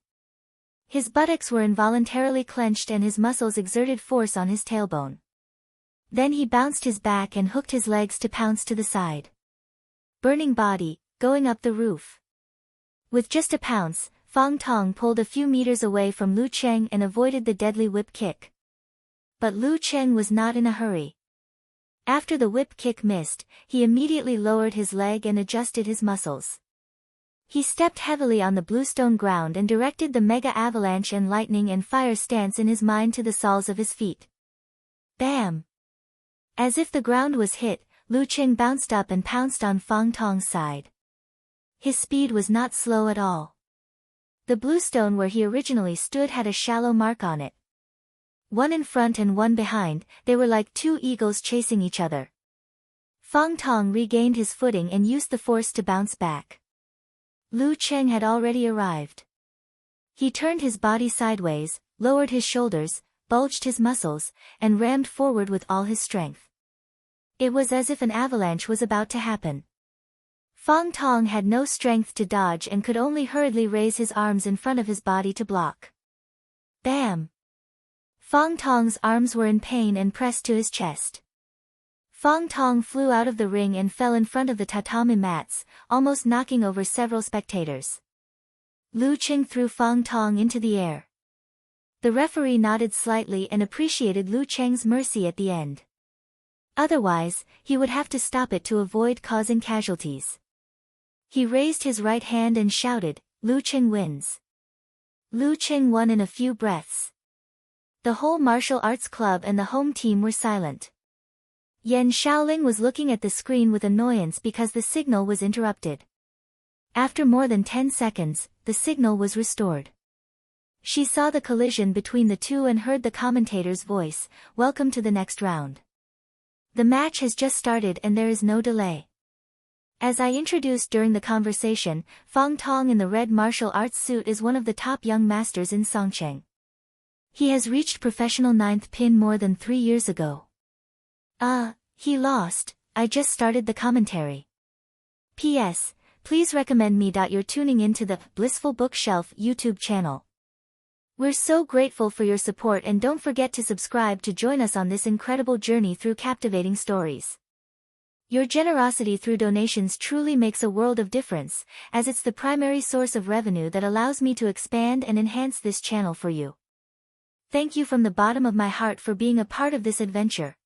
His buttocks were involuntarily clenched and his muscles exerted force on his tailbone. Then he bounced his back and hooked his legs to pounce to the side. Burning body, going up the roof. With just a pounce, Fang Tong pulled a few meters away from Lu Cheng and avoided the deadly whip kick. But Lu Cheng was not in a hurry. After the whip kick missed, he immediately lowered his leg and adjusted his muscles. He stepped heavily on the bluestone ground and directed the mega avalanche and lightning and fire stance in his mind to the soles of his feet. Bam! As if the ground was hit, Lu Cheng bounced up and pounced on Fang Tong's side. His speed was not slow at all. The bluestone where he originally stood had a shallow mark on it. One in front and one behind, they were like two eagles chasing each other. Fang Tong regained his footing and used the force to bounce back. Lu Cheng had already arrived. He turned his body sideways, lowered his shoulders, bulged his muscles, and rammed forward with all his strength. It was as if an avalanche was about to happen. Fang Tong had no strength to dodge and could only hurriedly raise his arms in front of his body to block. Bam! Fang Tong's arms were in pain and pressed to his chest. Fang Tong flew out of the ring and fell in front of the tatami mats, almost knocking over several spectators. Lu Cheng threw Fang Tong into the air. The referee nodded slightly and appreciated Lu Cheng's mercy at the end. Otherwise, he would have to stop it to avoid causing casualties. He raised his right hand and shouted, "Lu Cheng wins." Lu Cheng won in a few breaths. The whole martial arts club and the home team were silent. Yan Shaoling was looking at the screen with annoyance because the signal was interrupted. After more than 10 seconds, the signal was restored. She saw the collision between the two and heard the commentator's voice, "Welcome to the next round. The match has just started and there is no delay." As I introduced during the conversation, Fang Tong in the red martial arts suit is one of the top young masters in Songcheng. He has reached professional 9th pin more than 3 years ago. He lost, I just started the commentary. P.S. Please recommend me. You're tuning into the Blissful Bookshelf YouTube channel. We're so grateful for your support and don't forget to subscribe to join us on this incredible journey through captivating stories. Your generosity through donations truly makes a world of difference, as it's the primary source of revenue that allows me to expand and enhance this channel for you. Thank you from the bottom of my heart for being a part of this adventure.